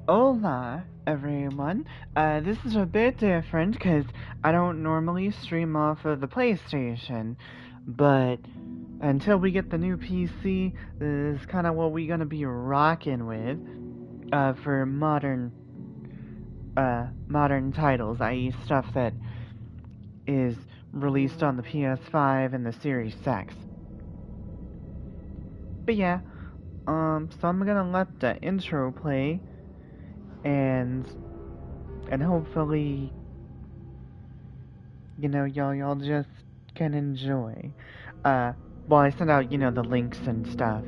Hola, everyone. This is a bit different because I don't normally stream off of the PlayStation, but until we get the new PC, this is kind of what we're gonna be rocking with for modern titles, i.e., stuff that is released on the PS5 and the Series X. But yeah, so I'm gonna let the intro play, and hopefully, y'all just can enjoy. Well, I sent out, the links and stuff.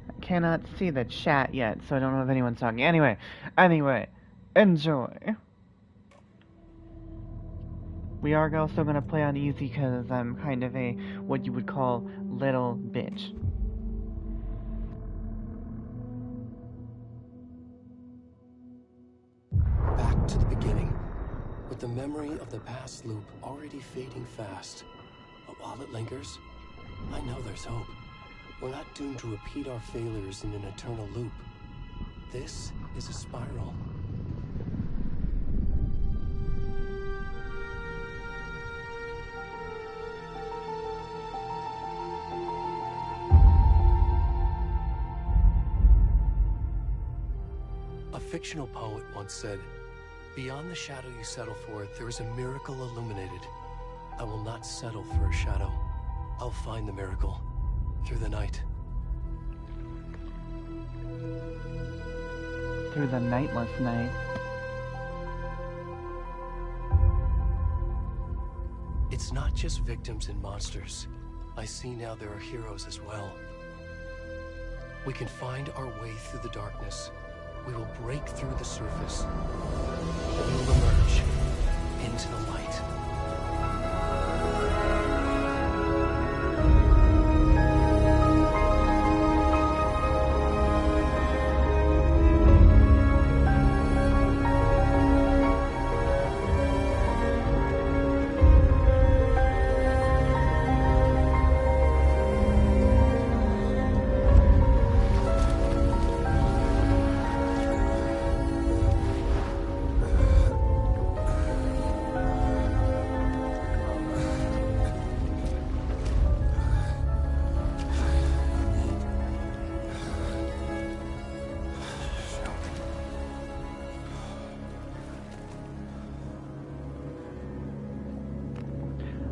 I cannot see the chat yet, so I don't know if anyone's talking. Anyway, enjoy. We are also gonna play on easy because I'm kind of a, what you would call, little bitch. Back to the beginning, with the memory of the past loop already fading fast. But while it lingers, I know there's hope. We're not doomed to repeat our failures in an eternal loop. This is a spiral. A fictional poet once said, "Beyond the shadow you settle for, there is a miracle illuminated. I will not settle for a shadow. I'll find the miracle through the night." Through the nightless night. It's not just victims and monsters. I see now there are heroes as well. We can find our way through the darkness. We will break through the surface. We will emerge into the light.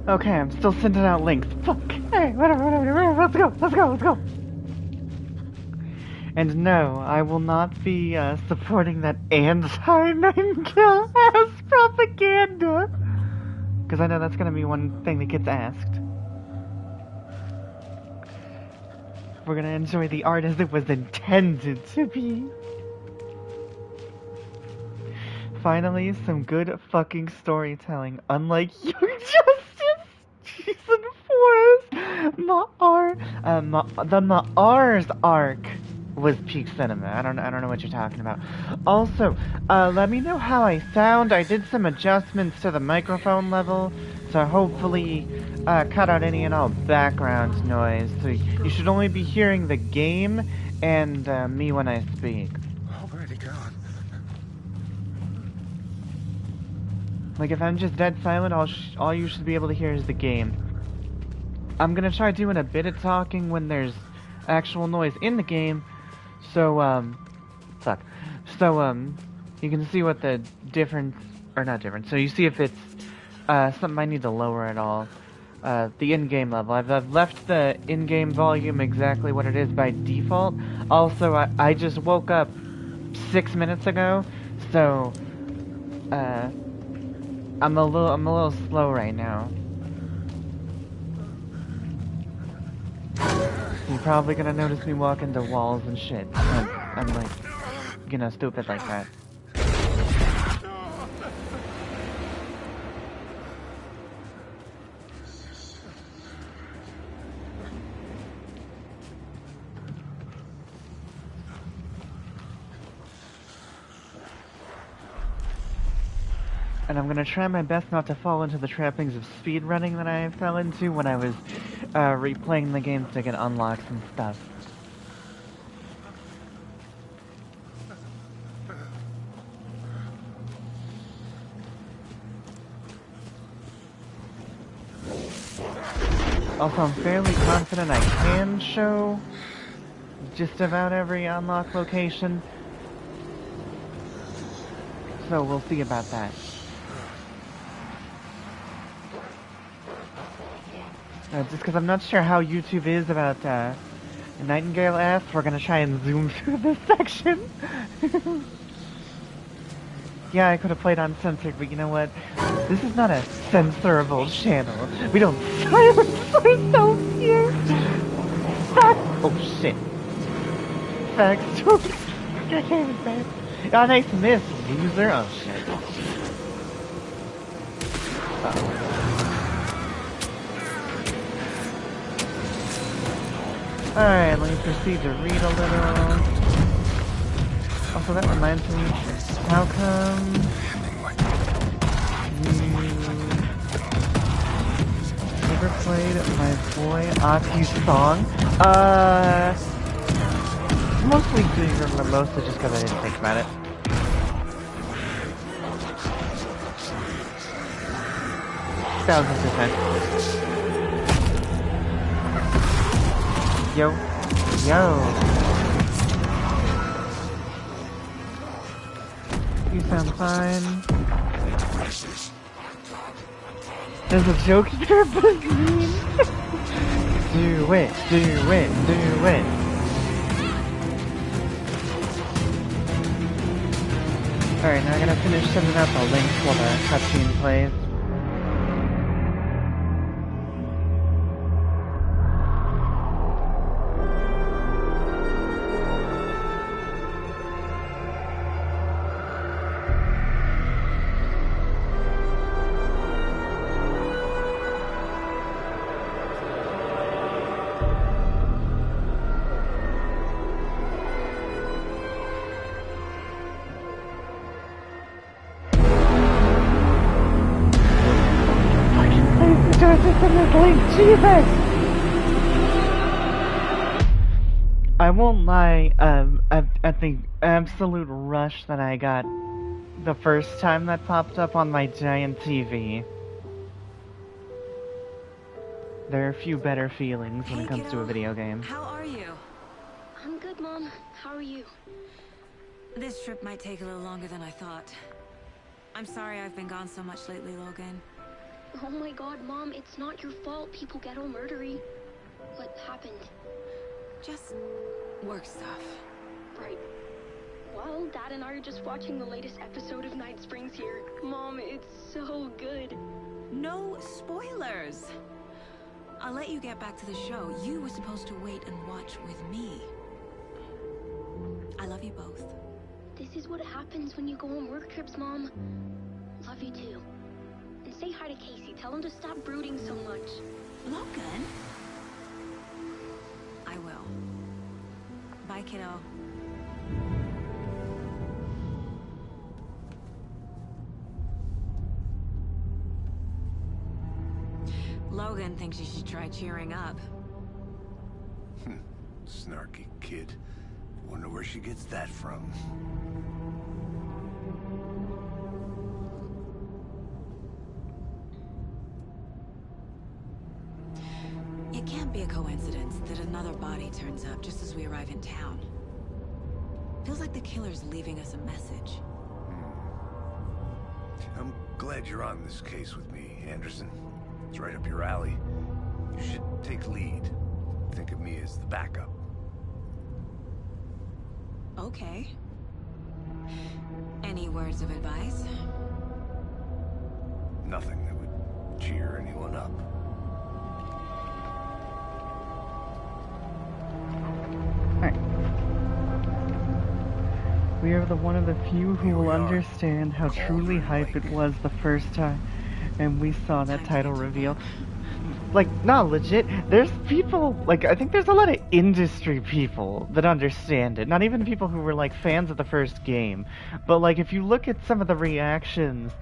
Okay, I'm still sending out links. Fuck. Hey, whatever. Let's go. And no, I will not be supporting that anti-Nightingale ass propaganda. Because I know that's going to be one thing that gets asked. We're going to enjoy the art as it was intended to be. Finally, some good fucking storytelling, unlike Young Justice Season 4's the Mars arc was peak cinema. I don't know what you're talking about. Also, let me know how I sound. I did some adjustments to the microphone level, so hopefully cut out any and all background noise. So you should only be hearing the game and me when I speak. Already gone. Like, if I'm just dead silent, all you should be able to hear is the game. I'm gonna try doing a bit of talking when there's actual noise in the game, so, you can see what the difference, or not difference, so you see if it's, something I need to lower at all. The in-game level. I've left the in-game volume exactly what it is by default. Also, I just woke up 6 minutes ago, so, I'm a little slow right now. You're probably gonna notice me walk into walls and shit. I'm like, stupid like that. And I'm gonna try my best not to fall into the trappings of speedrunning that I fell into when I was replaying the game to get unlocks and stuff. Also, I'm fairly confident I can show just about every unlocked location. So we'll see about that. Just because I'm not sure how YouTube is about Nightingale F, we're gonna try and zoom through this section. Yeah, I could have played uncensored, but you know what? This is not a censorable channel. We don't silence ourselves here. Fact. Oh shit. Facts. I can't even say it. Oh, nice miss, loser. Oh shit. Uh-oh. Alright, let me proceed to read a little. Also, that reminds me, how come you ever played my boy Aki's song? Mostly just because I didn't think about it. %1,000%. Yo. You sound fine. There's a joke there, but mean. Do it. Alright, now I'm gonna finish sending out the links while the cutscene plays. Jesus! I won't lie, at the absolute rush that I got the first time that popped up on my giant TV, there are a few better feelings when it comes to a video game. How are you? I'm good, Mom. How are you? This trip might take a little longer than I thought. I'm sorry I've been gone so much lately, Logan. Oh my god, Mom, it's not your fault people get all murdery. What happened? Just work stuff. Right. Well, Dad and I are just watching the latest episode of Night Springs here. Mom, it's so good. No spoilers! I'll let you get back to the show. You were supposed to wait and watch with me. I love you both. This is what happens when you go on work trips, Mom. Love you too. And say hi to Casey. Tell him to stop brooding so much. Logan? I will. Bye, kiddo. Logan thinks you should try cheering up. Snarky kid. Wonder where she gets that from. It can't be a coincidence that another body turns up just as we arrive in town. Feels like the killer's leaving us a message. I'm glad you're on this case with me, Anderson. It's right up your alley. You should take lead. Think of me as the backup. Okay. Any words of advice? Nothing that would cheer anyone up. Alright. We are one of the few who will understand how truly hype it was the first time, and we saw that title reveal. Like, not legit, there's people, like, I think there's a lot of industry people that understand it. Not even people who were, like, fans of the first game. But, like, if you look at some of the reactions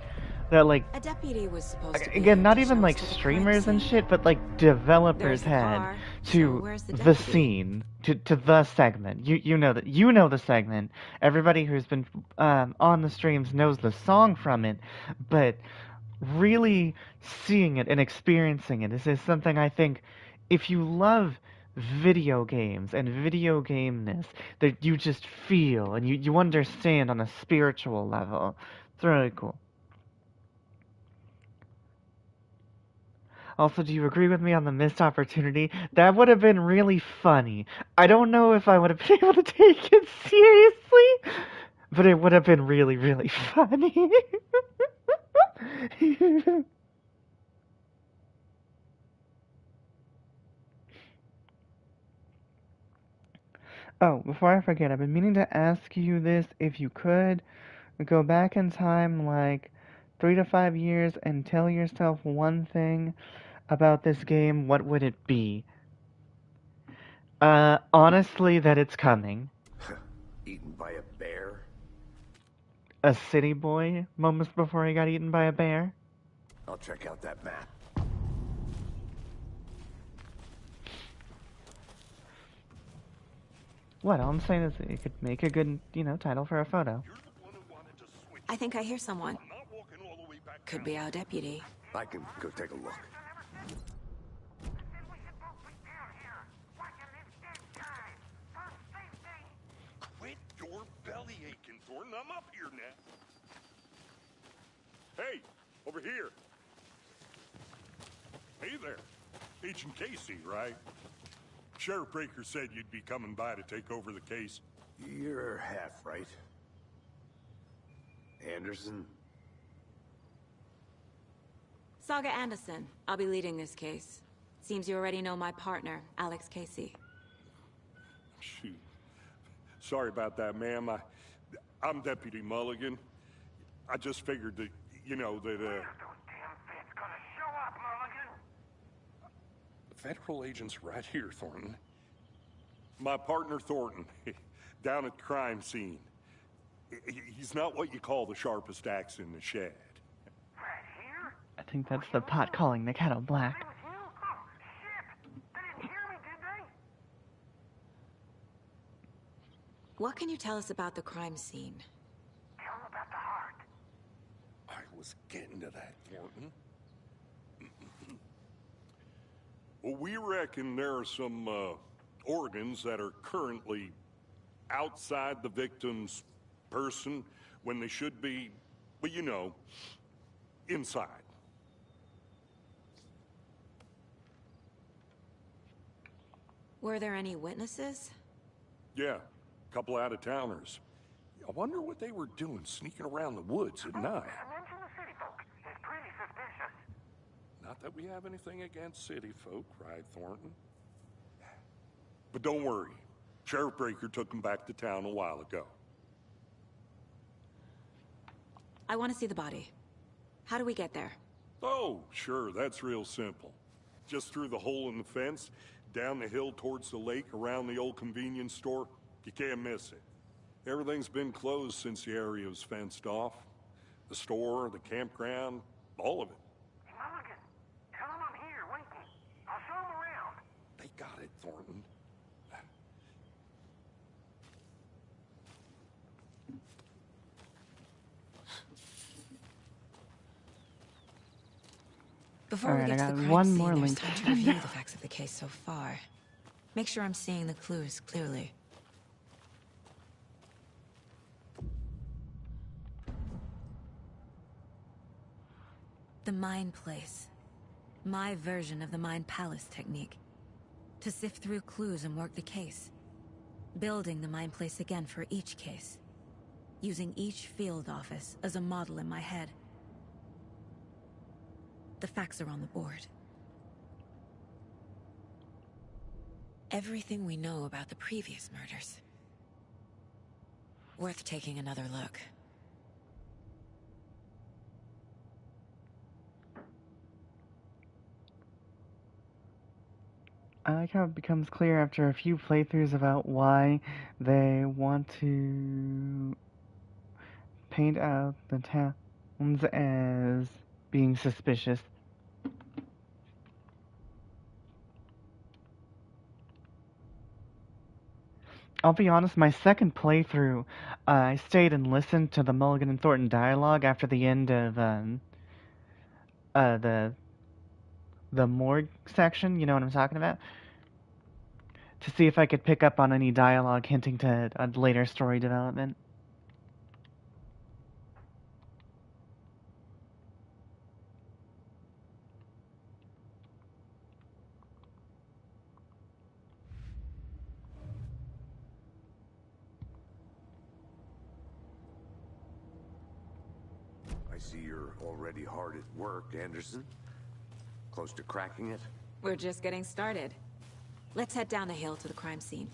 that, like, a deputy was supposed to be again, not even, like, streamers and shit, but, like, developers had to the scene, to the segment. You know that, you know the segment. Everybody who's been on the streams knows the song from it, but really seeing it and experiencing it is something I think if you love video games and video gameness that you just feel and you understand on a spiritual level, it's really cool. Also, do you agree with me on the missed opportunity? That would have been really funny. I don't know if I would have been able to take it seriously, but it would have been really, really funny. Oh, before I forget, I've been meaning to ask you this. If you could go back in time like 3 to 5 years and tell yourself one thing about this game, what would it be? Honestly, that it's coming. Eaten by a bear? A city boy moments before he got eaten by a bear? I'll check out that map. What? All I'm saying is that it could make a good, title for a photo. I think I hear someone. Could be our deputy. I can go take a look. Quit your belly aching, Thornton. I'm up here now. Hey, over here. Hey there. Agent Casey, right? Sheriff Breaker said you'd be coming by to take over the case. You're half right. Anderson? Saga Anderson. I'll be leading this case. Seems you already know my partner, Alex Casey. Shoot. Sorry about that, ma'am. I'm Deputy Mulligan. I just figured that, Federal agent's right here, Thornton. My partner, Thornton, down at the crime scene. He's not what you call the sharpest axe in the shed. Right here? I think that's the pot calling the kettle black. It was you? Oh, shit! They didn't hear me, did they? What can you tell us about the crime scene? Tell them about the heart. I was getting to that, Thornton. Well, we reckon there are some organs that are currently outside the victim's person when they should be, well, inside. Were there any witnesses? Yeah, a couple out-of-towners. I wonder what they were doing sneaking around the woods at night. Mention the city folk. It's pretty suspicious. Not that we have anything against city folk, right, Thornton? But don't worry. Sheriff Breaker took them back to town a while ago. I want to see the body. How do we get there? Oh, sure, that's real simple. Just through the hole in the fence, down the hill towards the lake, around the old convenience store. You can't miss it. Everything's been closed since the area was fenced off. The store, the campground, all of it. Hey, Mulligan, tell them I'm here, waiting. I'll show them around. They got it, Thornton. Before Alright, we I get to got the crime one scene, more there's link. time to review the facts of the case so far. Make sure I'm seeing the clues clearly. The Mind Place. My version of the Mind Palace technique. To sift through clues and work the case. Building the Mind Place again for each case. Using each field office as a model in my head. The facts are on the board. Everything we know about the previous murders. Worth taking another look. I like how it becomes clear after a few playthroughs about why they want to paint out the towns as being suspicious. I'll be honest, my second playthrough, I stayed and listened to the Mulligan and Thornton dialogue after the end of the the morgue section, you know what I'm talking about? To see if I could pick up on any dialogue hinting to a later story development. I see you're already hard at work, Anderson. Close to cracking it? We're just getting started. Let's head down the hill to the crime scene.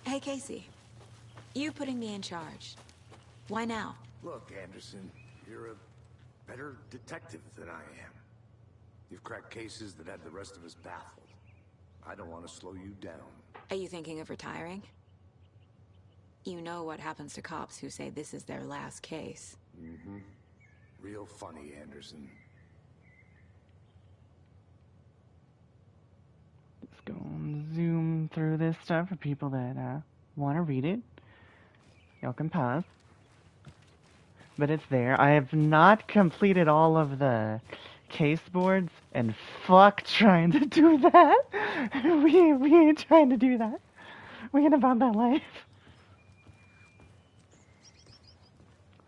Hey, Casey. You putting me in charge. Why now? Look, Anderson, you're a better detective than I am. You've cracked cases that had the rest of us baffled. I don't want to slow you down. Are you thinking of retiring? You know what happens to cops who say this is their last case. Mm-hmm. Real funny, Anderson. Let's go and zoom through this stuff for people that want to read it. Y'all can pause. But it's there. I have not completed all of the case boards, and fuck trying to do that. We ain't trying to do that. We ain't about that life.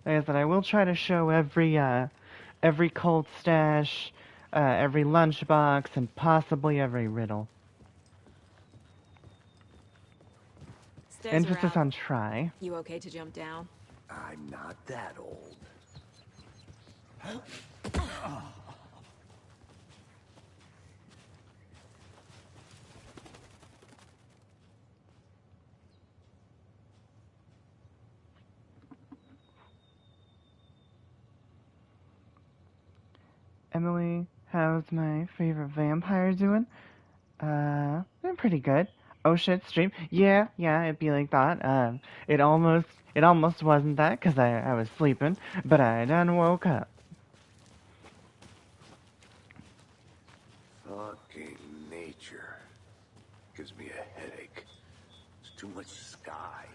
Like I said, I will try to show every cult stash, every lunchbox, and possibly every riddle. Stairs Emphasis are out. on try. You okay to jump down? I'm not that old. Emily, how's my favorite vampire doing? Doing pretty good. Oh shit, stream. Yeah, it'd be like that. It almost wasn't that, 'cause I was sleeping, but I done woke up. Fucking nature. Gives me a headache. There's too much sky.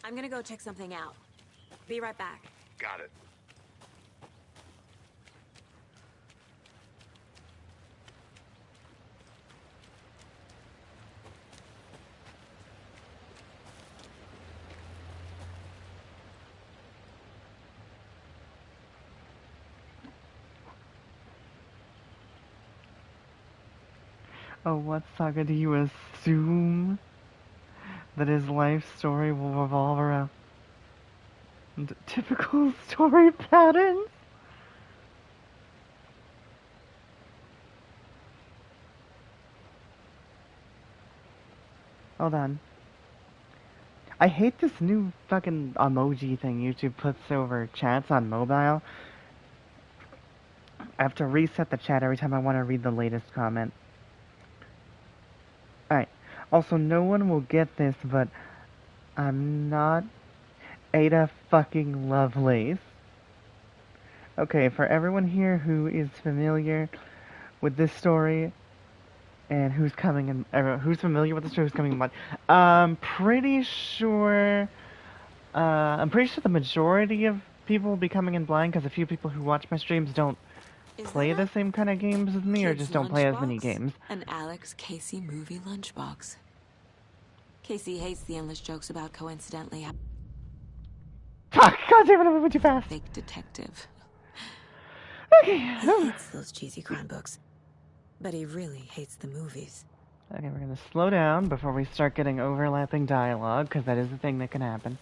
I'm gonna go check something out. Be right back. Got it. Oh, what saga do you assume that his life story will revolve around typical story patterns? Hold on. I hate this new fucking emoji thing YouTube puts over chats on mobile. I have to reset the chat every time I want to read the latest comment. Alright. Also, no one will get this, but I'm not Ada fucking Lovelace. Okay, for everyone here who is familiar with this story and who's coming in, who's familiar with the story, who's coming in, I'm pretty sure the majority of people will be coming in blind, because a few people who watch my streams don't play the same kind of games as me, or just don't play as many games. An Alex Casey movie lunchbox. Casey hates the endless jokes about coincidentally Fuck! God damn it, I went too fast. fake detective. Okay. He hates those cheesy crime books, but he really hates the movies. Okay, we're gonna slow down before we start getting overlapping dialogue, because that is a thing that can happen.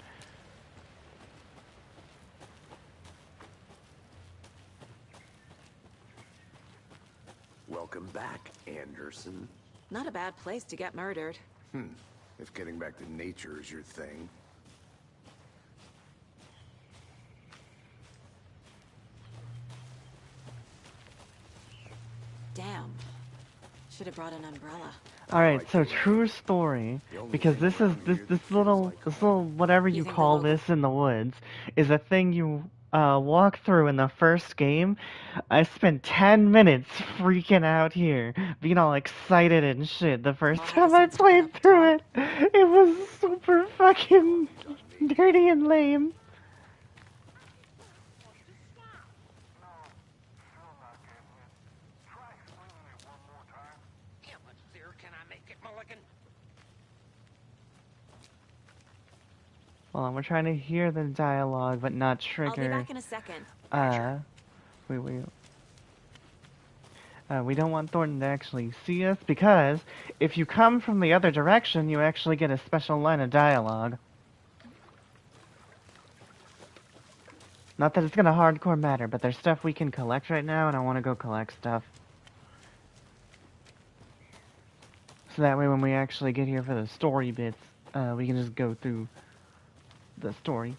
Welcome back, Anderson. Not a bad place to get murdered. If getting back to nature is your thing. Damn. Should have brought an umbrella. Alright, so true story, because this little whatever you think call the local- this in the woods is a thing you walkthrough in the first game, I spent 10 minutes freaking out here, being all excited and shit the first time I played through it. It was super fucking dirty and lame. Yeah, but sir, can I make it, Mulligan? Hold on, we're trying to hear the dialogue, but not trigger. I'll be back in a second. We don't want Thornton to actually see us, because if you come from the other direction, you actually get a special line of dialogue. Not that it's gonna hardcore matter, but there's stuff we can collect right now, and I want to go collect stuff. So that way when we actually get here for the story bits, we can just go through the story.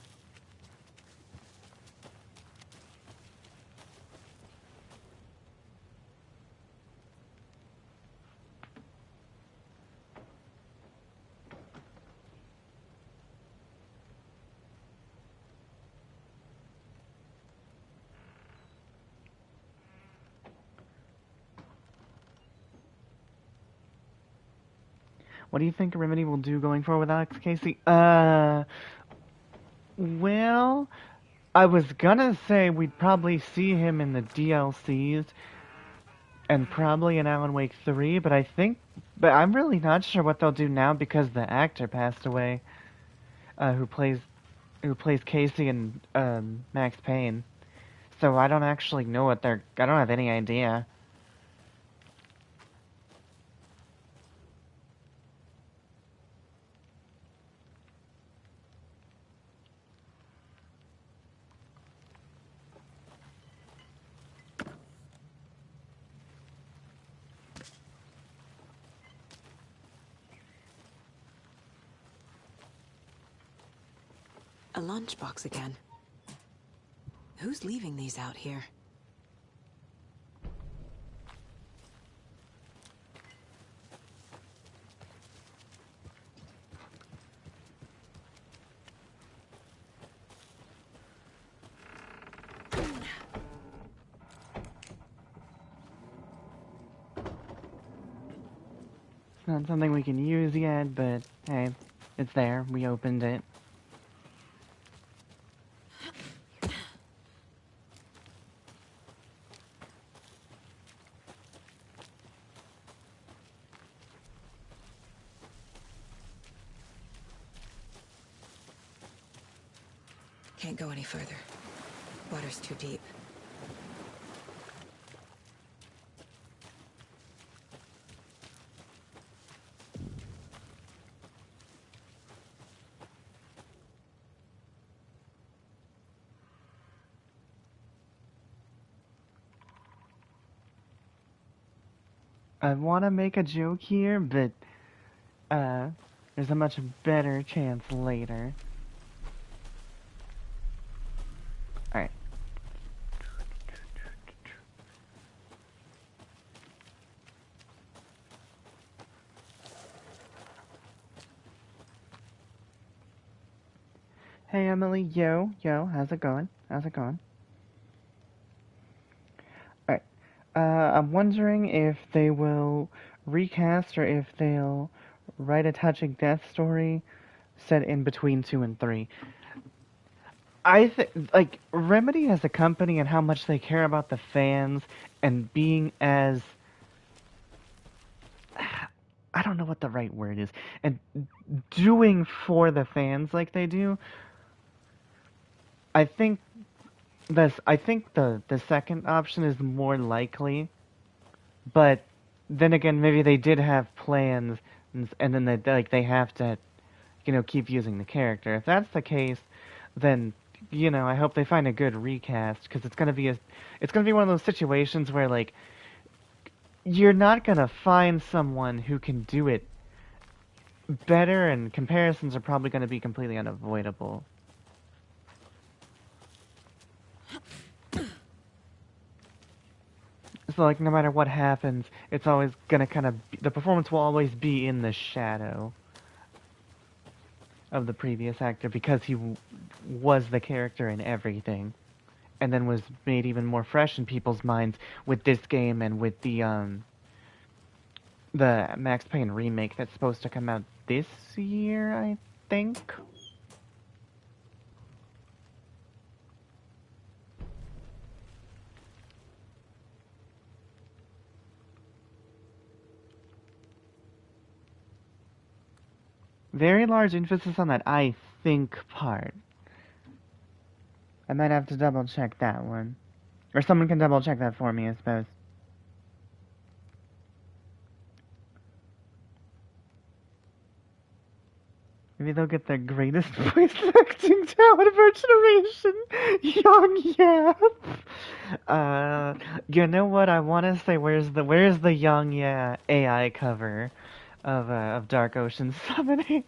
What do you think Remedy will do going forward with Alex Casey? Well, I was gonna say we'd probably see him in the DLCs and probably in Alan Wake 3, but I'm really not sure what they'll do now because the actor passed away, who plays Casey in Max Payne. So I don't actually know I don't have any idea. A lunchbox again. Who's leaving these out here? It's not something we can use yet, but hey, it's there. We opened it. Can't go any further. Water's too deep. I want to make a joke here, but there's a much better chance later. Alright. Hey Emily, yo, how's it going? How's it going? Alright. I'm wondering if they will recast or if they'll write a touching death story set in between 2 and 3. I think, like, Remedy as a company and how much they care about the fans and being as... I don't know what the right word is. And doing for the fans like they do. I think the second option is more likely. But then again, maybe they did have plans and then they have to, keep using the character. If that's the case, then I hope they find a good recast, because it's gonna be one of those situations where, like, you're not gonna find someone who can do it better, and comparisons are probably gonna be completely unavoidable. So, like, no matter what happens, it's always gonna the performance will always be in the shadow of the previous actor, because he was the character in everything. and then was made even more fresh in people's minds with this game and with the Max Payne remake that's supposed to come out this year, I think. Very large emphasis on that I think part. I might have to double check that one. Or someone can double check that for me, I suppose. Maybe they'll get their greatest voice acting talent of our generation, Young Yap. You know what? I want to say, where's the Young Yap AI cover of Dark Ocean Summoning?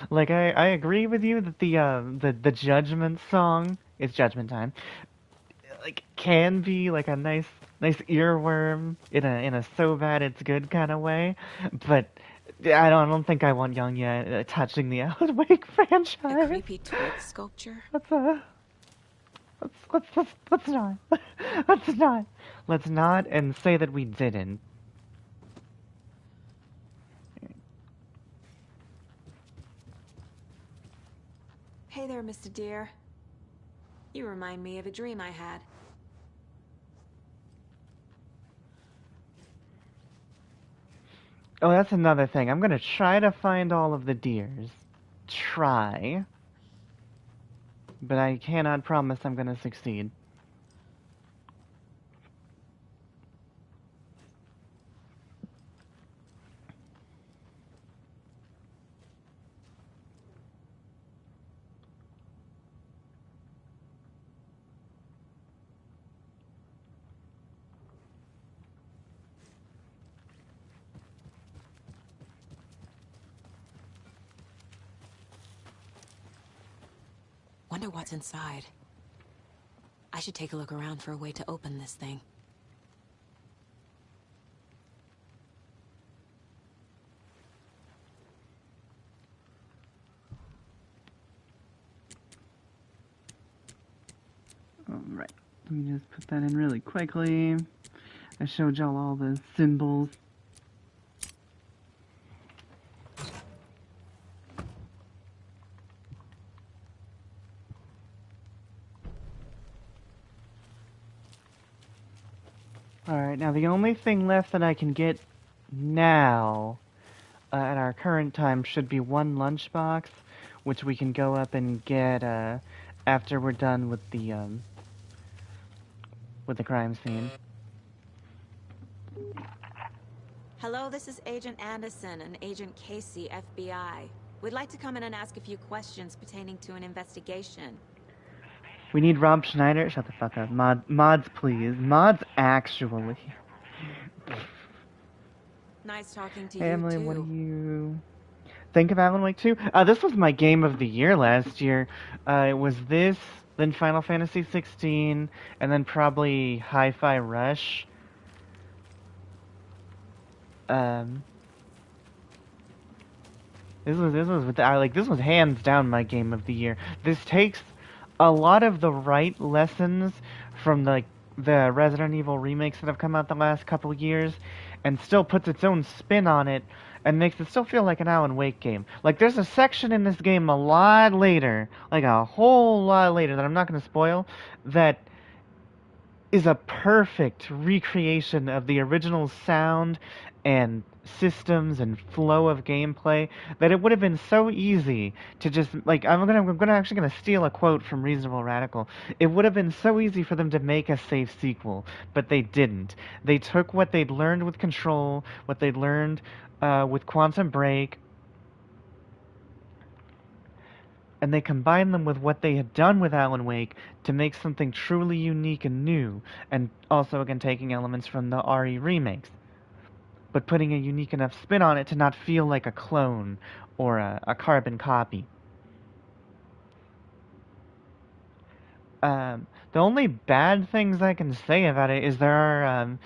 Like I agree with you that the Judgment song, it's Judgment Time, like can be like a nice earworm in a so bad it's good kind of way, but I don't think I want Young yet touching the Alan Wake franchise. A creepy twig sculpture. Let's not. Let's not and say that we didn't. Hey there, Mr. Deer. You remind me of a dream I had. Oh, that's another thing. I'm gonna try to find all of the deers. Try. But I cannot promise I'm gonna succeed. Wonder what's inside. I should take a look around for a way to open this thing. Alright, let me just put that in really quickly. I showed y'all all the symbols. Alright, now the only thing left that I can get now, at our current time, should be one lunchbox, which we can go up and get, after we're done with the crime scene. Hello, this is Agent Anderson and Agent Casey, FBI. We'd like to come in and ask a few questions pertaining to an investigation. We need Rob Schneider. Shut the fuck up. Mods, please. Mods, actually. Nice talking to Hey, you, Emily, too. what do you think of Alan Wake 2? This was my game of the year last year. It was this, then Final Fantasy 16, and then probably Hi-Fi Rush. This was hands down my game of the year. This takes a lot of the right lessons from the Resident Evil remakes that have come out the last couple years and still puts its own spin on it and makes it still feel like an Alan Wake game. Like, there's a section in this game a lot later, like a whole lot later that I'm not going to spoil, that is a perfect recreation of the original sound and systems and flow of gameplay, that it would have been so easy to just, like, I'm actually gonna steal a quote from Reasonable Radical. It would have been so easy for them to make a safe sequel, but they didn't. They took what they'd learned with Control, what they'd learned with Quantum Break, and they combined them with what they had done with Alan Wake to make something truly unique and new, and also, again, taking elements from the RE remakes, but putting a unique enough spin on it to not feel like a clone or a carbon copy. The only bad things I can say about it is there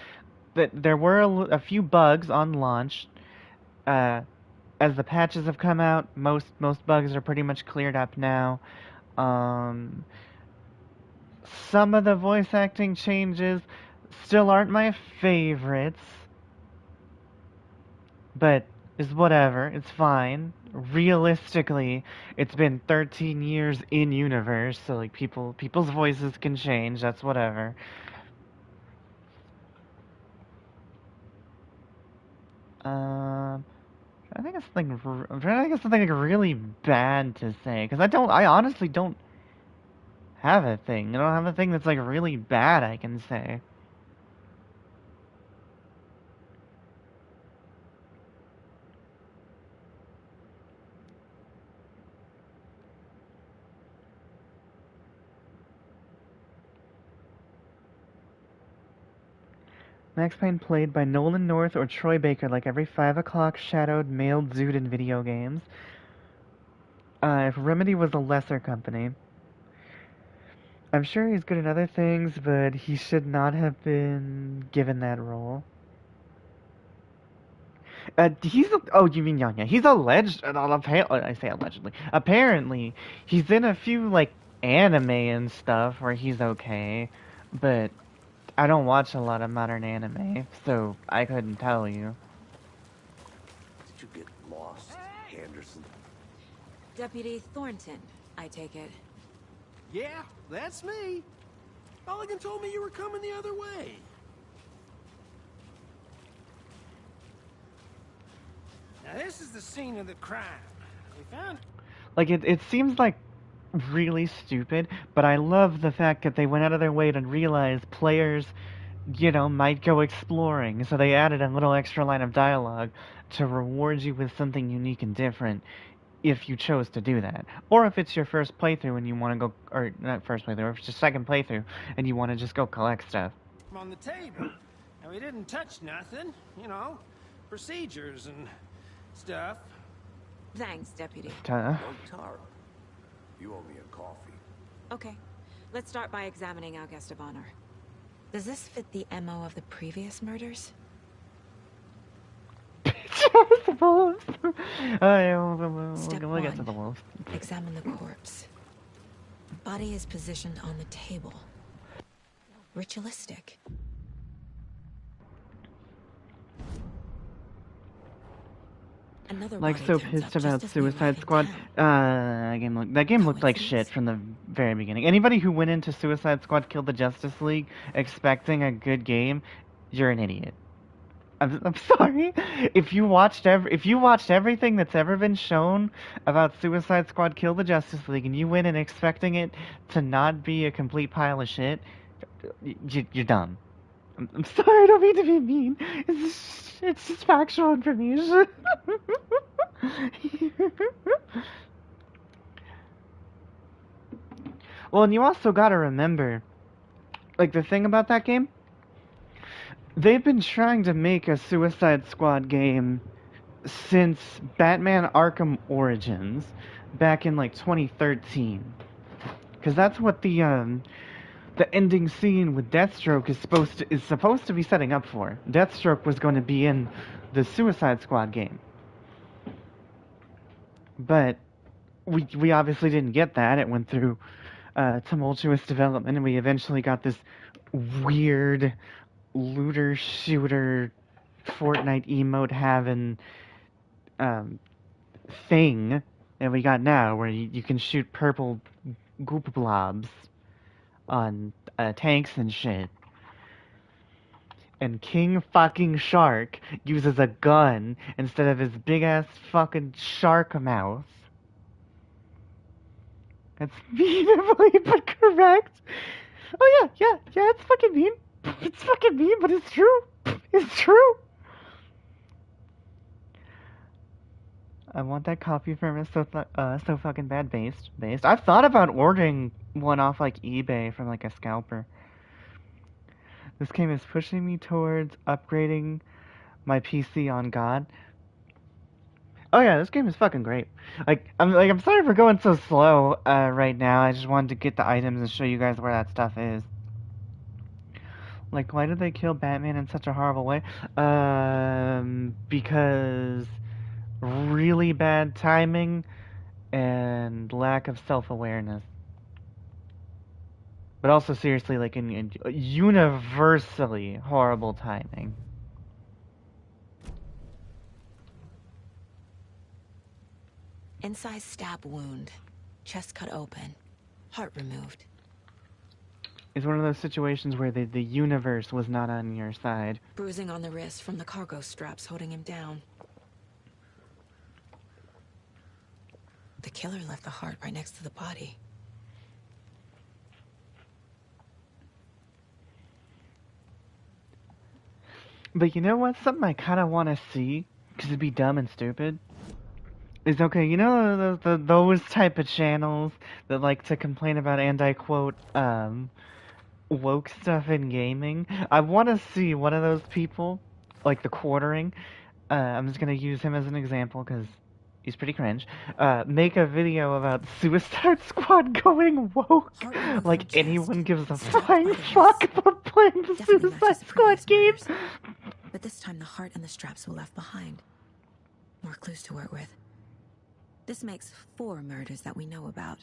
were a few bugs on launch, as the patches have come out, most bugs are pretty much cleared up now. Some of the voice acting changes still aren't my favorites, but is whatever. It's fine. Realistically, it's been 13 years in universe, so like people's voices can change. That's whatever. I think it's something. I'm trying to think of something like really bad to say, because I honestly don't have a thing. I don't have a thing that's like really bad I can say. Max Payne played by Nolan North or Troy Baker like every 5 o'clock shadowed male dude in video games. If Remedy was a lesser company. I'm sure he's good at other things, but he should not have been given that role. Oh, you mean Yanya? He's alleged, I say allegedly. Apparently, he's in a few, like, anime and stuff where he's okay, but I don't watch a lot of modern anime, so I couldn't tell you. Did you get lost, Anderson? Deputy Thornton, I take it. Yeah, that's me. Mulligan told me you were coming the other way. Now this is the scene of the crime. We found... Like, it seems like really stupid, but I love the fact that they went out of their way to realize players, you know, might go exploring, so they added a little extra line of dialogue to reward you with something unique and different if you chose to do that. Or if it's your first playthrough and you want to go, or not first playthrough, if it's your second playthrough and you want to just go collect stuff. on the table. And we didn't touch nothing, you know, procedures and stuff. Thanks, Deputy. Oh, Tara. You owe me a coffee. Okay. Let's start by examining our guest of honor. Does this fit the MO of the previous murders? The wolves. Step We'll get to one. the wolves. Examine the corpse. Body is positioned on the table. Ritualistic. Another Like body so turns pissed up about just as we Suicide arrive in Squad. town. That game looked like shit Coincidence? from the very beginning. Anybody who went into Suicide Squad Kill the Justice League expecting a good game, you're an idiot. I'm sorry. If you watched everything that's ever been shown about Suicide Squad Kill the Justice League and you went in expecting it to not be a complete pile of shit, you're dumb. I'm sorry, I don't mean to be mean. It's just factual information. Well, and you also gotta remember, like, the thing about that game, they've been trying to make a Suicide Squad game since Batman Arkham Origins, back in, like, 2013. Because that's what the ending scene with Deathstroke is supposed to be setting up for. Deathstroke was going to be in the Suicide Squad game. But we obviously didn't get that. It went through tumultuous development, and we eventually got this weird looter shooter Fortnite emote having thing that we got now, where you can shoot purple goop blobs on tanks and shit. And King fucking Shark uses a gun instead of his big ass fucking shark mouth. That's mean, Emily, but correct. Oh yeah, it's fucking mean. It's fucking mean, but it's true. It's true. I want that copy from it so fucking bad based. I've thought about ordering one off like eBay from like a scalper. This game is pushing me towards upgrading my PC on God. Oh yeah, this game is fucking great. I'm sorry for going so slow right now. I just wanted to get the items and show you guys where that stuff is. Like, why did they kill Batman in such a horrible way? Because really bad timing and lack of self-awareness. But also, seriously, like, in universally horrible timing. Incised stab wound. Chest cut open. Heart removed. It's one of those situations where the universe was not on your side. Bruising on the wrist from the cargo straps holding him down. The killer left the heart right next to the body. But you know what? Something I kind of want to see, because it'd be dumb and stupid, is, okay, you know those type of channels that like to complain about, and I quote, woke stuff in gaming? I want to see one of those people, like the Quartering, I'm just going to use him as an example because he's pretty cringe, make a video about Suicide Squad going woke. Like anyone gives a flying fuck about playing the Suicide Squad game. But this time the heart and the straps were left behind. More clues to work with. This makes 4 murders that we know about.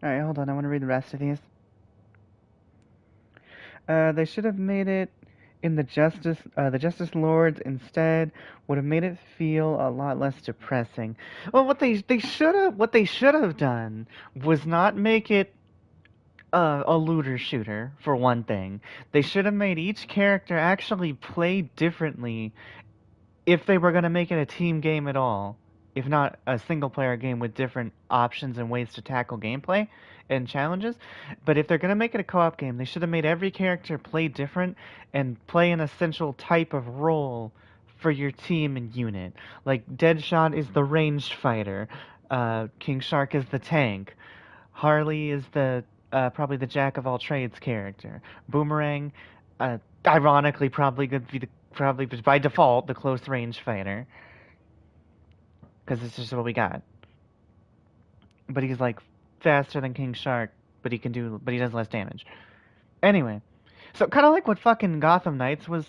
Alright, hold on, I want to read the rest of these. They should have made it in the Justice Lords instead. Would have made it feel a lot less depressing. Well, what they should have done was not make it a looter shooter, for one thing. They should have made each character actually play differently if they were going to make it a team game at all. If not a single-player game with different options and ways to tackle gameplay and challenges. But if they're going to make it a co-op game, they should have made every character play different and play an essential type of role for your team and unit. Like, Deadshot is the ranged fighter. King Shark is the tank. Harley is the probably the jack-of-all-trades character. Boomerang, ironically, probably by default, the close-range fighter. Because it's just what we got. But he's like faster than King Shark, but he does less damage. Anyway, so kind of like what fucking Gotham Knights was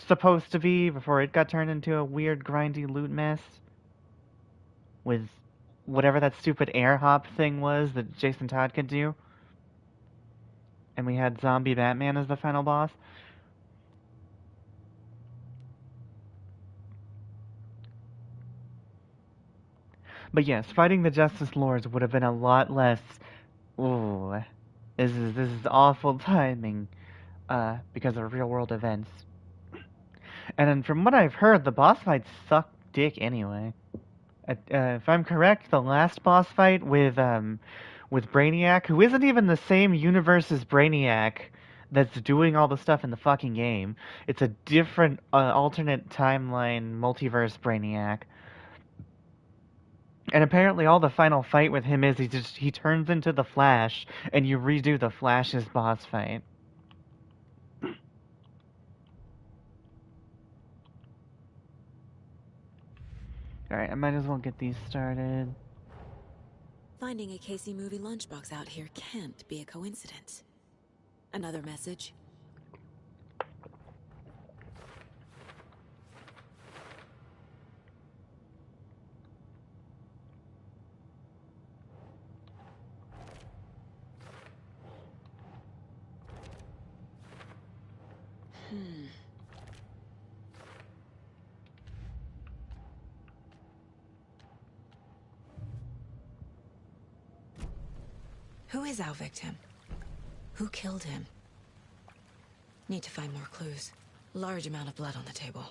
supposed to be before it got turned into a weird grindy loot mess with whatever that stupid air hop thing was that Jason Todd could do. And we had Zombie Batman as the final boss. But yes, fighting the Justice Lords would have been a lot less. Ooh, this is awful timing, because of real world events. And then from what I've heard, the boss fights suck dick anyway. If I'm correct, the last boss fight with Brainiac, who isn't even the same universe as Brainiac, that's doing all the stuff in the fucking game. It's a different, alternate timeline, multiverse Brainiac. And apparently all the final fight with him is he turns into the Flash, and you redo the Flash's boss fight. Alright, I might as well get these started. Finding a Casey movie lunchbox out here can't be a coincidence. Another message? Who is our victim? Who killed him? Need to find more clues. Large amount of blood on the table.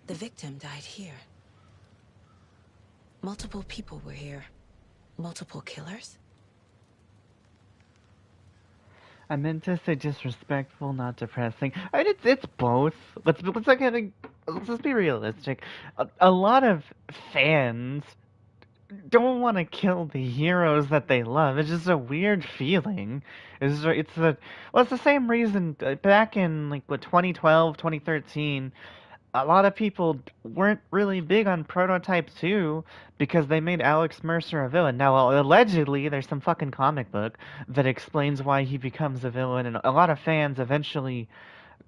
The victim died here. Multiple people were here. Multiple killers? I meant to say disrespectful, not depressing. I mean, it's both. Let's just be realistic. A lot of fans don't want to kill the heroes that they love. It's just a weird feeling. It's the same reason back in like 2012, 2013. a lot of people weren't really big on Prototype 2 because they made Alex Mercer a villain. Now, allegedly, there's some fucking comic book that explains why he becomes a villain, and a lot of fans eventually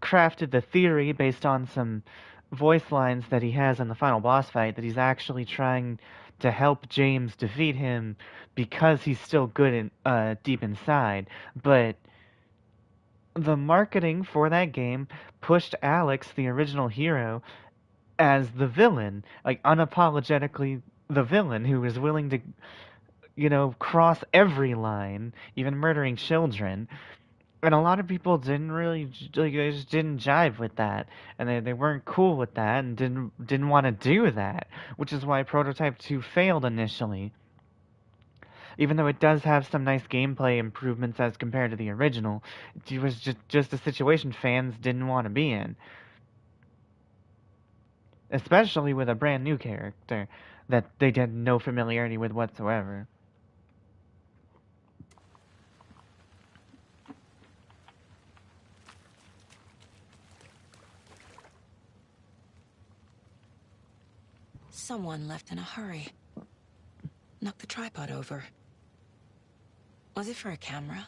crafted the theory based on some voice lines that he has in the final boss fight that he's actually trying to help James defeat him because he's still good in deep inside. But the marketing for that game pushed Alex, the original hero, as the villain, like unapologetically the villain who was willing to, cross every line, even murdering children. And a lot of people didn't really, like, they just didn't jive with that, and they weren't cool with that, and didn't want to do that, which is why Prototype 2 failed initially. Even though it does have some nice gameplay improvements as compared to the original, it was just a situation fans didn't want to be in. Especially with a brand new character that they had no familiarity with whatsoever. Someone left in a hurry. Knocked the tripod over. Was it for a camera?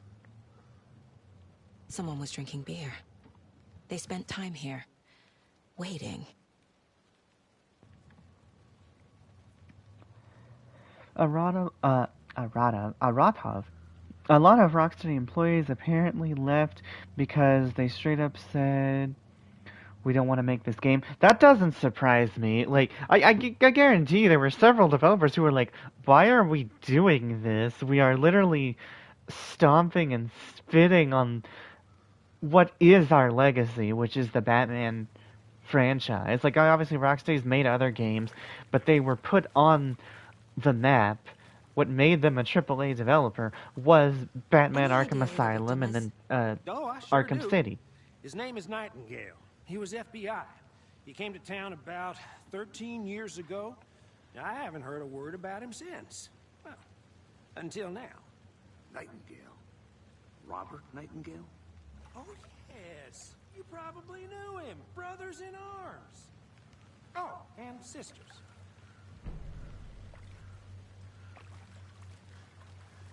Someone was drinking beer. They spent time here, waiting. Aratov. A lot of Rocksteady employees apparently left because they straight up said, we don't want to make this game. That doesn't surprise me. Like, I guarantee there were several developers who were like, why are we doing this? We are literally stomping and spitting on what is our legacy, which is the Batman franchise. Like, obviously Rocksteady's made other games, but they were put on the map. What made them a AAA developer was Batman Arkham Asylum and then Arkham City. His name is Nightingale. He was FBI. He came to town about 13 years ago. I haven't heard a word about him since. Well, until now. Nightingale? Robert Nightingale? Oh, yes. You probably knew him. Brothers in arms. Oh, and sisters.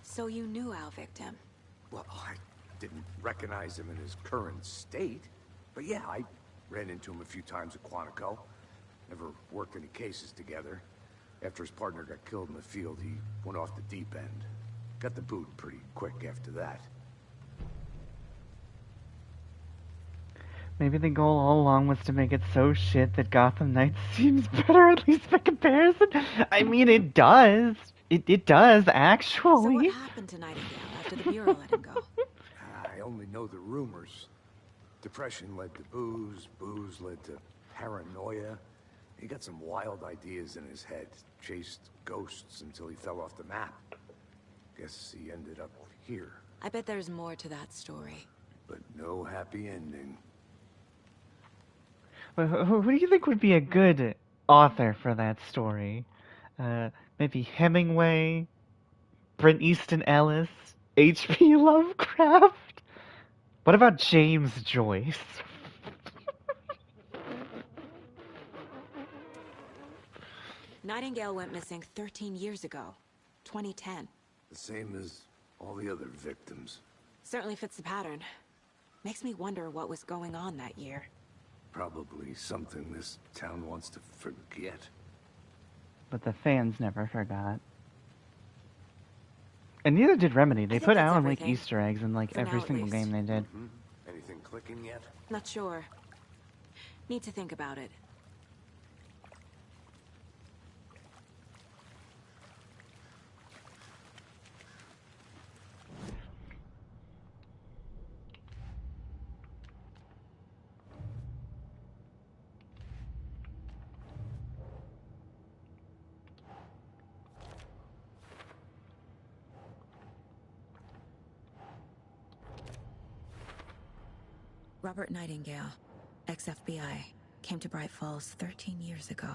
So you knew our victim? Well, I didn't recognize him in his current state. But yeah, I ran into him a few times at Quantico. Never worked any cases together. After his partner got killed in the field, he went off the deep end. Got the boot pretty quick after that. Maybe the goal all along was to make it so shit that Gotham Knights seems better, at least by comparison. I mean, it does. It does, actually. So what happened to Nightingale after the Bureau let him go? I only know the rumors. Depression led to booze, booze led to paranoia. He got some wild ideas in his head, chased ghosts until he fell off the map. Guess he ended up here. I bet there's more to that story. But no happy ending. Who do you think would be a good author for that story? Maybe Hemingway, Brent Easton Ellis, H.P. Lovecraft? What about James Joyce? Nightingale went missing 13 years ago, 2010. The same as all the other victims. Certainly fits the pattern. Makes me wonder what was going on that year. Probably something this town wants to forget. But the fans never forgot. And neither did Remedy. They put Alan Wake Easter eggs in like every single game they did. Anything clicking yet? Not sure. Need to think about it. Robert Nightingale, ex-FBI, came to Bright Falls 13 years ago.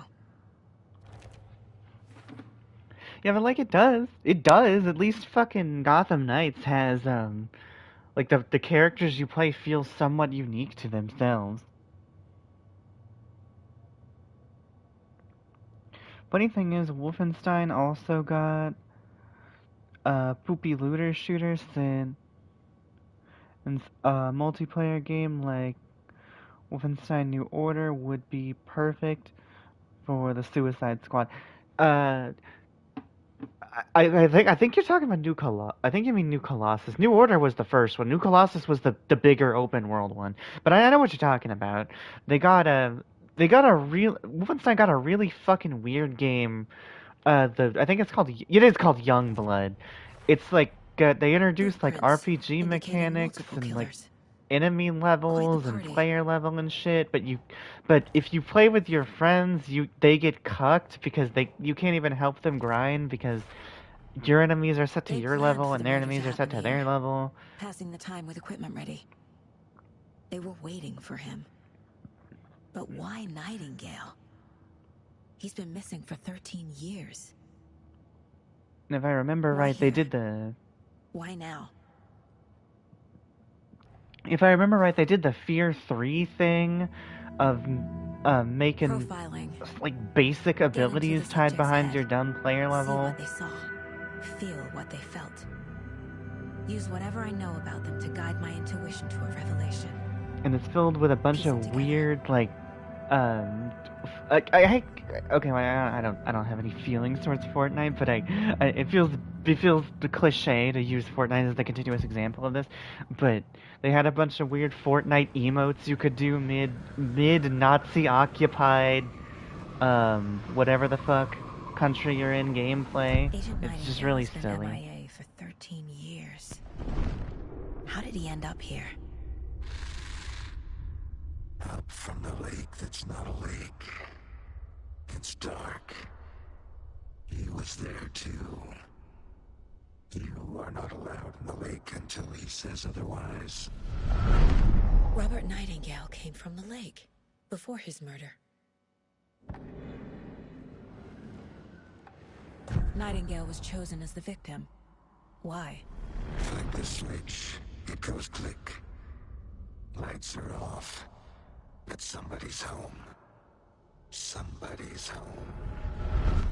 Yeah, but like it does. It does. At least fucking Gotham Knights has, like the characters you play feel somewhat unique to themselves. Funny thing is, Wolfenstein also got poopy looter shooters and a multiplayer game like Wolfenstein New Order would be perfect for the Suicide Squad. I think you're talking about New Colossus. I think you mean New Colossus. New Order was the first one. New Colossus was the bigger open world one. But I know what you're talking about. Wolfenstein got a really fucking weird game. I think it is called Youngblood. It's like they introduced like RPG mechanics and like enemy levels and player level and shit. But if you play with your friends, they get cucked because you can't even help them grind because your enemies are set to your level and their enemies are set to their level. Passing the time with equipment ready. They were waiting for him. But why Nightingale? He's been missing for 13 years. And if I remember right, they did the... Why now? If I remember right, they did the Fear 3 thing of making profiling, like basic abilities tied behind your dumb player level. See what they saw, feel what they felt. Use whatever I know about them to guide my intuition to a revelation. And it's filled with a bunch of weird, like, I don't have any feelings towards Fortnite, but it feels the cliche to use Fortnite as the continuous example of this. But they had a bunch of weird Fortnite emotes you could do mid Nazi occupied, whatever the fuck country you're in gameplay. It's just really silly. MIA for 13 years. How did he end up here? Up from the lake that's not a lake. It's dark. He was there too. You are not allowed in the lake until he says otherwise. Robert Nightingale came from the lake before his murder. Nightingale was chosen as the victim. Why? Flip the switch. It goes click. Lights are off. But somebody's home. Somebody's home.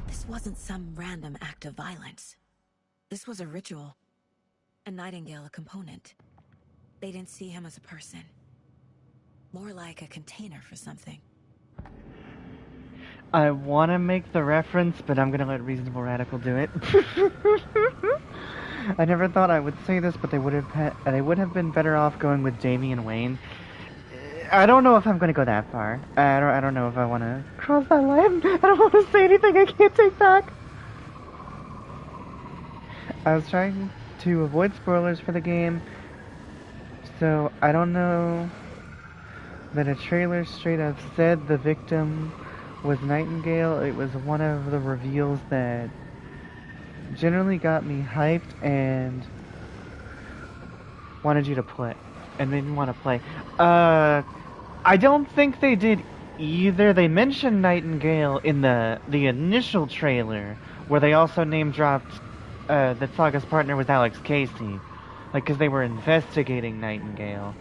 This wasn't some random act of violence. This was a ritual. A Nightingale a component. They didn't see him as a person. More like a container for something. I want to make the reference, but I'm gonna let Reasonable Radical do it. I never thought I would say this, but they would have been better off going with Damian Wayne. I don't know if I'm gonna go that far. I don't know if I want to cross that line. I don't want to say anything I can't take back. I was trying to avoid spoilers for the game, so I don't know that a trailer straight up said the victim was Nightingale. It was one of the reveals that generally got me hyped and wanted you to play, and didn't want to play. I don't think they did either. They mentioned Nightingale in the initial trailer, where they also name dropped that Saga's partner was Alex Casey, like, because they were investigating Nightingale.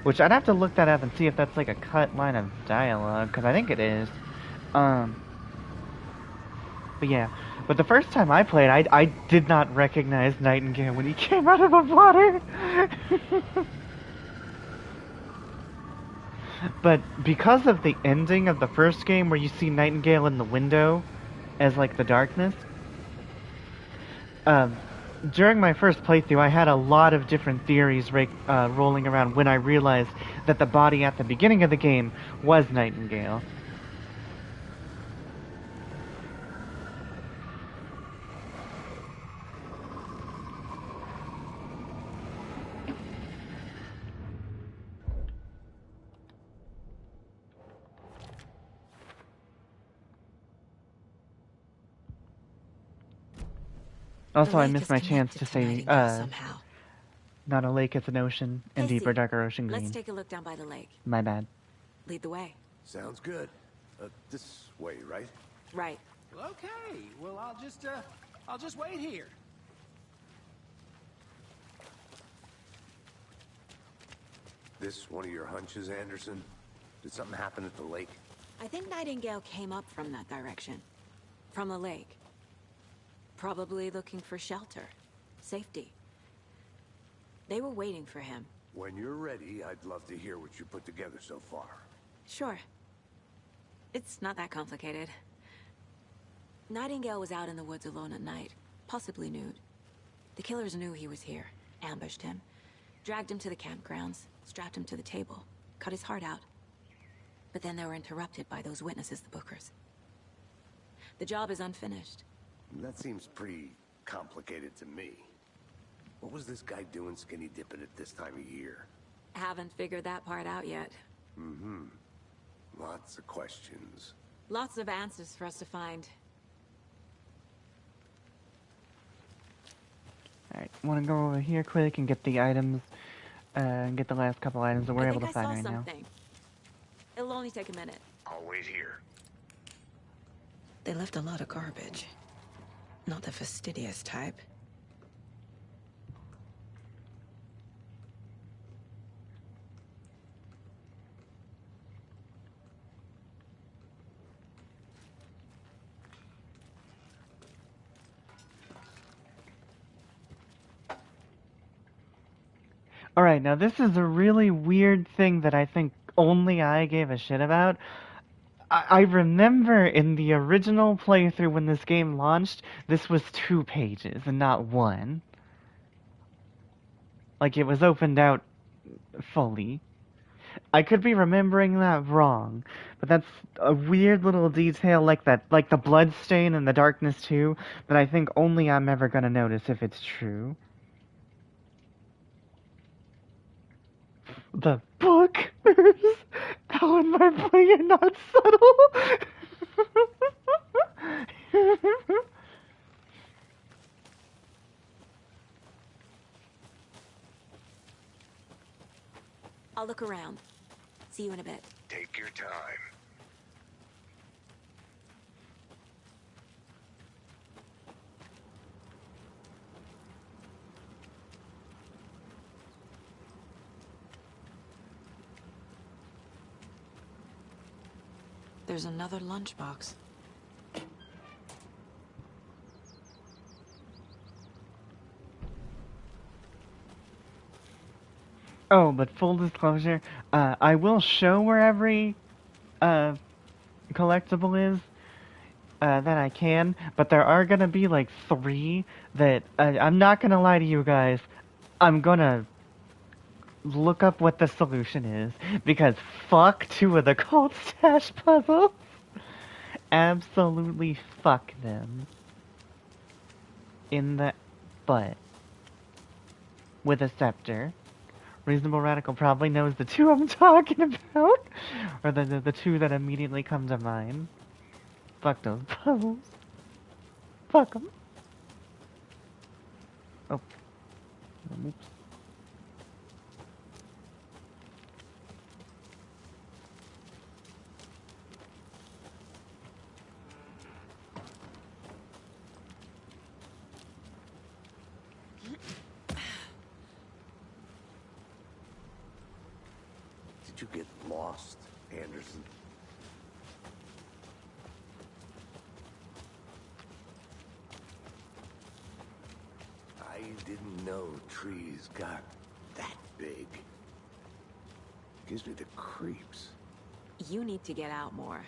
Which I'd have to look that up and see if that's like a cut line of dialogue, because I think it is. But yeah. But the first time I played, I did not recognize Nightingale when he came out of the water. But because of the ending of the first game, where you see Nightingale in the window as like the darkness, during my first playthrough, I had a lot of different theories rolling around when I realized that the body at the beginning of the game was Nightingale. Also, I missed my chance to say, not a lake, it's an ocean, and Casey, deeper, darker ocean green. Let's take a look down by the lake. My bad. Lead the way. Sounds good. This way, right? Right. Well, okay. Well, I'll just wait here. This one of your hunches, Anderson? Did something happen at the lake? I think Nightingale came up from that direction. From the lake. Probably looking for shelter. Safety. They were waiting for him. When you're ready, I'd love to hear what you put together so far. Sure. It's not that complicated. Nightingale was out in the woods alone at night, possibly nude. The killers knew he was here, ambushed him, dragged him to the campgrounds, strapped him to the table, cut his heart out. But then they were interrupted by those witnesses, the Bookers. The job is unfinished. That seems pretty complicated to me. What was this guy doing skinny dipping at this time of year? Haven't figured that part out yet. Mm-hmm. Lots of questions. Lots of answers for us to find. Alright, want to go over here quick and get the items, and get the last couple items that we're able to find right now. It'll only take a minute. I'll wait here. They left a lot of garbage. Not the fastidious type. Alright, now this is a really weird thing that I think only I gave a shit about. I remember in the original playthrough when this game launched, this was 2 pages and not 1. Like, it was opened out fully. I could be remembering that wrong, but that's a weird little detail like that, like the blood stain in the darkness too, that I think only I'm ever gonna notice if it's true. The Bookers! Alan, my boy, you're not subtle! I'll look around. See you in a bit. Take your time. There's another lunchbox. Oh, but full disclosure, I will show where every collectible is that I can, but there are gonna be like 3 that I'm not gonna lie to you guys. I'm gonna look up what the solution is, because fuck 2 of the Cold Stash puzzles. Absolutely fuck them. In the butt. With a scepter. Reasonable Radical probably knows the 2 I'm talking about, or the 2 that immediately come to mind. Fuck those puzzles. Fuck them. Oh. Oops. Did you get lost, Anderson? I didn't know trees got that big. Gives me the creeps. You need to get out more.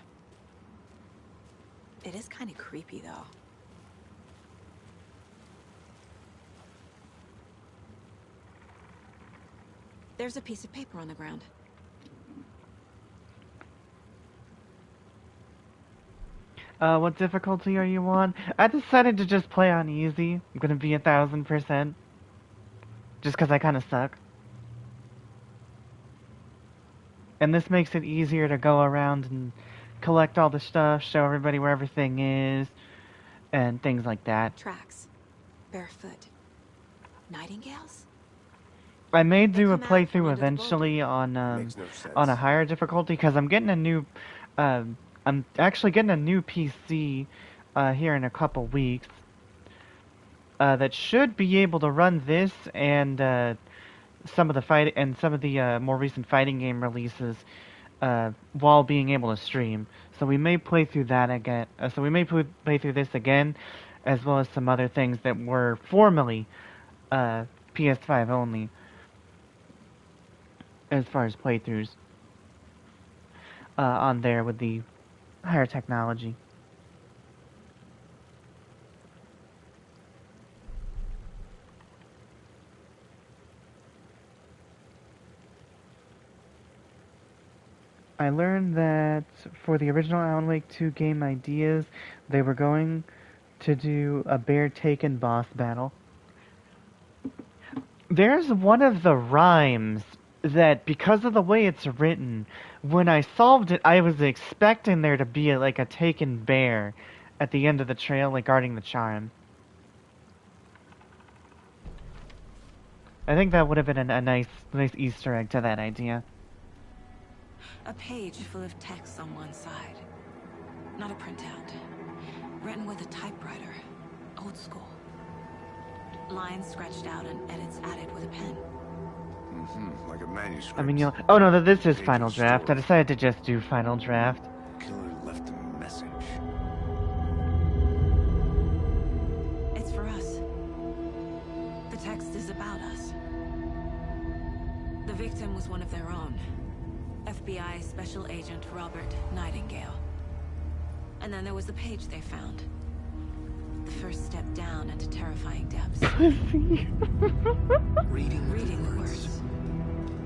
It is kind of creepy, though. There's a piece of paper on the ground. What difficulty are you on? I decided to just play on easy. I'm gonna be 1000%. Just cause I kinda suck. And this makes it easier to go around and collect all the stuff, show everybody where everything is, and things like that. Tracks. Barefoot. Nightingales? I may do a playthrough eventually on no on a higher difficulty, because I'm getting a new I'm actually getting a new PC here in a couple weeks that should be able to run this and some of the more recent fighting game releases while being able to stream. So we may play through that again. So we may play through this again, as well as some other things that were formerly PS5 only, as far as playthroughs on there with the higher technology. I learned that for the original Alan Wake 2 game ideas, they were going to do a bear taken boss battle. There's one of the rhymes that, because of the way it's written, when I solved it, I was expecting there to be like a taken bear at the end of the trail, like guarding the charm. I think that would have been a nice Easter egg to that idea. A page full of text on one side. Not a printout. Written with a typewriter. Old school. Lines scratched out and edits added with a pen. Mm-hmm, like a manuscript. I mean, oh no, this is Final Draft. I decided to just do Final Draft. Killer left a message. It's for us. The text is about us. The victim was one of their own. FBI Special Agent Robert Nightingale. And then there was the page they found. The first step down into terrifying depths. Reading the words.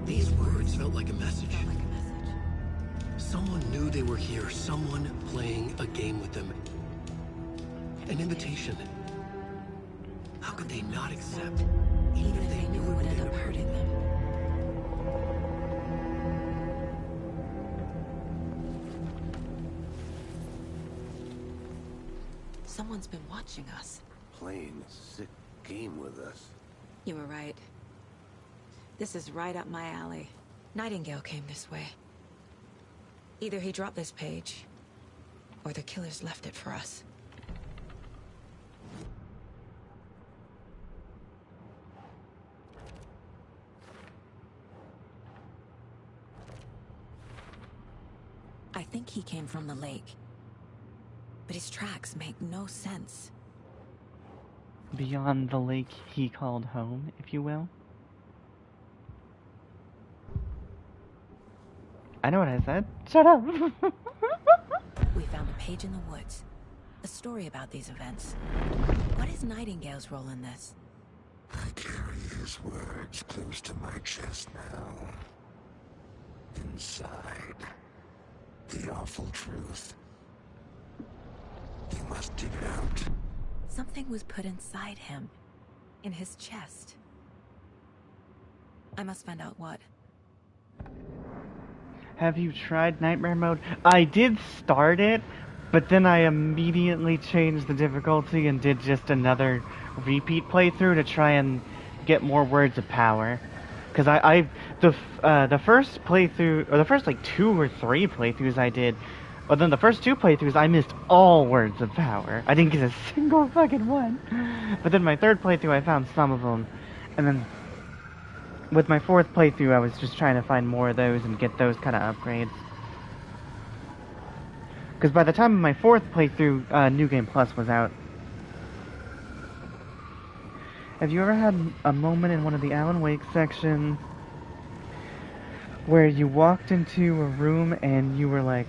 These words felt like a message. Someone knew they were here. Someone playing a game with them. An invitation. How could they not accept? Even if they knew it would end up hurting them. Someone's been watching us. Playing a sick game with us. You were right. This is right up my alley. Nightingale came this way. Either he dropped this page, or the killers left it for us. I think he came from the lake. But his tracks make no sense. Beyond the lake he called home, if you will. I know what I said. Shut up! We found a page in the woods. A story about these events. What is Nightingale's role in this? I carry his words close to my chest now. Inside, the awful truth. You must dig it out. Something was put inside him. In his chest. I must find out what. Have you tried Nightmare Mode? I did start it, but then I immediately changed the difficulty and did just another repeat playthrough to try and get more words of power. Because the first playthrough, or the first like 2 or 3 playthroughs I did, but then the first 2 playthroughs, I missed all words of power. I didn't get a single fucking one. But then my 3rd playthrough, I found some of them. And then with my 4th playthrough, I was just trying to find more of those and get those kind of upgrades. Because by the time of my 4th playthrough, New Game Plus was out. Have you ever had a moment in one of the Alan Wake sections where you walked into a room and you were like,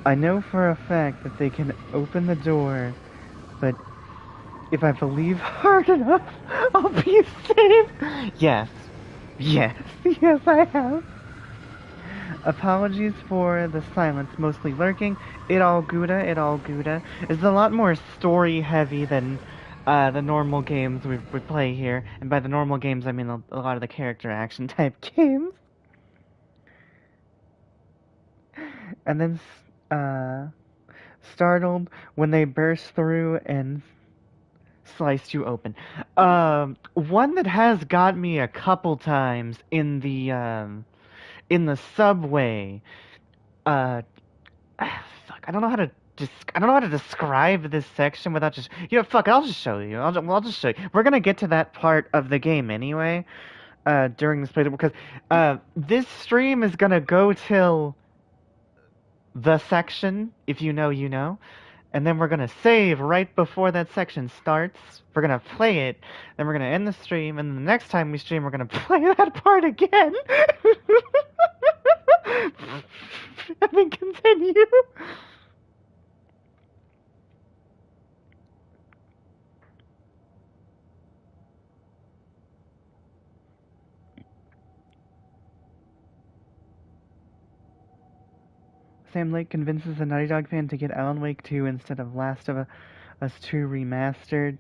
I know for a fact that they can open the door, but if I believe hard enough, I'll be safe? Yes. Yes. Yes, I have. Apologies for the silence, mostly lurking. It all Gouda. It's a lot more story-heavy than the normal games we play here. And by the normal games, I mean a lot of the character action-type games. And then startled when they burst through and sliced you open. One that has got me a couple times in the subway. Fuck, I don't know how to describe this section without just, fuck it, I'll just show you. I'll just show you. We're gonna get to that part of the game anyway. during this playthrough, because this stream is gonna go till the section, if you know, you know, and then we're gonna save right before that section starts. We're gonna play it, then we're gonna end the stream, and the next time we stream, we're gonna play that part again, and then continue. Sam Lake convinces a Naughty Dog fan to get Alan Wake 2 instead of Last of Us 2 remastered.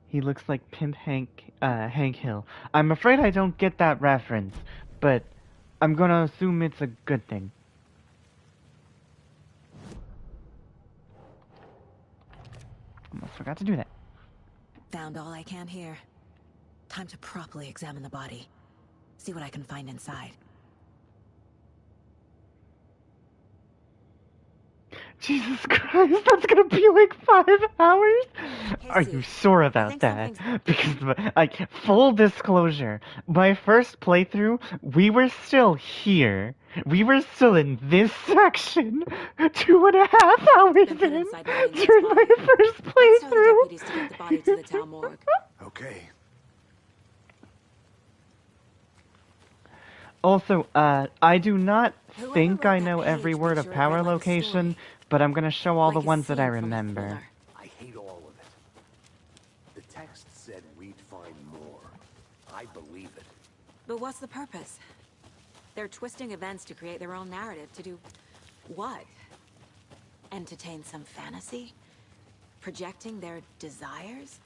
He looks like Pimp Hank Hill. I'm afraid I don't get that reference, but I'm gonna assume it's a good thing. Almost forgot to do that. Found all I can here. Time to properly examine the body. See what I can find inside. Jesus Christ, that's gonna be like 5 hours? Are you sure about that? Because, like, full disclosure, my first playthrough, we were still here. We were still in this section 2.5 hours in during my first playthrough. Okay. Also, I do not think I know every word of Power Location, but I'm gonna show all the ones that I remember. I hate all of it. The text said we'd find more. I believe it. But what's the purpose? They're twisting events to create their own narrative. To do what? Entertain some fantasy? Projecting their desires?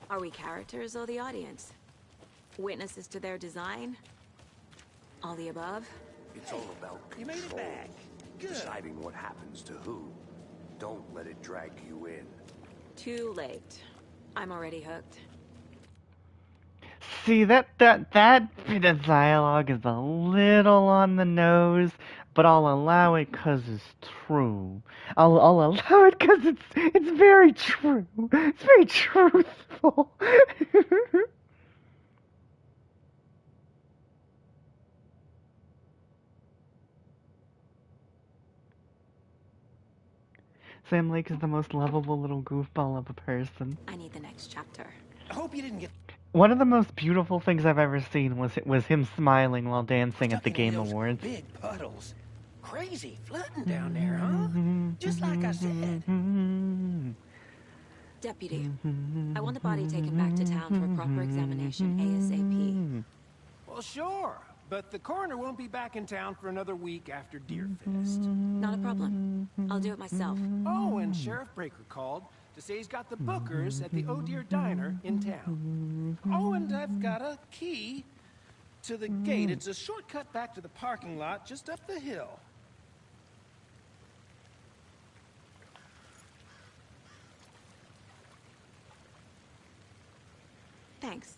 Are we characters or the audience? Witnesses to their design? All the above? It's all about control. You made it back. Good. Deciding what happens to who. Don't let it drag you in. Too late. I'm already hooked. See, that bit of dialogue is a little on the nose, but I'll allow it because it's true. I'll allow it because it's very true. It's very truthful. Sam Lake is the most lovable little goofball of a person. I need the next chapter. I hope you didn't get... One of the most beautiful things I've ever seen was him smiling while dancing at the Game Awards. Big puddles. Crazy flooding down there, huh? Just like I said. Deputy, I want the body taken back to town for a proper examination ASAP. Well, sure. But the coroner won't be back in town for another week after Deerfest. Not a problem. I'll do it myself. Oh, and Sheriff Breaker called to say he's got the bookers at the Oh Deer Diner in town. Oh, and I've got a key to the gate. It's a shortcut back to the parking lot just up the hill. Thanks.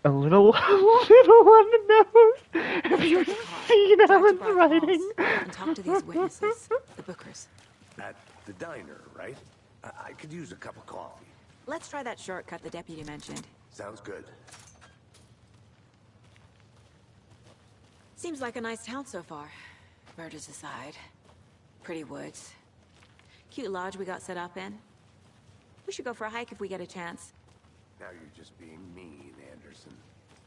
A little on the nose. Have you seen Alan's writing? And talk to these witnesses, the bookers. At the diner, right? I could use a cup of coffee. Let's try that shortcut the deputy mentioned. Sounds good. Seems like a nice town so far. Murders aside. Pretty woods. Cute lodge we got set up in. We should go for a hike if we get a chance. Now you're just being mean, Anderson.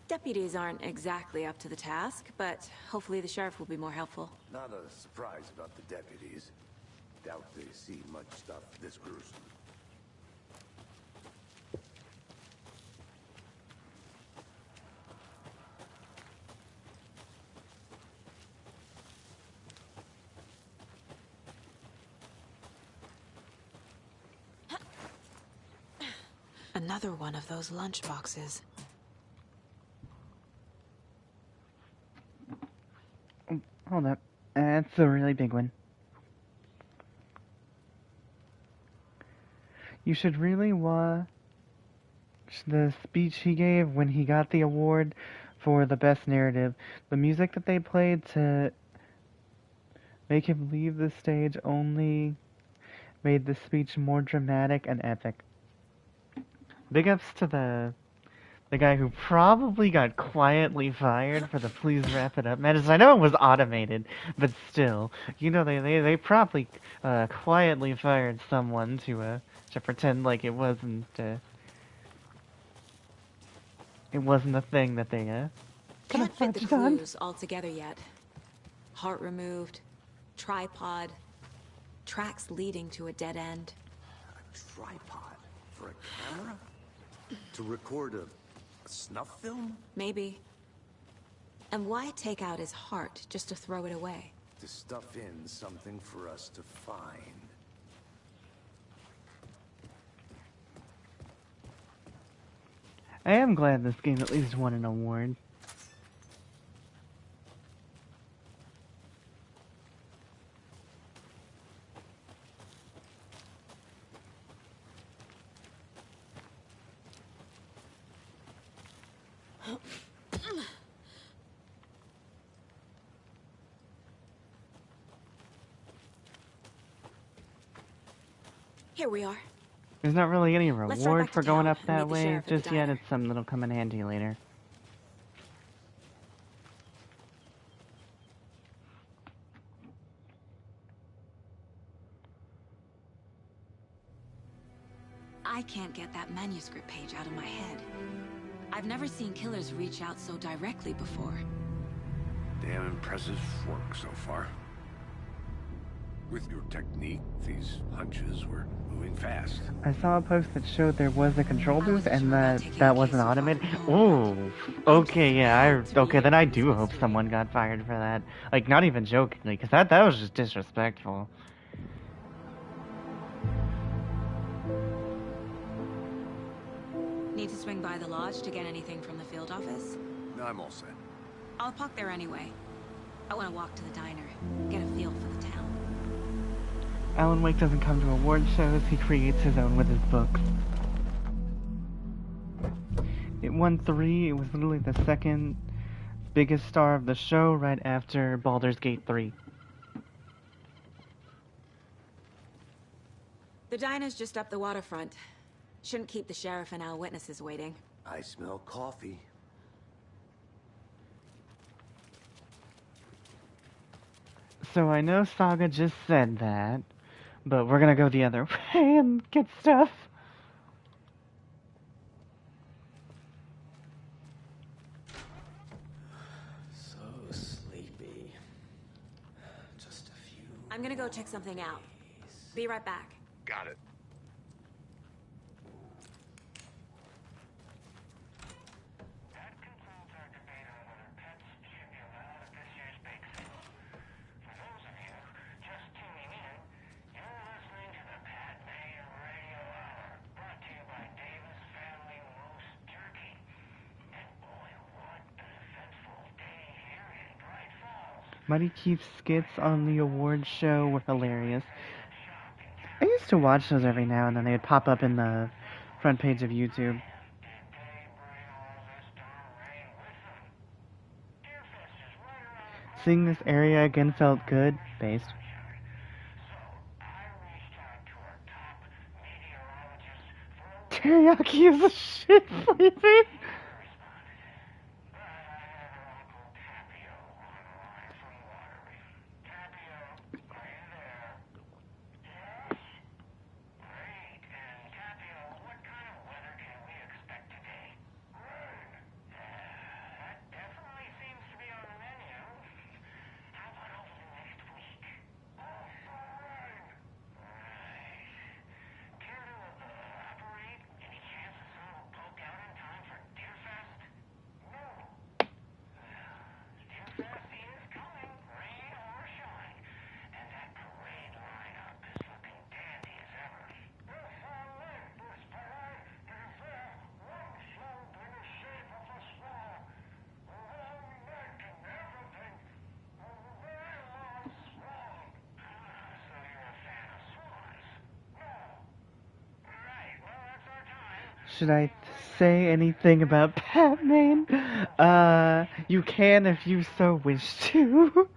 Deputies aren't exactly up to the task, but hopefully the sheriff will be more helpful. Not a surprise about the deputies. Doubt they see much stuff this gruesome. Another one of those lunch boxes. Hold up. That's a really big one. You should really watch the speech he gave when he got the award for the best narrative. The music that they played to make him leave the stage only made the speech more dramatic and epic. Big ups to the The guy who probably got quietly fired for the please wrap it up medicine. I know it was automated, but still, you know, they probably quietly fired someone to pretend like it wasn't a thing that they Can't fit the fudged on. clues all together yet. Heart removed, tripod, tracks leading to a dead end. A tripod for a camera? To record a snuff film? Maybe. And why take out his heart just to throw it away? To stuff in something for us to find. I am glad this game at least won an award. Here we are. There's not really any Let's reward drive back for to going town up and that meet the way sheriff at the just yet. diner. It's something that'll come in handy later. I can't get that manuscript page out of my head. I've never seen killers reach out so directly before. Damn impressive work so far. With your technique, these hunches were moving fast. I saw a post that showed there was a control booth wasn't and sure about that taking that the wasn't case so far automated. from home. Oh, okay, yeah. Okay, then I do hope someone got fired for that. Like, not even jokingly, because that was just disrespectful. Need to swing by the lodge to get anything from the field office? No, I'm all set. I'll park there anyway. I want to walk to the diner, get a feel for the town. Alan Wake doesn't come to award shows, he creates his own with his books. It won 3, it was literally the second biggest star of the show right after Baldur's Gate 3. The diner's just up the waterfront. Shouldn't keep the sheriff and our witnesses waiting. I smell coffee. So I know Saga just said that, but we're gonna go the other way and get stuff. So sleepy. Just a few. I'm gonna go check something out. Be right back. Got it. That concludes our debate on whether pets should be allowed at this year's bake sale. For those of you just tuning in, you're listening to the Padme Radio Hour, brought to you by Davis Family Roast Turkey. And boy, what an eventful day here in Bright Falls. Muddy Keith's skits on the award show were hilarious. I used to watch those every now and then. They would pop up in the front page of YouTube. Seeing this area again felt good. Based. Teriyaki is a shit flavor. Should I say anything about Batman? You can if you so wish to.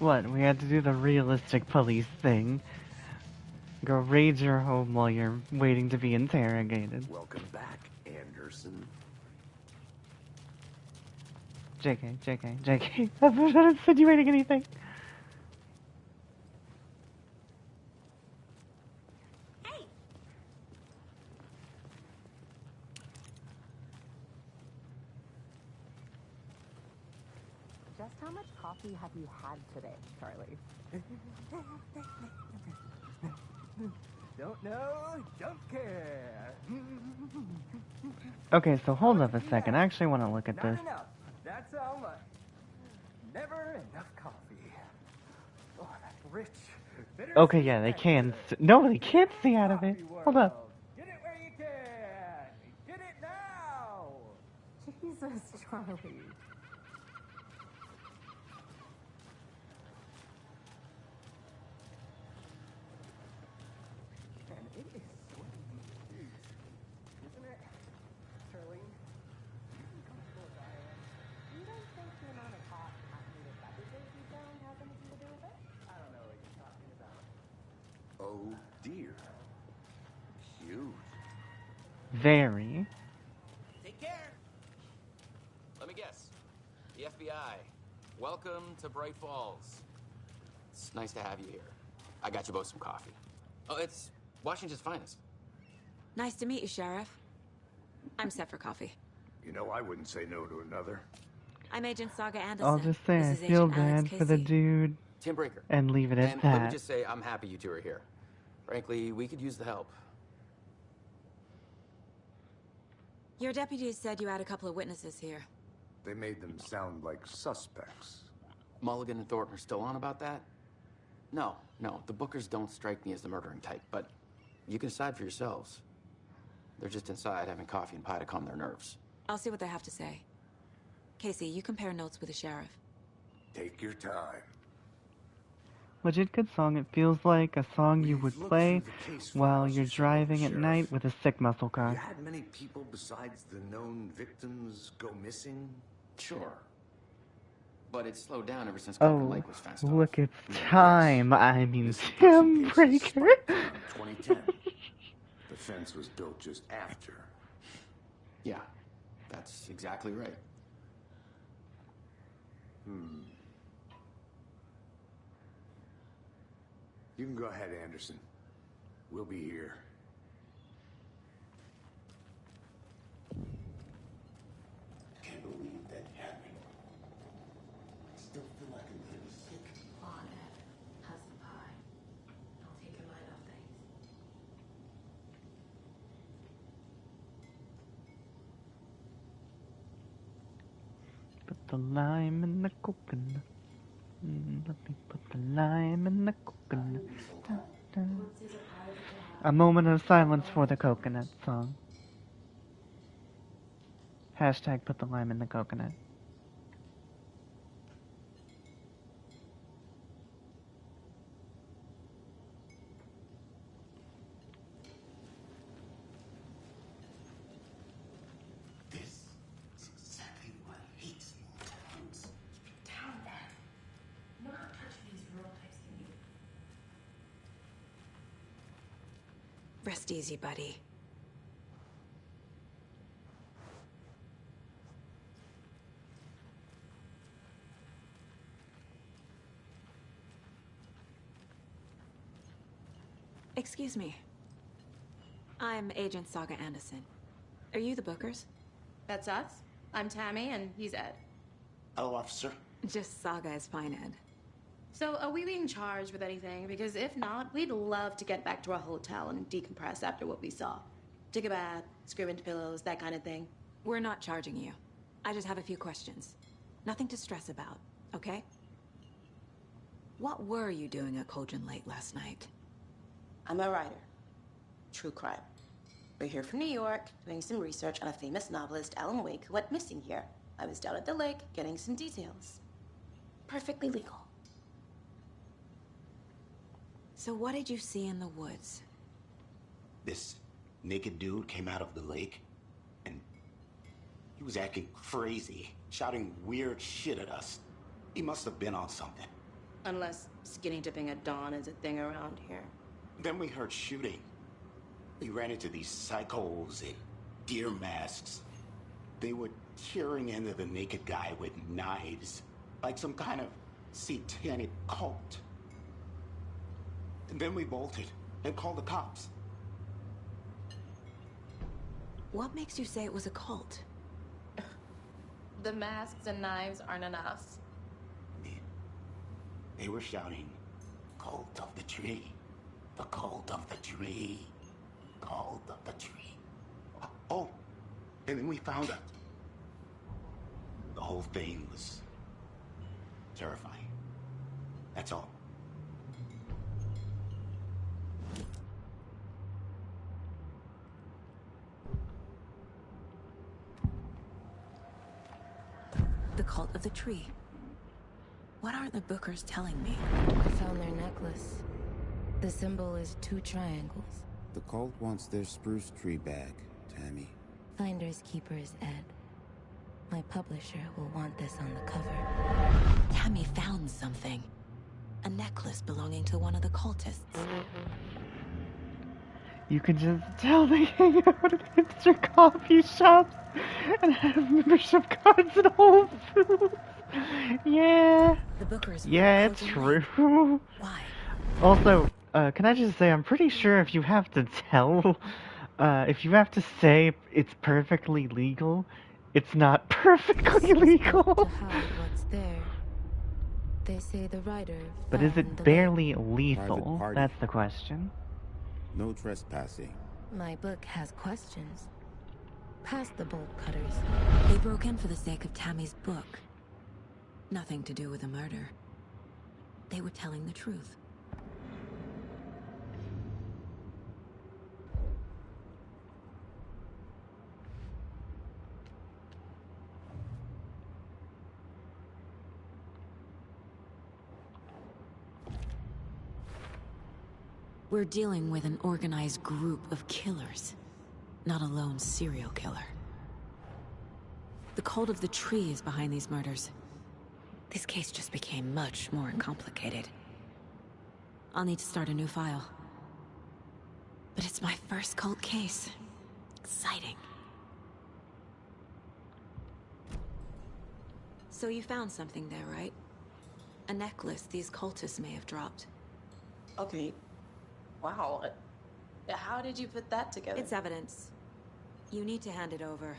What? We had to do the realistic police thing. Go raid your home while you're waiting to be interrogated. Welcome back, Anderson. JK. I'm not insinuating anything. Hey! Just how much coffee have you had today, Charlie? Don't know, don't care. Okay, so hold up a second. I actually want to look at Not this. enough. That's how much. Never enough coffee. Oh, that rich. Okay, yeah, they can. No, they can't see out of it. Hold up. Get it where you can. Get it now. Jesus, Charlie. And it is sweaty these days, isn't it, Charlene? Comfortable as I am. You don't think the amount of hot, caffeinated beverages you found has anything to do with it? I don't know what you're talking about. Oh dear. Cute. Very. Take care. Let me guess. The FBI. Welcome to Bright Falls. It's nice to have you here. I got you both some coffee. Oh, it's Washington's finest. Nice to meet you, Sheriff. I'm set for coffee. You know, I wouldn't say no to another. I'm Agent Saga Anderson. I'll just say I This is feel Agent Alex bad for the Casey. dude Tim Breaker. and leave it at And let me that. just say, I'm happy you two are here. Frankly, we could use the help. Your deputies said you had a couple of witnesses here. They made them sound like suspects. Mulligan and Thornton are still on about that? No, the Bookers don't strike me as the murdering type, but you can decide for yourselves. They're just inside having coffee and pie to calm their nerves. I'll see what they have to say. Casey, you compare notes with the sheriff. Take your time. Legit good song. It feels like a song you would play while you're driving at night with a sick muscle car. You had many people besides the known victims go missing? Sure. But it's slowed down ever since Copper Oh, Lake was fenced off. look, it's time. I mean, Tim Breaker. 2010. The fence was built just after. Yeah, that's exactly right. You can go ahead, Anderson. We'll be here. Can't believe that happened. I still feel like I'm really sick. On it. How's the pie? I'll take your mind off things. Put the lime in the coconut. Let me put the lime in the coconut. Da, da. A moment of silence for the coconut song. Hashtag put the lime in the coconut. This is exactly what I hate small towns. Down there. Not touching these rural types of you. Rest easy, buddy. Excuse me. I'm Agent Saga Anderson. Are you the Bookers? That's us. I'm Tammy, and he's Ed. Hello, officer. Just Saga is fine, Ed. So, are we being charged with anything? Because if not, we'd love to get back to our hotel and decompress after what we saw. Take a bath, scream into pillows, that kind of thing. We're not charging you. I just have a few questions. Nothing to stress about, okay? What were you doing at Cauldron Lake last night? I'm a writer. True crime. We're here from New York, doing some research on a famous novelist, Alan Wake, who went missing here. I was down at the lake, getting some details. Perfectly legal. So what did you see in the woods? This naked dude came out of the lake, and he was acting crazy, shouting weird shit at us. He must have been on something. Unless skinny dipping at dawn is a thing around here. Then we heard shooting. We ran into these psychos in deer masks. They were tearing into the naked guy with knives, like some kind of satanic cult. And then we bolted and called the cops. What makes you say it was a cult? The masks and knives aren't enough. They were shouting, "Cult of the tree, the cult of the tree, cult of the tree." Oh, and then we found it. The whole thing was terrifying. That's all. The cult of the tree. What aren't the Bookers telling me? I found their necklace. The symbol is 2 triangles. The cult wants their spruce tree back, Tammy. Finders keepers, Ed. My publisher will want this on the cover. Tammy found something. A necklace belonging to one of the cultists. You can just tell they hang out at hipster coffee shops and have membership cards at Whole Foods. Yeah. The Bookers. Yeah, it's true. Why? Also, can I just say, I'm pretty sure if you have to tell, if you have to say it's perfectly legal, it's not perfectly legal. To hide what's there. They say the writer. But is found it the barely Private lethal? party. That's the question. No trespassing. My book has questions. Past the bolt cutters. They broke in for the sake of Tammy's book. Nothing to do with the murder. They were telling the truth. We're dealing with an organized group of killers, not a lone serial killer. The cult of the tree is behind these murders. This case just became much more complicated. I'll need to start a new file. But it's my first cult case. Exciting. So you found something there, right? A necklace these cultists may have dropped. Okay. Wow. How did you put that together? It's evidence. You need to hand it over.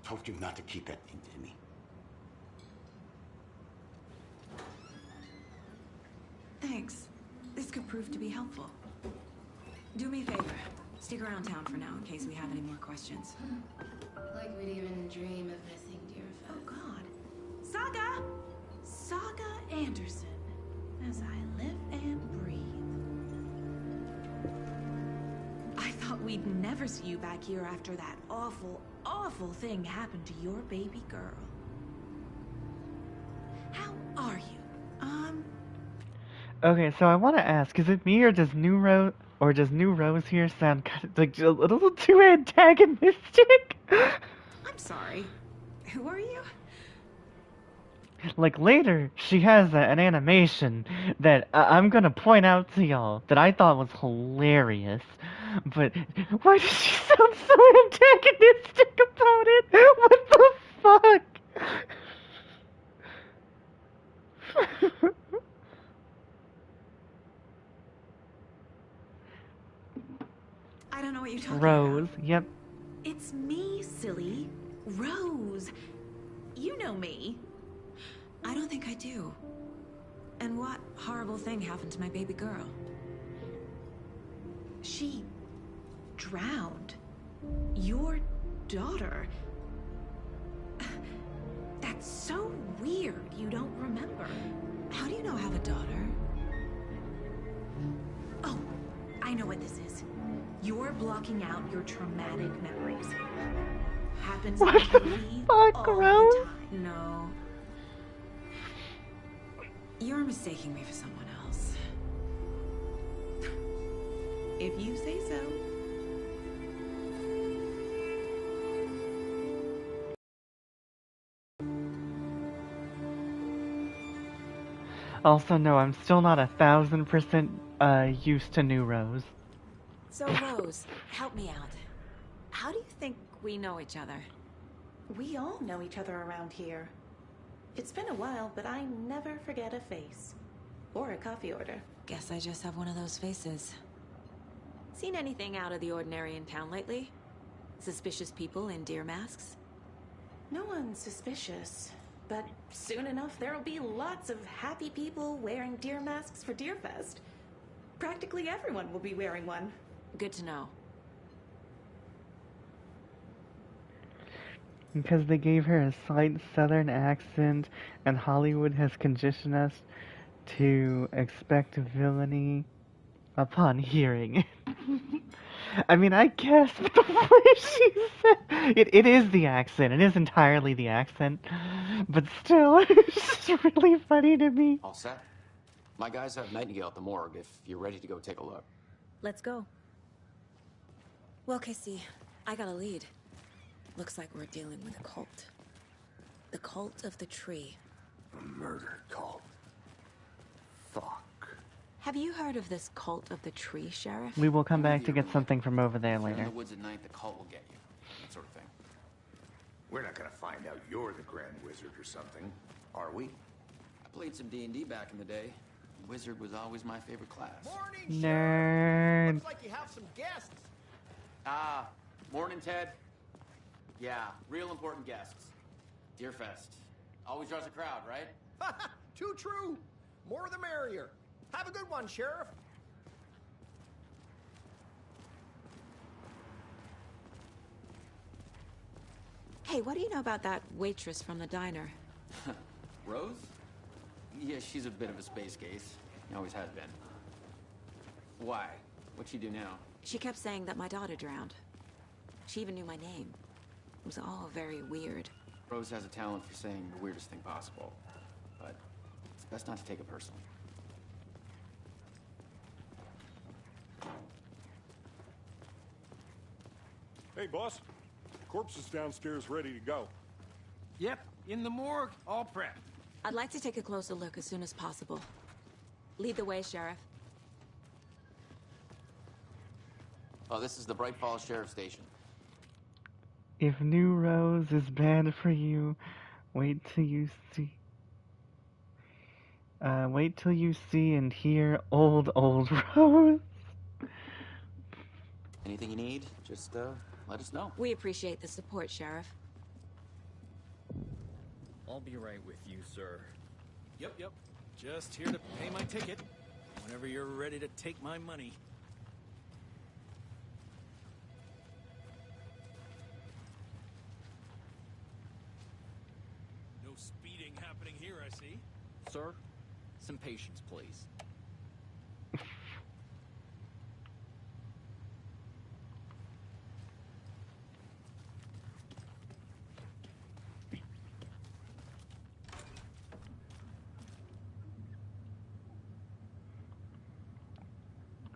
Told you not to keep that thing to me. Thanks. This could prove to be helpful. Do me a favor. Stick around town for now in case we have any more questions. Like we'd even dream of missing Deerfoot. Oh, God. Saga! Saga Anderson. As I live and breathe. I thought we'd never see you back here after that awful, awful thing happened to your baby girl. How are you? Okay, so I want to ask, is it me or does New Rose here sound kind of like a little too antagonistic? I'm sorry. Who are you? Like later, she has an animation that I'm gonna point out to y'all that I thought was hilarious. But why does she sound so antagonistic about it? What the fuck? I don't know what you're talking Rose, about. yep. It's me, silly. Rose. You know me. I don't think I do. And what horrible thing happened to my baby girl? She drowned. Your daughter. That's so weird you don't remember. How do you know I have a daughter? Oh, I know what this is. You're blocking out your traumatic memories. Happens What to the me fuck, all Rose? the time. No. You're mistaking me for someone else. If you say so. Also, no, I'm still not 1000% used to New Rose. So, Rose, help me out. How do you think we know each other? We all know each other around here. It's been a while, but I never forget a face. Or a coffee order. Guess I just have one of those faces. Seen anything out of the ordinary in town lately? Suspicious people in deer masks? No one's suspicious. But soon enough, there'll be lots of happy people wearing deer masks for Deerfest. Practically everyone will be wearing one. Good to know. Because they gave her a slight southern accent, and Hollywood has conditioned us to expect villainy upon hearing it. I mean, I guess, but the way she said it is the accent. It is entirely the accent. But still, it's just really funny to me. All set? My guys have Nightingale at the morgue if you're ready to go take a look. Let's go. Well, Casey, I got a lead. Looks like we're dealing with a cult. The cult of the tree. A murder cult. Fuck. Have you heard of this cult of the tree, Sheriff? We will come back to get something from over there If you're in later. the woods at night, the cult will get you. That sort of thing. We're not gonna find out you're the Grand Wizard or something, are we? I played some D&D back in the day. Wizard was always my favorite class. Morning, Nerd. Looks like you have some guests. Ah, morning, Ted. Yeah, real important guests. Deerfest. Always draws a crowd, right? Too true. More the merrier. Have a good one, Sheriff. Hey, what do you know about that waitress from the diner? Rose? Yeah, she's a bit of a space case. Always has been. Why? What'd she do now? She kept saying that my daughter drowned. She even knew my name. It was all very weird. Rose has a talent for saying the weirdest thing possible. But it's best not to take it personally. Hey, boss. Corpse is downstairs ready to go. Yep, in the morgue, all prepped. I'd like to take a closer look as soon as possible. Lead the way, Sheriff. Oh, this is the Bright Falls Sheriff Station. If New Rose is bad for you, wait till you see. Wait till you see and hear old Rose. Anything you need, just let us know. We appreciate the support, Sheriff. I'll be right with you, sir. Yep. Just here to pay my ticket. Whenever you're ready to take my money. No speeding happening here, I see. Sir, some patience, please.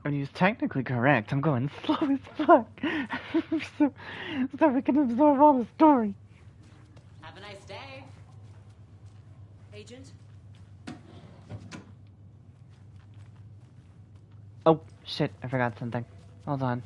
I mean, he's technically correct. I'm going slow as fuck. so we can absorb all the story. Have a nice day. Agent? Oh, shit. I forgot something. Hold on.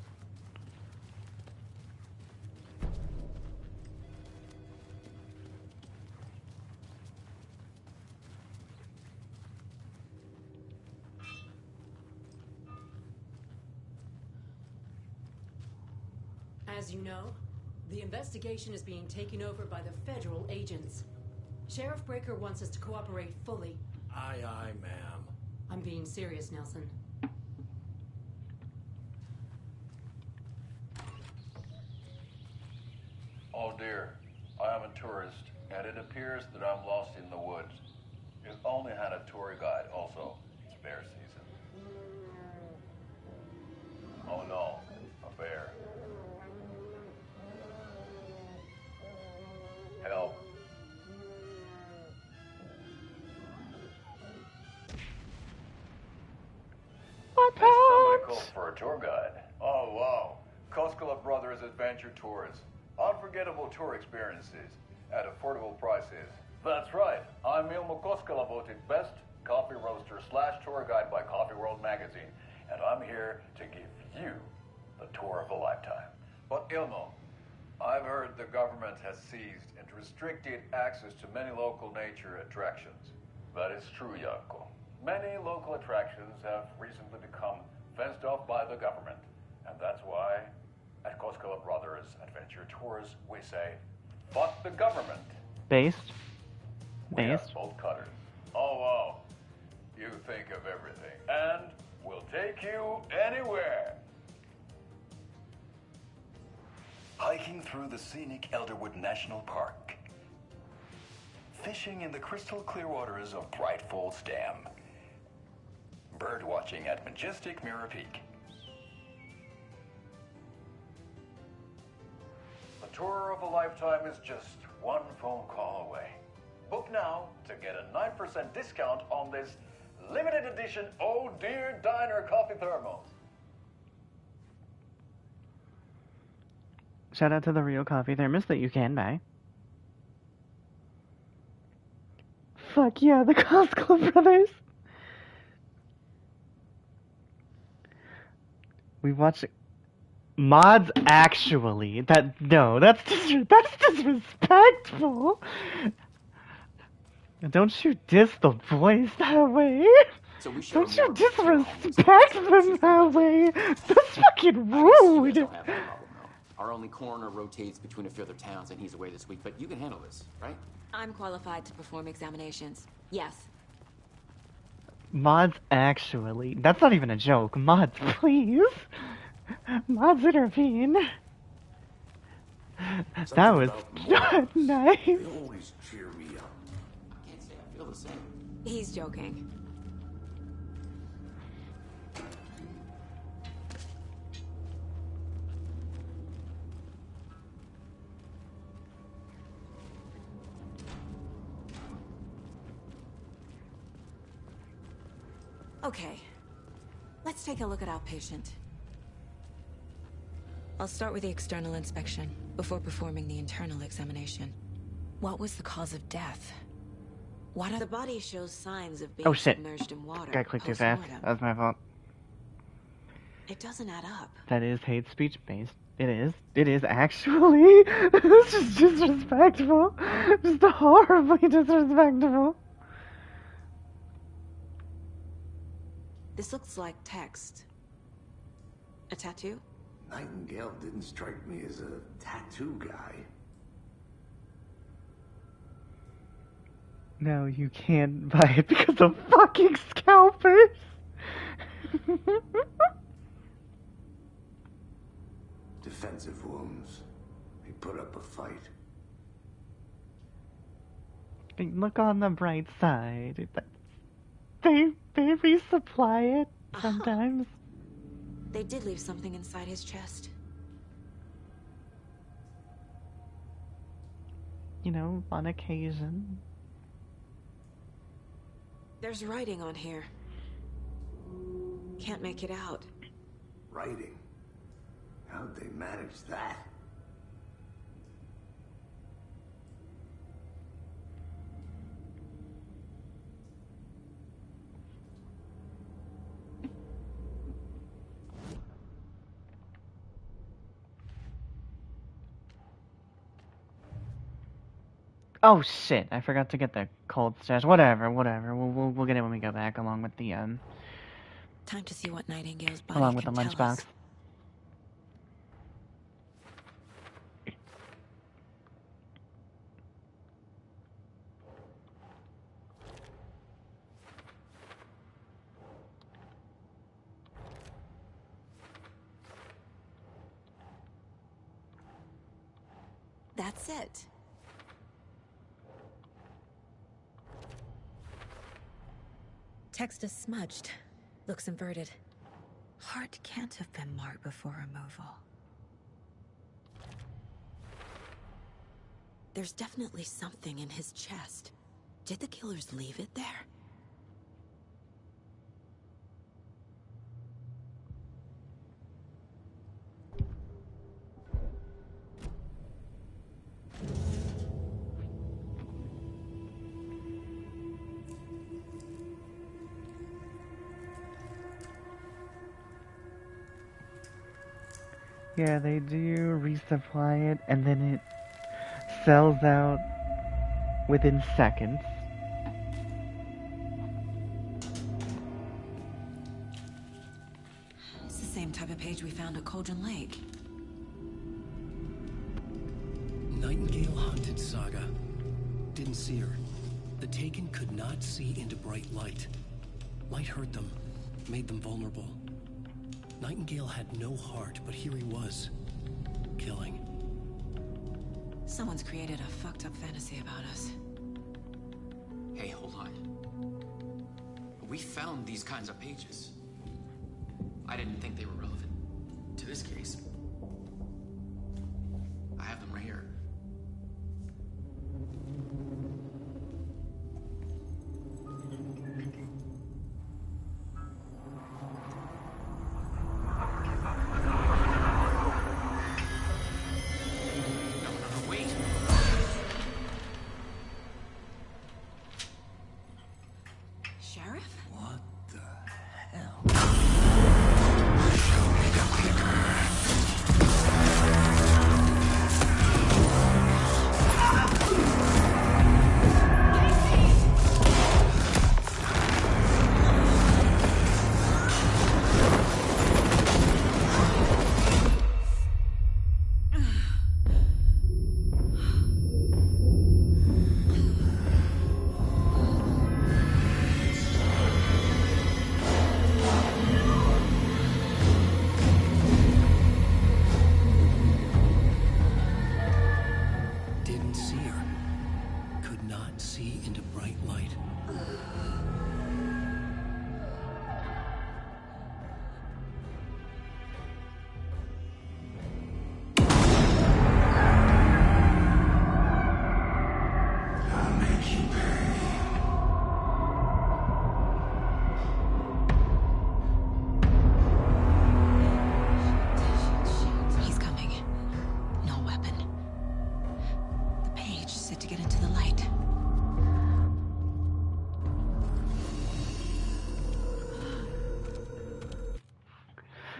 As you know, the investigation is being taken over by the federal agents. Sheriff Breaker wants us to cooperate fully. Aye, ma'am. I'm being serious, Nelson. Oh dear, I am a tourist, and it appears that I'm lost in the woods. If only had a tour guide also. It's bear season. Oh no, a bear. Help. Somebody called for a tour guide. Oh wow. Koskela Brothers Adventure Tours. Unforgettable tour experiences at affordable prices. That's right. I'm Ilmo Koskela, voted best coffee roaster / tour guide by Coffee World magazine, and I'm here to give you the tour of a lifetime. But Ilmo, I've heard the government has seized and restricted access to many local nature attractions. That is true, Jaakko. Many local attractions have recently become fenced off by the government, and that's why at Koskela Brothers Adventure Tours we say, fuck the government. Based. We have bolt cutters. Oh wow. You think of everything. And we'll take you anywhere. Hiking through the scenic Elderwood National Park. Fishing in the crystal clear waters of Bright Falls Dam. Bird watching at majestic Mirror Peak. The tour of a lifetime is just one phone call away. Book now to get a 9% discount on this limited edition Oh Dear Diner coffee thermos. Shout out to the real coffee thermos that you can buy. Fuck yeah, the Koskela Brothers. We watched mods actually. That's disrespectful. Don't you diss the boys that way. So we show Don't you more disrespect them that way. That's fucking rude. Don't have that problem, though. Our only coroner rotates between a few other towns, and he's away this week. But you can handle this, right? I'm qualified to perform examinations. Yes. Mods actually. That's not even a joke. Mods, please. Mods intervene. That was not nice. They always cheer me up. I can't say I feel the same. He's joking. Okay, let's take a look at our patient. I'll start with the external inspection before performing the internal examination. What was the cause of death? What the body shows signs of being Oh shit. submerged in water. I clicked too fast. That was my fault. It doesn't add up. That is hate speech based. It is. It is actually. It's just disrespectful. Just horribly disrespectful. This looks like text. A tattoo? Nightingale didn't strike me as a tattoo guy. No, you can't buy it because of fucking scalpers. Defensive wounds. He put up a fight. Look on the bright side. They resupply it sometimes. They did leave something inside his chest. You know, on occasion. There's writing on here. Can't make it out. Writing? How'd they manage that? Oh shit! I forgot to get the cold stash. Whatever. We'll get it when we go back, along with the Time to see what Nightingale's body along with the can tell us. lunchbox. That's it. Text is smudged. Looks inverted. Heart can't have been marked before removal. There's definitely something in his chest. Did the killers leave it there? Yeah, they do resupply it, and then it sells out within seconds. It's the same type of page we found at Cauldron Lake. Nightingale hunted Saga. Didn't see her. The Taken could not see into bright light. Light hurt them, made them vulnerable. Nightingale had no heart, but here he was, killing. Someone's created a fucked up fantasy about us. Hey, hold on. We found these kinds of pages. I didn't think they were relevant to this case. I have them right here.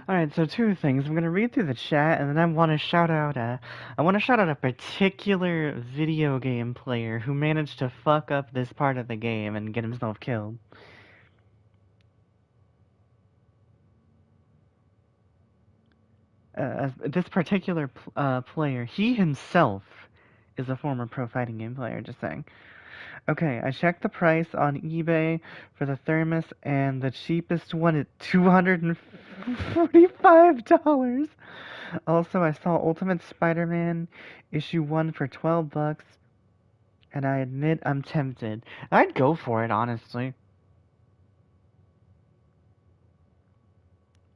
Alright, so two things. I'm gonna read through the chat, and then I want to shout out a particular video game player who managed to fuck up this part of the game and get himself killed. This particular player, he himself is a former pro fighting game player, just saying. Okay, I checked the price on eBay for the thermos, and the cheapest one is $245. Also, I saw Ultimate Spider-Man issue 1 for $12, and I admit I'm tempted. I'd go for it, honestly.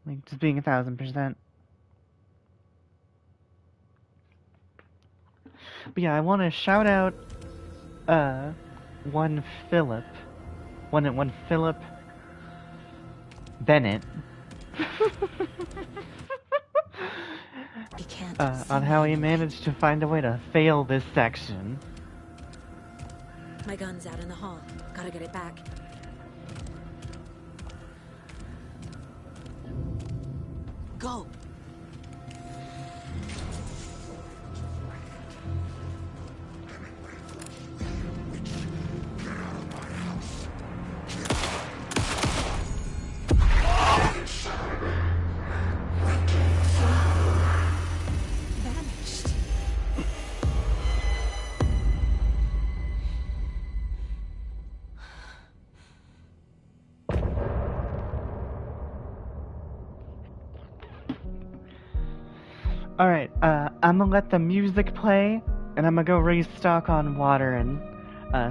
Like, just being 1000%. But yeah, I want to shout out, one Philip Bennett on how he managed to find a way to fail this section. My gun's out in the hall. Gotta get it back. Go! Alright, I'm gonna let the music play, and I'm gonna go restock on water and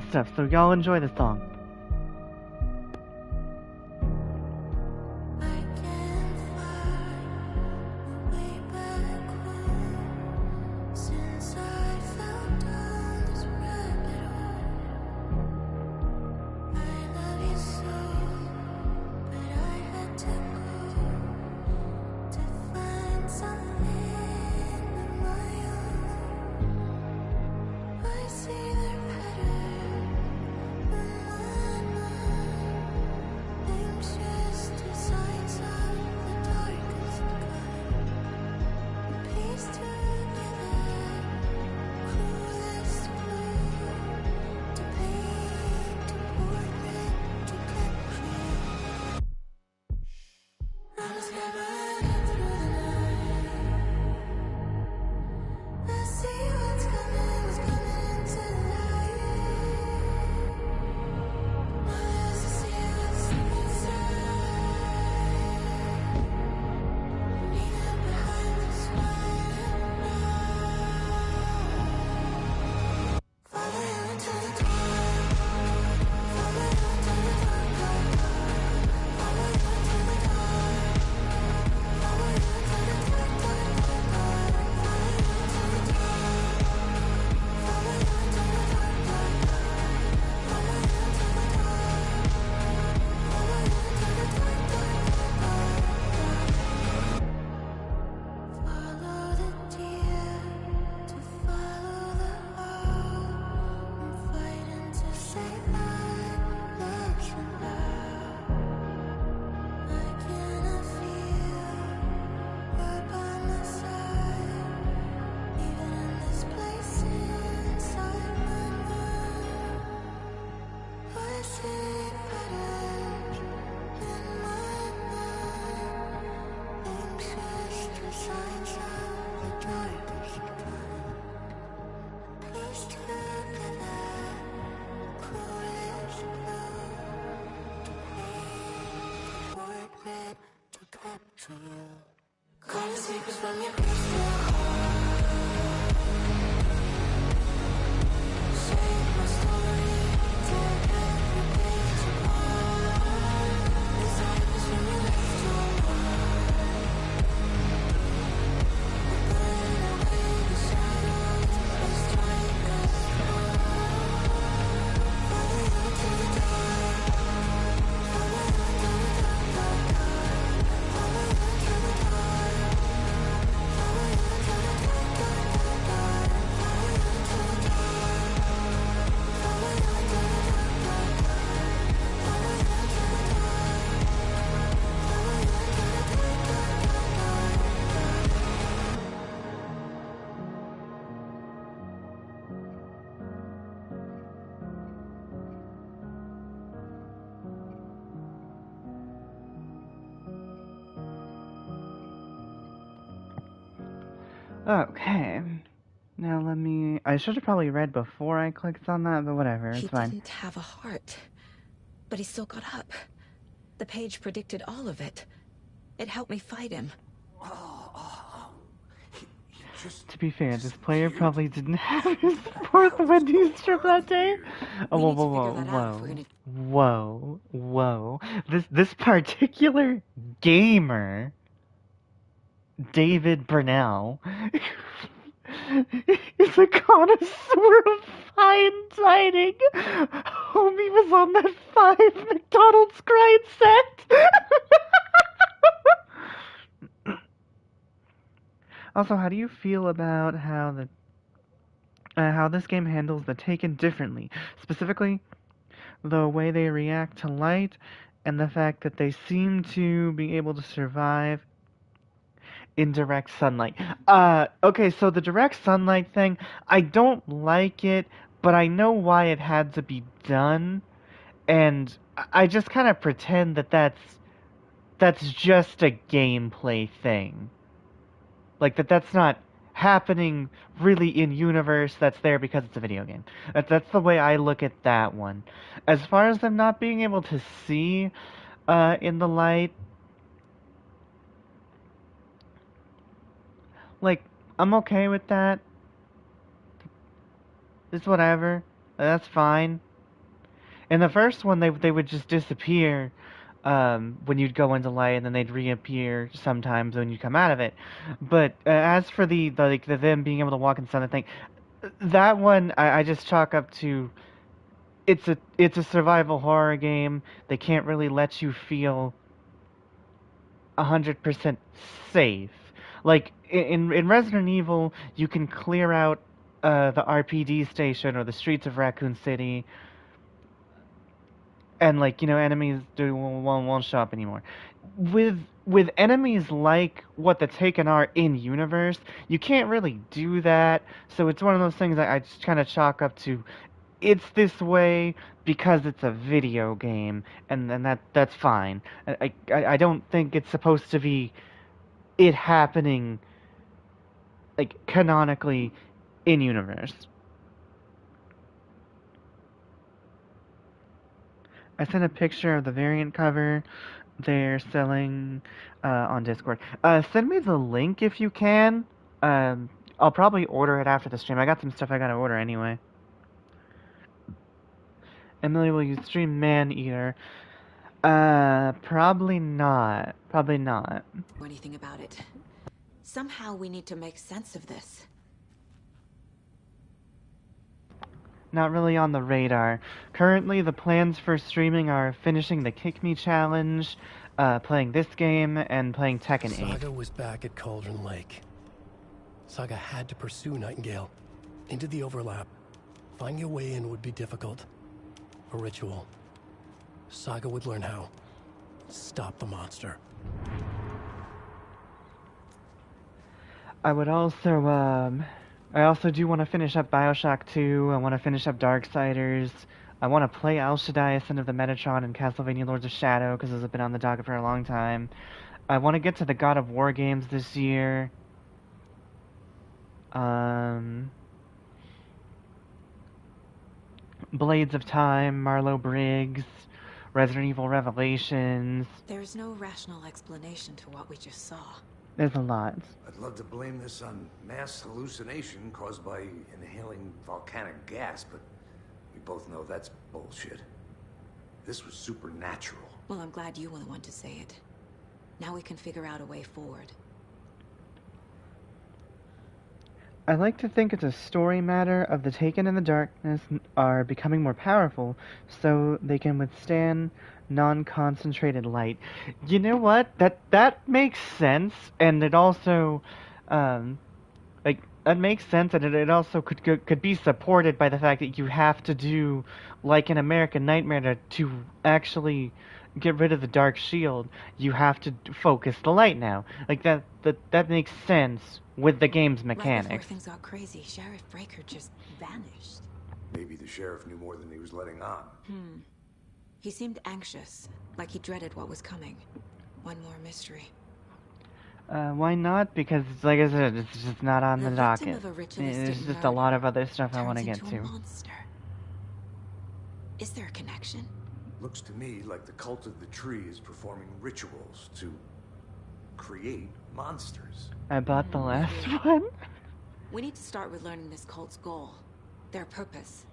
stuff, so y'all enjoy the song. I see their pattern. Okay. Now let me... I should have probably read before I clicked on that, but whatever, it's fine. He didn't have a heart, but he still got up. The page predicted all of it. It helped me fight him. To be fair, this player probably didn't have his fourth Wendy's trip that day. Oh, whoa. This particular gamer, David Burnell, is a connoisseur of fine dining. Homie was on that 5 McDonald's grind set. Also, how do you feel about how this game handles the Taken differently? Specifically, the way they react to light and the fact that they seem to be able to survive in direct sunlight. Okay, so the direct sunlight thing, I don't like it, but I know why it had to be done, and I just kind of pretend that that's just a gameplay thing. Like, that's not happening really in universe, that's there because it's a video game. That's the way I look at that one. As far as them not being able to see in the light, like, I'm okay with that. It's whatever. That's fine. In the first one, they would just disappear when you'd go into light, and then they'd reappear sometimes when you come out of it. But as for the them being able to walk in the sun, I think that one I just chalk up to it's a survival horror game. They can't really let you feel 100% safe. Like in Resident Evil, you can clear out the RPD station or the streets of Raccoon City. And, like, you know, enemies won't show up anymore. With enemies like what the Taken are in-universe, you can't really do that. So it's one of those things that I just kind of chalk up to, it's this way because it's a video game, and that's fine. I don't think it's supposed to be it happening, like, canonically in-universe. I sent a picture of the variant cover they're selling on Discord. Send me the link if you can. I'll probably order it after the stream. I got some stuff I gotta order anyway. Emily, will you stream Man-Eater? Probably not. Probably not. Or anything about it. Somehow we need to make sense of this. Not really on the radar. Currently, the plans for streaming are finishing the Kick Me Challenge, playing this game, and playing Tekken 8. Saga was back at Cauldron Lake. Saga had to pursue Nightingale into the overlap. Finding a way in would be difficult. A ritual. Saga would learn how. Stop the monster. I would also, I also do want to finish up Bioshock 2, I want to finish up Darksiders, I want to play El Shaddai Ascent of the Metatron and Castlevania Lords of Shadow, because those have been on the docket for a long time. I want to get to the God of War games this year. Blades of Time, Marlowe Briggs, Resident Evil Revelations. There's no rational explanation to what we just saw. There's a lot. I'd love to blame this on mass hallucination caused by inhaling volcanic gas, but we both know that's bullshit. This was supernatural. Well, I'm glad you were the one to say it. Now we can figure out a way forward. I like to think it's a story matter of the Taken in the Darkness are becoming more powerful, so they can withstand non-concentrated light. You know what? That makes sense, and it also, like, that makes sense, and it also could be supported by the fact that you have to do, like in American Nightmare, to actually get rid of the Dark Shield, you have to focus the light now. Like, that makes sense with the game's mechanics. Right before things got crazy, Sheriff Breaker just vanished. Maybe the sheriff knew more than he was letting on. He seemed anxious, like he dreaded what was coming. One more mystery. Why not? Because, like I said, it's just not on the victim docket. of a ritualistic There's just a murder lot of other stuff I turns want to get into to. a monster. Is there a connection? Looks to me like the cult of the tree is performing rituals to create monsters. I bought the last one. We need to start with learning this cult's goal, their purpose.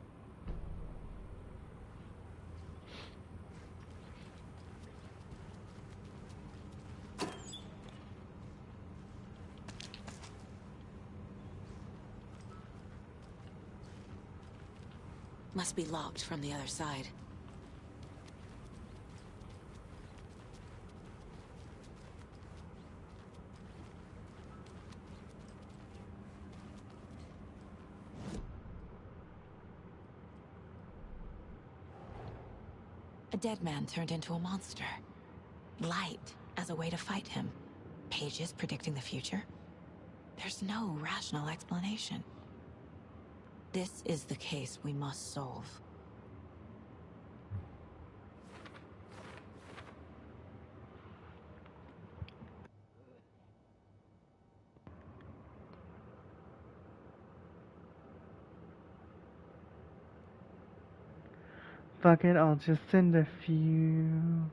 Must be locked from the other side. A dead man turned into a monster. Light as a way to fight him. Pages predicting the future. There's no rational explanation. This is the case we must solve. Fuck it, I'll just send a few...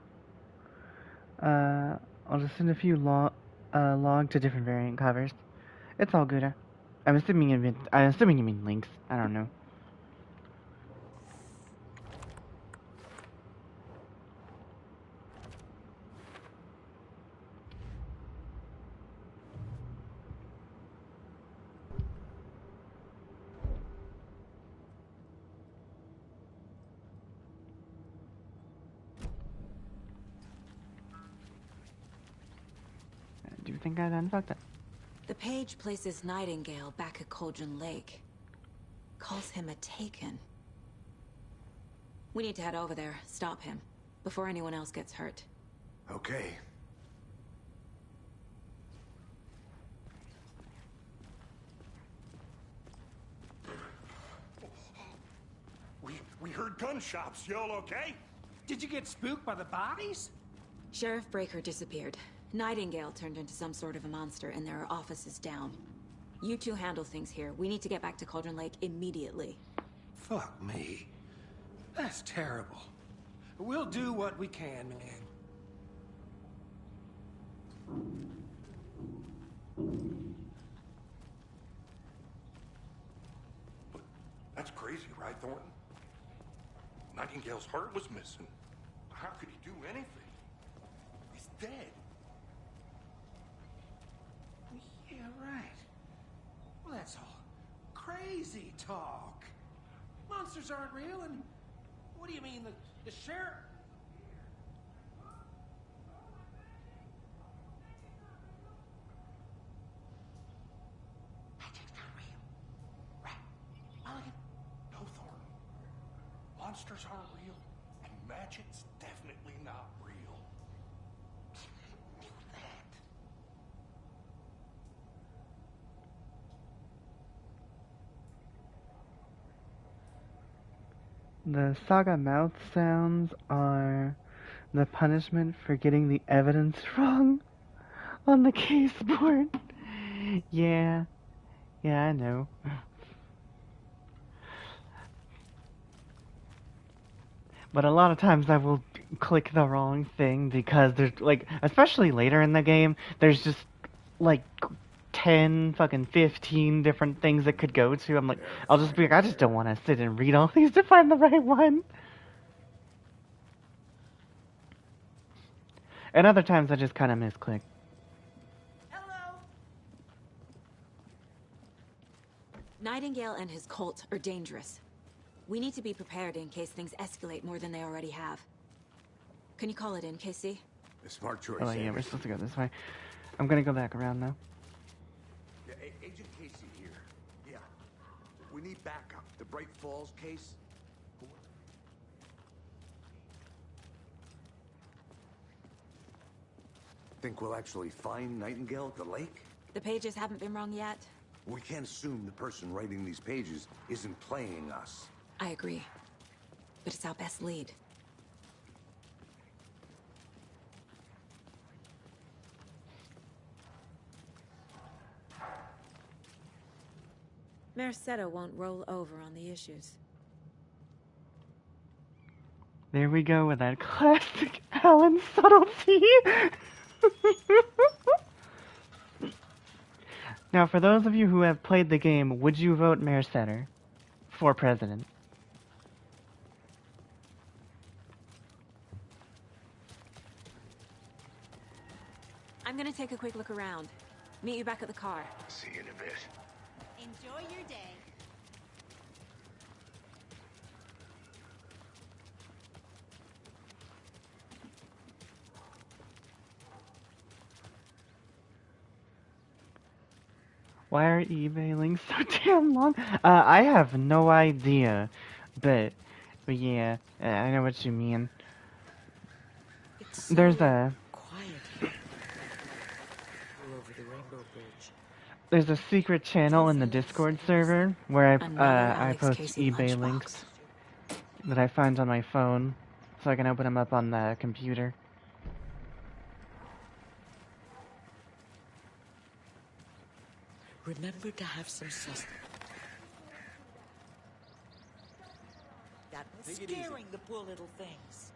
I'll just send a few log to different variant covers. It's all good. I'm assuming you mean links. I don't know. Do you think I done fucked up? The page places Nightingale back at Cauldron Lake. Calls him a Taken. We need to head over there, stop him, before anyone else gets hurt. Okay. We heard gunshots. Y'all okay? Did you get spooked by the bodies? Sheriff Breaker disappeared. Nightingale turned into some sort of a monster, and there are offices down. You two handle things here. We need to get back to Cauldron Lake immediately. Fuck me. That's terrible. We'll do what we can, man. That's crazy, right, Thornton? Nightingale's heart was missing. How could he do anything? He's dead. Yeah, right. Well, that's all crazy talk. Monsters aren't real, and what do you mean, the sheriff? Magic's not real. Right, Mulligan? No, Thornton. Monsters aren't real, and magic's definitely not real. Knew that. The Saga mouth sounds are the punishment for getting the evidence wrong on the case board. Yeah, I know. But a lot of times I will click the wrong thing because there's like, especially later in the game, there's just like 10 fucking 15 different things it could go to. I'm like, I'll just be like, I just don't want to sit and read all these to find the right one. And other times I just kind of misclick. Nightingale and his cult are dangerous. We need to be prepared in case things escalate more than they already have. Can you call it in, KC? A smart choice. Oh yeah, we're supposed to go this way. I'm gonna go back around now. Yeah, Agent Casey here. Yeah. We need backup. The Bright Falls case. Think we'll actually find Nightingale at the lake? The pages haven't been wrong yet. We can't assume the person writing these pages isn't playing us. I agree. But it's our best lead. Merced won't roll over on the issues. There we go with that classic Alan subtlety. Now, for those of you who have played the game, would you vote Merced for president? I'm gonna take a quick look around. Meet you back at the car. See you in a bit. Enjoy your day. Why are eBay links so damn long? I have no idea, but yeah, I know what you mean. There's a there's a secret channel in the Discord server where I post eBay links that I find on my phone, so I can open them up on the computer. Remember to have some sustenance. That was scaring the poor little things.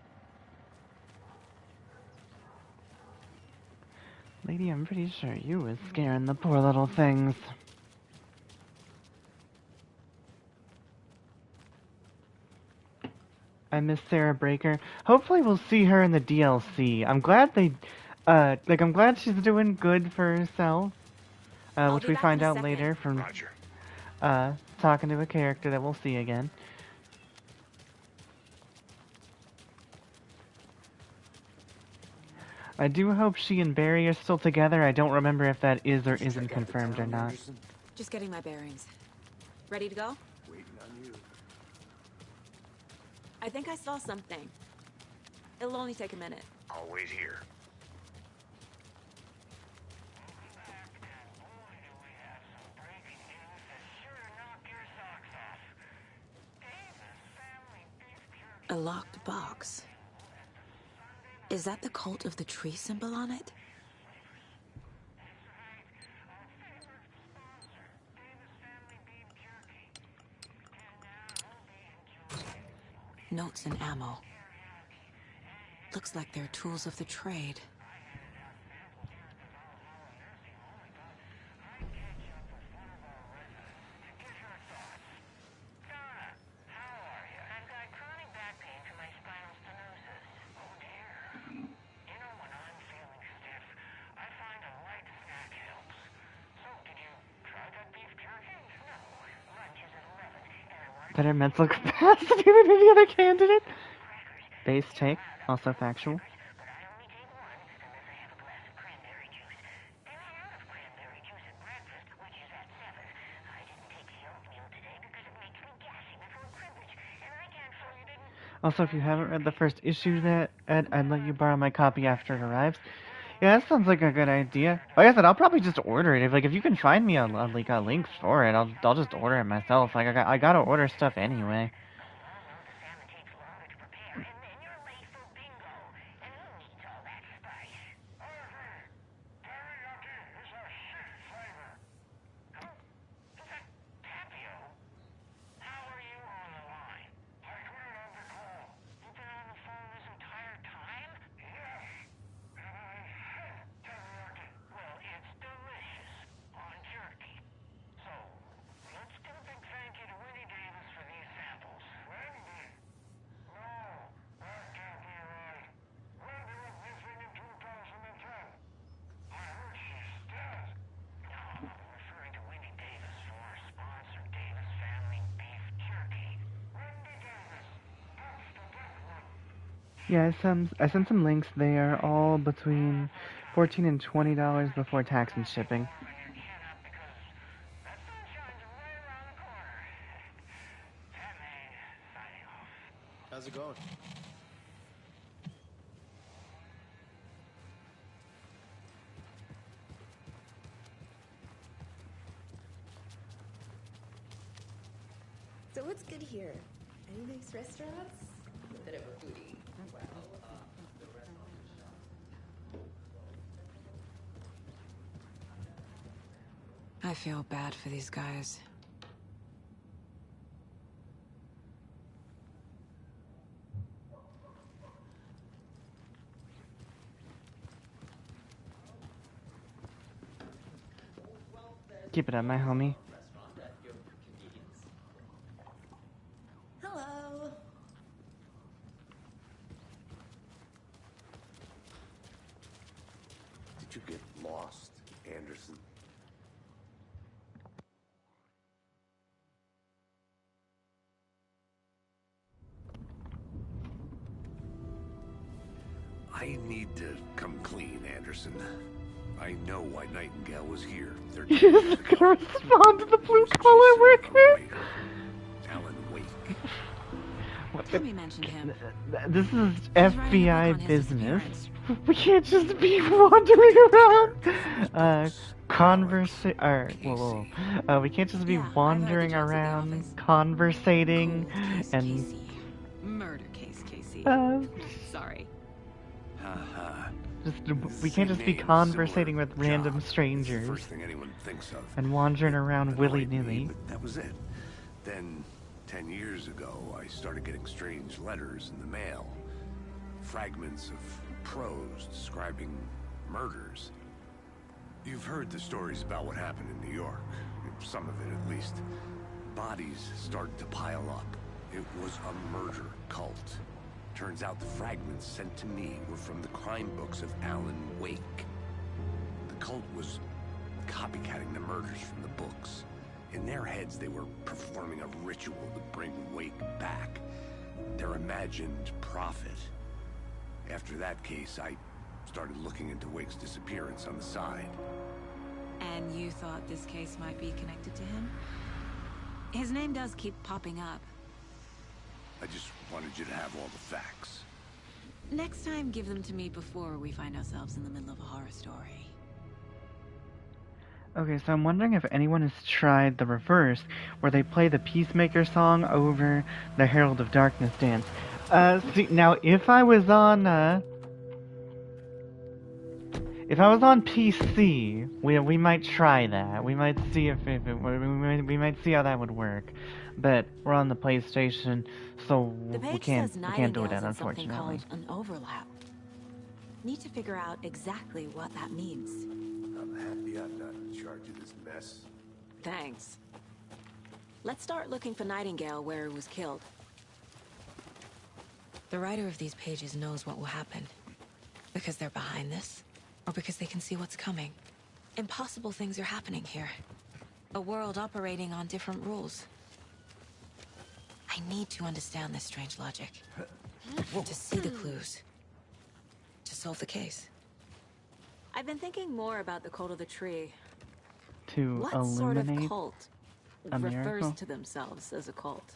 Lady, I'm pretty sure you was scaring the poor little things. I miss Sarah Breaker. Hopefully we'll see her in the DLC. I'm glad they, I'm glad she's doing good for herself. Which we find out later from talking to a character that we'll see again. I do hope she and Barry are still together. I don't remember if that is or isn't confirmed or not. Just getting my bearings. Ready to go? Waiting on you. I think I saw something. It'll only take a minute. I'll wait here. A locked box. Is that the cult of the tree symbol on it? Notes and ammo. Looks like they're tools of the trade. Better mental capacity than any other candidate. Base take, also factual. Also, if you haven't read the first issue that I'd let you borrow my copy after it arrives. Yeah, that sounds like a good idea. Like I said, I'll probably just order it. If you can find me a link for it, I'll just order it myself. Like I gotta order stuff anyway. Yeah, I sent some links. They are all between $14 and $20 before tax and shipping. How's it going? So what's good here? Any nice restaurants? I'm a bit of a foodie. I feel bad for these guys. Keep it up, my homie. Hello. Did you get lost, Anderson? I need to come clean, Anderson. I know why Nightingale was here. You're just gonna respond to the blue collar worker? Alan Wake. Tommy mentioned him. This is FBI business. We can't just be wandering around. We can't just be wandering around, conversating, and. Murder case, Casey. Sorry. We can't just be conversating with random strangers First thing anyone thinks of. and wandering around willy-nilly. But that was it. Then, 10 years ago, I started getting strange letters in the mail. Fragments of prose describing murders. You've heard the stories about what happened in New York. Some of it, at least. Bodies started to pile up. It was a murder cult. Turns out the fragments sent to me were from the crime books of Alan Wake. The cult was copycatting the murders from the books. In their heads, they were performing a ritual to bring Wake back. Their imagined prophet. After that case, I started looking into Wake's disappearance on the side. And you thought this case might be connected to him? His name does keep popping up. I just wanted you to have all the facts. Next time, give them to me before we find ourselves in the middle of a horror story. Okay, so I'm wondering if anyone has tried the reverse, where they play the Peacemaker song over the Herald of Darkness dance. See, now if I was on PC, we might try that. We might see if we might see how that would work. But we're on the PlayStation, so we can't do that, unfortunately. Something called an overlap. Need to figure out exactly what that means. I'm happy I'm not in charge of this mess. Thanks. Let's start looking for Nightingale where he was killed. The writer of these pages knows what will happen. Because they're behind this, or because they can see what's coming. Impossible things are happening here. A world operating on different rules. I need to understand this strange logic. To see the clues. To solve the case. I've been thinking more about the cult of the tree. To What eliminate sort of cult a refers miracle? to themselves as a cult?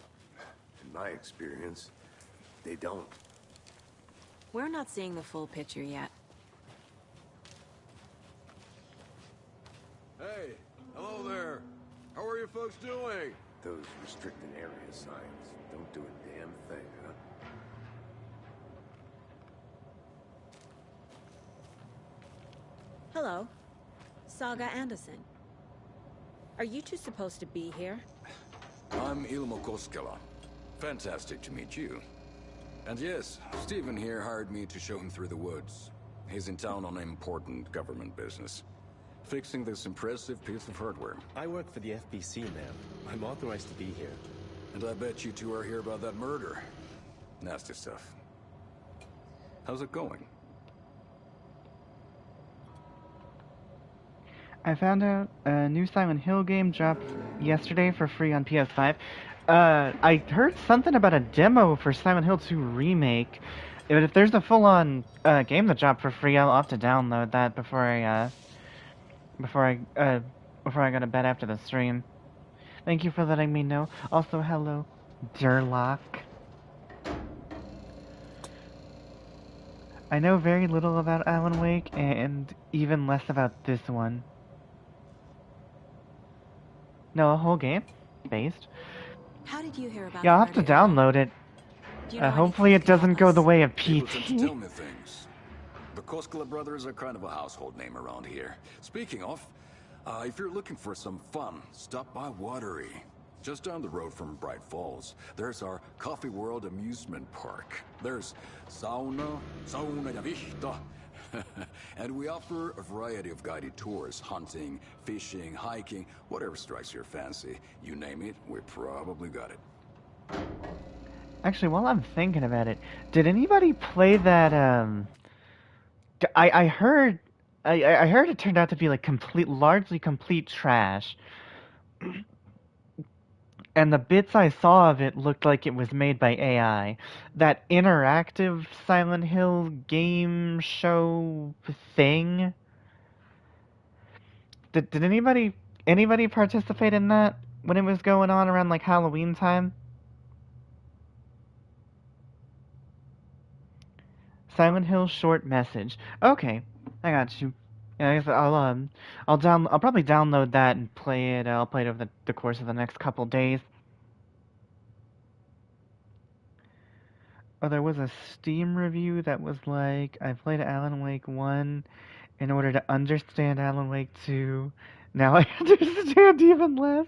In my experience, they don't. We're not seeing the full picture yet. Hey, hello there. How are you folks doing? Those restricted area signs don't do a damn thing, huh? Hello. Saga Anderson. Are you two supposed to be here? I'm Ilmo Koskela. Fantastic to meet you. And yes, Stephen here hired me to show him through the woods. He's in town on important government business. Fixing this impressive piece of hardware. I work for the FBC, ma'am. I'm authorized to be here. And I bet you two are here about that murder. Nasty stuff. How's it going? I found out a new Silent Hill game dropped yesterday for free on PS5. I heard something about a demo for Silent Hill 2 Remake. if there's a full-on game to drop for free, I'll have to download that before I go to bed after the stream. Thank you for letting me know. Also, hello, Durlock. I know very little about Alan Wake, and even less about this one. No, a whole game? Based? How did you hear about Yeah, I'll the have to murder? download it. Do you know Hopefully it doesn't go the way of Ableton to tell PT. me things. The Koskela brothers are kind of a household name around here. Speaking of, if you're looking for some fun, stop by Watery. Just down the road from Bright Falls, there's our Coffee World amusement park. There's sauna ja vihta. And we offer a variety of guided tours, hunting, fishing, hiking, whatever strikes your fancy. You name it, we probably got it. Actually, while I'm thinking about it, did anybody play that, I heard it turned out to be like largely complete trash. And the bits I saw of it looked like it was made by AI. That interactive Silent Hill game show thing. Did anybody participate in that when it was going on around like Halloween time? Silent Hill short message. Okay, I got you. Yeah, I guess I'll probably download that and play it. I'll play it over the course of the next couple days. Oh, there was a Steam review that was like, I played Alan Wake 1 in order to understand Alan Wake 2. Now I understand even less.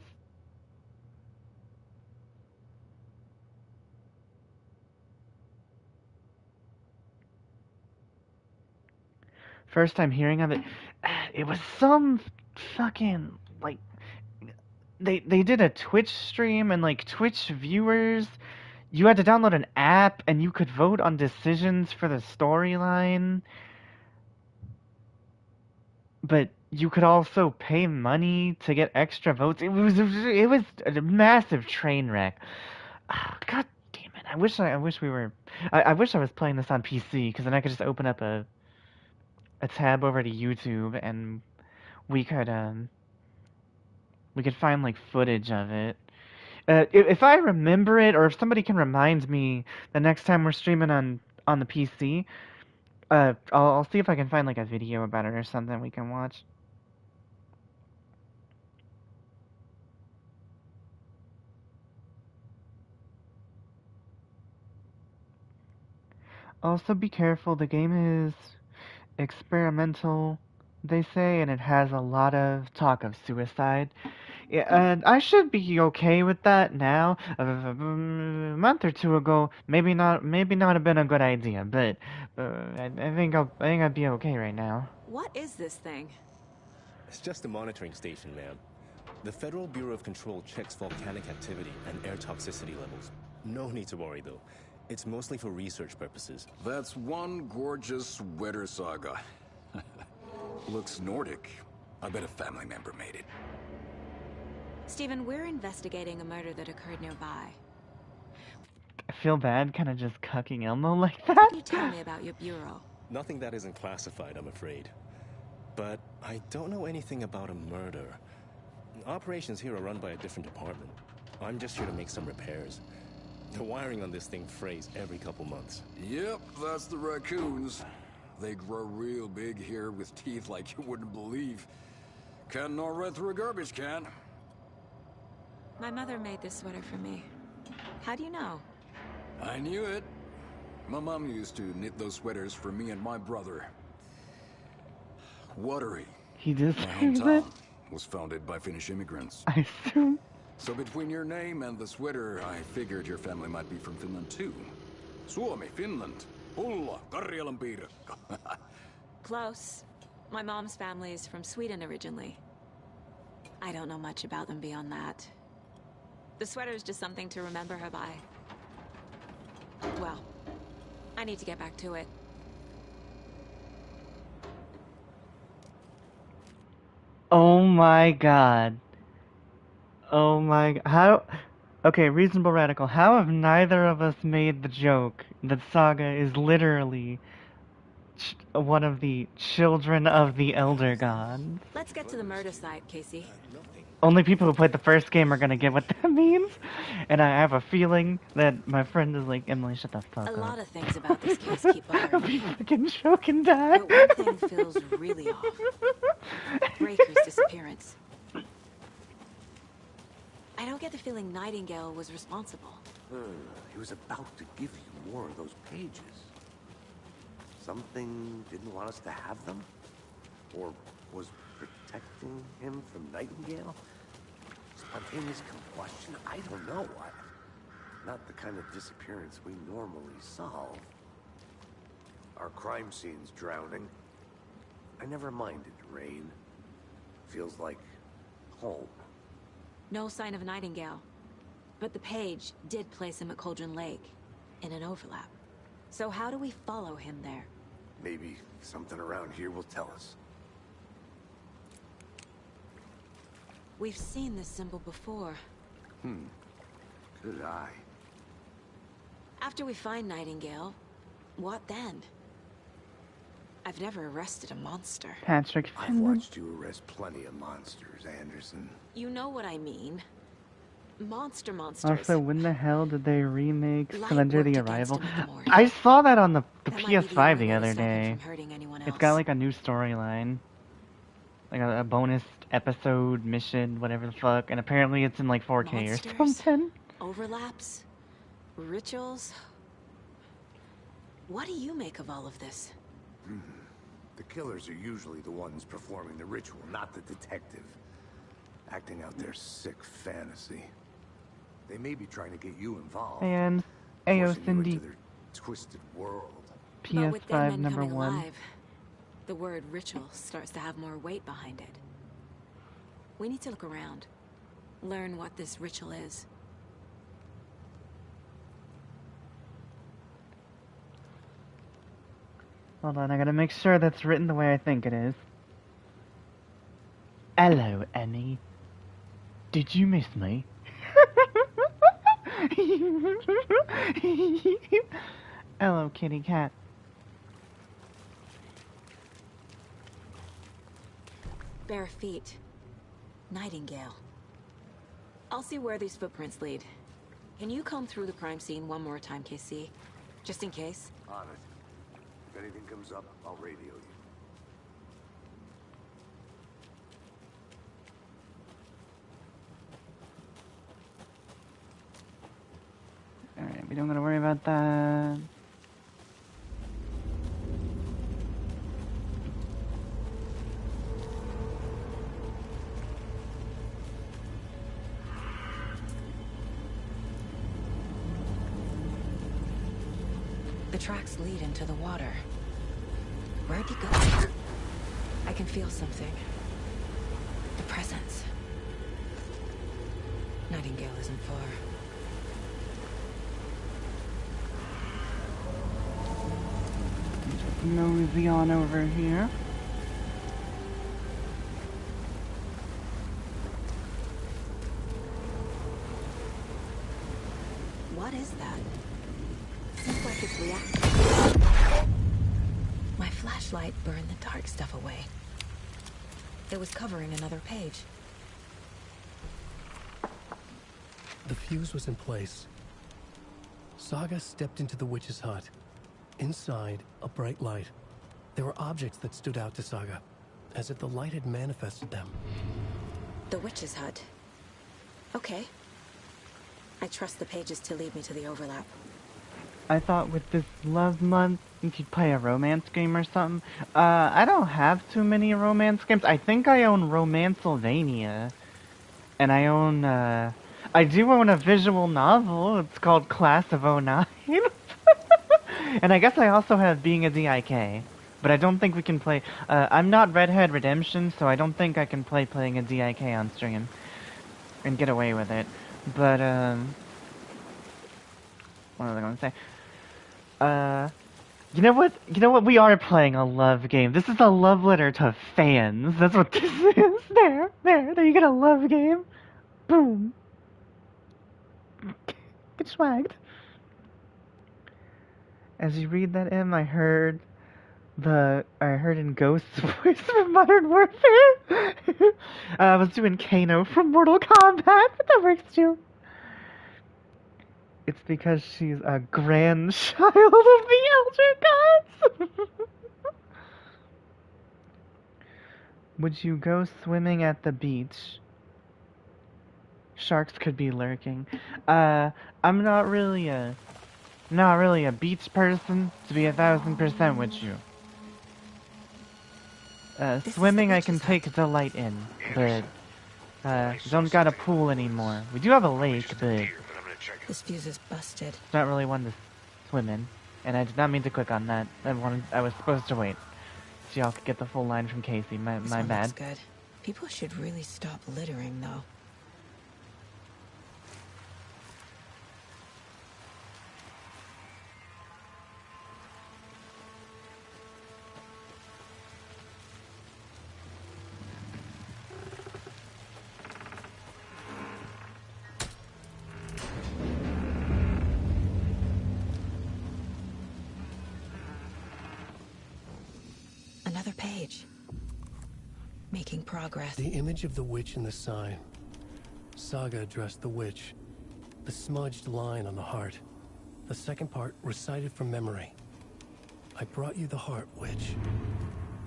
First time hearing of it, it was some fucking, like, they did a Twitch stream, and like Twitch viewers, you had to download an app and you could vote on decisions for the storyline, but you could also pay money to get extra votes. It was a massive train wreck. God damn it! I wish I was playing this on PC, because then I could just open up a tab over to YouTube and we could find like footage of it. If I remember it, or if somebody can remind me the next time we're streaming on the PC, I'll see if I can find like a video about it or something we can watch. Also be careful, the game is experimental, they say, and it has a lot of talk of suicide. Yeah, and I should be okay with that now. A month or two ago, maybe not have been a good idea, but I think I'd be okay right now. What is this thing? It's just a monitoring station, ma'am. The Federal Bureau of Control checks volcanic activity and air toxicity levels. No need to worry, though. It's mostly for research purposes. That's one gorgeous weather saga. Looks Nordic. I bet a family member made it. Stephen, we're investigating a murder that occurred nearby. I feel bad kind of just cucking Elmo like that. Can you tell me about your bureau? Nothing that isn't classified, I'm afraid. But I don't know anything about a murder. Operations here are run by a different department. I'm just here to make some repairs. The wiring on this thing frays every couple months. Yep, that's the raccoons. They grow real big here with teeth like you wouldn't believe. Can't nor run through a garbage can. My mother made this sweater for me. How do you know? I knew it. My mom used to knit those sweaters for me and my brother. Watery. He just my hometown was founded by Finnish immigrants. I assume. So between your name and the sweater, I figured your family might be from Finland too. Suomi, Finland. Pulla, Karjalan piirakka. Close. My mom's family is from Sweden originally. I don't know much about them beyond that. The sweater is just something to remember her by. Well, I need to get back to it. Oh my god. Oh my... Okay, Reasonable Radical, how have neither of us made the joke that Saga is literally one of the children of the Elder Gods? Let's get to the murder site, Casey. Only people who played the first game are gonna get what that means, and I have a feeling that my friend is like, Emily, shut the fuck up. A lot of things about this case keep bothering me. Fucking choke and die. But one thing feels really off. Breaker's disappearance. I don't get the feeling Nightingale was responsible. He was about to give you more of those pages. Something didn't want us to have them? Or was protecting him from Nightingale? Spontaneous combustion? I don't know. Not the kind of disappearance we normally solve. Our crime scene's drowning. I never minded rain. Feels like home. No sign of Nightingale. But the page did place him at Cauldron Lake, in an overlap. So how do we follow him there? Maybe something around here will tell us. We've seen this symbol before. Good eye. After we find Nightingale, what then? I've never arrested a monster. Patrick I've Finley. watched you arrest plenty of monsters, Anderson. You know what I mean. Monsters. Also, when the hell did they remake Light Slender the worked against Arrival? him with the morgue. I saw that on the That might be the PS5 only the way to other stop him day. from hurting anyone It's else. got like a new storyline. Like a bonus episode, mission, whatever the fuck. And apparently it's in like 4K Monsters? or something. Overlaps? Rituals? What do you make of all of this? The killers are usually the ones performing the ritual, not the detective. Acting out their sick fantasy. They may be trying to get you involved. And Ayo forcing you Cindy, into their twisted world. But with dead PS5 men number coming 1. alive, the word ritual starts to have more weight behind it. We need to look around. Learn what this ritual is. Hold on, I gotta make sure that's written the way I think it is. Hello, Emmy. Did you miss me? Hello, kitty cat. Bare feet. Nightingale. I'll see where these footprints lead. Can you comb through the crime scene one more time, KC? Just in case? On it. If anything comes up, I'll radio you. Alright, we don't gotta worry about that. The tracks lead into the water. Where'd he go? I can feel something. The presence. Nightingale isn't far. Just nosy on over here. What is that? Seems like it's reacting. My flashlight burned the dark stuff away. It was covering another page. The fuse was in place. Saga stepped into the witch's hut. Inside, a bright light. There were objects that stood out to Saga, as if the light had manifested them. The witch's hut. Okay. I trust the pages to lead me to the overlap. I thought with this love month, you could play a romance game or something. I don't have too many romance games. I think I own Romancylvania. And I own, I do own a visual novel. It's called Class of 09. And I guess I also have Being a DIK. But I don't think we can play, I'm not Red Dead Redemption, so I don't think I can playing a DIK on stream. And get away with it. But, what was I going to say? You know what? You know what? We are playing a love game. This is a love letter to fans. That's what this is. There you get a love game. Boom. Get swagged. As you read that, Em, I heard in Ghost's voice from Modern Warfare. I was doing Kano from Mortal Kombat, but that works too. It's because she's a grandchild of the Elder Gods. Would you go swimming at the beach? Sharks could be lurking. I'm not really a beach person, to be 1000% with you. Swimming I can take delight in, but don't got a pool anymore. We do have a lake, but This fuse is busted. it's not really one to swim in. And I did not mean to click on that. I was supposed to wait. So y'all could get the full line from Casey. My This bad. looks good. People should really stop littering, though. Another page. Making progress. The image of the witch in the sign. Saga addressed the witch. The smudged line on the heart. The second part recited from memory. I brought you the heart, witch.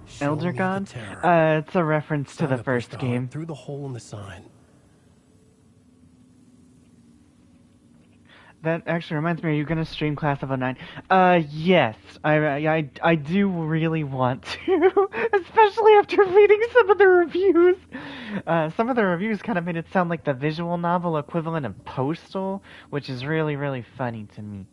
Show Elder me the God? terror. It's a reference to the Saga first pushed the heart game. through the hole in the sign. That actually reminds me, are you gonna stream Class of 09? Yes. I do really want to. Especially after reading some of the reviews. Some of the reviews kind of made it sound like the visual novel equivalent of Postal, which is really, really funny to me.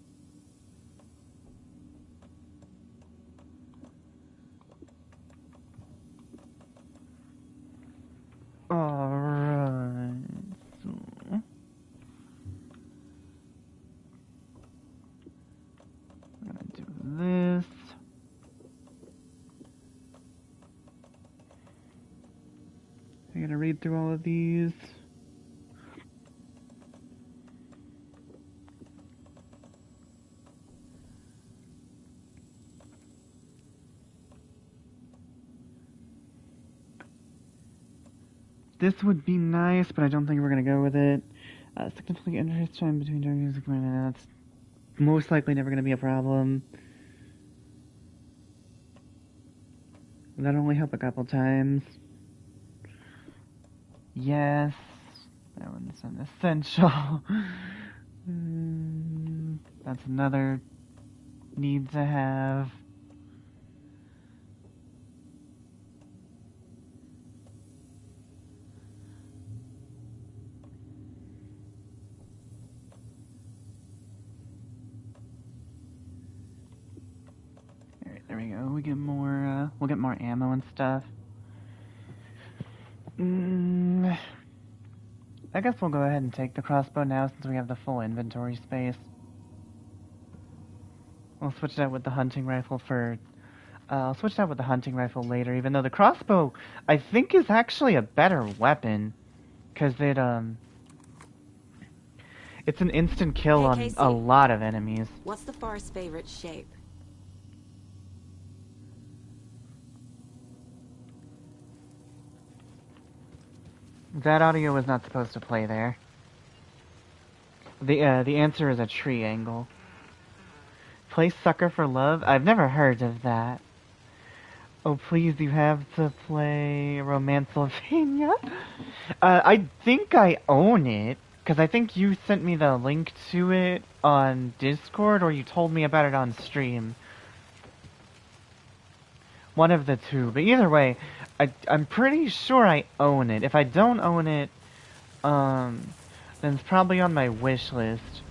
Alright. So... I'm gonna do this. I'm gonna read through all of these. This would be nice, but I don't think we're gonna go with it. Significantly interest time between drug music and that's most likely never gonna be a problem. That only help a couple times. Yes, that one's an essential. That's another need to have. Alright, there we go. We'll get more ammo and stuff. I guess we'll go ahead and take the crossbow now since we have the full inventory space. We'll switch it out with the hunting rifle for... I'll switch it out with the hunting rifle later, even though the crossbow, I think, is actually a better weapon. Because it's an instant kill on Casey. a lot of enemies. What's the Far's favorite shape? That audio was not supposed to play there. The answer is a tree angle. Play Sucker for Love? I've never heard of that. Oh, please, you have to play Romancylvania? I think I own it, because I think you sent me the link to it on Discord, or you told me about it on stream. One of the two, but either way, I'm pretty sure I own it. If I don't own it, then it's probably on my wish list.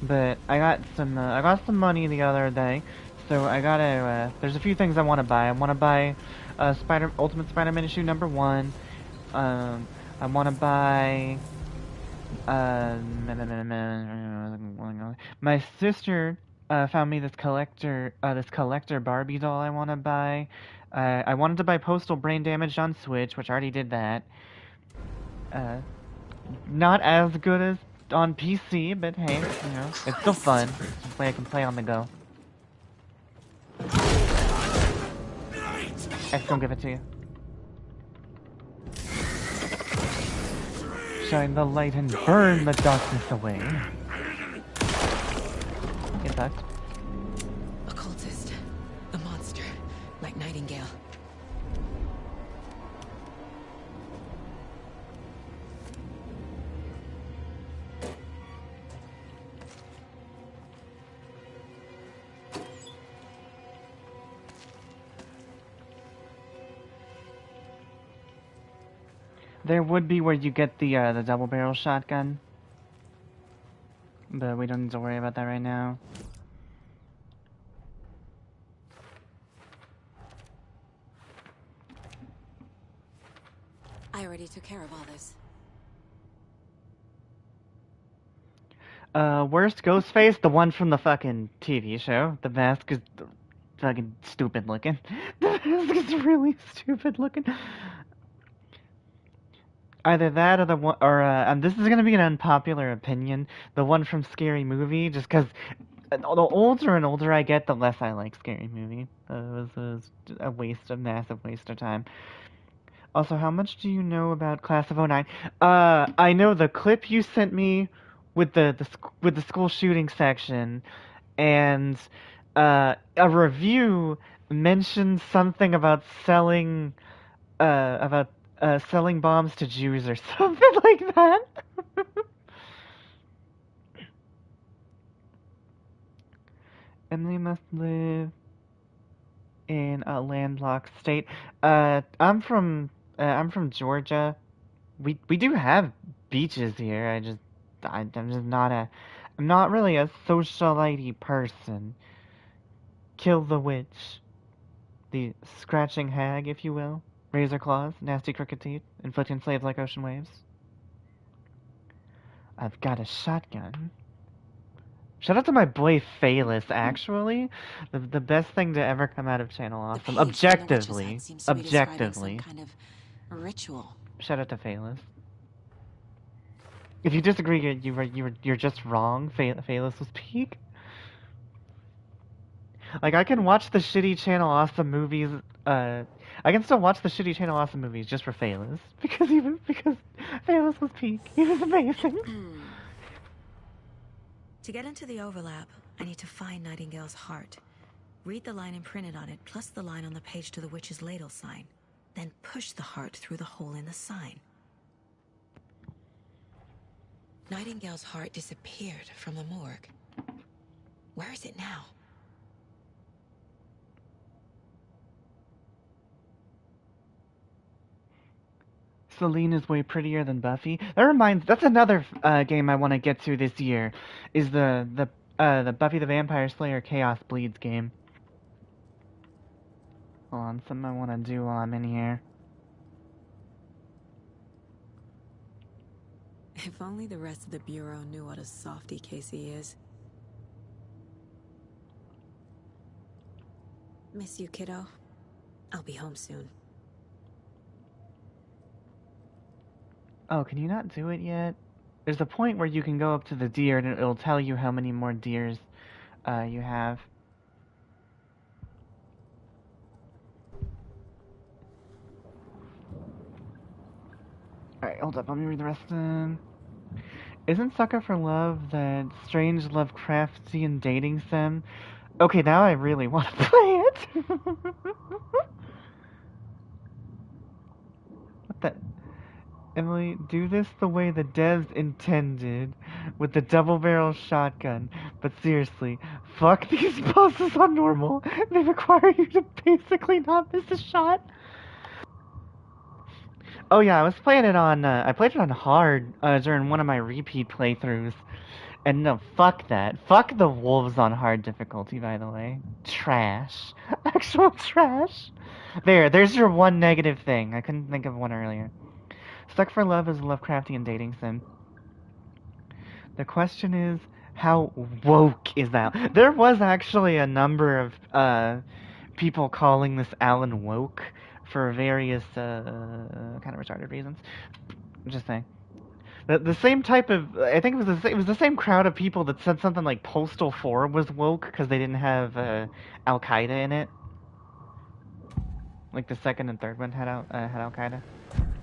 But I got some money the other day, so I gotta. There's a few things I want to buy. I want to buy Ultimate Spider-Man issue #1. I want to buy. My sister found me this collector Barbie doll I want to buy. I wanted to buy Postal Brain Damage on Switch, which I already did that. Not as good as on PC, but hey, you know, it's still fun. It's a play I can play on the go. X don't give it to you. Shine the light and burn the darkness away. Get that? Occultist. A monster. Like Nightingale. There would be where you get the double barrel shotgun, but we don't need to worry about that right now. I already took care of all this. Worst Ghostface, the one from the fucking TV show. The mask is fucking stupid looking. The mask is really stupid looking. Either that or the one, or and this is gonna be an unpopular opinion. The one from Scary Movie, just because the older and older I get, the less I like Scary Movie. It was a massive waste of time. Also, how much do you know about Class of '09? I know the clip you sent me with the school shooting section, and a review mentioned something about selling selling bombs to Jews or something like that. Emily must live in a landlocked state. I'm from Georgia. We do have beaches here. I'm not really a socialite-y person. Kill the witch. The scratching hag, if you will. Razor claws, nasty crooked teeth, inflicting slaves like ocean waves. I've got a shotgun. Shout out to my boy Phaelus, actually. The best thing to ever come out of Channel Awesome. Objectively. Objectively. Some kind of ritual. Shout out to Phaelus. If you disagree, you're just wrong. Phaelus was peak. Like, I can watch the shitty Channel Awesome movies, I can still watch the shitty Channel Awesome movies just for Phaelus. Because Phaelus was peak. He was amazing. To get into the overlap, I need to find Nightingale's heart. Read the line imprinted on it, plus the line on the page to the witch's ladle sign. Then push the heart through the hole in the sign. Nightingale's heart disappeared from the morgue. Where is it now? Selene is way prettier than Buffy. That's another game I want to get to this year, is the Buffy the Vampire Slayer Chaos Bleeds game. Hold on, something I want to do while I'm in here. If only the rest of the Bureau knew what a softy Casey is. Miss you, kiddo. I'll be home soon. Oh, can you not do it yet? There's a point where you can go up to the deer and it'll tell you how many more deers you have. Alright, hold up, let me read the rest of them. Isn't Sucker for Love that strange Lovecraftian dating sim? Okay, now I really want to play it. What the... Emily, do this the way the devs intended, with the double-barrel shotgun. But seriously, fuck these bosses on normal. They require you to basically not miss a shot. Oh yeah, I played it on hard during one of my repeat playthroughs. And no, fuck that. Fuck the wolves on hard difficulty, by the way. Trash. Actual trash. There's your one negative thing. I couldn't think of one earlier. Stuck for Love is a Lovecraftian dating sim. The question is, how woke is that? There was actually a number of people calling this Alan woke for various kind of retarded reasons. I'm just saying. The same type of, I think it was the same crowd of people that said something like Postal 4 was woke because they didn't have Al Qaeda in it. Like the second and third one had Al Qaeda.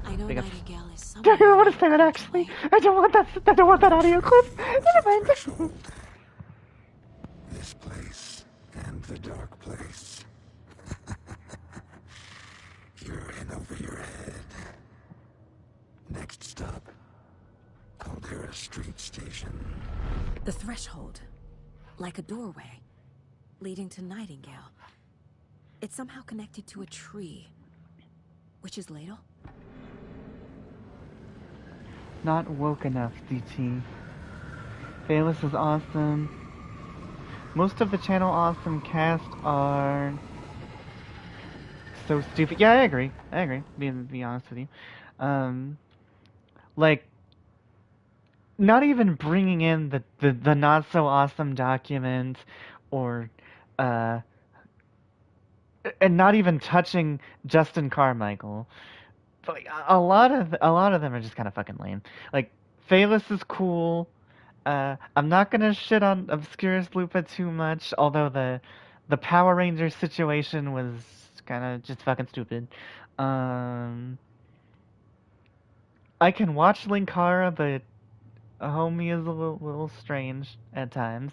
I know They got- Nightingale is I somewhere. don't want to say that actually. I don't want that. I don't want that audio clip. Never mind. This place and the dark place. You're in over your head. Next stop, Caldera Street Station. The threshold. Like a doorway. Leading to Nightingale. It's somehow connected to a tree. Witch's Ladle? Not woke enough, DT. Bayless is awesome. Most of the Channel Awesome cast are so stupid. Yeah, I agree. Be honest with you. Like, not even bringing in the not so awesome document, or and not even touching Justin Carmichael. But like, a lot of them are just kind of fucking lame. Like, Phaelus is cool. I'm not gonna shit on Obscurus Lupa too much, although the Power Rangers situation was kind of just fucking stupid. I can watch Linkara, but Homie is a little strange at times.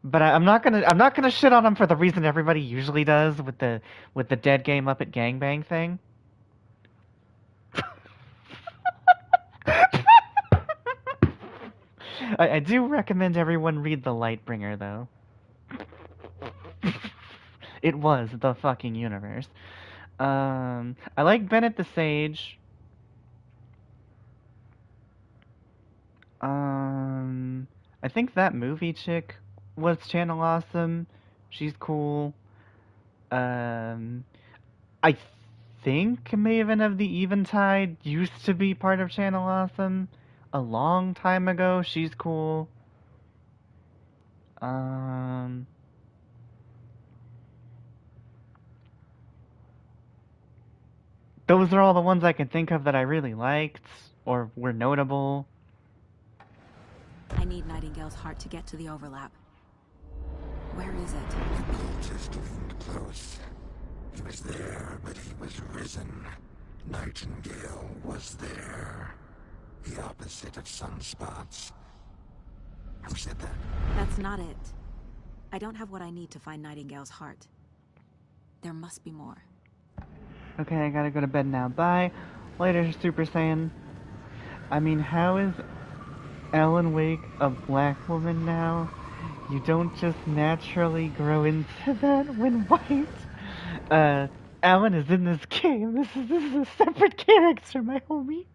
But I'm not gonna shit on him for the reason everybody usually does with the Dead Game Up at Gangbang thing. I do recommend everyone read The Lightbringer, though. It was the fucking universe. I like Bennett the Sage. I think that movie chick was Channel Awesome. She's cool. I think Maven of the Eventide used to be part of Channel Awesome a long time ago. She's cool. Those are all the ones I can think of that I really liked or were notable. I need Nightingale's heart to get to the overlap. Where is it? The cultist isn't close. He was there, but he was risen. Nightingale was there. The opposite of sunspots. Who said that? That's not it. I don't have what I need to find Nightingale's heart. There must be more. Okay, I gotta go to bed now. Bye. Later, Super Saiyan. I mean, how is Alan Wake a black woman now? You don't just naturally grow into that when white. Alan is in this game. This is a separate character, my homie.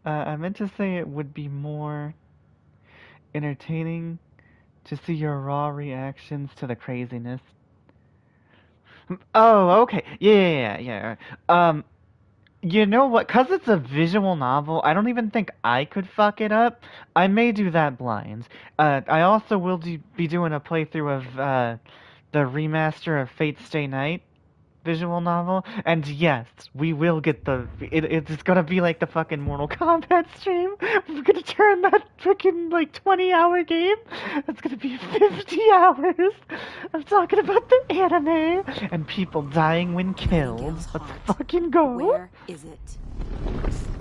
I meant to say it would be more entertaining to see your raw reactions to the craziness. Oh, okay. Yeah. You know what? 'Cause it's a visual novel, I don't even think I could fuck it up. I may do that blind. I also will be doing a playthrough of the remaster of Fate Stay Night visual novel, and yes, we will get it's gonna be like the fucking Mortal Kombat stream. We're gonna turn that freaking like 20-hour game. It's gonna be 50 hours. I'm talking about the anime and people dying when killed. Let's fucking go. Where is it?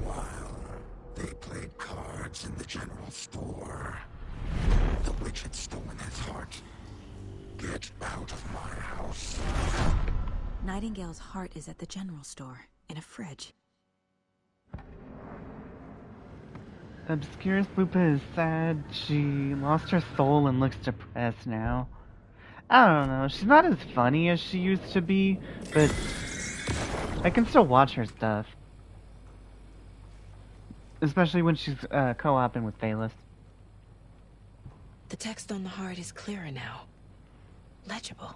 While they played cards in the general store, the witch had stolen his heart. Get out of my house. Nightingale's heart is at the general store, in a fridge. Obscurus Lupa is sad. She lost her soul and looks depressed now. I don't know. She's not as funny as she used to be, but I can still watch her stuff. Especially when she's co-oping with Phaelus. The text on the heart is clearer now. Legible.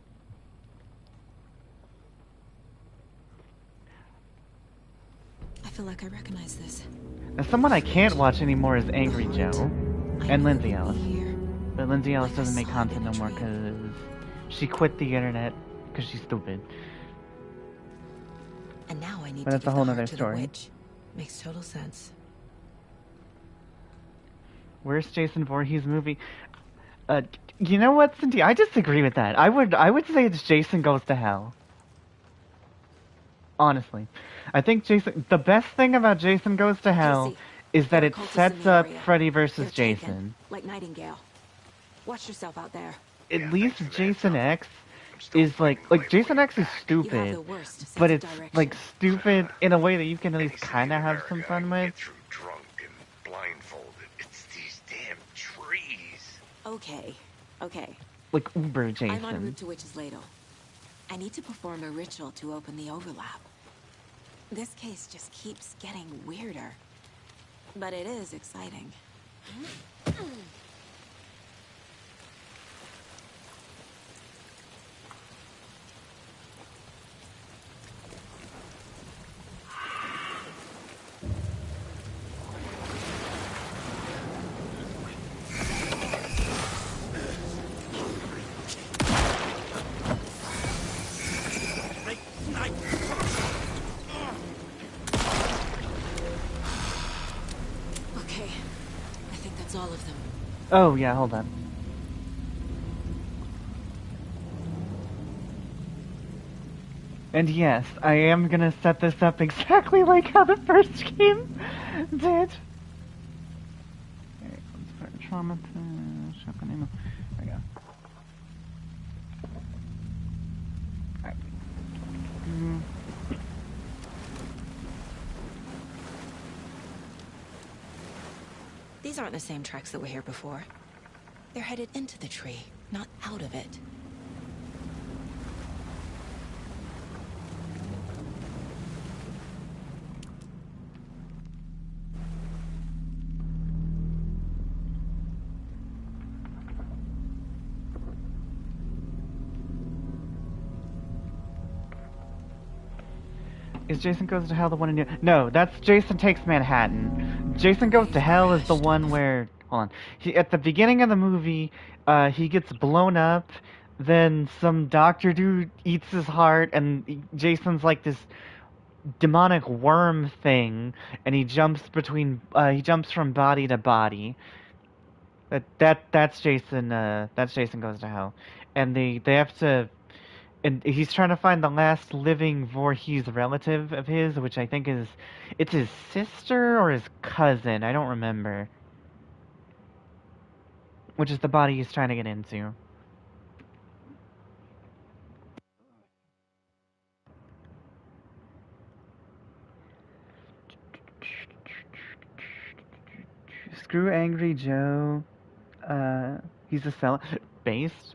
I feel like I recognize this. Now, someone I can't watch anymore is Angry Joe and Lindsay Ellis. But Lindsay Ellis doesn't make content no more because she quit the internet because she's stupid. And now I need But to that's a give whole the nother heart to the story. witch. Makes total sense. Worst Jason Voorhees movie. You know what, Cindy? I disagree with that. I would say it's Jason Goes to Hell. Honestly, I think the best thing about Jason Goes to Hell is that it sets up Freddy versus Jason. Like Nightingale. Watch yourself out there. At least Jason X is like Jason X is stupid, but it's like stupid in a way that you can at least kind of have some fun with. Drunk and blindfolded. It's these damn trees. Okay. Like Uber Jason. I'm en route to Witch's Ladle. I need to perform a ritual to open the overlap. This case just keeps getting weirder. But it is exciting. All of them. Oh yeah, hold on. And yes, I am gonna set this up exactly like how the first game did. Alright, let's start trauma to shotgun ammo. There we go. Alright. These aren't the same tracks that were here before. They're headed into the tree, not out of it. Is Jason Goes to Hell the one in New York? No, that's Jason Takes Manhattan. Jason Goes to Hell is the one where... Hold on. At the beginning of the movie, he gets blown up, then some doctor dude eats his heart, and Jason's like this demonic worm thing, and he jumps from body to body. That's Jason Goes to Hell. And they have to... And he's trying to find the last living Voorhees relative of his, which I think it's his sister or his cousin, I don't remember. Which is the body he's trying to get into. Screw Angry Joe. He's a seller. Based.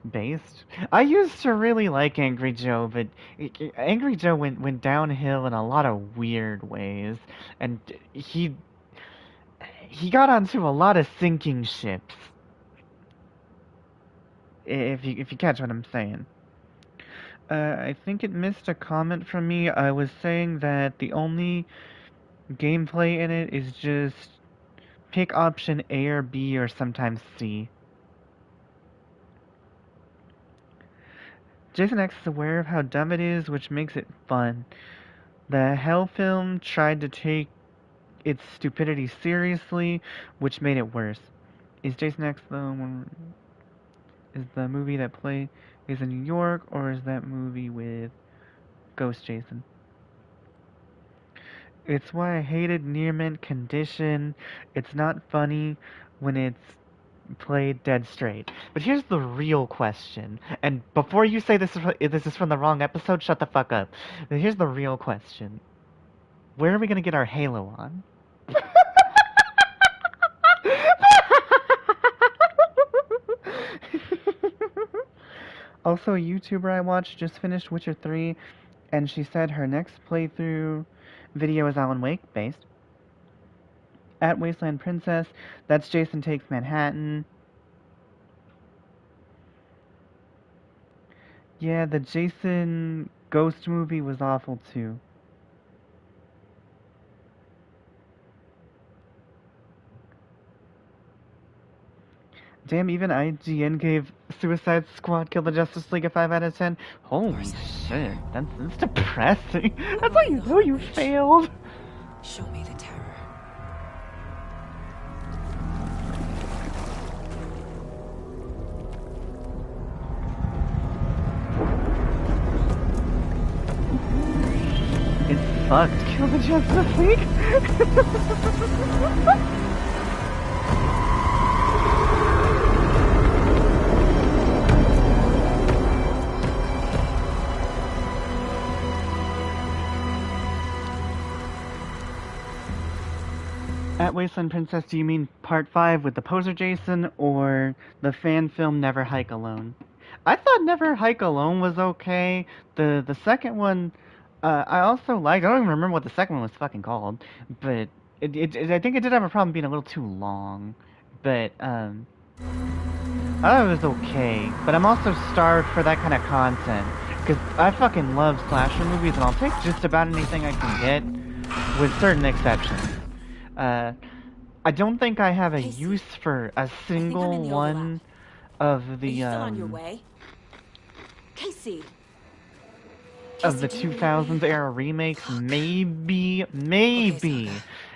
I used to really like Angry Joe, but Angry Joe went downhill in a lot of weird ways, and he got onto a lot of sinking ships. If you catch what I'm saying. I think it missed a comment from me. I was saying that the only gameplay in it is just pick option A or B or sometimes C. Jason X is aware of how dumb it is, which makes it fun. The Hell film tried to take its stupidity seriously, which made it worse. Is Jason X the one? Is the movie that is in New York, or is that movie with Ghost Jason? It's why I hated Near Mint Condition. It's not funny when it's played dead straight. But here's the real question. And before you say this is from the wrong episode, shut the fuck up. But here's the real question. Where are we gonna get our Halo on? Also, a YouTuber I watched just finished Witcher 3, and she said her next playthrough video is Alan Wake based. At Wasteland Princess, that's Jason Takes Manhattan. Yeah, the Jason Ghost movie was awful too. Damn, even IGN gave Suicide Squad Kill the Justice League a 5 out of 10. Holy shit, that's depressing. That's how you know you failed. Show me the terror. fucked. Kill the Justice League? At Wasteland Princess, do you mean Part 5 with the poser Jason, or the fan film Never Hike Alone? I thought Never Hike Alone was okay. The second one, I also liked. I don't even remember what the second one was fucking called, but I think it did have a problem being a little too long. But I thought it was okay. But I'm also starved for that kind of content, because I fucking love slasher movies, and I'll take just about anything I can get, with certain exceptions. I don't think I have a use for a single one of the on your way? Casey. Of the 2000s era remakes. Maybe,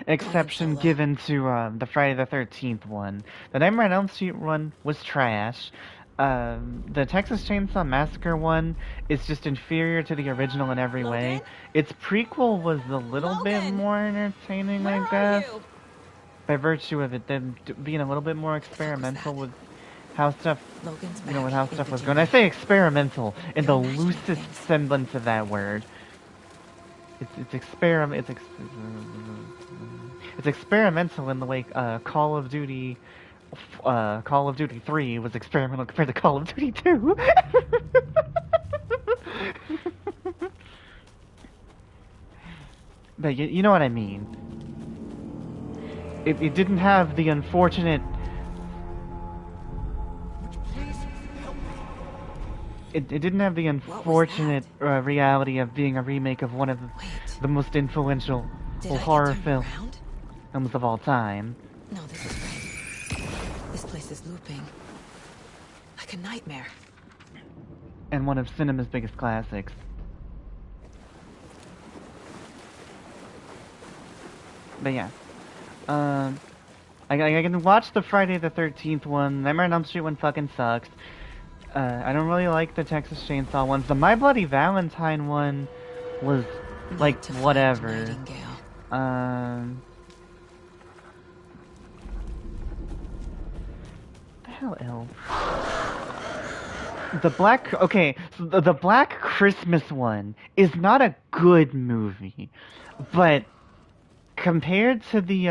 exception given to the Friday the 13th one. The Nightmare on Elm Street one was trash. The Texas Chainsaw Massacre one is just inferior to the original in every way. Its prequel was a little bit more entertaining, I guess, by virtue of it then being a little bit more experimental with how stuff, with how stuff was going. I say experimental in the loosest semblance of that word. It's experimental in the way Call of Duty 3 was experimental compared to Call of Duty 2. But you know what I mean. It didn't have the unfortunate... It didn't have the unfortunate reality of being a remake of one of the most influential horror films of all time. No, this is right. This place is looping. Like a nightmare. And one of cinema's biggest classics. But yeah. I can watch the Friday the 13th one. Nightmare on Elm Street one fucking sucks. I don't really like the Texas Chainsaw ones. The My Bloody Valentine one was, like, whatever. The hell else? The Black... Okay, so the Black Christmas one is not a good movie. But compared to the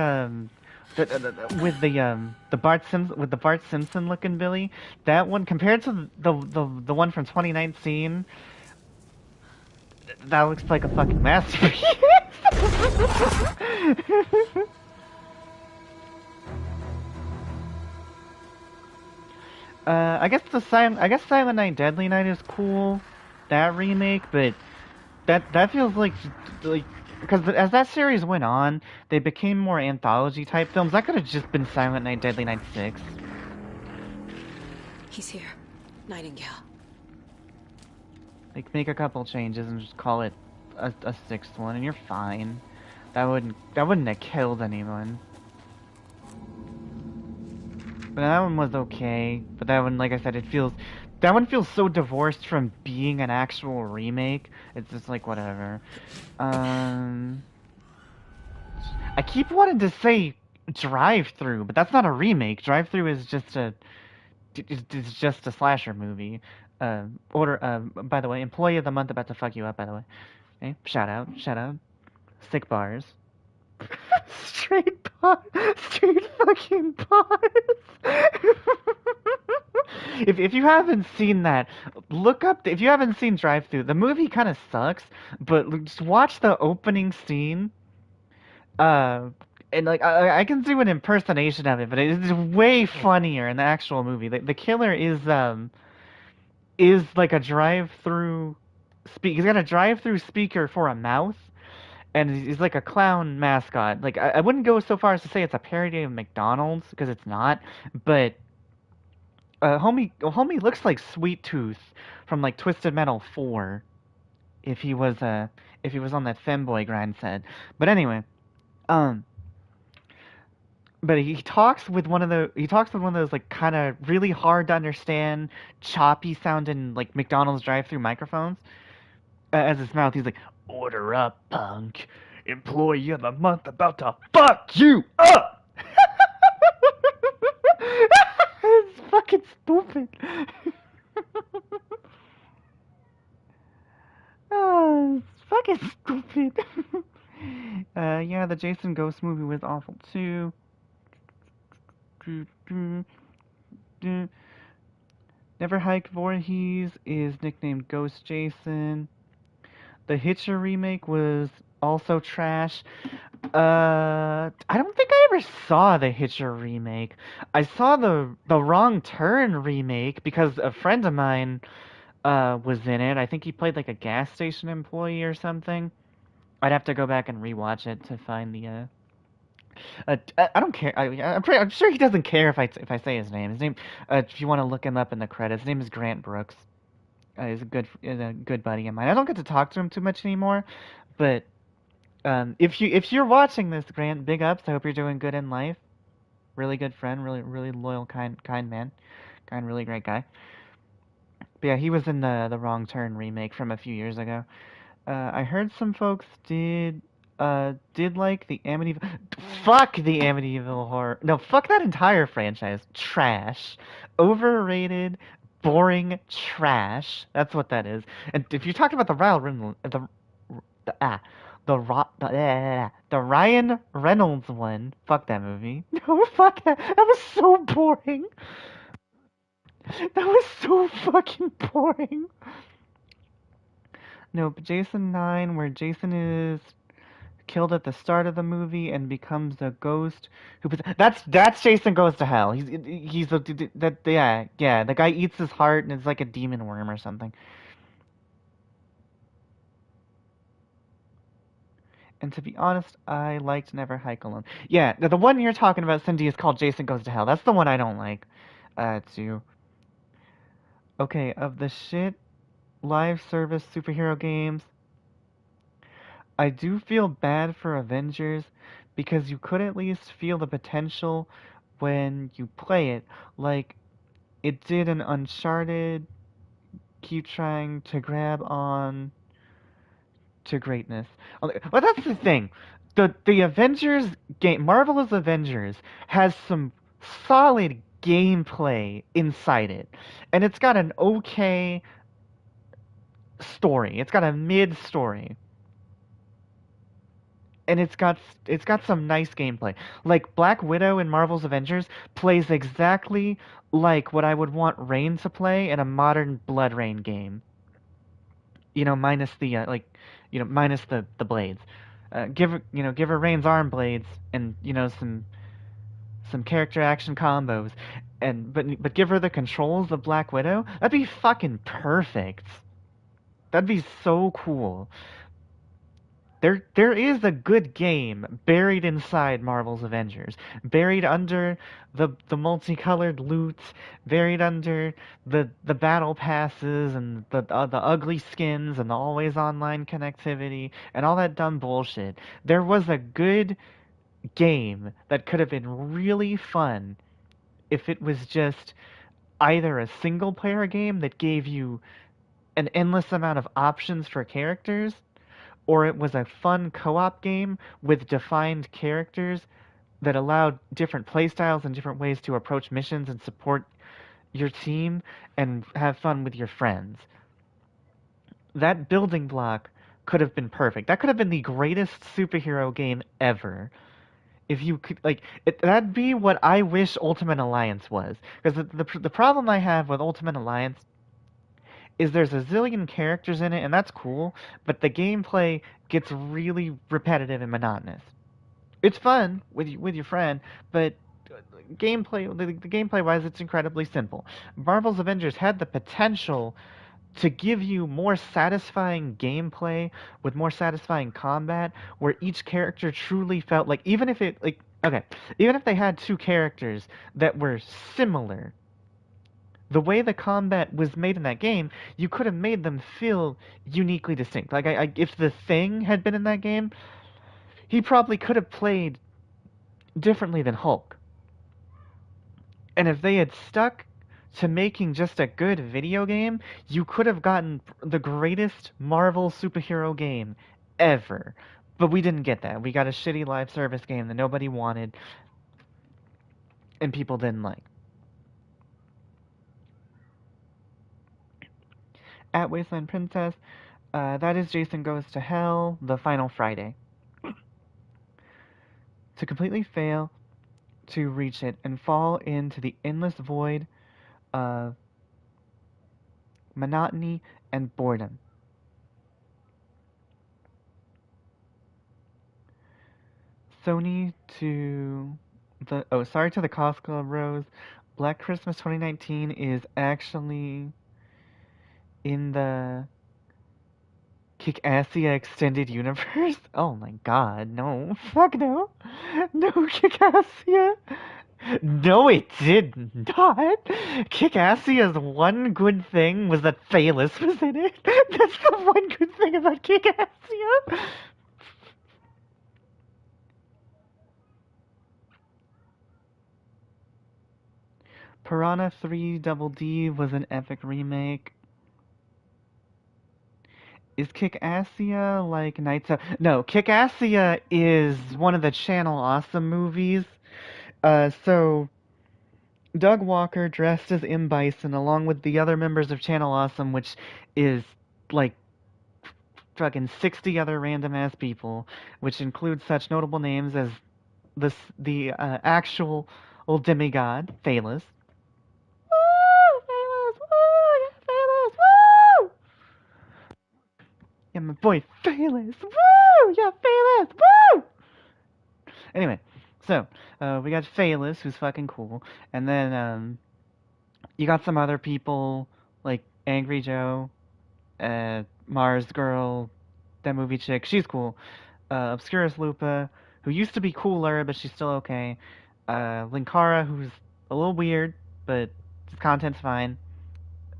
Bart Simpson looking Billy, that one compared to the one from 2019, that looks like a fucking masterpiece. I guess Silent Night Deadly Night is cool, that remake, but that feels like because as that series went on, they became more anthology-type films. That could have just been Silent Night, Deadly Night 6. He's here. Nightingale. Like, make a couple changes and just call it a sixth one, and you're fine. That wouldn't have killed anyone. But that one was okay. But that one, like I said, that one feels so divorced from being an actual remake. It's just like, whatever. I keep wanting to say Drive-Thru, but that's not a remake. Drive-Thru is just a slasher movie. By the way, Employee of the Month about to fuck you up, by the way. Okay? Shout out. Sick bars. Straight fucking bars. If you haven't seen that, look up. If you haven't seen Drive-Thru, the movie kind of sucks, but just watch the opening scene. And like I can do an impersonation of it, but it's way funnier in the actual movie. The killer is like a drive-through speak. He's got a drive-through speaker for a mouth, and he's like a clown mascot. Like I wouldn't go so far as to say it's a parody of McDonald's, because it's not, but. Homie looks like Sweet Tooth from like Twisted Metal 4, if he was on that femboy grind set. But anyway, but he talks with one of those like kind of really hard to understand, choppy sounding like McDonald's drive-through microphones. as his mouth. He's like, "Order up, punk. Employee of the month about to fuck you up." It's fucking stupid. Oh, it's fucking stupid. Yeah, the Jason Ghost movie was awful too. Never Hike Voorhees is nicknamed Ghost Jason. The Hitcher remake was also trash. I don't think I ever saw the Hitcher remake. I saw the Wrong Turn remake because a friend of mine was in it. I think he played like a gas station employee or something. I'd have to go back and rewatch it to find the. I don't care. I'm sure he doesn't care if I say his name. His name, if you want to look him up in the credits, his name is Grant Brooks. He's a good buddy of mine. I don't get to talk to him too much anymore, but if you're watching this, Grant, big ups. I hope you're doing good in life. Really good friend, really loyal, kind man, really great guy. But yeah, he was in the Wrong Turn remake from a few years ago. I heard some folks did like the Amityville. Fuck the Amityville horror. No, fuck that entire franchise. Trash. Overrated. Boring trash. That's what that is. And if you're talking about the Ryan Reynolds one, fuck that movie. No, fuck that. That was so boring. That was so fucking boring. No, but Jason 9, where Jason is killed at the start of the movie and becomes a ghost who that's Jason Goes to Hell. He's the guy eats his heart and it's like a demon worm or something. And to be honest, I liked Never Hike Alone. Yeah, the one you're talking about, Cindy, is called Jason Goes to Hell. That's the one I don't like. Too. Okay, of the shit live service superhero games, I do feel bad for Avengers because you could at least feel the potential when you play it, like it did in Uncharted. Keep trying to grab on to greatness. But that's the thing. The Avengers game, Marvel's Avengers, has some solid gameplay inside it, and it's got an okay story. It's got a mid story. And it's got some nice gameplay. Like Black Widow in Marvel's Avengers plays exactly like what I would want Rain to play in a modern Blood Rain game. You know, minus the minus the blades. Give her Rain's arm blades and some character action combos, and but give her the controls of Black Widow. That'd be fucking perfect. That'd be so cool. There is a good game buried inside Marvel's Avengers, buried under the multicolored loot, buried under the battle passes and the ugly skins and the always online connectivity and all that dumb bullshit. There was a good game that could have been really fun if it was just either a single player game that gave you an endless amount of options for characters, or it was a fun co-op game with defined characters that allowed different playstyles and different ways to approach missions and support your team and have fun with your friends. That building block could have been perfect. That could have been the greatest superhero game ever. If you could, that'd be what I wish Ultimate Alliance was. Because the problem I have with Ultimate Alliance is there's a zillion characters in it, and that's cool, but the gameplay gets really repetitive and monotonous. It's fun with your friend, but the gameplay-wise, it's incredibly simple. Marvel's Avengers had the potential to give you more satisfying gameplay with more satisfying combat, where each character truly felt like, even if they had two characters that were similar, the way the combat was made in that game, you could have made them feel uniquely distinct. Like, if the Thing had been in that game, he probably could have played differently than Hulk. And if they had stuck to making just a good video game, you could have gotten the greatest Marvel superhero game ever. But we didn't get that. We got a shitty live service game that nobody wanted and people didn't like. At Wasteland Princess, that is Jason Goes to Hell, the final Friday. To completely fail to reach it and fall into the endless void of monotony and boredom. Sony to the... Oh, sorry to the Costco Rose. Black Christmas 2019 is actually in the Kick-Assia extended universe? Oh my god, no. Fuck no. No Kick-Assia. No, it did not. Kick-Assia's one good thing was that Phaelus was in it. That's the one good thing about Kick-Assia. Piranha 3 Double D was an epic remake. Is Kick-Assia like Knights of... No, Kick-Assia is one of the Channel Awesome movies. So Doug Walker dressed as M. Bison along with the other members of Channel Awesome, which is like fucking 60 other random ass people, which includes such notable names as the actual old demigod, Phaelus. Woo! Phaelus! Woo! Yeah, Phaelus! Woo! Yeah, my boy Phaelus! Woo! Yeah, Phaelus! Woo! Anyway, so, we got Phaelus, who's fucking cool, and then, you got some other people, like Angry Joe, Mars Girl, that movie chick, she's cool, Obscurus Lupa, who used to be cooler, but she's still okay, Linkara, who's a little weird, but his content's fine,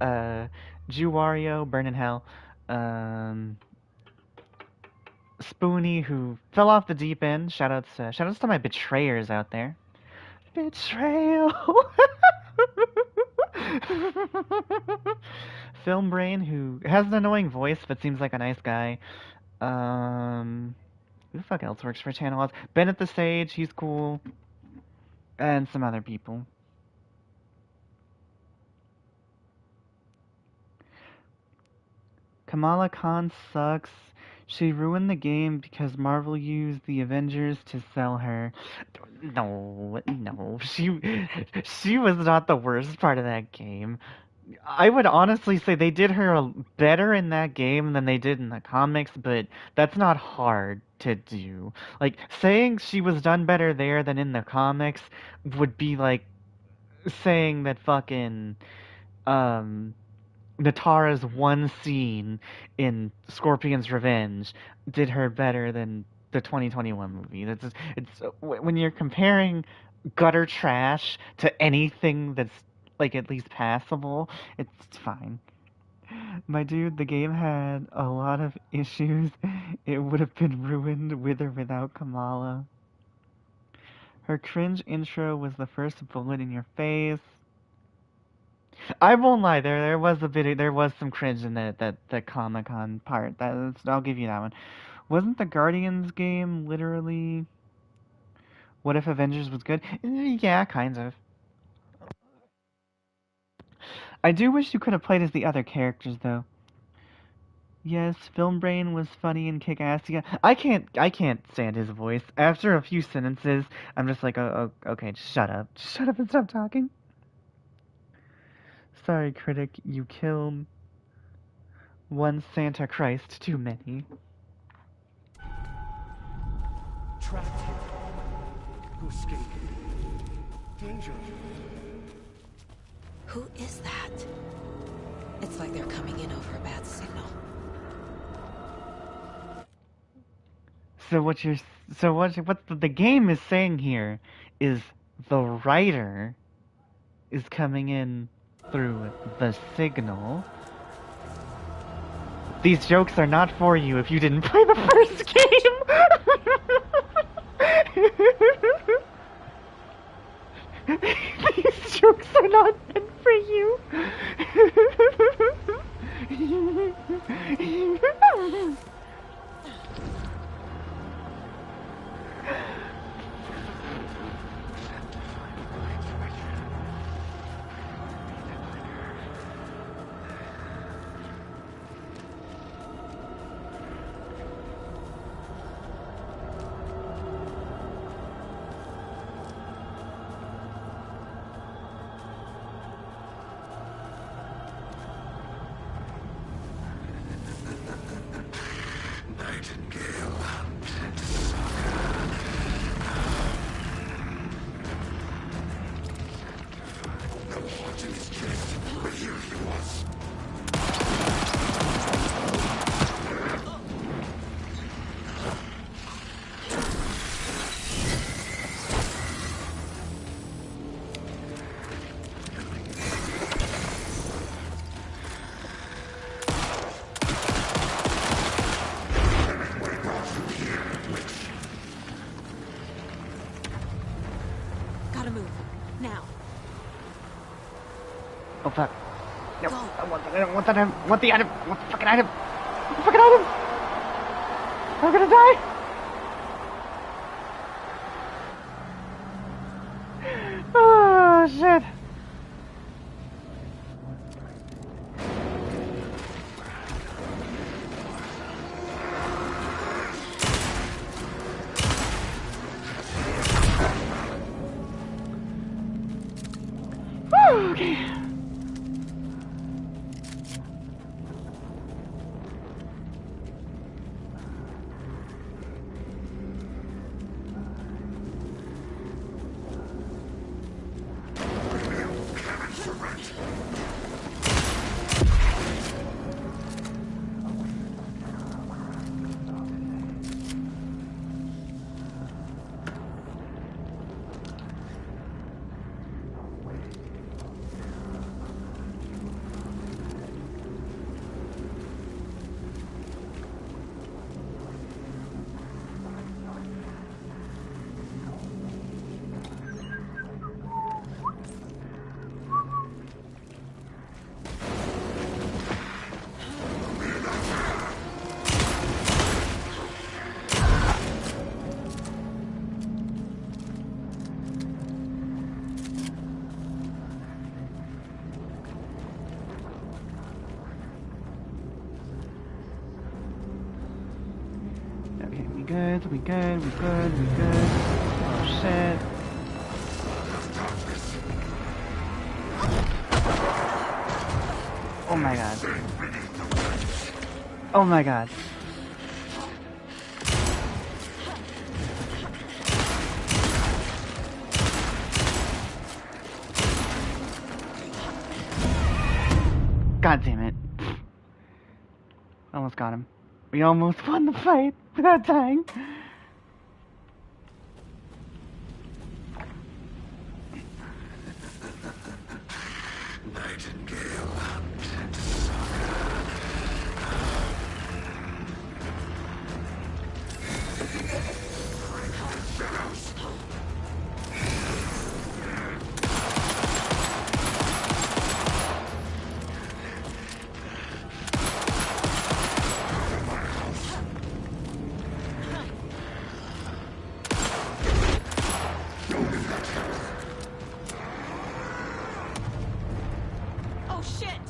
Jew Wario, Burn in Hell, Spoonie, who fell off the deep end. Shoutouts to my betrayers out there. Betrayal. Film Brain, who has an annoying voice but seems like a nice guy. Who the fuck else works for Channel? Bennett the Sage, he's cool, and some other people. Kamala Khan sucks. She ruined the game because Marvel used the Avengers to sell her. No, she was not the worst part of that game. I would honestly say they did her better in that game than they did in the comics, but that's not hard to do. Like, saying she was done better there than in the comics would be like saying that fucking, Natara's one scene in Scorpion's Revenge did her better than the 2021 movie. It's when you're comparing gutter trash to anything that's like at least passable, it's fine. My dude, the game had a lot of issues. It would have been ruined with or without Kamala. Her cringe intro was the first bullet in your face. I won't lie, there was some cringe in that Comic-Con part. I'll give you that one. Wasn't the Guardians game literally What If Avengers was good? Yeah, kind of. I do wish you could have played as the other characters though. Yes, Film Brain was funny in Kick-Assia. I can't stand his voice. After a few sentences, I'm just like, oh okay, just shut up. Just shut up and stop talking. Sorry, critic, you killed one Santa Christ too many. Trapped here. Who escaped? Danger. Who is that? It's like they're coming in over a bad signal. So what the game is saying here is the writer is coming in through the signal. These jokes are not for you if you didn't play the first game. These jokes are not meant for you. Nightingale. The watch in his chest, but here he was. Gotta move. Now. Oh fuck. No, I want that item, I want that item, I want the item, I want the fucking item. I want the fucking item! I'm gonna die! Oh shit. Whew, okay. We good. Oh shit. Oh my god. Oh my god. God damn it. Almost got him. We almost won the fight without dying. Nightingale.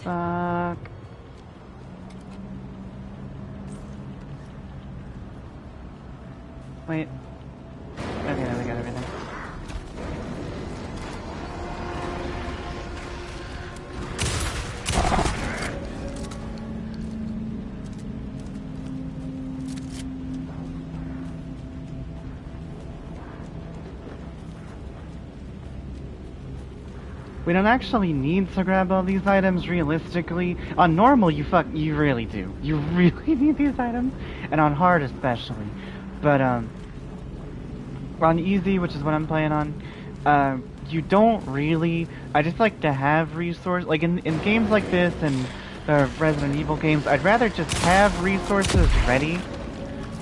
Fuck. Wait. Okay, now we got everything. We don't actually need to grab all these items realistically. On normal, you really do. You really need these items, and on hard especially. But on easy, which is what I'm playing on, you don't really. I just like to have resources. Like in games like this and the Resident Evil games, I'd rather just have resources ready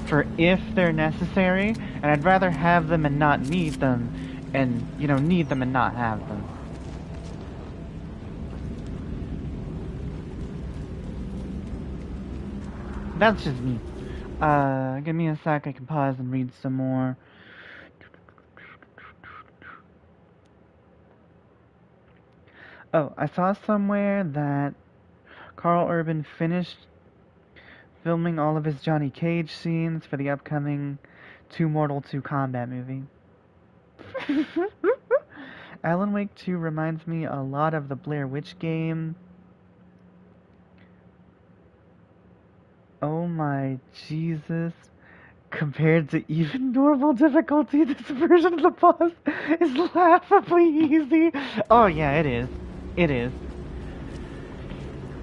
for if they're necessary, and I'd rather have them and not need them, and need them and not have them. That's just me. Give me a sec, I can pause and read some more. Oh, I saw somewhere that Carl Urban finished filming all of his Johnny Cage scenes for the upcoming Mortal 2 Combat movie. Alan Wake 2 reminds me a lot of the Blair Witch game. Oh my Jesus. Compared to even normal difficulty, this version of the boss is laughably easy. Oh yeah, it is. It is.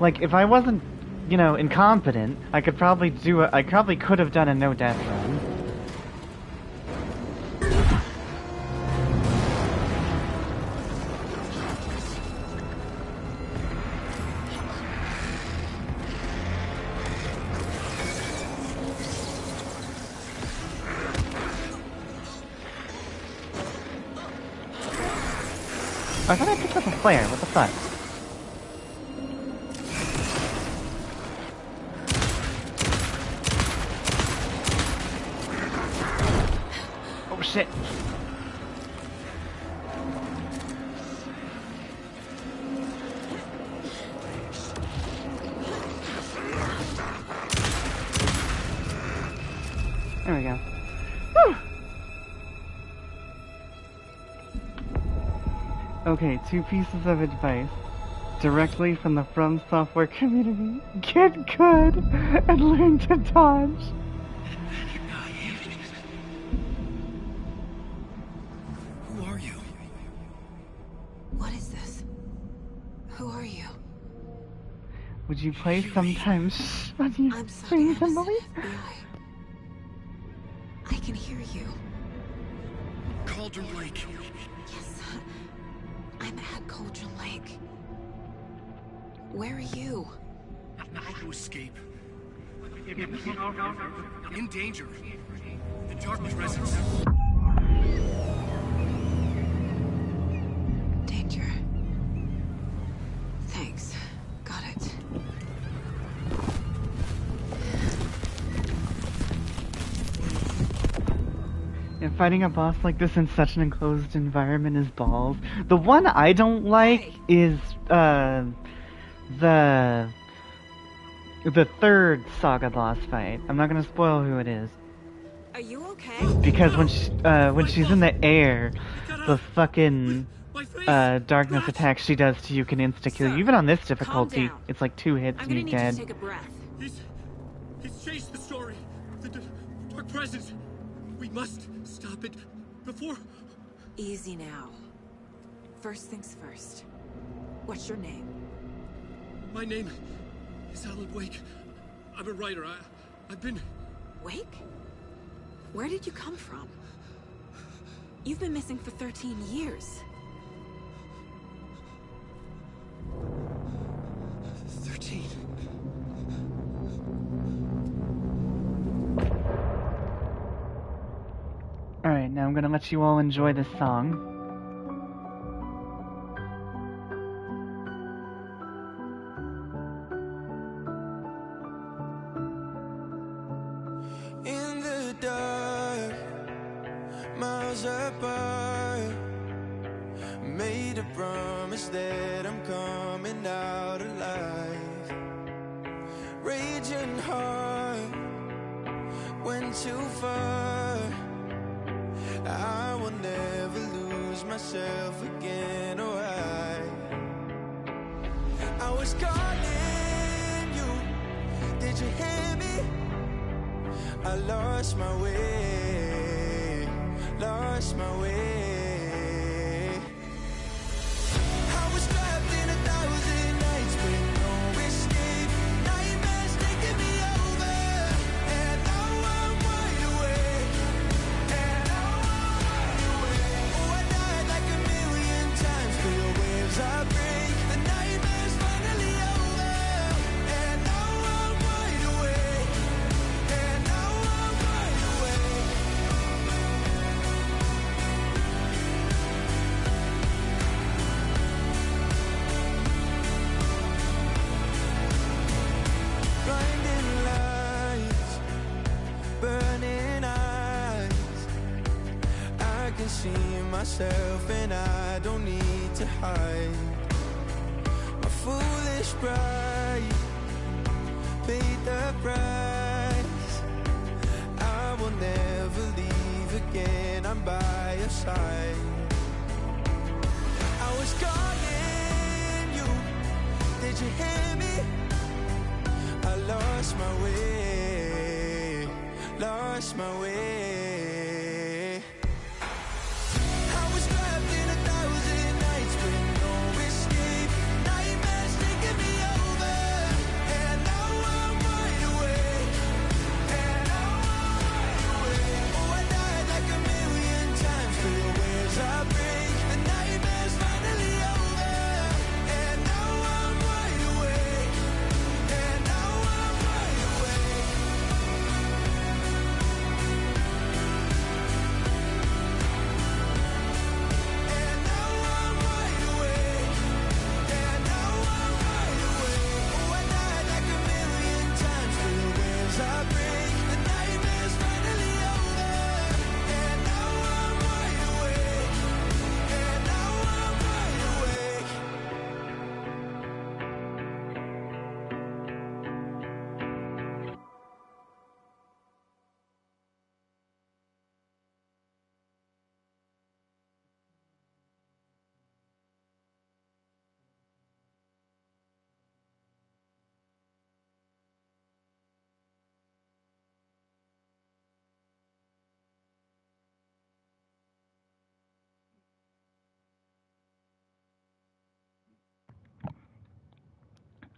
Like, if I wasn't, you know, incompetent, I could probably could have done a no-death run. I thought I picked up a flare, what the fuck? Oh shit. There we go. Whew. Okay, 2 pieces of advice directly from the From Software community. Get good and learn to dodge. Who are you? What is this? Who are you? Would you play sometimes on your screen, Emily? I can hear you. Cauldron Lake. Yes, I'm at Cauldron Lake. Where are you? How to escape. In danger. The Dark Presence. Danger. Thanks. Got it. And fighting a boss like this in such an enclosed environment is balls. The one I don't like is the third Saga boss fight. I'm not gonna spoil who it is. Are you okay? Because when she's in the air, the fucking darkness attacks she does to you can insta kill you. Even on this difficulty, it's like 2 hits and you're dead. Take a breath. He's chased the story. The Dark Presence. We must stop it before... Easy now. First things first. What's your name? My name is Alan Wake. I'm a writer. I've been... Wake? Where did you come from? You've been missing for 13 years. 13. Alright, now I'm gonna let you all enjoy this song. In the dark, miles apart, made a promise that I'm coming out alive. Raging heart, went too far. I will never lose myself again, or I was calling you, did you hear me? I lost my way, lost my way. I was trapped in 1,000 nights with no escape. Nightmares taking me over, and now I'm wide awake. And now I'm wide awake. Oh, I died like 1,000,000 times for your waves I break. The nightmare's finally over, and now I'm wide awake. And now I'm wide awake. see myself and I don't need to hide. My foolish pride paid the price. I will never leave again, I'm by your side. I was calling you, did you hear me? I lost my way, lost my way. I was trapped in 1,000 nights with no escape. Nightmares taking me over, and now I'm wide awake. And now I'm wide awake. Oh, I died like 1,000,000 times for the waves I break. The nightmare's finally over, and now I'm wide awake. And now I'm wide awake. And now I'm wide awake. And now I'm wide awake. Oh, I died like 1,000,000 times for the waves I break. The nightmare's finally over, and now I'm wide awake. And now I'm wide awake.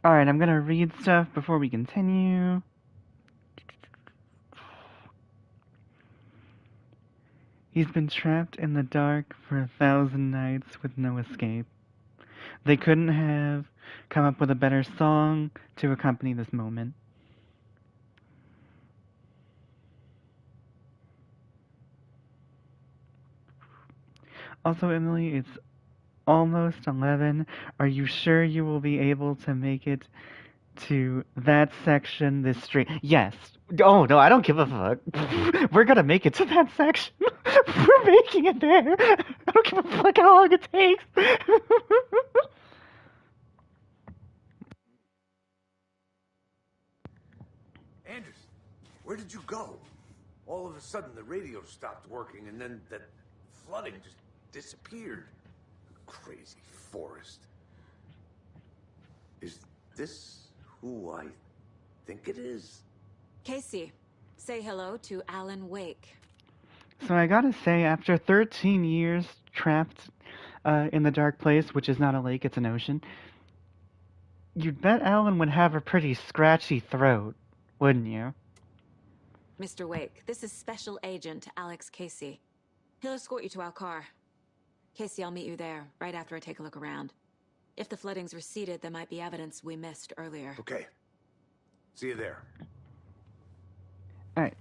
Alright, I'm gonna read stuff before we continue. He's been trapped in the dark for 1,000 nights with no escape. They couldn't have come up with a better song to accompany this moment. Also, Emily, it's almost 11. Are you sure you will be able to make it to that section this stream? Yes. Oh, no, I don't give a fuck. We're gonna make it to that section. We're making it there. I don't give a fuck how long it takes. Anders, where did you go? All of a sudden the radio stopped working and then that flooding just disappeared. Crazy forest. Is this who I think it is? Casey, say hello to Alan Wake. So I gotta say, after 13 years trapped in the dark place, which is not a lake, it's an ocean, you'd bet Alan would have a pretty scratchy throat, wouldn't you? Mr. Wake, this is Special Agent Alex Casey. He'll escort you to our car. Casey, I'll meet you there, right after I take a look around. If the flooding's receded, there might be evidence we missed earlier. Okay. See you there. Alright.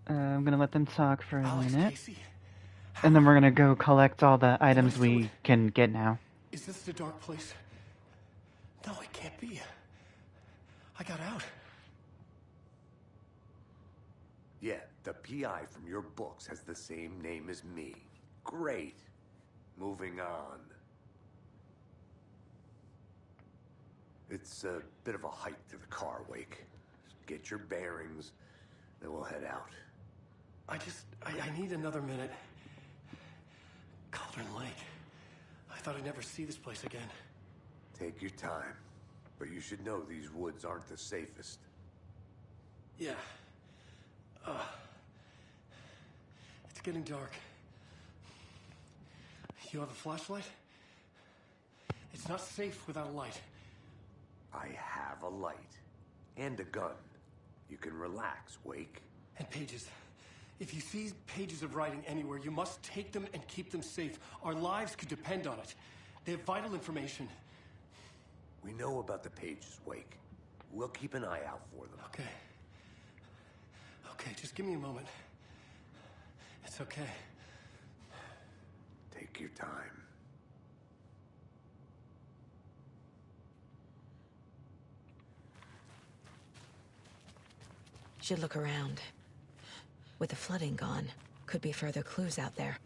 I'm gonna let them talk for a minute. And then we're gonna go collect all the items we can get now. Is this the dark place? No, it can't be. I got out. Yeah, the PI from your books has the same name as me. Great. Moving on. It's a bit of a hike to the car, Wake. Just get your bearings, then we'll head out. I need another minute. Cauldron Lake. I thought I'd never see this place again. Take your time. But you should know these woods aren't the safest. Yeah. It's getting dark. You have a flashlight? It's not safe without a light. I have a light. And a gun. You can relax, Wake. And pages. If you see pages of writing anywhere, you must take them and keep them safe. Our lives could depend on it. They have vital information. We know about the pages, Wake. We'll keep an eye out for them. Okay. Okay, just give me a moment. It's okay. Take your time. Should look around. With the flooding gone, could be further clues out there.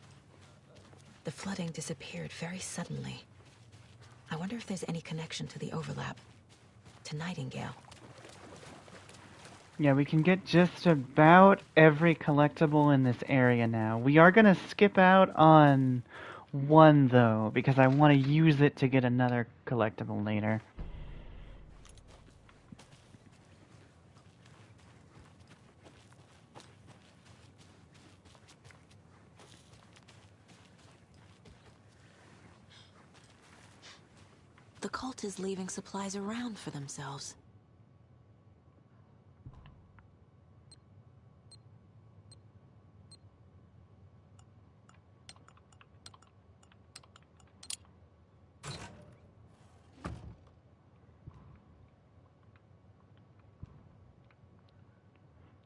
The flooding disappeared very suddenly. I wonder if there's any connection to the overlap. To Nightingale. Yeah, we can get just about every collectible in this area now. We are gonna skip out on one, though, because I want to use it to get another collectible later. The cult is leaving supplies around for themselves.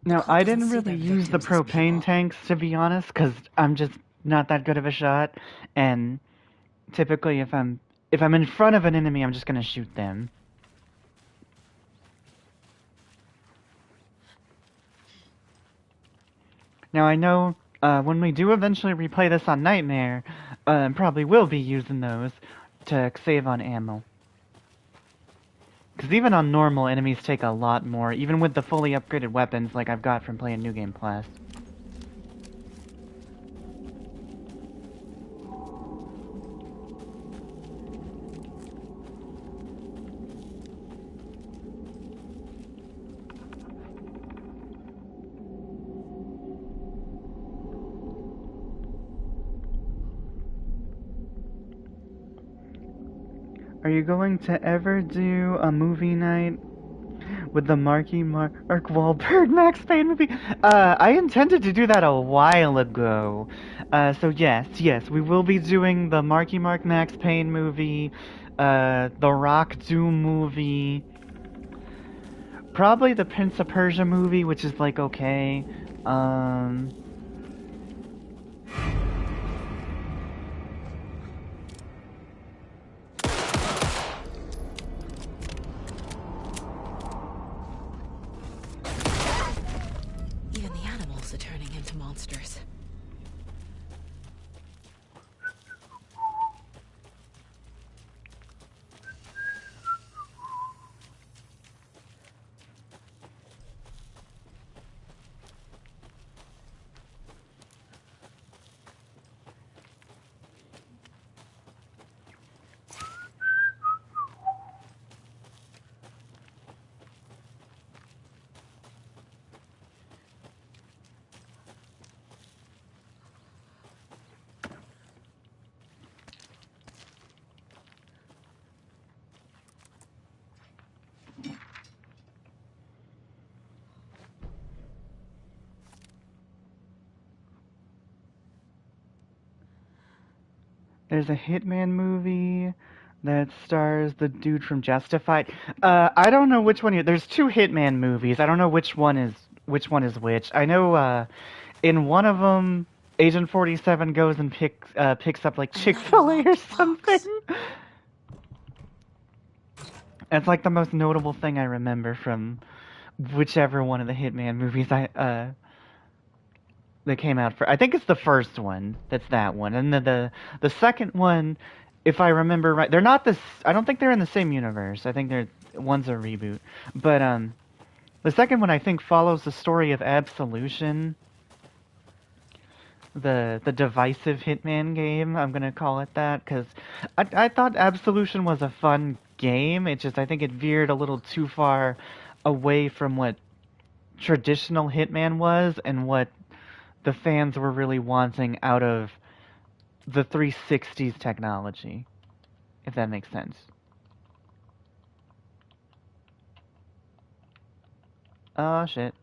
Now, I didn't really use the propane tanks, to be honest, because I'm just not that good of a shot, and typically if I'm in front of an enemy, I'm just gonna shoot them. Now, I know when we do eventually replay this on Nightmare, probably will be using those to save on ammo. Because even on normal, enemies take a lot more, even with the fully upgraded weapons like I've got from playing New Game Plus. Are you going to ever do a movie night with the Mark Wahlberg Max Payne movie? I intended to do that a while ago. So yes, we will be doing the Mark Max Payne movie, the Rock Doom movie, probably the Prince of Persia movie, which is like okay. Even the animals are turning into monsters. There's a Hitman movie that stars the dude from Justified. I don't know which one. There's two Hitman movies. I don't know which one is which. I know in one of them, Agent 47 goes and picks up like Chick-fil-A or something. It's like the most notable thing I remember from whichever one of the Hitman movies that came out for. I think it's the first one. That's that one. And the second one, if I remember right, they're not this. I don't think they're in the same universe. I think one's a reboot. But the second one I think follows the story of Absolution, the divisive Hitman game. I'm gonna call it that because I thought Absolution was a fun game. It just I think it veered a little too far away from what traditional Hitman was and what the fans were really wanting out of the 360's technology, if that makes sense. Oh, shit.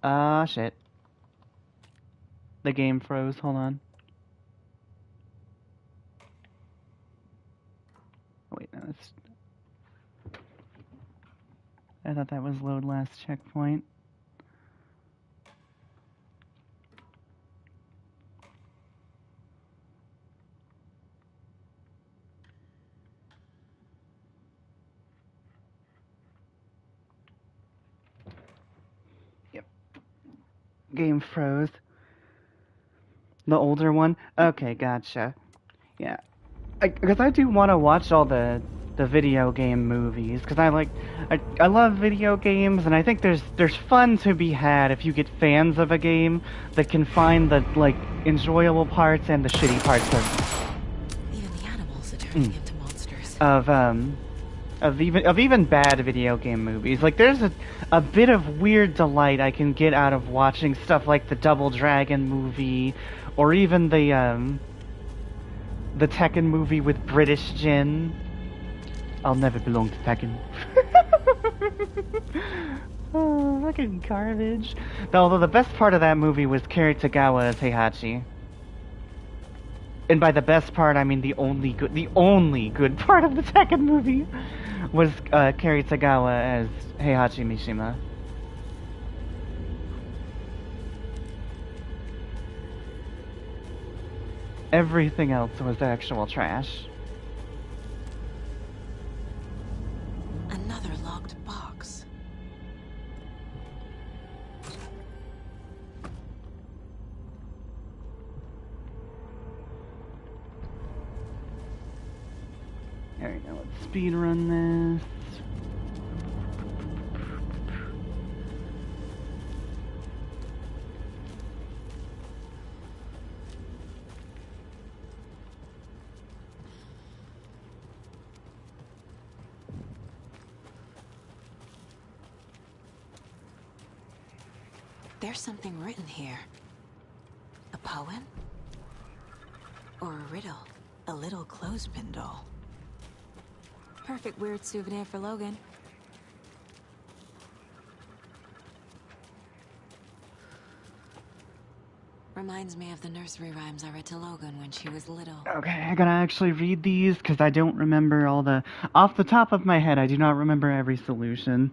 Ah, shit. The game froze, hold on. Wait, no, that's... I thought that was load last checkpoint. Yep. game froze. The older one? Okay, gotcha. Yeah. Because I do want to watch all the video game movies, because I love video games, and I think there's fun to be had if you get fans of a game that can find the, like, enjoyable parts and the shitty parts of... Even the animals are turning into monsters. Of even bad video game movies. Like, there's a bit of weird delight I can get out of watching stuff like the Double Dragon movie, or even the Tekken movie with British Jin. I'll never belong to Tekken. Oh, fucking garbage. Although the best part of that movie was Kari Tagawa as Heihachi. And by the best part, I mean the only good part of the Tekken movie was Kari Tagawa as Heihachi Mishima. Everything else was actual trash. Another locked box. There we go, let's speed run this. There's something written here. A poem? Or a riddle? A little clothespin doll. Perfect weird souvenir for Logan. Reminds me of the nursery rhymes I read to Logan when she was little. Okay, I gotta actually read these because I don't remember all the... Off the top of my head, I do not remember every solution.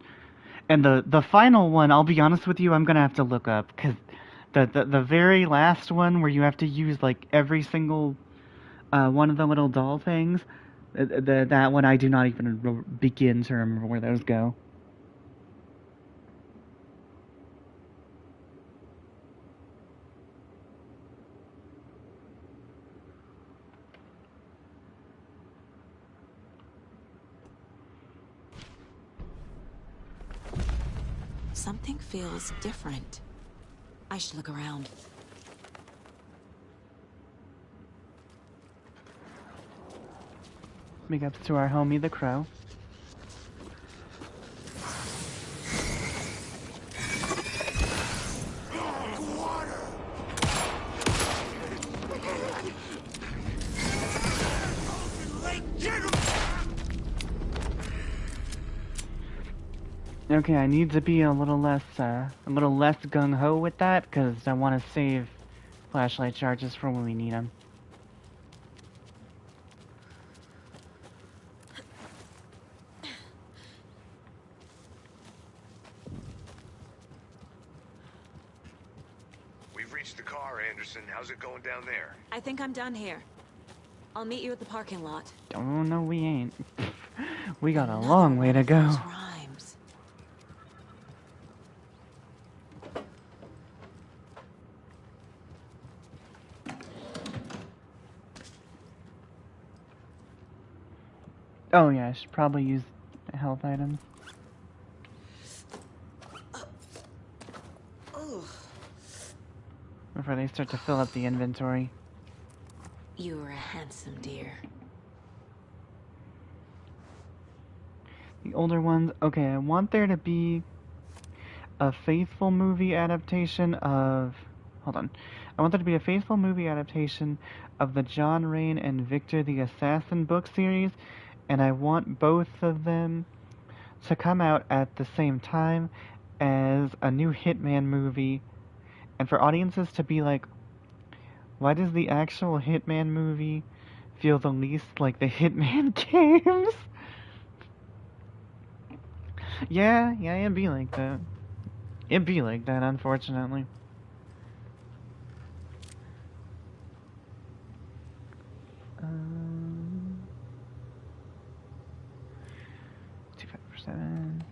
And the final one, I'll be honest with you, I'm gonna have to look up, because the very last one where you have to use, like, every single one of the little doll things, that one I do not even begin to remember where those go. Something feels different. I should look around. Big ups to our homie, the Crow. Okay, I need to be a little less gung-ho with that, because I want to save flashlight charges for when we need them. We've reached the car, Anderson. How's it going down there? I think I'm done here. I'll meet you at the parking lot. Oh, no, we ain't. We got a long way to go. Oh yeah, I should probably use health items. Before they start to fill up the inventory. You were a handsome dear. The older ones, okay, I want there to be a faithful movie adaptation of... Hold on. I want there to be a faithful movie adaptation of the John Rain and Victor the Assassin book series, and I want both of them to come out at the same time as a new Hitman movie, and for audiences to be like, why does the actual Hitman movie feel the least like the Hitman games? Yeah, it'd be like that. It'd be like that, unfortunately. Um, 25%.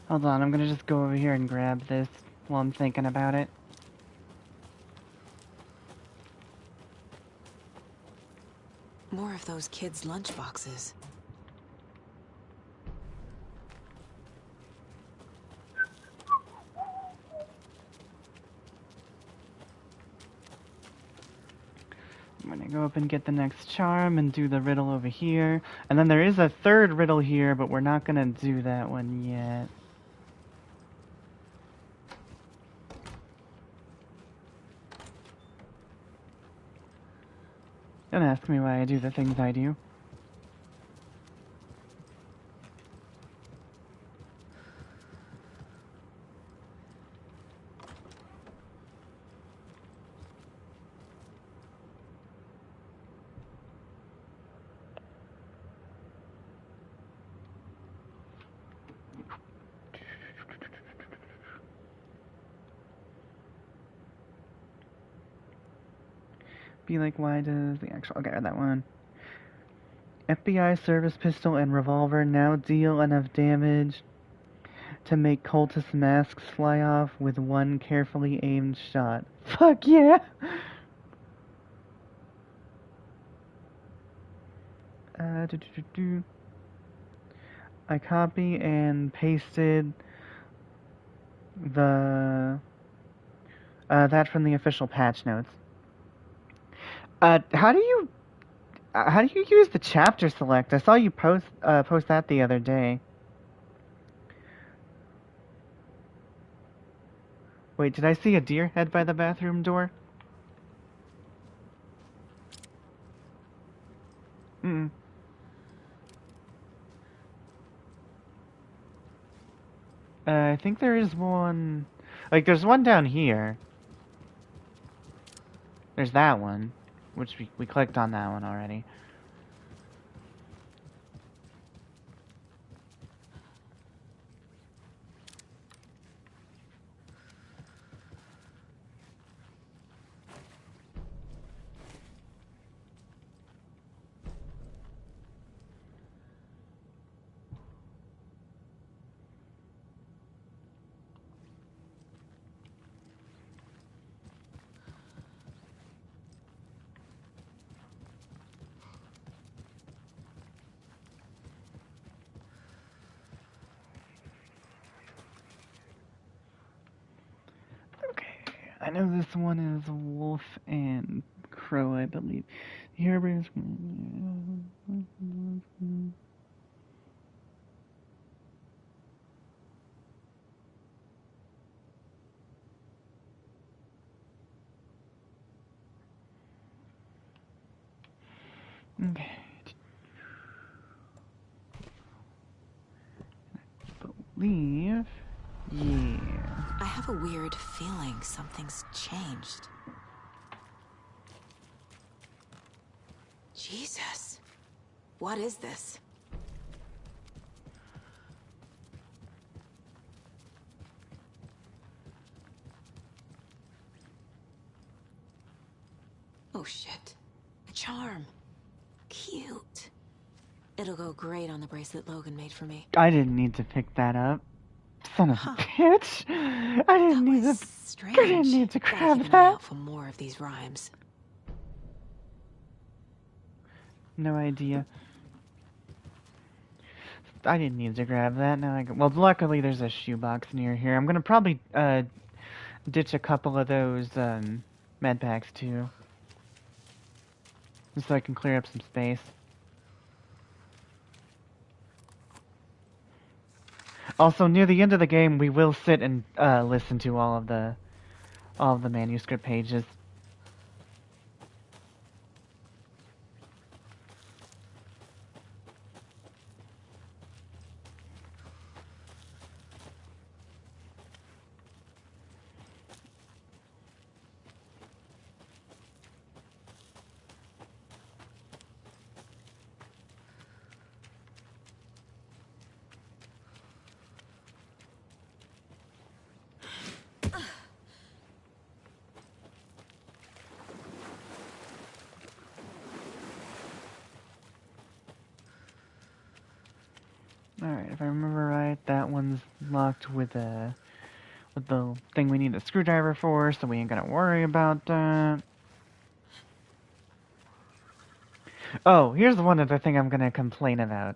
Hold on, I'm gonna just go over here and grab this while I'm thinking about it. More of those kids' lunchboxes. I'm gonna go up and get the next charm and do the riddle over here. And then there is a third riddle here, but we're not gonna do that one yet. Don't ask me why I do the things I do. Be like, why does the actual... Okay, that one. FBI service pistol and revolver now deal enough damage to make cultist masks fly off with one carefully aimed shot. Fuck yeah! I copy and pasted the that from the official patch notes. How do you use the chapter select? I saw you post that the other day. Wait, did I see a deer head by the bathroom door? Mm. I think there is one... Like, there's one down here. There's that one, which we clicked on that one already. I know this one is Wolf and Crow, I believe. Here is... Okay. I believe... Yeah. I have a weird feeling something's changed. Jesus. What is this? Oh shit. A charm. Cute. It'll go great on the bracelet Logan made for me. I didn't need to pick that up. Son of a bitch! I didn't need to. Strange. I didn't need to Gotta grab keep an eye that. out for more of these rhymes. No idea. I didn't need to grab that. Now I go. Well, luckily there's a shoebox near here. I'm gonna probably ditch a couple of those med packs too, just so I can clear up some space. Also, near the end of the game, we will sit and listen to all of the manuscript pages. Alright, if I remember right, that one's locked with the thing we need a screwdriver for, so we ain't gonna worry about that. Oh, here's one other thing I'm gonna complain about.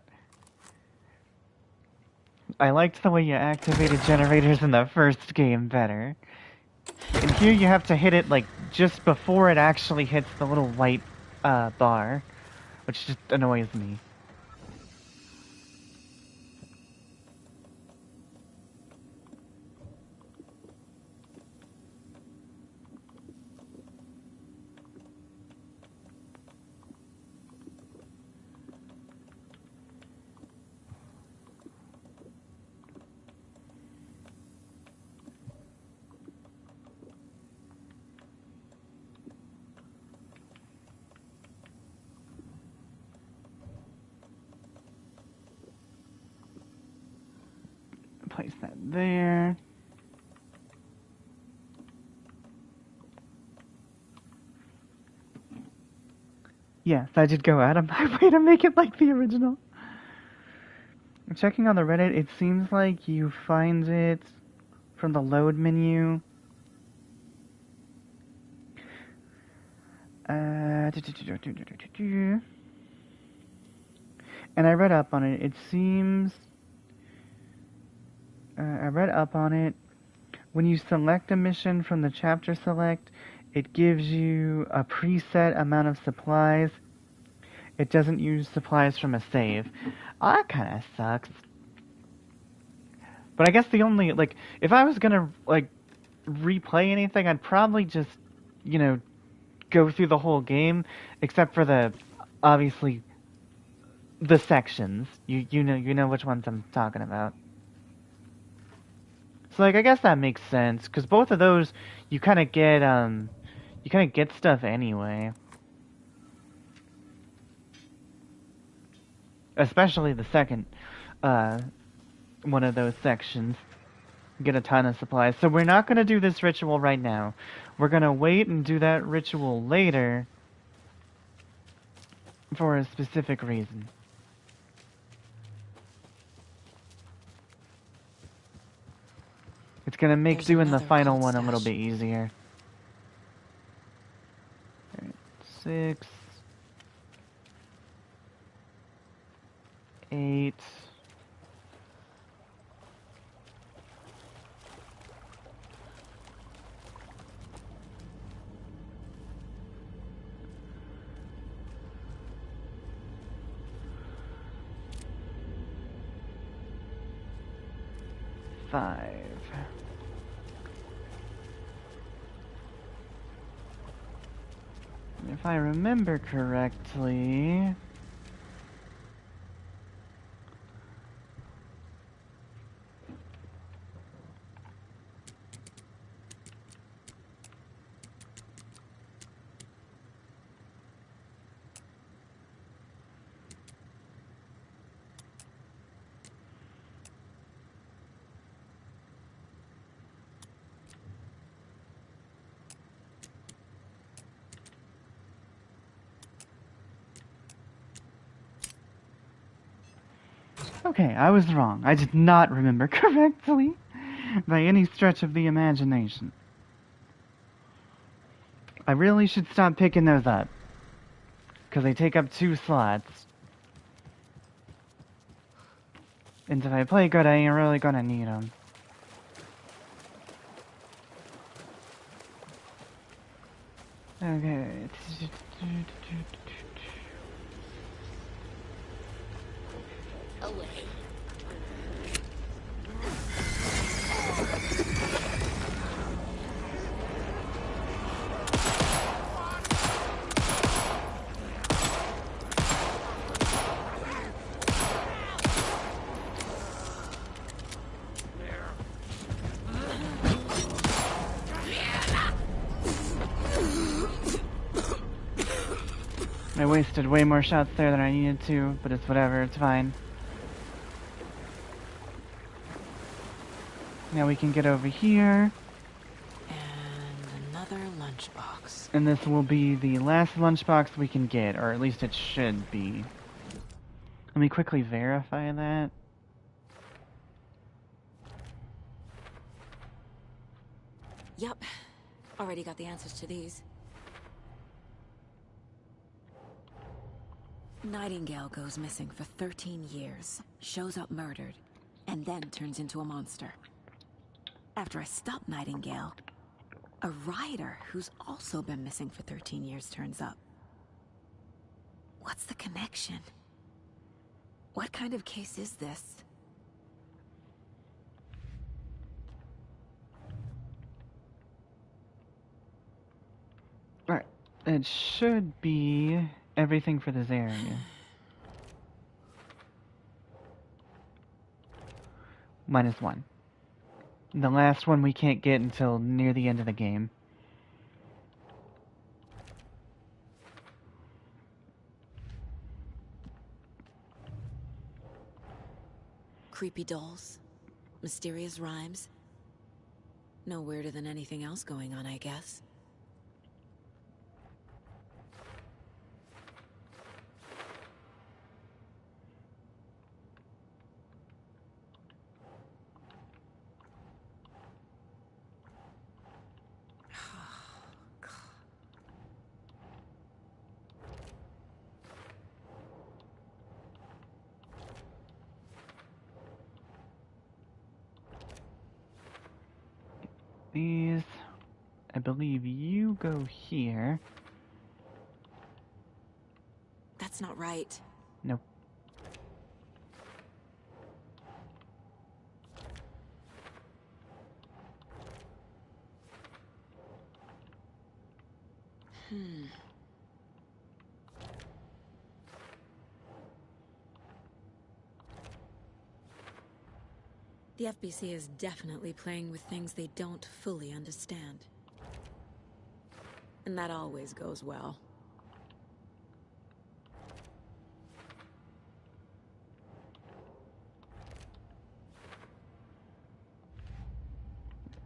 I liked the way you activated generators in the first game better. And here you have to hit it, like, just before it actually hits the little white, bar. Which just annoys me. Place that there. Yes, I did go out of my way to make it like the original. Checking on the Reddit, it seems like you find it from the load menu. And I read up on it. It seems... I read up on it. When you select a mission from the chapter select, it gives you a preset amount of supplies. It doesn't use supplies from a save. Oh, that kind of sucks. But I guess the only, like, if I was gonna, like, replay anything, I'd probably just, you know, go through the whole game, except for the, obviously, the sections. You know which ones I'm talking about. So, like, I guess that makes sense, because both of those, you kind of get stuff anyway. Especially the second, one of those sections. Get a ton of supplies. So we're not going to do this ritual right now. We're going to wait and do that ritual later for a specific reason. It's going to make doing the final one a little bit easier. 6, 8. If I remember correctly... Okay, I was wrong. I did not remember correctly by any stretch of the imagination. I really should stop picking those up, because they take up 2 slots. And if I play good, I ain't really gonna need them. Okay. Away. I wasted way more shots there than I needed to, but it's whatever, it's fine. Now we can get over here. And another lunchbox. And this will be the last lunchbox we can get, or at least it should be. Let me quickly verify that. Yup. Already got the answers to these. Nightingale goes missing for 13 years, shows up murdered, and then turns into a monster. After I stop Nightingale, a rider who's also been missing for 13 years turns up. What's the connection? What kind of case is this? Alright, it should be everything for this area. -1. The last one we can't get until near the end of the game. Creepy dolls, mysterious rhymes. No weirder than anything else going on, I guess. These, I believe you go here. That's not right. Nope. The FBC is definitely playing with things they don't fully understand. And that always goes well.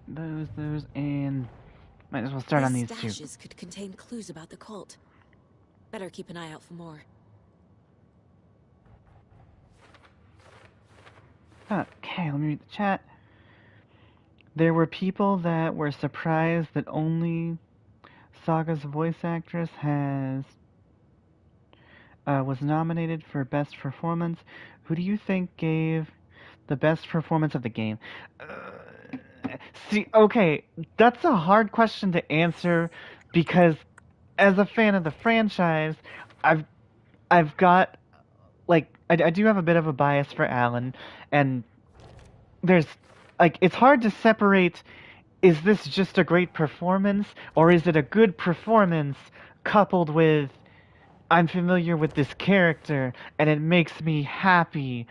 Those, and might as well start on these two. Stashes could contain clues about the cult. Better keep an eye out for more. Okay, let me read the chat. There were people that were surprised that only Saga's voice actress was nominated for Best Performance. Who do you think gave the best performance of the game? See, okay, that's a hard question to answer because as a fan of the franchise, I've got, like, I do have a bit of a bias for Alan, and there's, like, it's hard to separate, is this just a great performance, or is it a good performance coupled with, I'm familiar with this character, and it makes me happy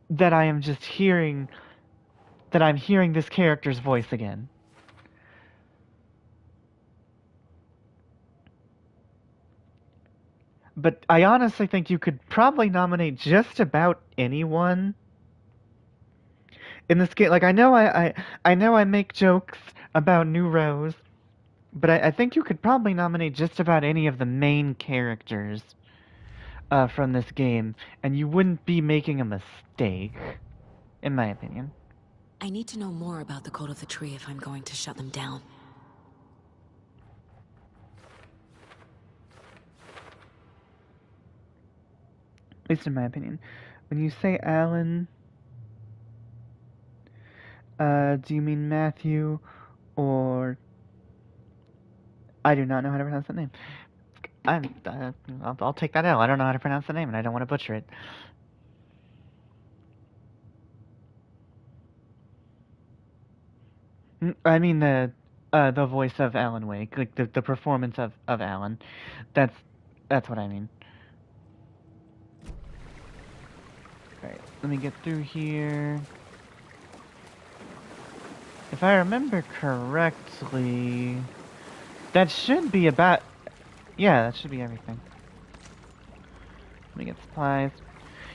that I am just hearing, that I'm hearing this character's voice again. But I honestly think you could probably nominate just about anyone in this game. Like, I know I make jokes about New Rose, but I think you could probably nominate just about any of the main characters from this game, and you wouldn't be making a mistake, in my opinion. I need to know more about the Cult of the Tree if I'm going to shut them down. At least in my opinion. When you say Alan, do you mean Matthew, or... I do not know how to pronounce that name. I'll take that L. I don't know how to pronounce the name, and I don't want to butcher it. I mean the voice of Alan Wake, like the performance of Alan. That's what I mean. Alright, let me get through here. If I remember correctly, that should be about... Yeah, that should be everything. Let me get supplies.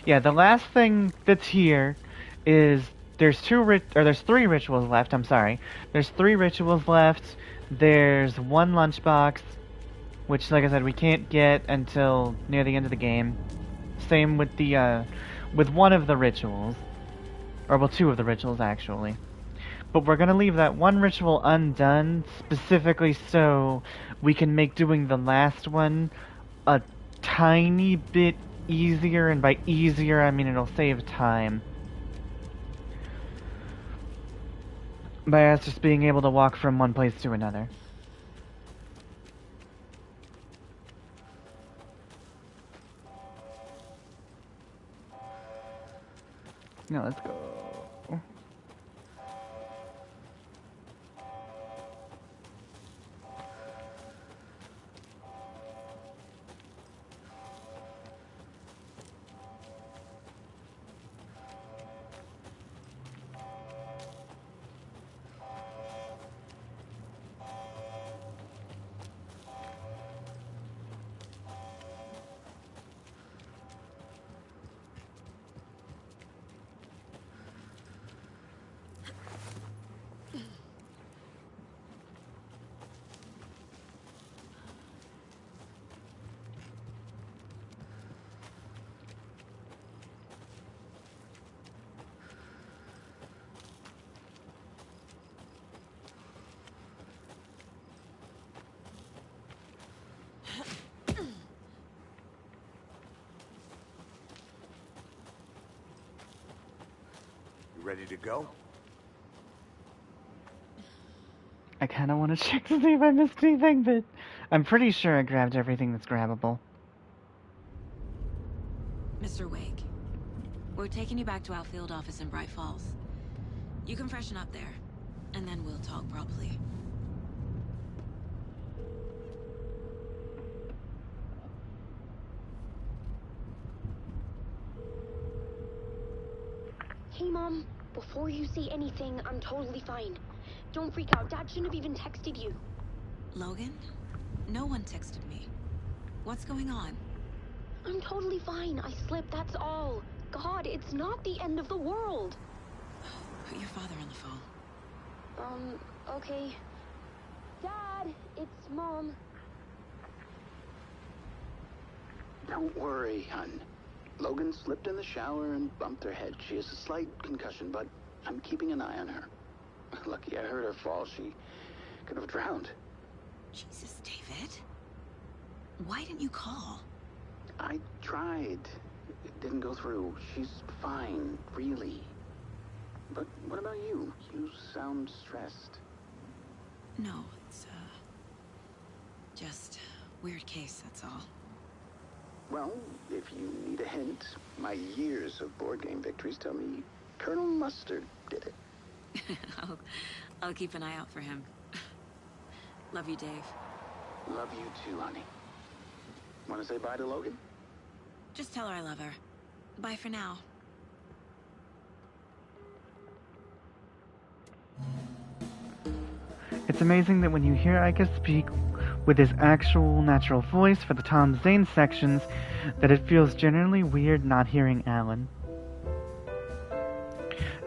Yeah, the last thing that's here is there's three rituals left, I'm sorry. There's 3 rituals left. There's 1 lunchbox, which, like I said, we can't get until near the end of the game. Same with the, with one of the rituals. Or, well, 2 of the rituals, actually. But we're gonna leave that one ritual undone, specifically so we can make doing the last one a tiny bit easier, and by easier I mean it'll save time. By us just being able to walk from one place to another. Now let's go. Ready to go? I kinda wanna check to see if I missed anything, but I'm pretty sure I grabbed everything that's grabbable. Mr. Wake, we're taking you back to our field office in Bright Falls. You can freshen up there, and then we'll talk properly. Hey, Mom. Before you say anything, I'm totally fine. Don't freak out. Dad shouldn't have even texted you. Logan? No one texted me. What's going on? I'm totally fine. I slipped, that's all. God, it's not the end of the world. Put your father on the phone. Okay. Dad, it's Mom. Don't worry, hon. Logan slipped in the shower and bumped her head. She has a slight concussion, but I'm keeping an eye on her. Lucky I heard her fall. She could have drowned. Jesus, David. Why didn't you call? I tried. It didn't go through. She's fine, really. But what about you? You sound stressed. No, it's, just weird case, that's all. Well, if you need a hint, my years of board game victories tell me Colonel Mustard did it. I'll keep an eye out for him. Love you, Dave. Love you too, honey. Want to say bye to Logan? Just tell her I love her. Bye for now. It's amazing that when you hear Ica speak with his actual natural voice for the Tom Zane sections, that it feels generally weird not hearing Alan.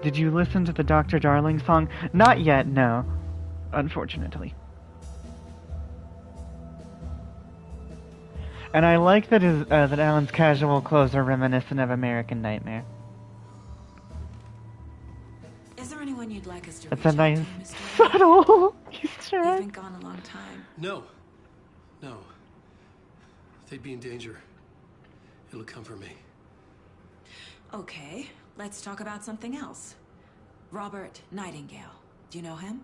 Did you listen to the Dr. Darling song? Not yet, no. Unfortunately. And I like that that Alan's casual clothes are reminiscent of American Nightmare. Is there anyone you'd like us to That's reach a nice, out to, Mr. subtle Easter You've egg. been gone a long time. No. No. They'd be in danger. It'll come for me. Okay, let's talk about something else. Robert Nightingale. Do you know him?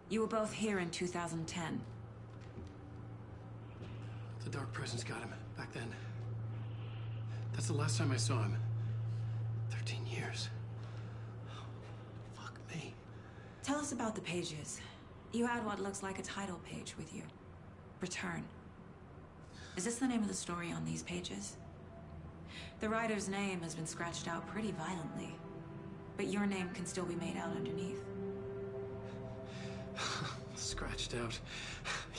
You were both here in 2010. The Dark Presence got him back then. That's the last time I saw him. 13 years. Fuck me. Tell us about the pages. You had what looks like a title page with you. Return. Is this the name of the story on these pages? The writer's name has been scratched out pretty violently, but your name can still be made out underneath. Scratched out.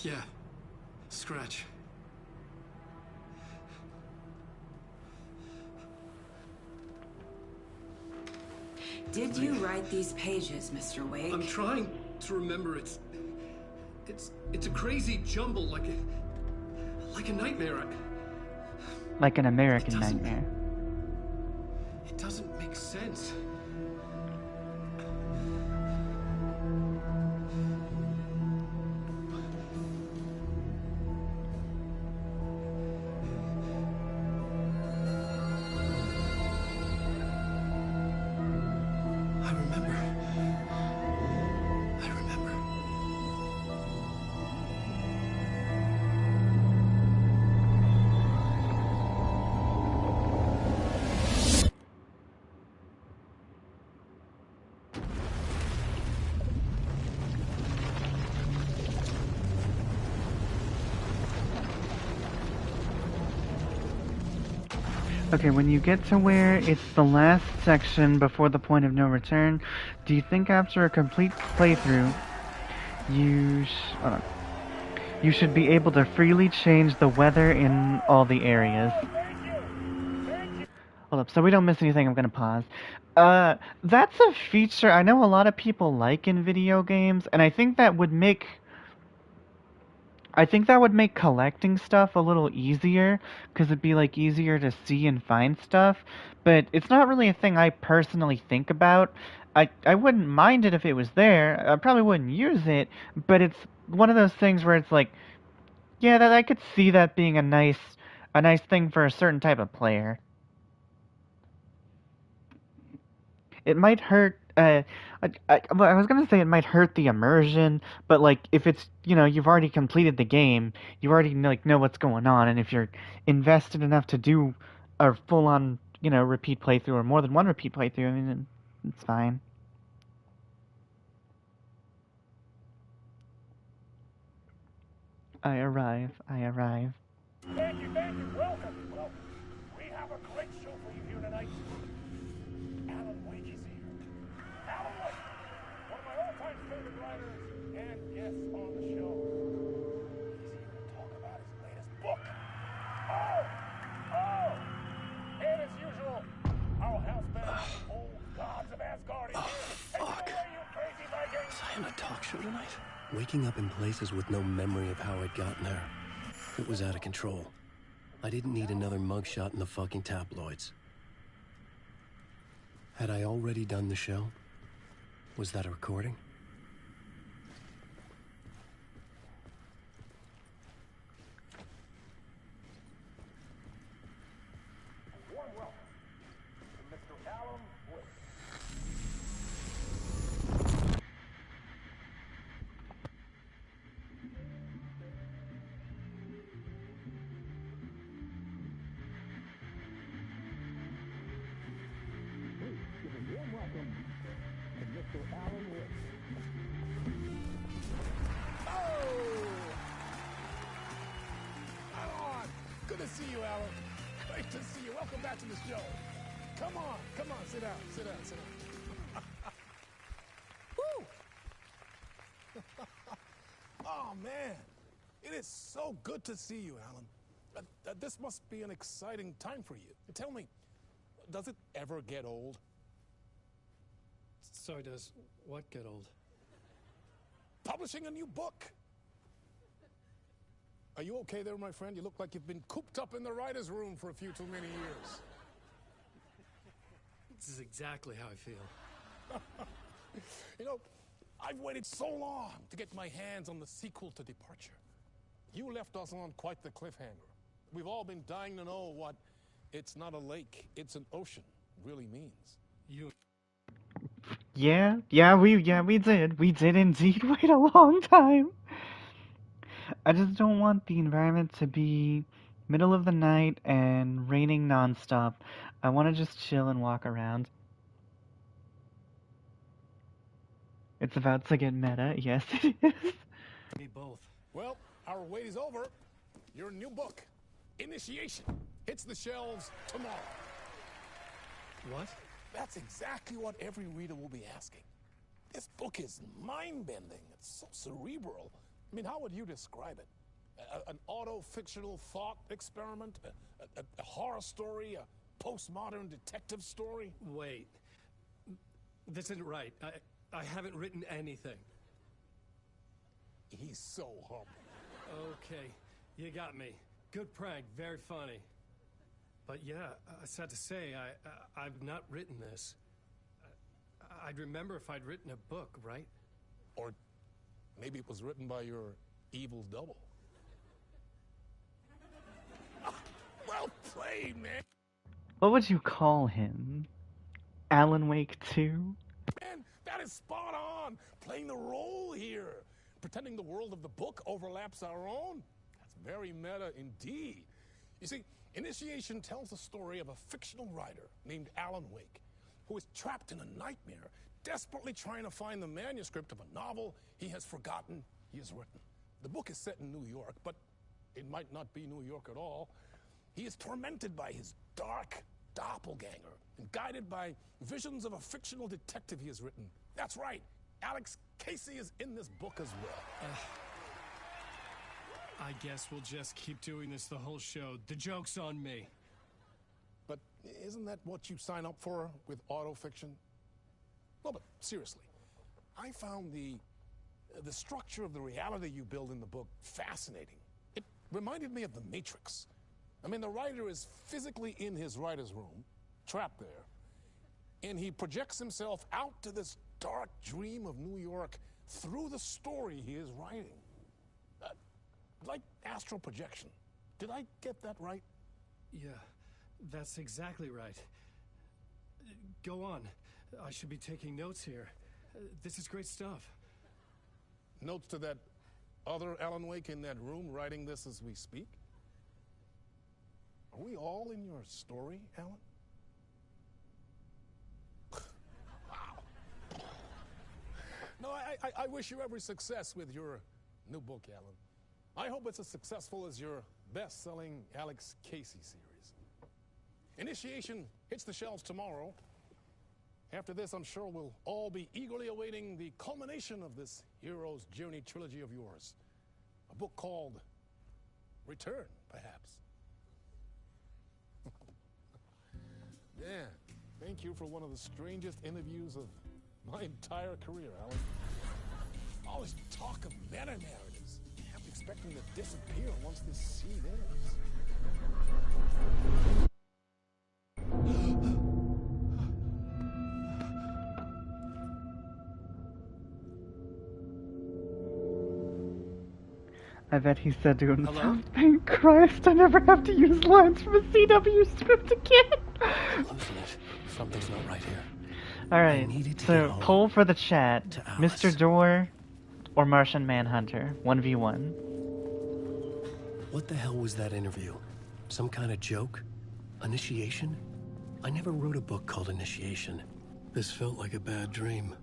Yeah. Scratch. Did you write these pages, Mr. Wake? I'm trying to remember. It's a crazy jumble, like a nightmare. Like an American Nightmare. It doesn't make sense. Okay, when you get to where it's the last section before the point of no return, do you think after a complete playthrough, hold on. You should be able to freely change the weather in all the areas? Hold up, so we don't miss anything, I'm gonna pause. That's a feature I know a lot of people like in video games, and I think that would make collecting stuff a little easier, because it'd be like easier to see and find stuff, but it's not really a thing I personally think about. I wouldn't mind it if it was there, I probably wouldn't use it, but it's one of those things where it's like, yeah, that I could see that being a nice thing for a certain type of player. It might hurt, I was gonna say it might hurt the immersion, but like if it's, you've already completed the game, you already know what's going on, and if you're invested enough to do a full-on, repeat playthrough or more than one repeat playthrough, I mean, it's fine. I arrive. Thank you, welcome. Well, we have a great show for you here tonight. Alan Wake is here. Alan Wake, one of my all-time favorite writers, and guests on the show. He's here to talk about his latest book. Oh! And as usual, our house band, old gods of Asgard, is here. Fuck. Take it away, you crazy Vikings! Was I on a talk show tonight? Waking up in places with no memory of how I'd gotten there. It was out of control. I didn't need another mugshot in the fucking tabloids. Had I already done the show? Was that a recording? Warm welcome to Mr. Alan Wake. Good to see you, Alan. Great to see you. Welcome back to the show. Come on, sit down. Woo! Oh, man. It is so good to see you, Alan. This must be an exciting time for you. Tell me, does it ever get old? Sorry, does what get old? Publishing a new book. Are you okay there, my friend? You look like you've been cooped up in the writer's room for a few too many years. This is exactly how I feel. I've waited so long to get my hands on the sequel to Departure. You left us on quite the cliffhanger. We've all been dying to know what "it's not a lake, it's an ocean" really means. Yeah, we did. We did indeed wait a long time. I just don't want the environment to be middle of the night and raining nonstop. I want to just chill and walk around. It's about to get meta. Yes, it is. Me both. Well, our wait is over. Your new book, Initiation, hits the shelves tomorrow. What? That's exactly what every reader will be asking. This book is mind-bending. It's so cerebral. I mean, how would you describe it? An auto-fictional thought experiment? A horror story? A postmodern detective story? Wait. This isn't right. I haven't written anything. He's so humble. Okay, you got me. Good prank, very funny. But yeah, sad to say, I've not written this. I'd remember if I'd written a book, right? Or maybe it was written by your evil double. Well played, man. What would you call him? Alan Wake 2? Man, that is spot on. Playing the role here. Pretending the world of the book overlaps our own. That's very meta indeed. You see, Initiation tells the story of a fictional writer named Alan Wake, who is trapped in a nightmare, desperately trying to find the manuscript of a novel he has forgotten he has written. The book is set in New York, but it might not be New York at all. He is tormented by his dark doppelganger and guided by visions of a fictional detective he has written. That's right, Alex Casey is in this book as well. I guess we'll just keep doing this the whole show. The joke's on me. But isn't that what you sign up for with autofiction? No, but seriously, I found the structure of the reality you build in the book fascinating. It reminded me of The Matrix. I mean, the writer is physically in his writer's room, trapped there, and he projects himself out to this dark dream of New York through the story he is writing. Like astral projection. Did I get that right? Yeah, that's exactly right. Go on. I should be taking notes here. This is great stuff. Notes to that other Alan Wake in that room writing this as we speak? Are we all in your story, Alan? Wow. No, I wish you every success with your new book, Alan. I hope it's as successful as your best-selling Alex Casey series. Initiation hits the shelves tomorrow. After this, I'm sure we'll all be eagerly awaiting the culmination of this Hero's Journey trilogy of yours. A book called Return, perhaps. Yeah, thank you for one of the strangest interviews of my entire career, Alan. All this talk of meta-narratives. I'm expecting to disappear once this scene ends. I bet he said to himself, thank Christ I never have to use lines from a CW script again. I'm losing it. Something's not right here. Alright, so poll for the chat. Mr. Door or Martian Manhunter? 1v1. What the hell was that interview? Some kind of joke? Initiation? I never wrote a book called Initiation. This felt like a bad dream.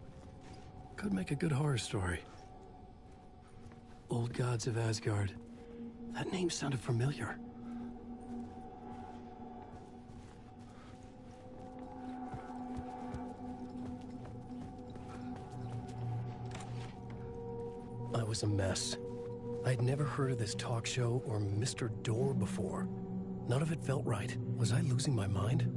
Could make a good horror story. Old Gods of Asgard. That name sounded familiar. I was a mess. I'd never heard of this talk show or Mr. Door before. None of it felt right. Was I losing my mind?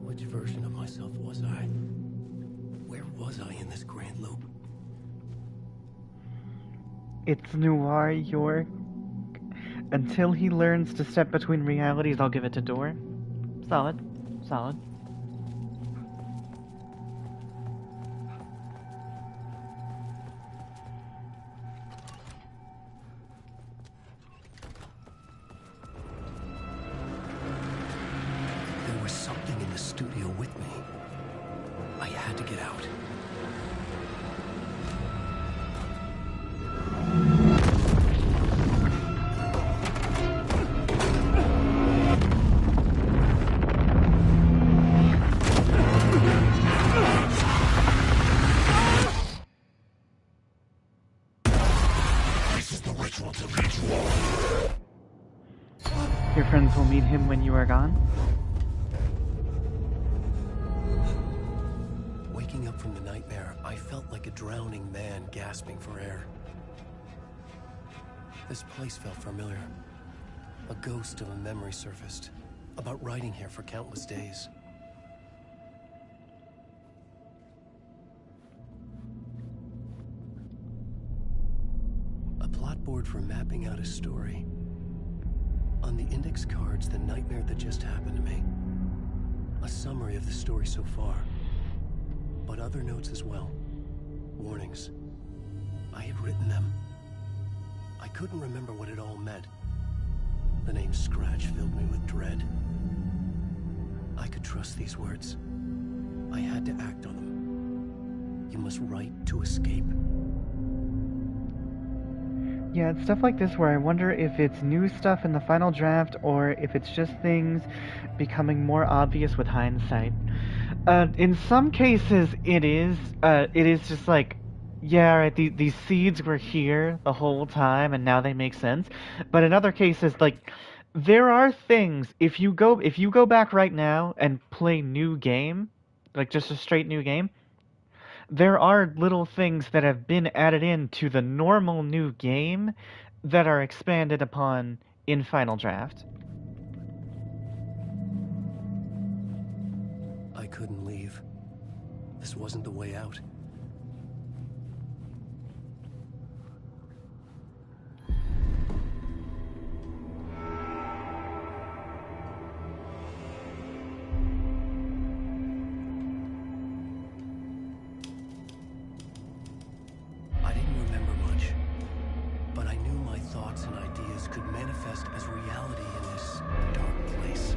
Which version of myself was I? Where was I in this grand loop? It's Noir York. Until he learns to step between realities, I'll give it to Door. Solid. Solid. There was something in the studio with me. I had to get out. we'll meet him when you are gone. Waking up from the nightmare, I felt like a drowning man gasping for air. This place felt familiar. A ghost of a memory surfaced, about riding here for countless days. A plot board for mapping out a story. On the index cards, the nightmare that just happened to me. A summary of the story so far. But other notes as well. Warnings. I had written them. I couldn't remember what it all meant. The name Scratch filled me with dread. I could trust these words. I had to act on them. You must write to escape. Yeah, it's stuff like this where I wonder if it's new stuff in the final draft or if it's just things becoming more obvious with hindsight. In some cases, it is just like, yeah, right, these seeds were here the whole time and now they make sense. But in other cases, like, there are things, if you go back right now and play new game, like just a straight new game, there are little things that have been added into the normal new game that are expanded upon in Final Draft. I couldn't leave. This wasn't the way out. I didn't remember much, but I knew my thoughts and ideas could manifest as reality in this dark place.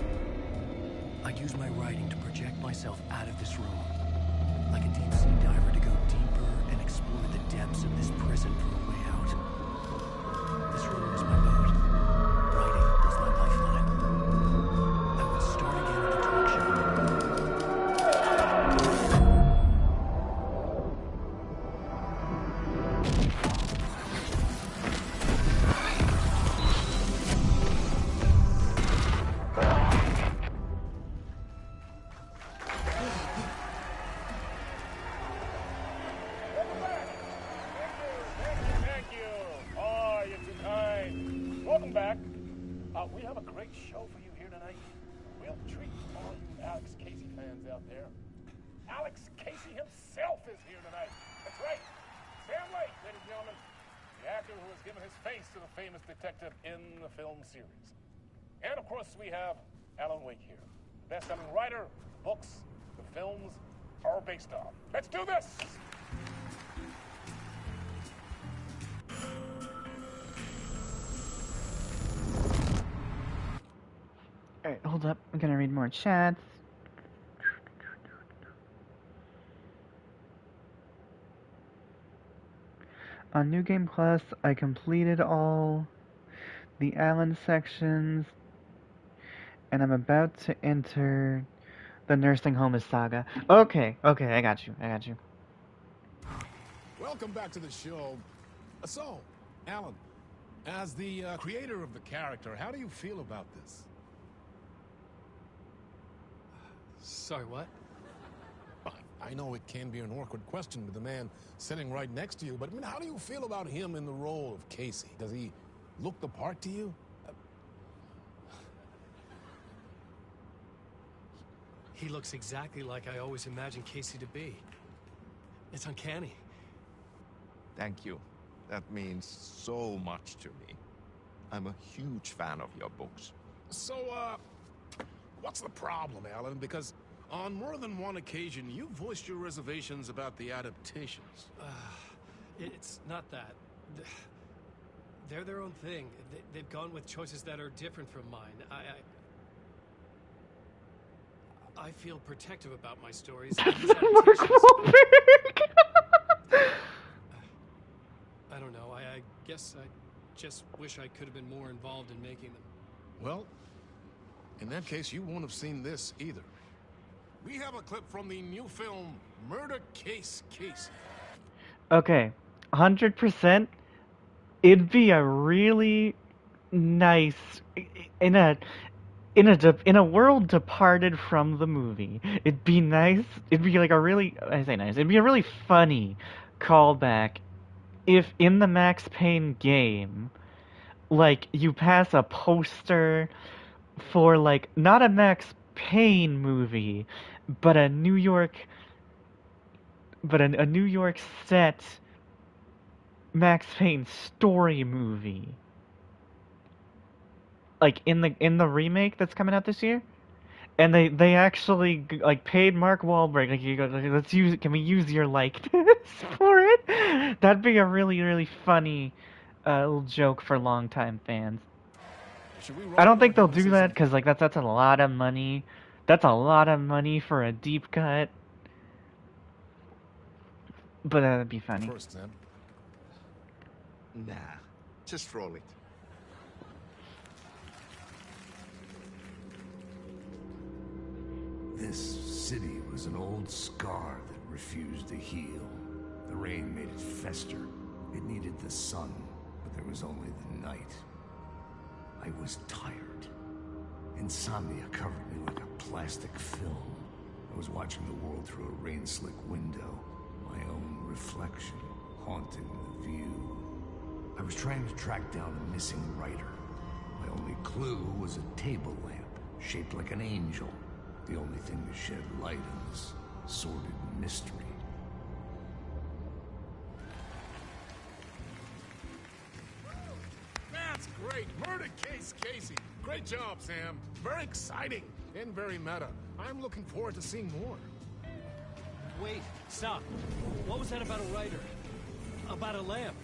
I'd use my writing to project myself out of this room, like a deep sea diver to go deeper and explore the depths of this prison for a way out. This room was my boat. Writing was my lifeline. I would start again at the talk show. Thank you. Oh, you're too kind. Welcome back. We have a great show for you here tonight. We'll treat all you Alex Casey fans out there. Alex Casey himself is here tonight. That's right. Sam Lake, ladies and gentlemen. The actor who has given his face to the famous detective in the film series. And of course, we have Alan Wake here. Best-selling writer, books, the films are based on. Let's do this! Alright, hold up. I'm gonna read more chats. On New Game Plus, I completed all the Alan sections, and I'm about to enter the Nursing Home Saga. Okay, I got you. Welcome back to the show. So, Alan, as the creator of the character, how do you feel about this? Sorry, what? I know it can be an awkward question with the man sitting right next to you, but I mean, how do you feel about him in the role of Casey? Does he look the part to you? He looks exactly like I always imagined Casey to be. It's uncanny. Thank you. That means so much to me. I'm a huge fan of your books. So, what's the problem, Alan? Because on more than one occasion, you voiced your reservations about the adaptations. It's not that. They're their own thing. They've gone with choices that are different from mine. I feel protective about my stories. Mark Wahlberg! I don't know. I guess I just wish I could have been more involved in making them. Well, in that case, you won't have seen this either. We have a clip from the new film, Murder Case Casey. Okay, 100%. It'd be a really nice, in a world departed from the movie, it'd be nice. It'd be like a really, I say nice. It'd be a really funny callback if in the Max Payne game, like you pass a poster for like not a Max Payne movie, but a New York, a New York set Max Payne story movie. Like in the remake that's coming out this year, and they actually like paid Mark Wahlberg like, you go, like, let's use it. Can we use your likeness for it? That'd be a really funny little joke for longtime fans. I don't think they'll do that because like that's a lot of money. That's a lot of money for a deep cut. But that'd be funny. First, Sam. Nah, just roll it. This city was an old scar that refused to heal. The rain made it fester. It needed the sun, but there was only the night. I was tired. Insomnia covered me like a plastic film. I was watching the world through a rain-slick window, my own reflection haunting the view. I was trying to track down a missing writer. My only clue was a table lamp, shaped like an angel. The only thing to shed light on this sordid mystery. That's great. Murder case, Casey. Great job, Sam. Very exciting and very meta. I'm looking forward to seeing more. Wait, stop. What was that about a writer? About a lamp?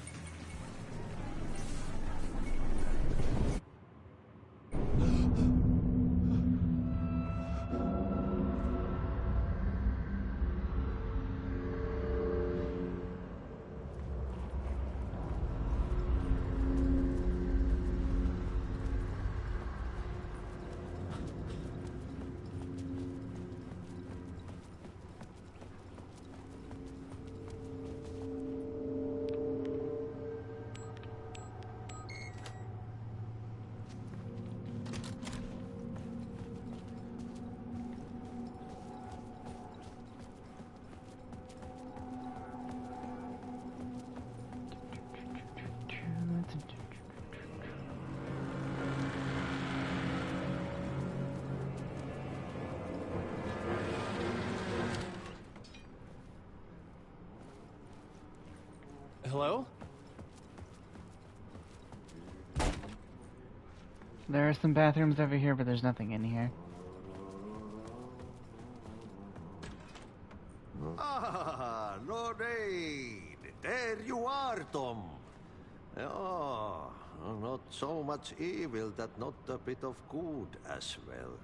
Hello? There are some bathrooms over here, but there's nothing in here. Ah, Lord Aid! There you are, Tom. Oh, not so much evil that not a bit of good as well.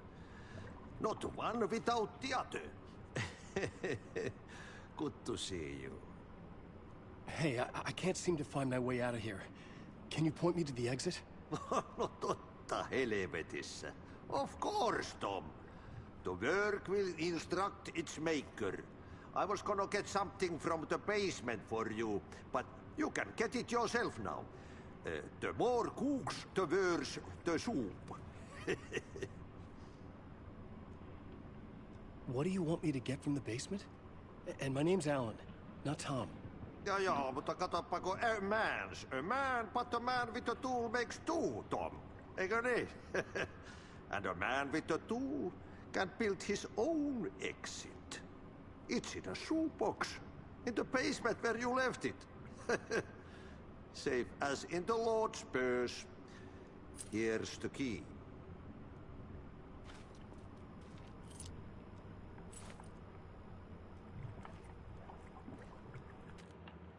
Not one without the other. Good to see you. Hey, I can't seem to find my way out of here. Can you point me to the exit? No totta helvetissä. Of course, Tom. The work will instruct its maker. I was gonna get something from the basement for you, but you can get it yourself now. The more cooks, the worse the soup. What do you want me to get from the basement? And my name's Alan, not Tom. Ja, mutta katoppa kun a man, but a man with a tool makes two, Tom. Eikö niin? And a man with a tool can build his own exit. It's in a shoebox, in the basement where you left it. Safe as in the Lord's purse. Here's the key.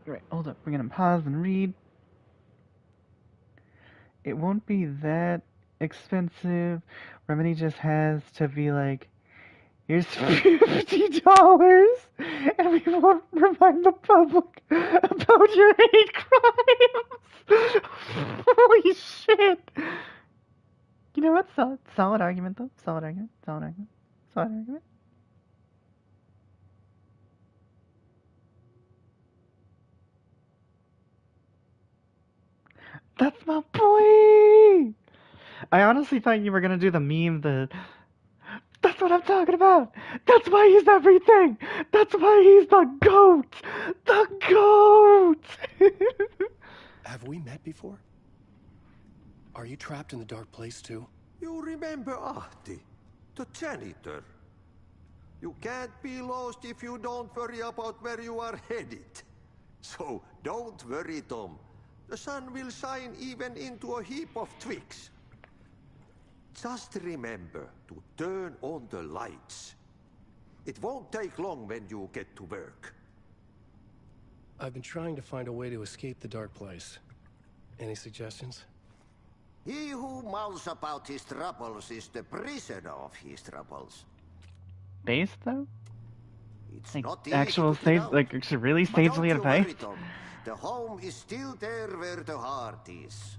Right, hold up. We're gonna pause and read. It won't be that expensive. Remedy just has to be like, here's $50, and we won't remind the public about your hate crimes. Holy shit! You know what? Solid argument, though. Solid argument. Solid argument. Solid argument. That's my boy! I honestly thought you were gonna do the meme, That's what I'm talking about! That's why he's everything! That's why he's the GOAT! The GOAT! Have we met before? Are you trapped in the dark place too? You remember Ahti, the janitor? You can't be lost if you don't worry about where you are headed. So don't worry, Tom. The sun will shine even into a heap of twigs. Just remember to turn on the lights. It won't take long when you get to work. I've been trying to find a way to escape the dark place. Any suggestions? He who mouths about his troubles is the prisoner of his troubles. Based though? It's like not easy actual to get sage, out. like really But don't sagely you advice. worry, Tom. The home is still there where the heart is.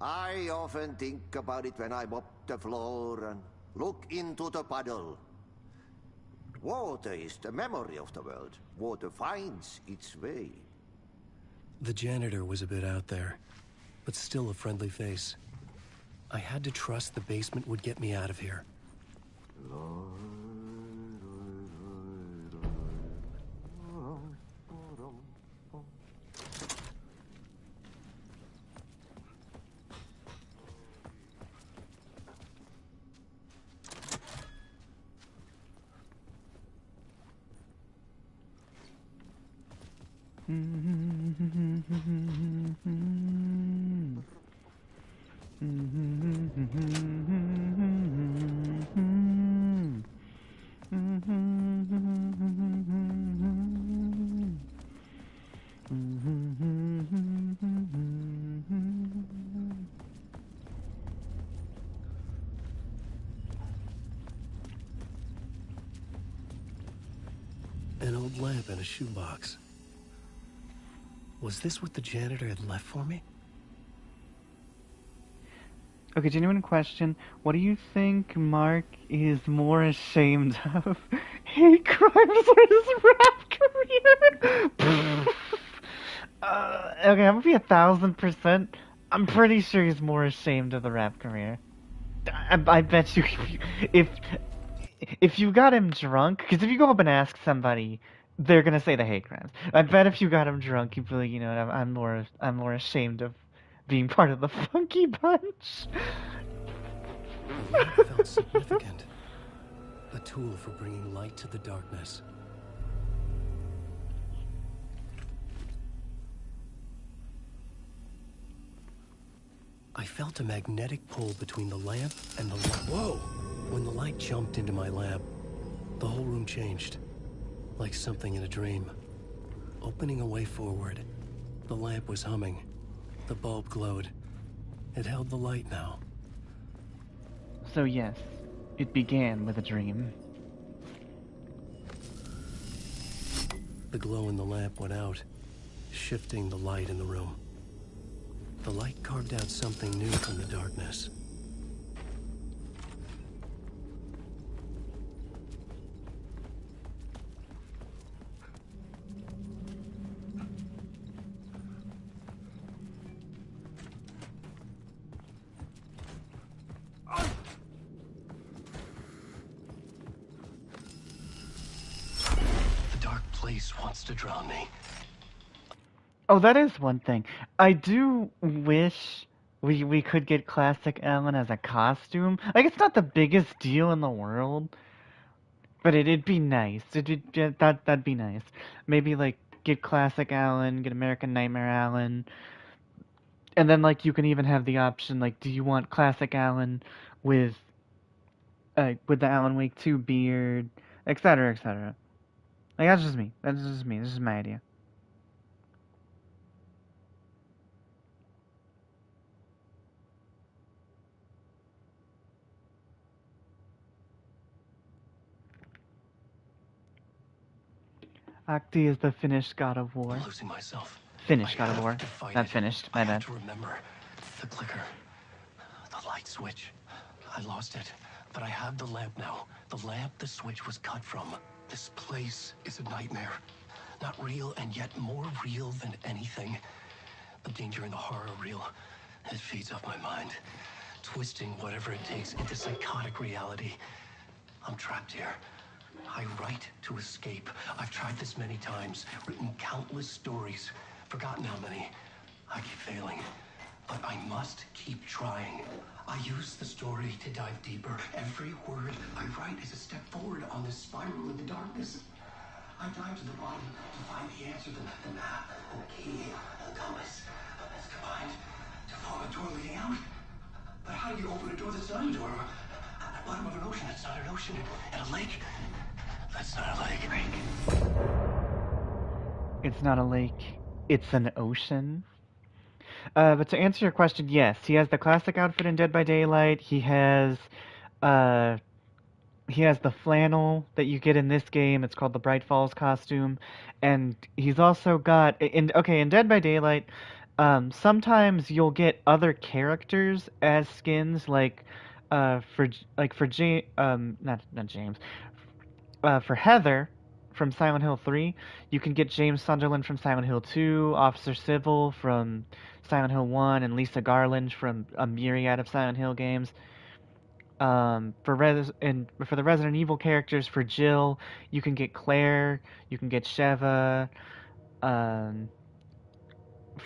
I often think about it when I mop the floor and look into the puddle. Water is the memory of the world. Water finds its way. The janitor was a bit out there, but still a friendly face. I had to trust the basement would get me out of here. An old lamp in a shoebox. Was this what the janitor had left for me? Okay, genuine question. What do you think Mark is more ashamed of? Hate crimes or his rap career? Okay, I'm gonna be 1000%. I'm pretty sure he's more ashamed of the rap career. I bet you if you got him drunk, because if you go up and ask somebody, they're gonna say the hate crimes. I bet if you got him drunk, you'd be like, you know, I'm more ashamed of being part of the Funky Bunch. The lamp felt significant. A tool for bringing light to the darkness. I felt a magnetic pull between the lamp and the light. Whoa! When the light jumped into my lamp, the whole room changed. Like something in a dream. Opening a way forward. The lamp was humming. The bulb glowed. It held the light now. So yes, it began with a dream. The glow in the lamp went out, shifting the light in the room. The light carved out something new from the darkness. The dark place wants to drown me. Oh, that is one thing. I do wish we could get Classic Alan as a costume. Like, it's not the biggest deal in the world, but it'd be nice. That'd be nice. Maybe like get Classic Alan, get American Nightmare Alan, and then like you can even have the option like, do you want Classic Alan with the Alan Wake 2 beard, etc., etc. Like that's just me. That's just me. This is my idea. Ahti is the finished God of War. I'm losing myself. Finished I God of have War. to fight Not it. finished. I My have bad. to remember the clicker, the light switch. I lost it, but I have the lamp now. The lamp the switch was cut from. This place is a nightmare. Not real, and yet more real than anything. The danger and the horror are real. It feeds off my mind. twisting whatever it takes into psychotic reality. I'm trapped here. I write to escape. I've tried this many times, written countless stories, forgotten how many. I keep failing, but I must keep trying. I use the story to dive deeper. Every word I write is a step forward on this spiral of the darkness. I dive to the bottom to find the answer, the map, the key, the compass. It's combined to form a door leading out. But how do you open a door that's not a door? At the bottom of an ocean that's not an ocean. And a lake that's not a lake. It's not a lake. It's an ocean. But to answer your question, yes, he has the classic outfit in Dead by Daylight. He has the flannel that you get in this game. It's called the Bright Falls costume, and he's also got in Dead by Daylight. Sometimes you'll get other characters as skins, for Heather from Silent Hill 3, you can get James Sunderland from Silent Hill 2, Officer Civil from Silent Hill 1, and Lisa Garland from a myriad of Silent Hill games. For the Resident Evil characters, for Jill, you can get Claire, you can get Sheva.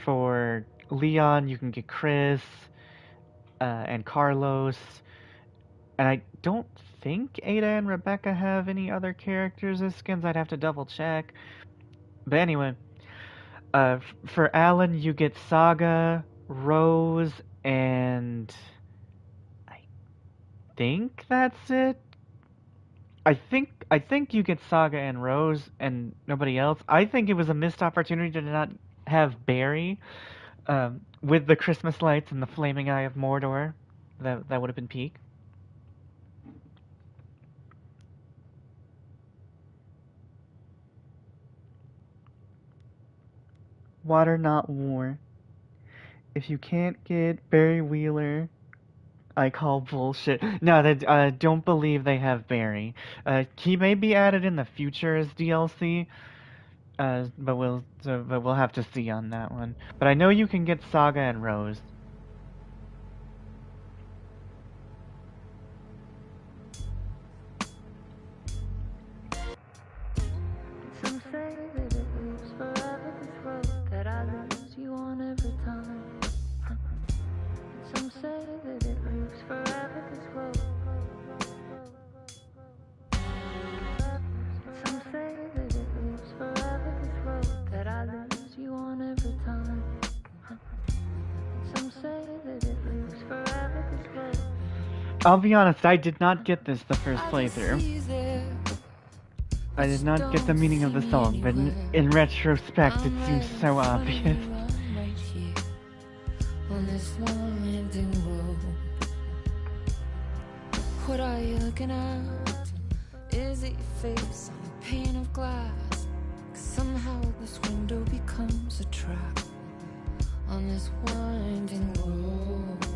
For Leon, you can get Chris, and Carlos. And I don't think Ada and Rebecca have any other characters as skins. I'd have to double check. But anyway, for Alan, you get Saga, Rose, and I think that's it. I think you get Saga and Rose and nobody else. I think it was a missed opportunity to not have Barry with the Christmas lights and the flaming eye of Mordor. That would have been peak. Water, not war. If you can't get Barry Wheeler, I call bullshit. No, don't believe they have Barry. He may be added in the future as DLC, but we'll have to see on that one. But I know you can get Saga and Rose. Some say that it lives forever, this road that I lose you on every time. Some say that it lives forever, this road. Some say that it lives forever, this road that I lose you on every time. Some say that it lives forever, this road. I'll be honest, I did not get this the first playthrough. I did not get the meaning of the song, but in retrospect, it seems so obvious. On this winding road, what are you looking at? Is it your face on a pane of glass? 'Cause somehow this window becomes a trap. On this winding road,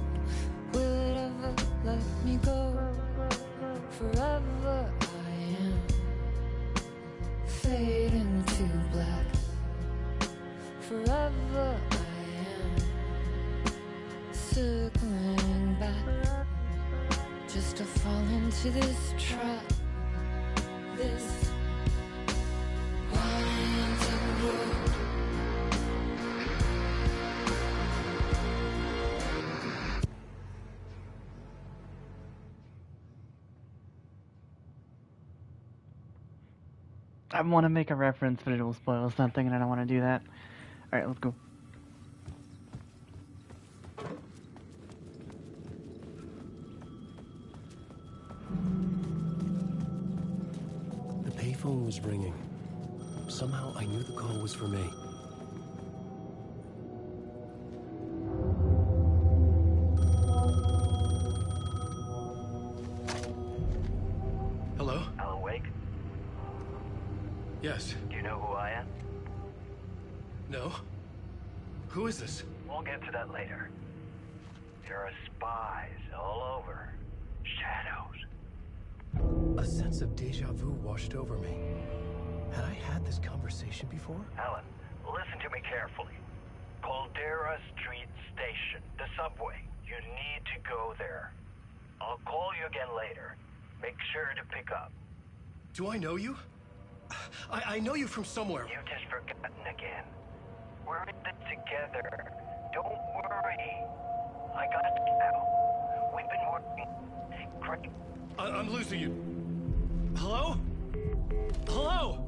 will it ever let me go? Forever I am fading to black. Forever I am circling back, just to fall into this trap. This winding road. I want to make a reference, but it will spoil something, and I don't want to do that. Alright, let's go. The payphone was ringing. Somehow I knew the call was for me. Hello? Alan Wake? Yes. Do you know who I am? No? Who is this? We'll get to that later. There are spies all over. Shadows. A sense of deja vu washed over me. Had I had this conversation before? Alan, listen to me carefully. Caldera Street Station, the subway. You need to go there. I'll call you again later. Make sure to pick up. Do I know you? I know you from somewhere. You just forgotten again. We're in this together. Don't worry. I got you now. We've been working great. I'm losing you. Hello? Hello?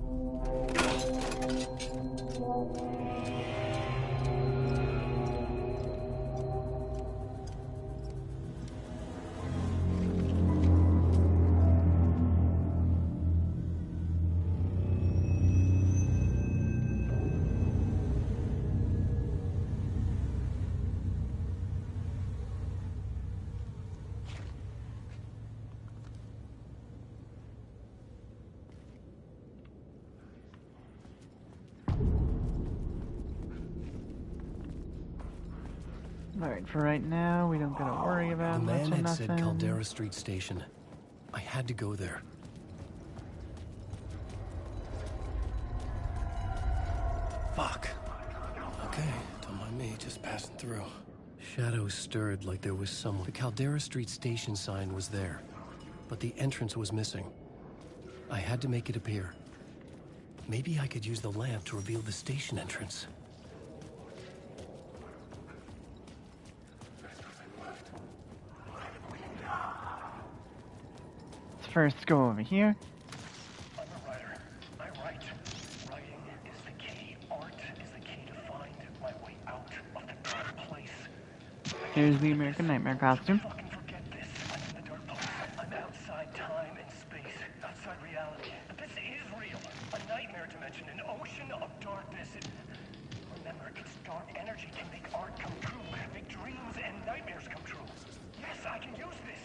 Alright, for right now, we don't gotta worry about The much man of had said nothing. Caldera Street Station. I had to go there. Fuck. Okay, don't mind me, just passing through. Shadows stirred like there was someone. The Caldera Street Station sign was there, but the entrance was missing. I had to make it appear. Maybe I could use the lamp to reveal the station entrance. Let's first go over here. I'm a writer. I write. Writing is the key. Art is the key to find my way out of the dark place. Here's the American Nightmare costume. Fucking forget this. I'm in the dark place. I'm outside time and space. Outside reality. But this is real. A nightmare dimension. An ocean of darkness. Remember, its dark energy can make art come true. Make dreams and nightmares come true. Yes, I can use this.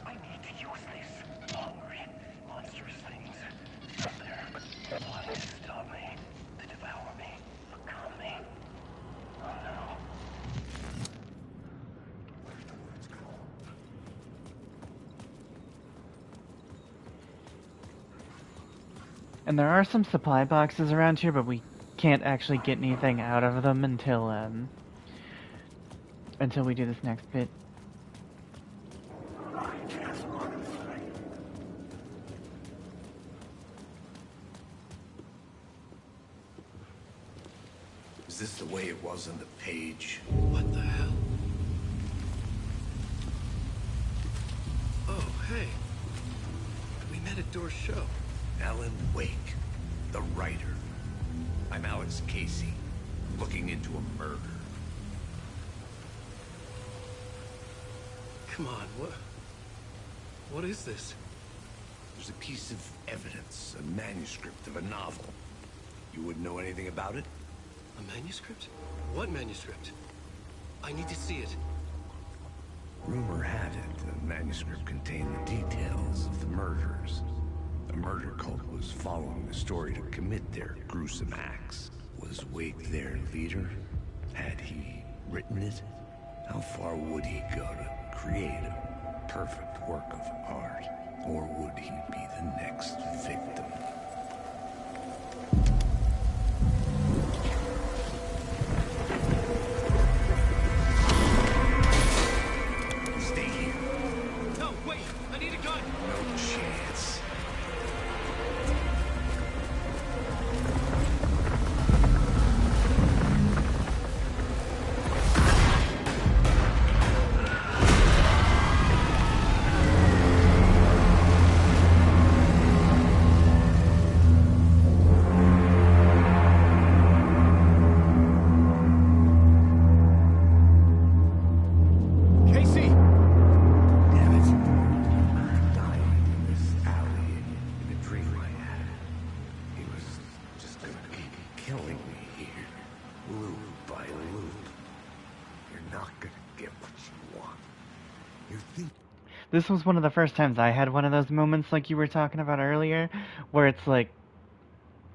I need to use this. Hungry, monstrous things. They're plotting to stop me, to devour me, become me. Oh no. And there are some supply boxes around here, but we can't actually get anything out of them until we do this next bit. Is this the way it was on the page? What the hell? Oh, hey. We met at Door's show. Alan Wake, the writer. I'm Alex Casey, looking into a murder. Come on, what is this? There's a piece of evidence, a manuscript of a novel. You wouldn't know anything about it? A manuscript? What manuscript? I need to see it. Rumor had it the manuscript contained the details of the murders. A murder cult was following the story to commit their gruesome acts. Was Wake their leader? Had he written it? How far would he go to create a perfect work of art? Or would he be the next victim? Stay here. No, wait! I need a gun! No chance. Casey! Damn it. Dying in this alley in a dream I had. He was just gonna keep killing me here. Loop by loop. You're not gonna get what you want. You think This was one of the first times I had one of those moments like you were talking about earlier, where it's like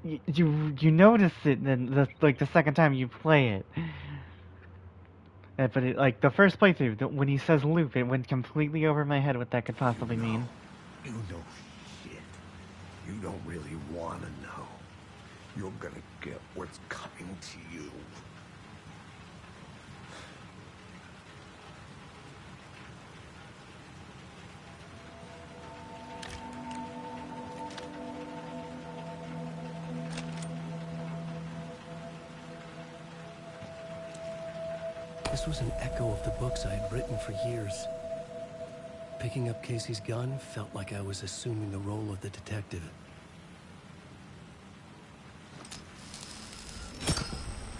you notice it, and then the second time you play it. But it, like the first playthrough, when he says loop, it went completely over my head what that could possibly mean. you know shit. You don't really wanna know. You're gonna get what's coming to you. This was an echo of the books I had written for years. Picking up Casey's gun felt like I was assuming the role of the detective.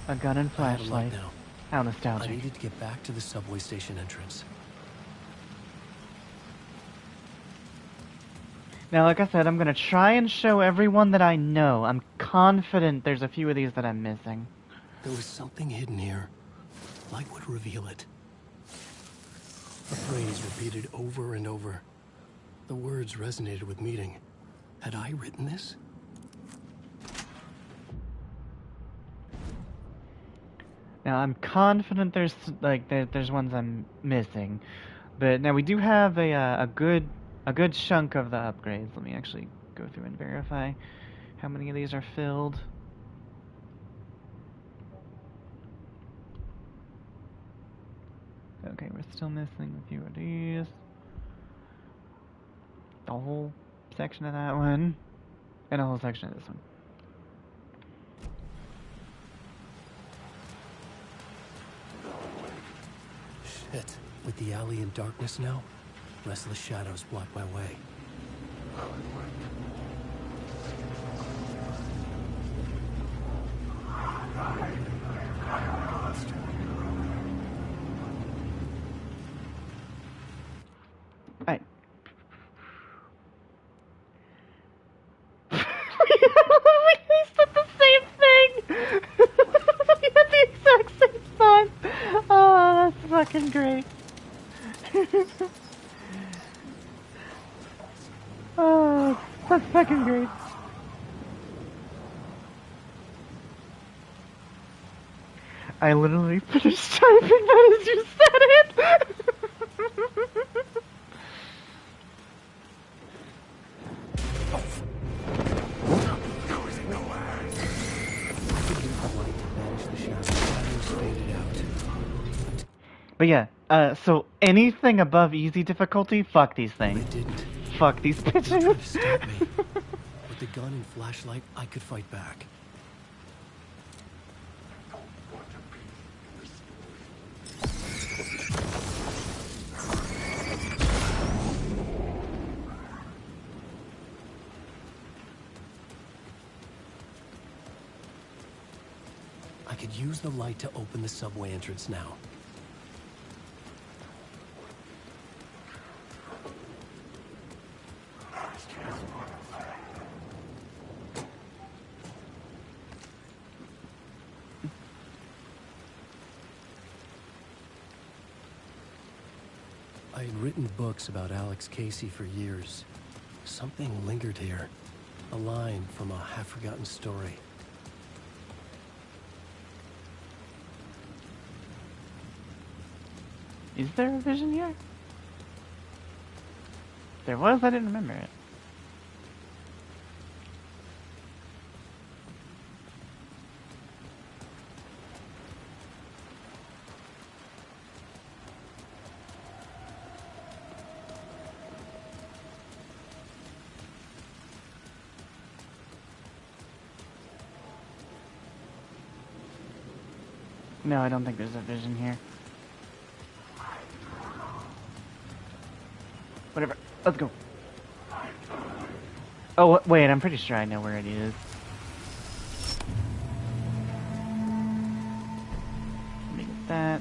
A gun and I had a light flashlight. now. How I nostalgic. needed to get back to the subway station entrance. Now, like I said, I'm gonna try and show everyone that I know. I'm confident there's a few of these that I'm missing. There was something hidden here. Light would reveal it. A phrase repeated over and over. The words resonated with meaning. Had I written this? Now, I'm confident there's there's ones I'm missing, but now we do have a good chunk of the upgrades. Let me actually go through and verify how many of these are filled. Okay, we're still missing a few of these. The whole section of that one, and a whole section of this one. Shit. With the alley in darkness now, restless shadows block my way. Alright. We said the same thing! We had the exact same thought! Oh, that's fucking great. Oh, that's fucking great. I literally finished typing that as you said it! But yeah, so anything above easy difficulty, fuck these things. They didn't. Fuck these They tried to bitches. stop me. With the gun and flashlight, I could fight back. I could use the light to open the subway entrance now. I had written books about Alex Casey for years. Something lingered here. A line from a half-forgotten story. Is there a vision here? There was, I didn't remember it. No, I don't think there's a vision here. Whatever. Let's go. Oh, wait, I'm pretty sure I know where it is. Let me get that.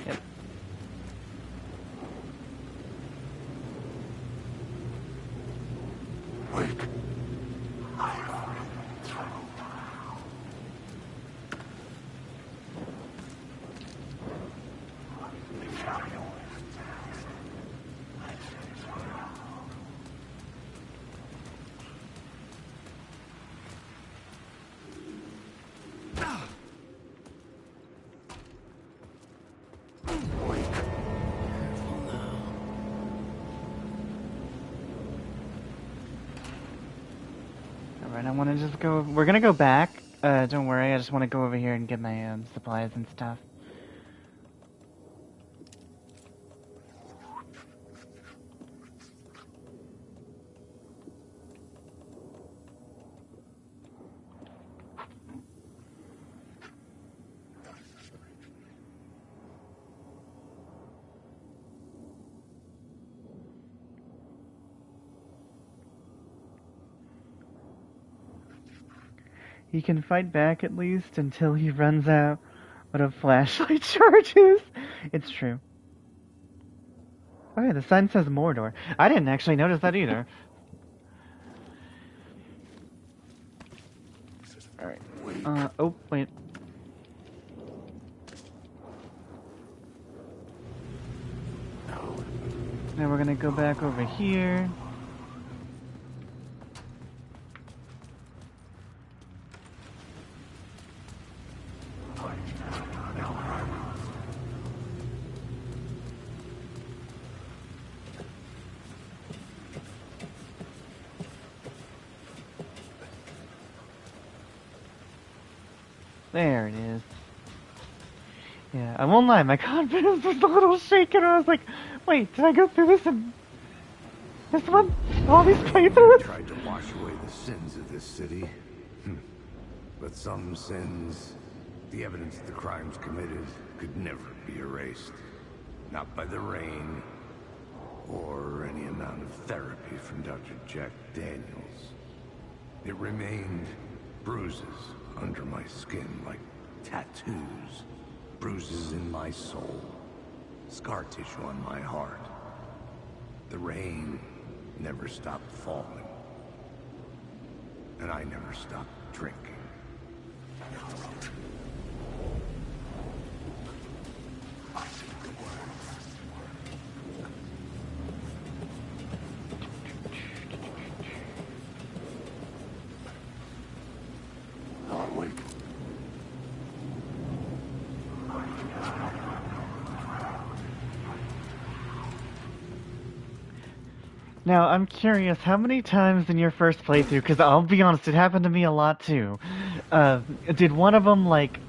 Yep. Alright, I want to just go... We're gonna go back. Don't worry, I just want to go over here and get my supplies and stuff. He can fight back at least until he runs out of flashlight charges. It's true. Oh yeah, the sign says Mordor. I didn't actually notice that either. Alright. Oh, wait. Now we're gonna go back over here. There it is. Yeah, I won't lie, my confidence was a little shaken. I was like, wait, did I go through this in this one? All these playthroughs? Tried to wash away the sins of this city. But some sins, the evidence of the crimes committed, could never be erased. Not by the rain, or any amount of therapy from Dr. Jack Daniels. It remained bruises under my skin, like tattoos. Bruises in my soul. Scar tissue on my heart. The rain never stopped falling. And I never stopped drinking. Now, I'm curious, how many times in your first playthrough, because I'll be honest, it happened to me a lot too, did one of them, like,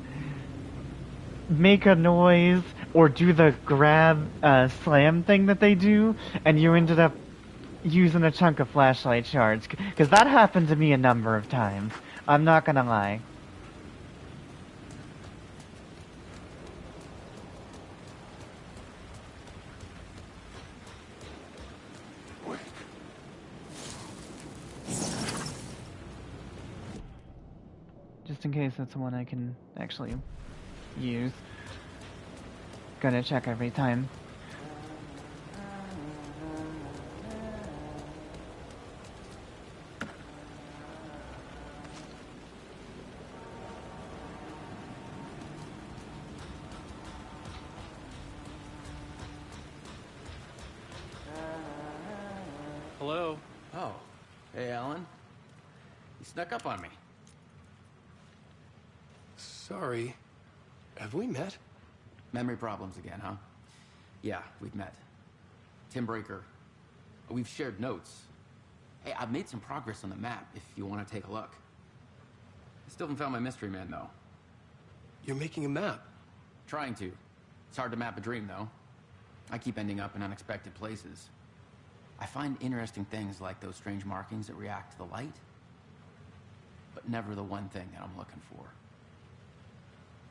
make a noise or do the grab slam thing that they do, and you ended up using a chunk of flashlight shards? Because that happened to me a number of times. I'm not gonna lie. Just in case that's one I can actually use. Gotta check every time. Hello? Oh. Hey, Alan. You snuck up on me. Sorry. Have we met? Memory problems again, huh? Yeah, we've met. Tim Breaker. We've shared notes. Hey, I've made some progress on the map if you want to take a look. I still haven't found my mystery man, though. You're making a map? Trying to. It's hard to map a dream, though. I keep ending up in unexpected places. I find interesting things like those strange markings that react to the light, but never the one thing that I'm looking for.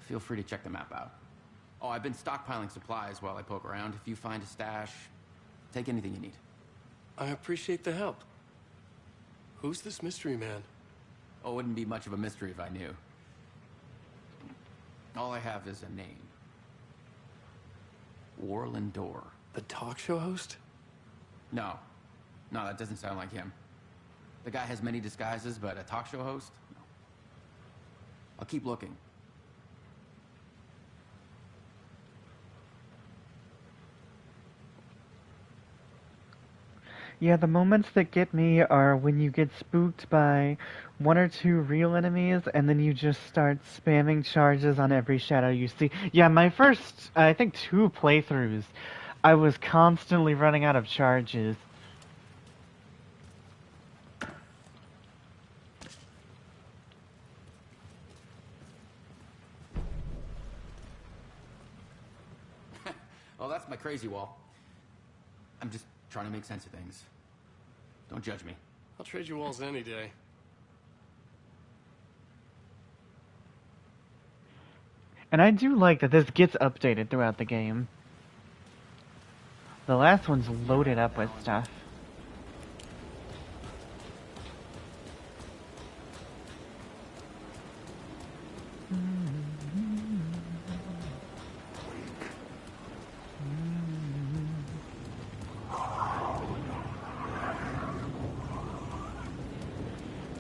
Feel free to check the map out. Oh, I've been stockpiling supplies while I poke around. If you find a stash, take anything you need. I appreciate the help. Who's this mystery man? Oh, it wouldn't be much of a mystery if I knew. All I have is a name. Warlin Door. The talk show host? No. No, that doesn't sound like him. The guy has many disguises, but a talk show host? No. I'll keep looking. Yeah, the moments that get me are when you get spooked by one or two real enemies, and then you just start spamming charges on every shadow you see. Yeah, my first, I think 2 playthroughs, I was constantly running out of charges. crazy, Wall. I'm just trying to make sense of things. Don't judge me. I'll trade you walls any day. And I do like that this gets updated throughout the game. The last one's loaded up with stuff.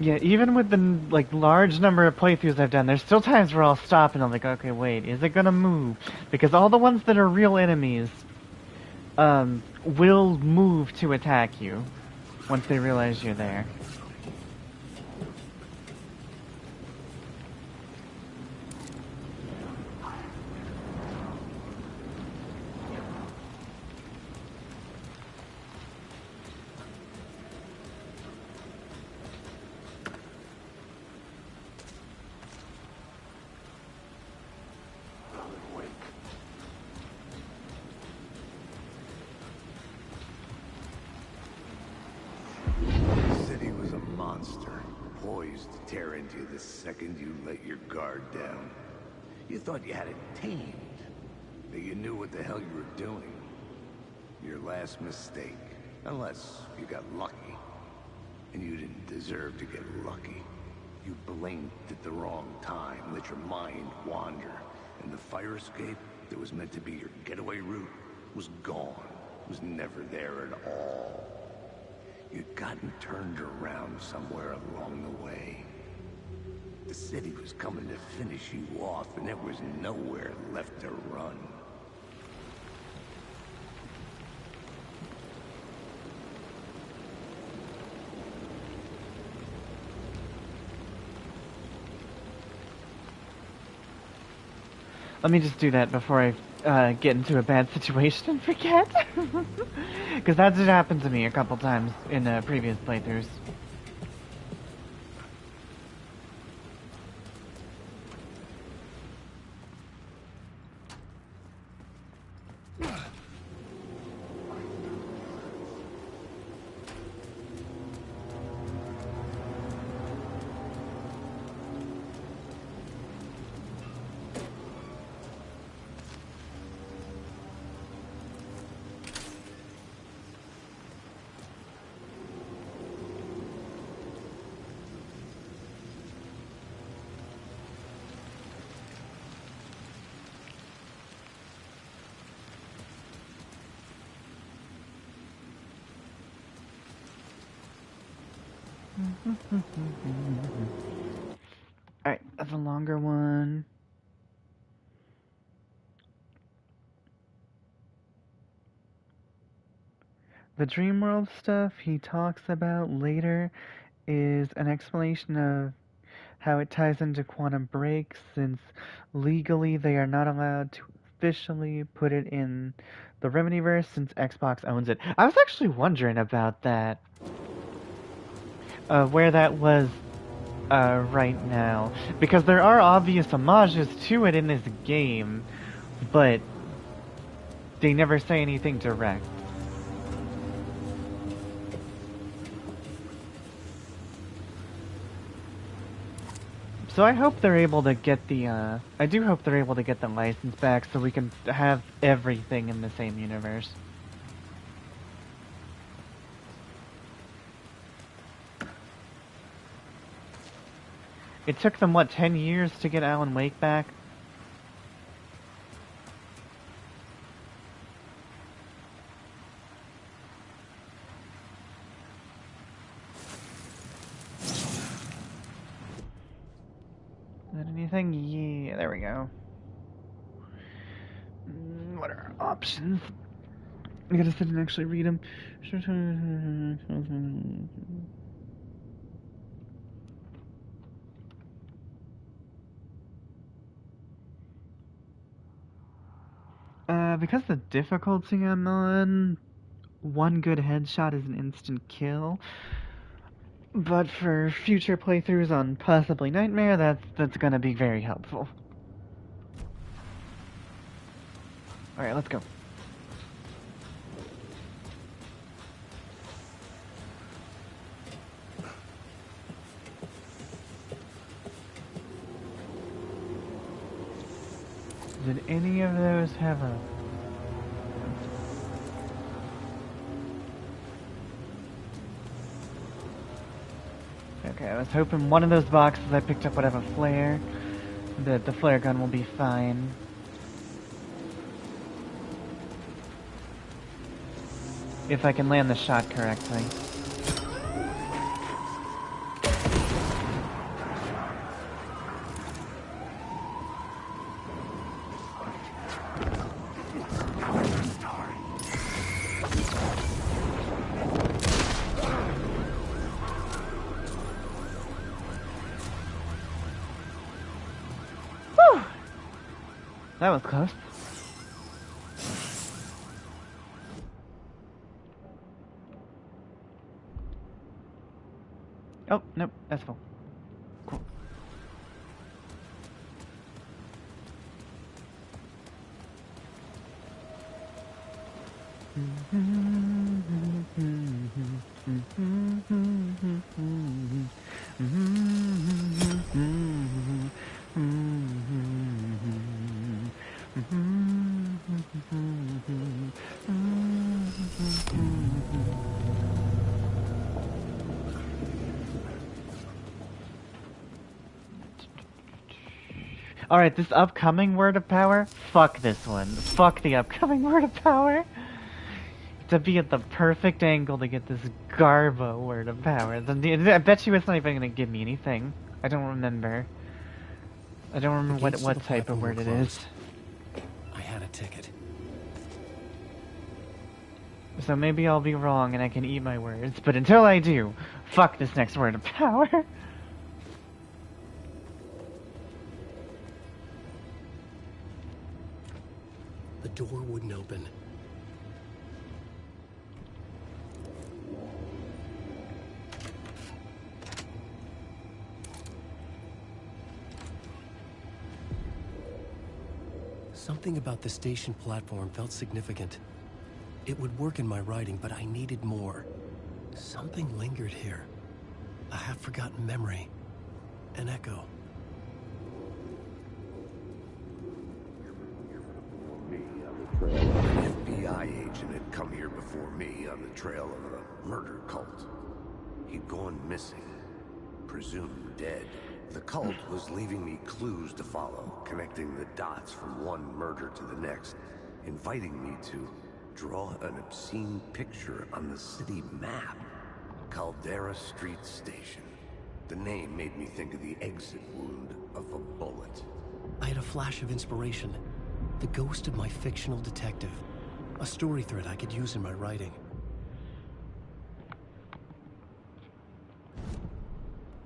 Yeah, even with the like large number of playthroughs I've done, there's still times where I'll stop and I'm like, okay, wait, is it gonna move? Because all the ones that are real enemies, will move to attack you once they realize you're there. The city was a monster, poised to tear into you the second you let your guard down. You thought you had it tamed, that you knew what the hell you were doing. Your last mistake, unless you got lucky. And you didn't deserve to get lucky. You blinked at the wrong time, let your mind wander, and the fire escape that was meant to be your getaway route was gone, was never there at all. You'd gotten turned around somewhere along the way. The city was coming to finish you off, and there was nowhere left to run. Let me just do that before I get into a bad situation and forget. Because that did happen to me a couple times in previous playthroughs. Alright, that's a longer one. The Dreamworld stuff he talks about later is an explanation of how it ties into Quantum Break, since legally they are not allowed to officially put it in the Remedyverse since Xbox owns it. I was actually wondering about that. Where that was right now. Because there are obvious homages to it in this game, but they never say anything direct. So I hope they're able to get the, I do hope they're able to get the license back so we can have everything in the same universe. It took them, what, 10 years to get Alan Wake back? Is that anything? Yeah, there we go. What are our options? I gotta sit and actually read them. Because the difficulty I'm on, one good headshot is an instant kill. But for future playthroughs on possibly Nightmare, that's gonna be very helpful. Alright, let's go. Did any of those have a... Okay, I was hoping one of those boxes I picked up would have a flare. The flare gun will be fine. If I can land the shot correctly. That was close. Oh, nope, that's full. Cool. Alright, this upcoming word of power? Fuck this one. Fuck the upcoming word of power. To be at the perfect angle to get this Garbo word of power. I bet you it's not even gonna give me anything. I don't remember. I don't remember what type of word it is. I had a ticket. So maybe I'll be wrong and I can eat my words, but until I do, fuck this next word of power. The door wouldn't open. Something about the station platform felt significant. It would work in my writing, but I needed more. Something lingered here. A half-forgotten memory. An echo. An FBI agent had come here before me on the trail of a murder cult. He'd gone missing, presumed dead. The cult was leaving me clues to follow, connecting the dots from one murder to the next, inviting me to draw an obscene picture on the city map. Caldera Street Station. The name made me think of the exit wound of a bullet. I had a flash of inspiration. The ghost of my fictional detective. A story thread I could use in my writing.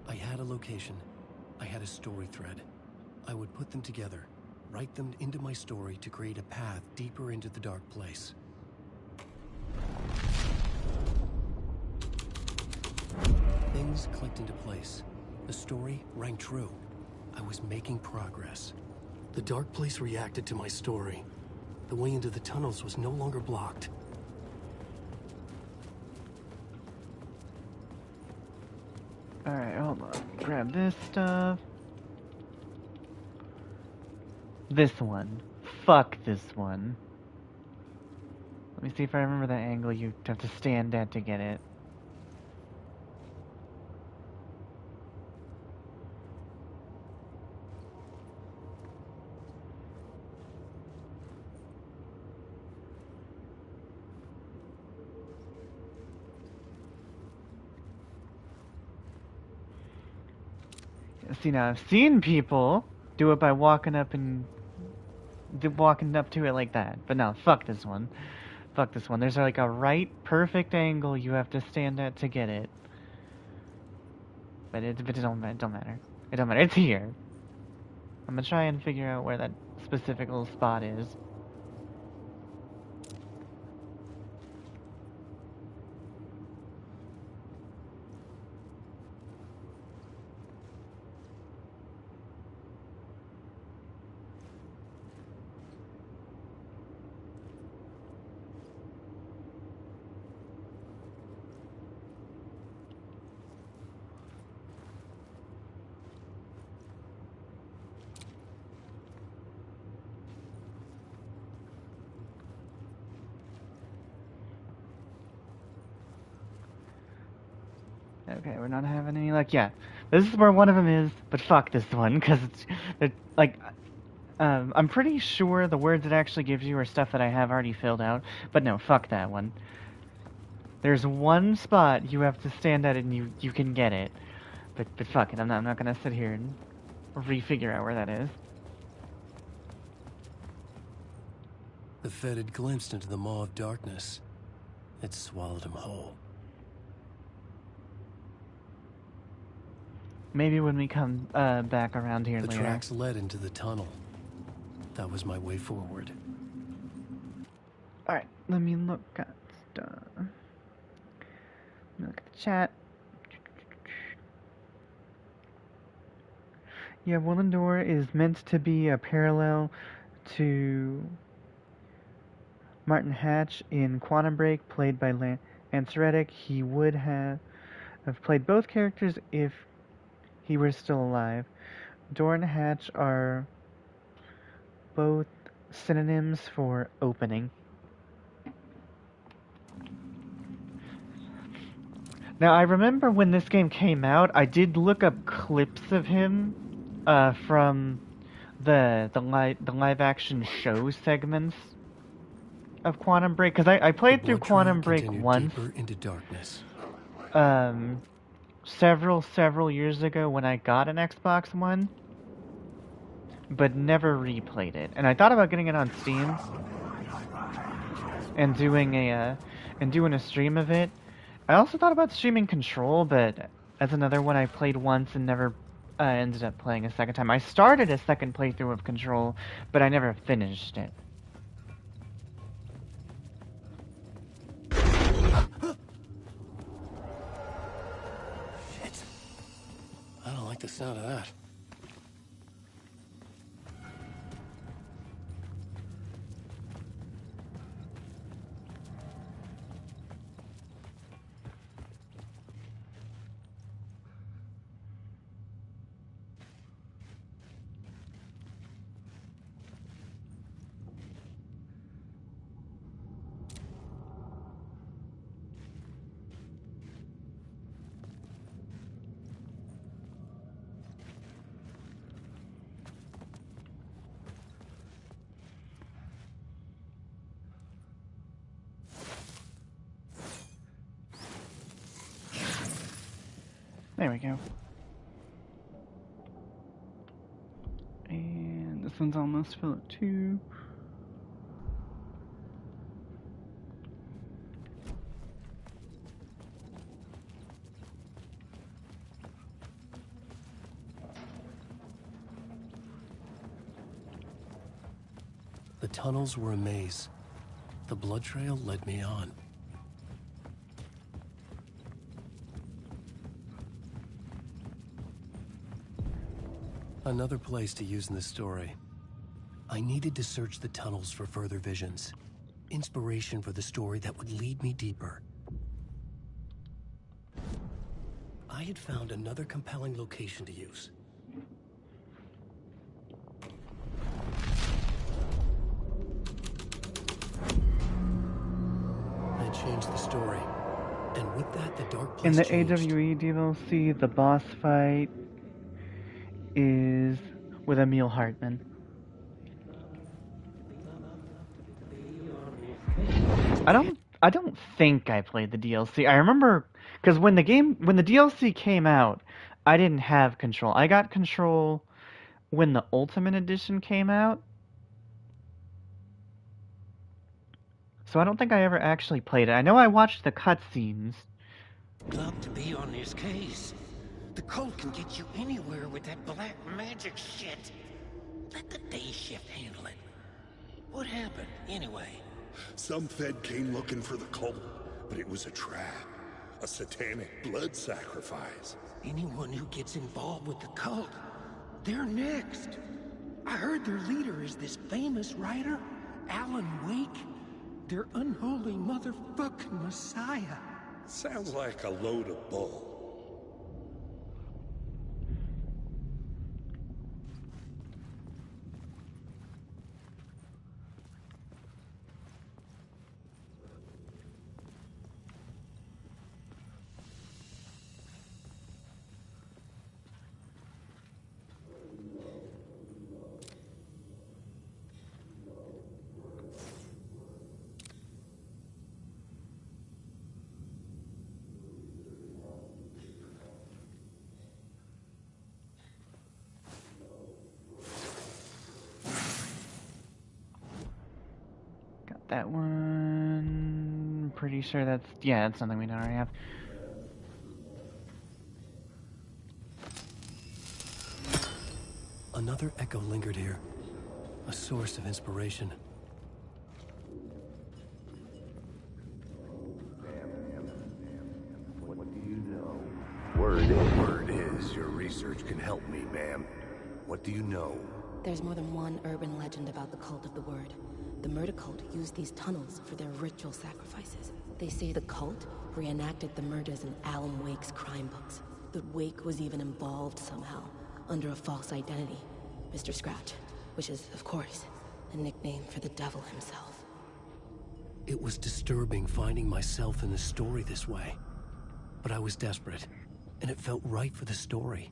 I had a location. I had a story thread. I would put them together, write them into my story to create a path deeper into the dark place. Things clicked into place. The story rang true. I was making progress. The dark place reacted to my story. The way into the tunnels was no longer blocked. Alright, hold on. Grab this stuff. This one. Fuck this one. Let me see if I remember that angle you have to stand at to get it. See, now I've seen people do it by walking up to it like that. But no, fuck this one. Fuck this one. There's like a right perfect angle you have to stand at to get it. But it don't matter. It don't matter. It's here. I'm gonna try and figure out where that specific little spot is. Okay, we're not having any luck. Yeah, this is where one of them is, but fuck this one, because it's like, I'm pretty sure the words it actually gives you are stuff that I have already filled out, but no, fuck that one. There's one spot you have to stand at it and you can get it, but fuck it, I'm not gonna sit here and refigure out where that is. The Fed had glimpsed into the maw of darkness. It swallowed him whole. Maybe when we come back around here later. The tracks led into the tunnel. That was my way forward. Alright, let me look at stuff. Look at the chat. Yeah, Willendor is meant to be a parallel to Martin Hatch in Quantum Break, played by Lance Reddick. He would have played both characters if he were still alive. Door and Hatch are both synonyms for opening. Now, I remember when this game came out, I did look up clips of him from the live action show segments of Quantum Break, because I played through Quantum Break once. Deeper into darkness. Several years ago when I got an Xbox One, but never replayed it. And I thought about getting it on Steam and doing a stream of it. I also thought about streaming Control, but that's another one I played once and never ended up playing a second time. I started a second playthrough of Control, but I never finished it. Shit. I don't like the sound of that. There we go. And this one's almost filled too. The tunnels were a maze. The blood trail led me on. Another place to use in the story. I needed to search the tunnels for further visions. Inspiration for the story that would lead me deeper. I had found another compelling location to use. I changed the story. And with that, the dark place In the changed. AWE DLC, the boss fight is with Emil Hartman. I don't think I played the DLC. I remember because when the DLC came out, I didn't have Control. I got Control when the Ultimate Edition came out. So I don't think I ever actually played it. I know I watched the cutscenes. Love to be on this case. The cult can get you anywhere with that black magic shit. Let the day shift handle it. What happened, anyway? Some Fed came looking for the cult, but it was a trap. A satanic blood sacrifice. Anyone who gets involved with the cult, they're next. I heard their leader is this famous writer, Alan Wake. Their unholy motherfucking messiah. Sounds like a load of bull. that one. Pretty sure that's... Yeah, that's something we don't already have. Another echo lingered here. A source of inspiration. What do you know? Word is your research can help me, ma'am. What do you know? There's more than one urban legend about the Cult of the Word. The murder cult used these tunnels for their ritual sacrifices. They say the cult reenacted the murders in Alan Wake's crime books. That Wake was even involved somehow, under a false identity. Mr. Scratch, which is, of course, a nickname for the devil himself. It was disturbing finding myself in the story this way. But I was desperate, and it felt right for the story.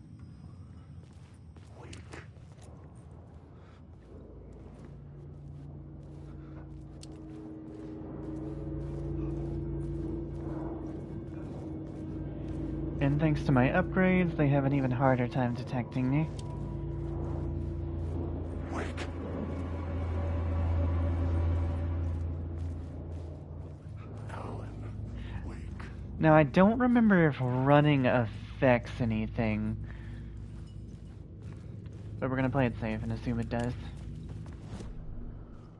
And thanks to my upgrades, they have an even harder time detecting me. Wake. Alan, wake. Now, I don't remember if running affects anything. But we're gonna play it safe and assume it does.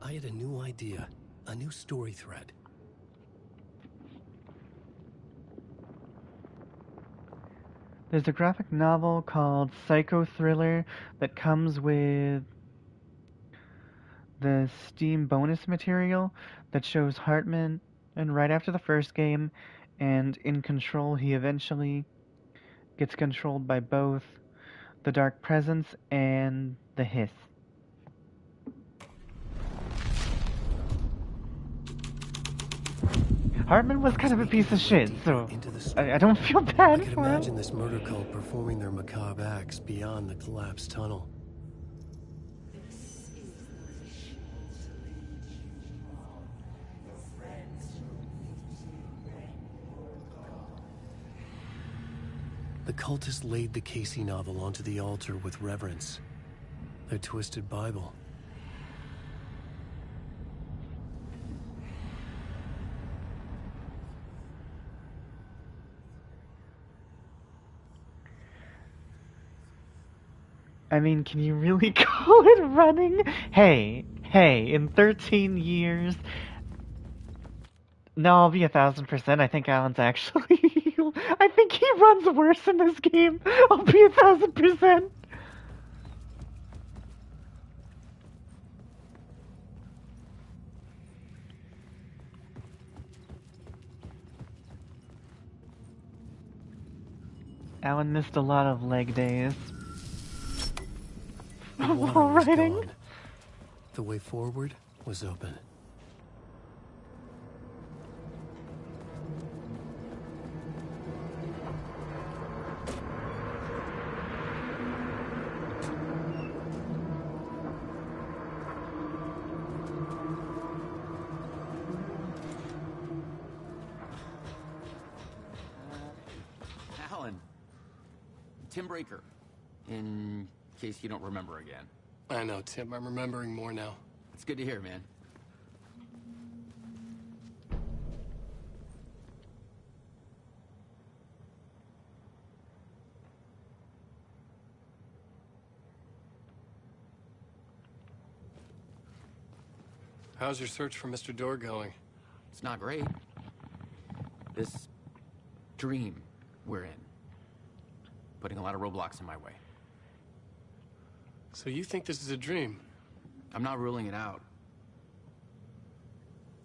I had a new idea, a new story thread. There's a graphic novel called Psycho Thriller that comes with the Steam bonus material that shows Hartman, and right after the first game, and in Control he eventually gets controlled by both the Dark Presence and the Hiss. Hartman was kind of a piece of shit, so I don't feel bad I could for him. imagine this murder cult performing their macabre acts beyond the collapsed tunnel. The cultists laid the Casey novel onto the altar with reverence. Their twisted Bible. I mean, can you really call it running? Hey, in 13 years... No, I'll be 1,000%. I think Alan's actually... I think he runs worse in this game. I'll be 1,000%. Alan missed a lot of leg days. The water While was riding. gone. The way forward was open. Alan. Tim Breaker. In case you don't remember again. I know, Tim. I'm remembering more now. It's good to hear, man. How's your search for Mr. Door going? It's not great. This dream we're in. Putting a lot of roadblocks in my way. So you think this is a dream? I'm not ruling it out.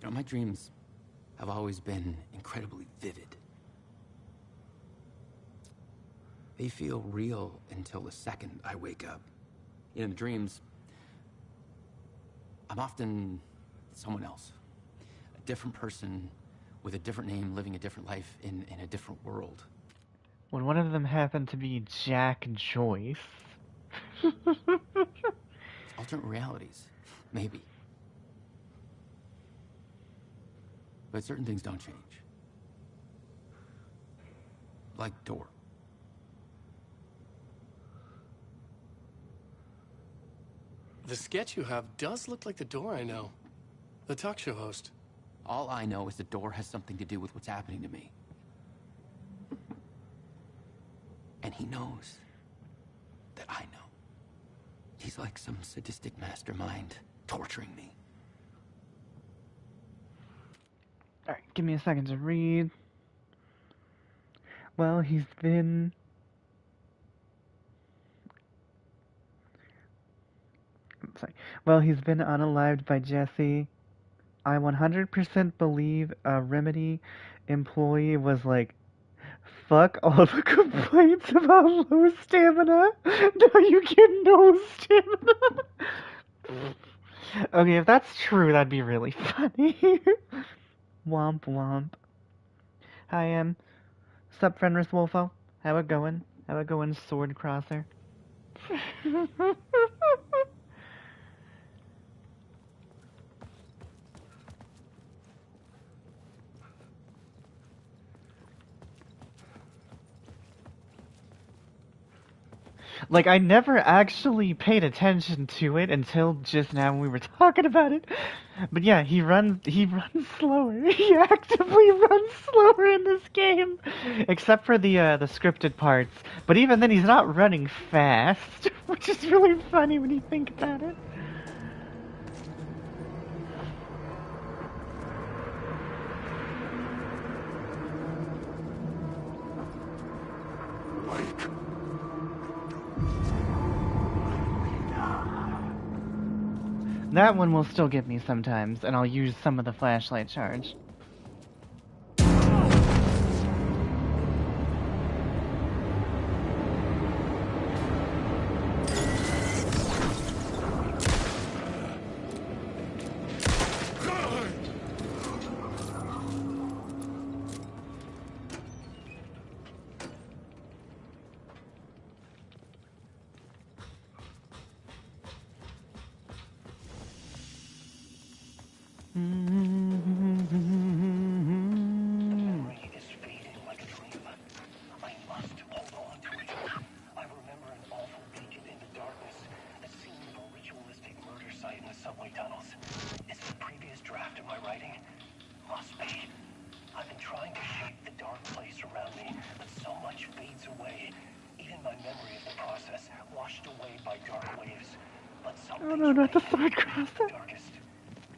You know, my dreams have always been incredibly vivid. They feel real until the second I wake up. In the dreams, I'm often someone else. A different person with a different name, living a different life in a different world. When one of them happened to be Jack Joyce. Alternate realities, maybe. But certain things don't change. Like Door. The sketch you have does look like the door I know. The talk show host. All I know is the door has something to do with what's happening to me. And he knows that I know. He's like some sadistic mastermind torturing me. Alright, give me a second to read. Well, he's been... Sorry. Well, he's been unalived by Jesse. I 100% believe a Remedy employee was like, fuck all the complaints about low stamina. Now you get no stamina. Okay, if that's true, that'd be really funny. Womp womp. Hi, sup, Fenris Wolfo? How it going? How it going, Sword Crosser? Like, I never actually paid attention to it until just now when we were talking about it. But yeah, he runs slower. He actively runs slower in this game. Except for the scripted parts. But even then, he's not running fast. Which is really funny when you think about it. That one will still get me sometimes, and I'll use some of the flashlight charge. Oh no, not the Sword Crosser.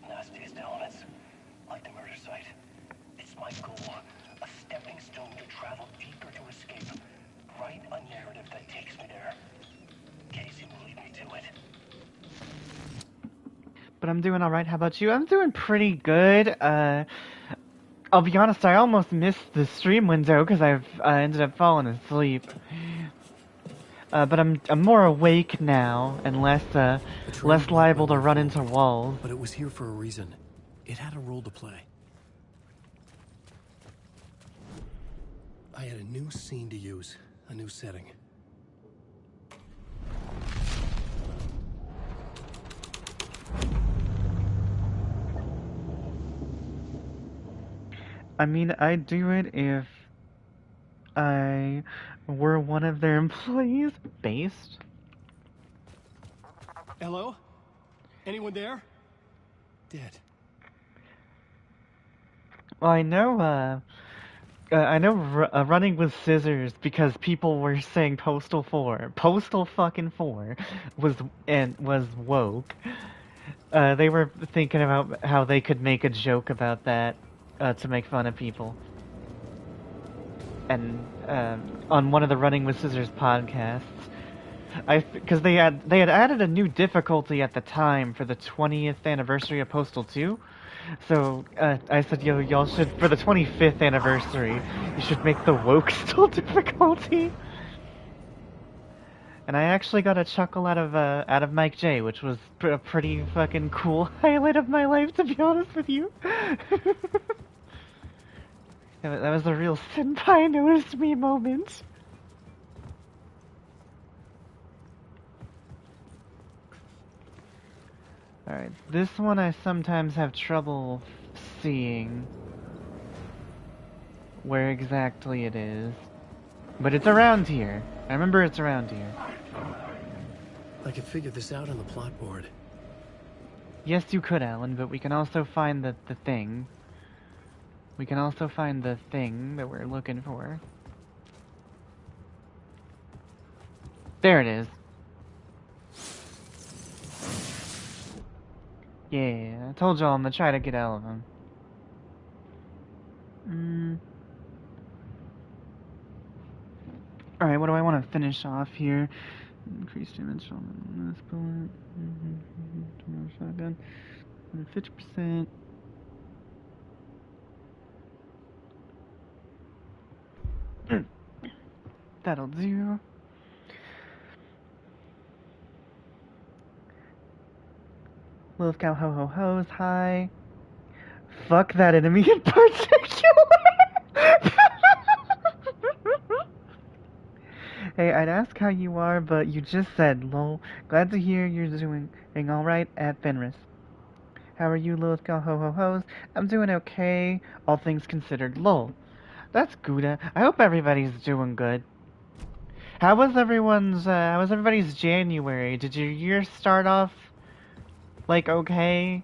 Nastiest elements, like the murder site. It's my goal, a stepping stone to travel deeper to escape. Write a narrative that takes me there. Casey will lead me to it. But I'm doing alright, how about you? I'm doing pretty good. I'll be honest, I almost missed the stream window because I've ended up falling asleep. But I'm more awake now and less liable to run into walls. But it was here for a reason. It had a role to play. I had a new scene to use, a new setting. I mean, I'd do it if I were one of their employees based. Hello? Anyone there? Dead. Well, I know running with scissors because people were saying Postal 4. Postal fucking 4 was woke. They were thinking about how they could make a joke about that to make fun of people. And on one of the Running with Scissors podcasts, because they had added a new difficulty at the time for the 20th anniversary of Postal 2. So I said, yo, y'all should, for the 25th anniversary, you should make the woke still difficulty. And I actually got a chuckle out of Mike J, which was a pretty fucking cool highlight of my life, to be honest with you. That was a real senpai noticed me moment. Alright, this one I sometimes have trouble seeing where exactly it is. But it's around here. I remember it's around here. I could figure this out on the plot board. Yes, you could, Alan, but we can also find the thing. We can also find the thing that we're looking for. There it is. Yeah, I told y'all I'm gonna try to get out of them. Alright, what do I want to finish off here? Increase damage on this bullet. Shotgun. 50%. That'll do. Lilith Cow Ho Ho Ho's hi. Fuck that enemy in particular. Hey, I'd ask how you are, but you just said, lol. Glad to hear you're doing alright at Fenris. How are you, Lilith Cow Ho Ho Ho's? I'm doing okay, all things considered, lol. That's Gouda. I hope everybody's doing good. How was everybody's January? Did your year start off like okay?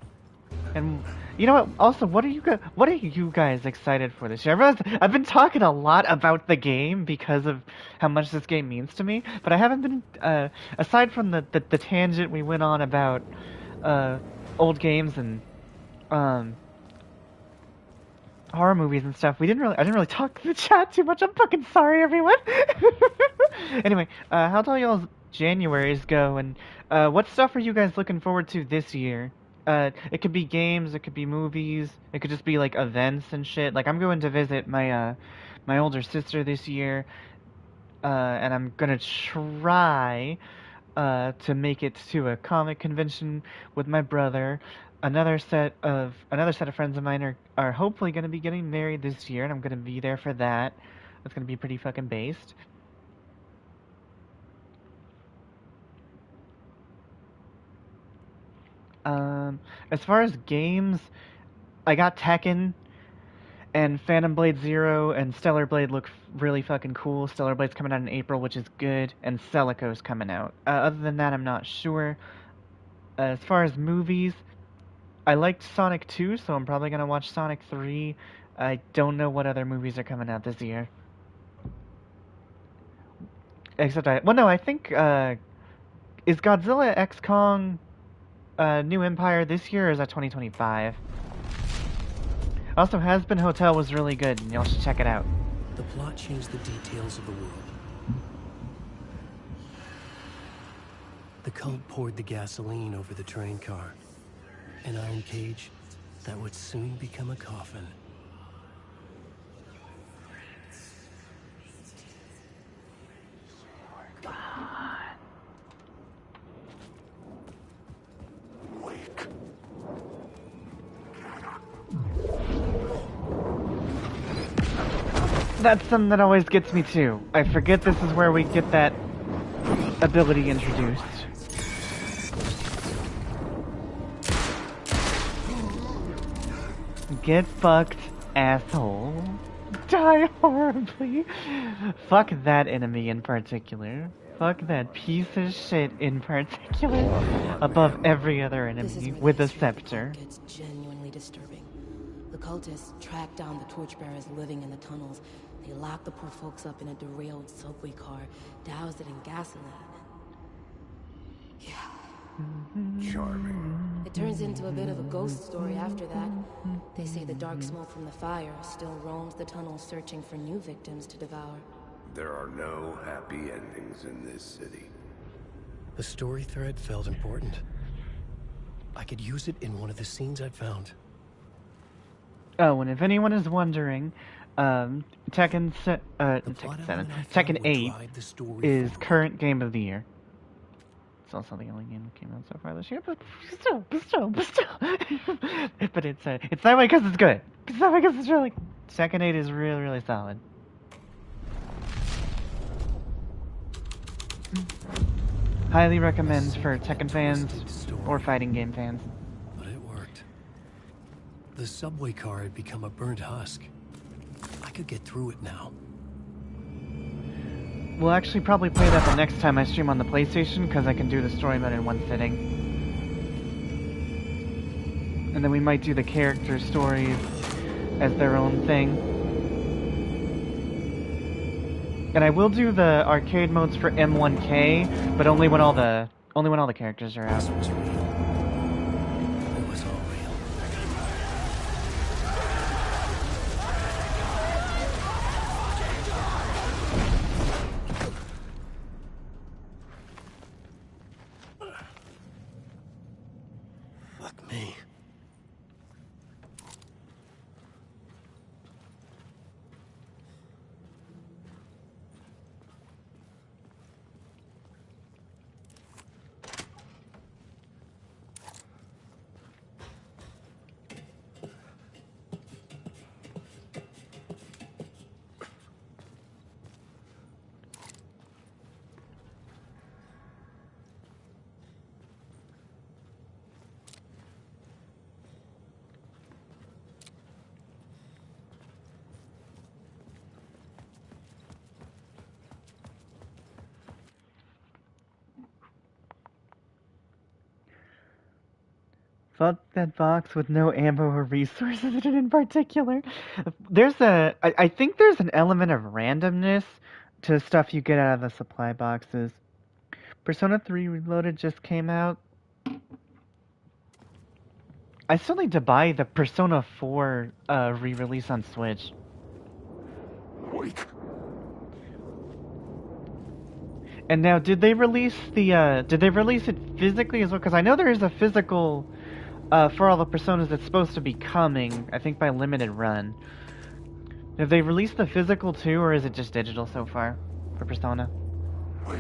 And you know what? Also, what are you guys excited for this year? I've been talking a lot about the game because of how much this game means to me, but I haven't been aside from the tangent we went on about old games and horror movies and stuff. I didn't really talk to the chat too much. I'm fucking sorry, everyone. Anyway, how'd all y'all's Januaries go, and what stuff are you guys looking forward to this year? It could be games, it could be movies, it could just be like events and shit. Like I'm going to visit my my older sister this year, and I'm gonna try to make it to a comic convention with my brother. Another set of friends of mine are hopefully gonna be getting married this year, and I'm gonna be there for that. That's gonna be pretty fucking based. As far as games, I got Tekken, and Phantom Blade Zero and Stellar Blade look really fucking cool. Stellar Blade's coming out in April, which is good, and Celico's coming out. Other than that, I'm not sure. As far as movies, I liked Sonic 2, so I'm probably gonna watch Sonic 3. I don't know what other movies are coming out this year. Except I think, is Godzilla X Kong New Empire this year, or is that 2025? Also, Hazbin Hotel was really good, and y'all should check it out. The plot changed the details of the world. The cult poured the gasoline over the train car. An iron cage that would soon become a coffin. That's something that always gets me too. I forget this is where we get that ability introduced. Get fucked, asshole. Die horribly. Fuck that enemy in particular. Fuck that piece of shit in particular. Above every other enemy with a scepter. It's genuinely disturbing. The cultists tracked down the torchbearers living in the tunnels. They locked the poor folks up in a derailed subway car, doused it in gasoline. Yeah. Charming. It turns into a bit of a ghost story after that. They say the dark smoke from the fire still roams the tunnels searching for new victims to devour. There are no happy endings in this city. The story thread felt important. I could use it in one of the scenes I'd found. Oh, and if anyone is wondering, Tekken 8 is current game of the year. It's also the only game that came out so far this year, but still. But it's that way because it's good. It's that way because it's really... Tekken 8 is really, really solid. Highly recommend for Tekken fans or fighting game fans. But it worked. The subway car had become a burnt husk. I could get through it now. We'll actually probably play that the next time I stream on the PlayStation, because I can do the story mode in one sitting. And then we might do the character stories as their own thing. And I will do the arcade modes for M1K, but only when all the characters are out. It was all real. Fuck me. Fuck that box with no ammo or resources in it in particular. I think there's an element of randomness to stuff you get out of the supply boxes. Persona 3 Reloaded just came out. I still need to buy the Persona 4 re-release on Switch. Wait. And now, did they release it physically as well? Because I know there is a physical for all the Personas that's supposed to be coming, I think by limited run. Have they released the physical too, or is it just digital so far for Persona? Wait.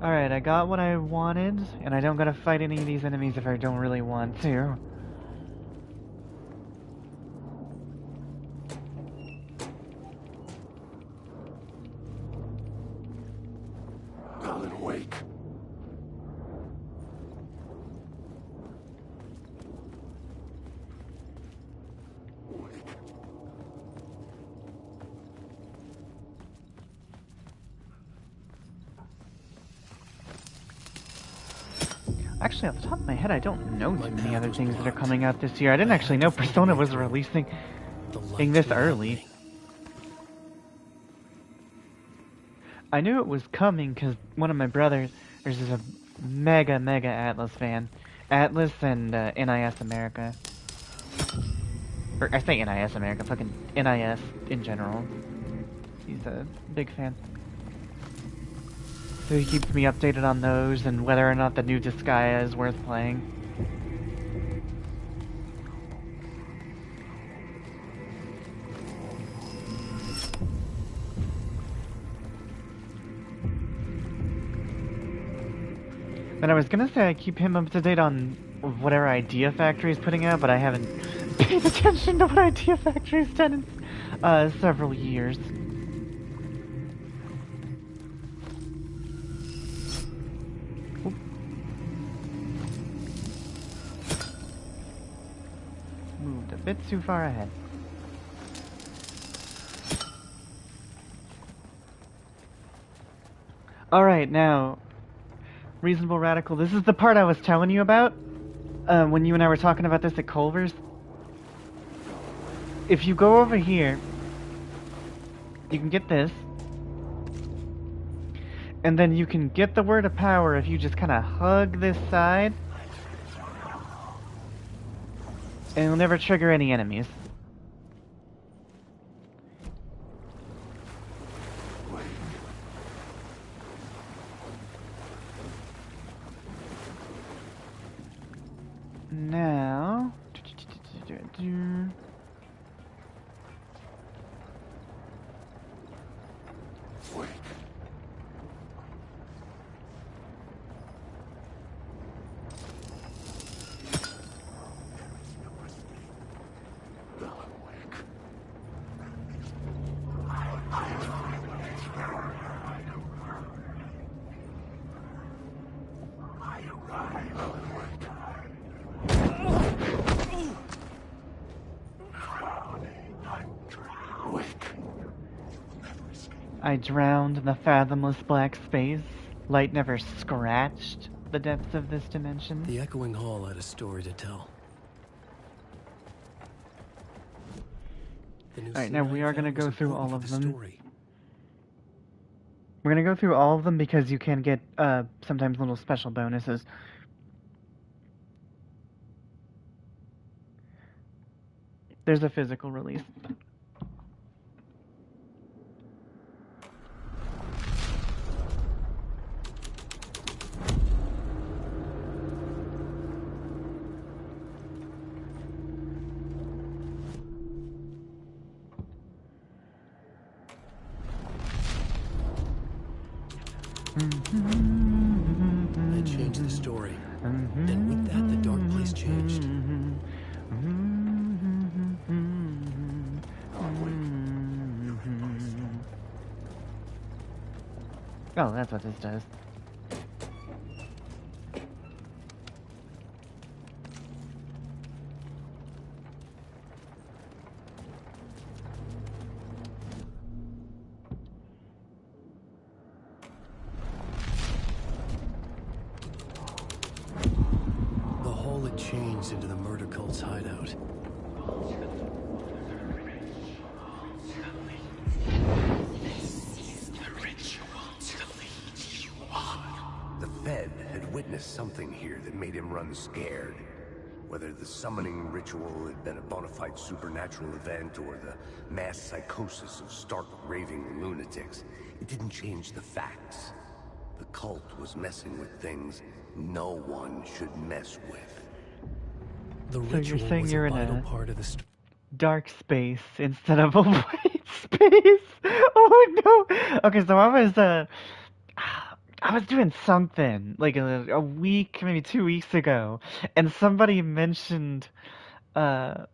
Alright, I got what I wanted, and I don't gotta fight any of these enemies if I don't really want to. Alan Wake. Actually, off the top of my head, I don't know too many other things that are coming out this year. I didn't actually know Persona was releasing this early. I knew it was coming because one of my brothers is a mega Atlas fan. Atlas and NIS America. Or I say NIS America, fucking NIS in general. He's a big fan. So he keeps me updated on those and whether or not the new Disgaea is worth playing. And I was gonna say I keep him up to date on whatever Idea Factory is putting out, but I haven't paid attention to what Idea Factory's done in several years. Moved a bit too far ahead. Alright, now, Reasonable Radical, this is the part I was telling you about when you and I were talking about this at Culver's. If you go over here, you can get this. And then you can get the Word of Power if you just kind of hug this side. And it'll never trigger any enemies. Now... I drowned in the fathomless black space. Light never scratched the depths of this dimension. The Echoing Hall had a story to tell. Alright, now we are going to go through all of them. Story. We're going to go through all of them because you can get sometimes little special bonuses. There's a physical release. I changed the story. And with that, the dark place changed. Oh, that's what this does. The hall had changed into the murder cult's hideout. The Fed had witnessed something here that made him run scared. Whether the summoning ritual had been a bona fide supernatural event or the mass psychosis of stark raving lunatics, it didn't change the facts. The cult was messing with things no one should mess with. The So you're saying was you're a in vital a part of the story. dark space instead of a white space. Oh no. Okay, so I was doing something like a week, maybe 2 weeks ago, and somebody mentioned white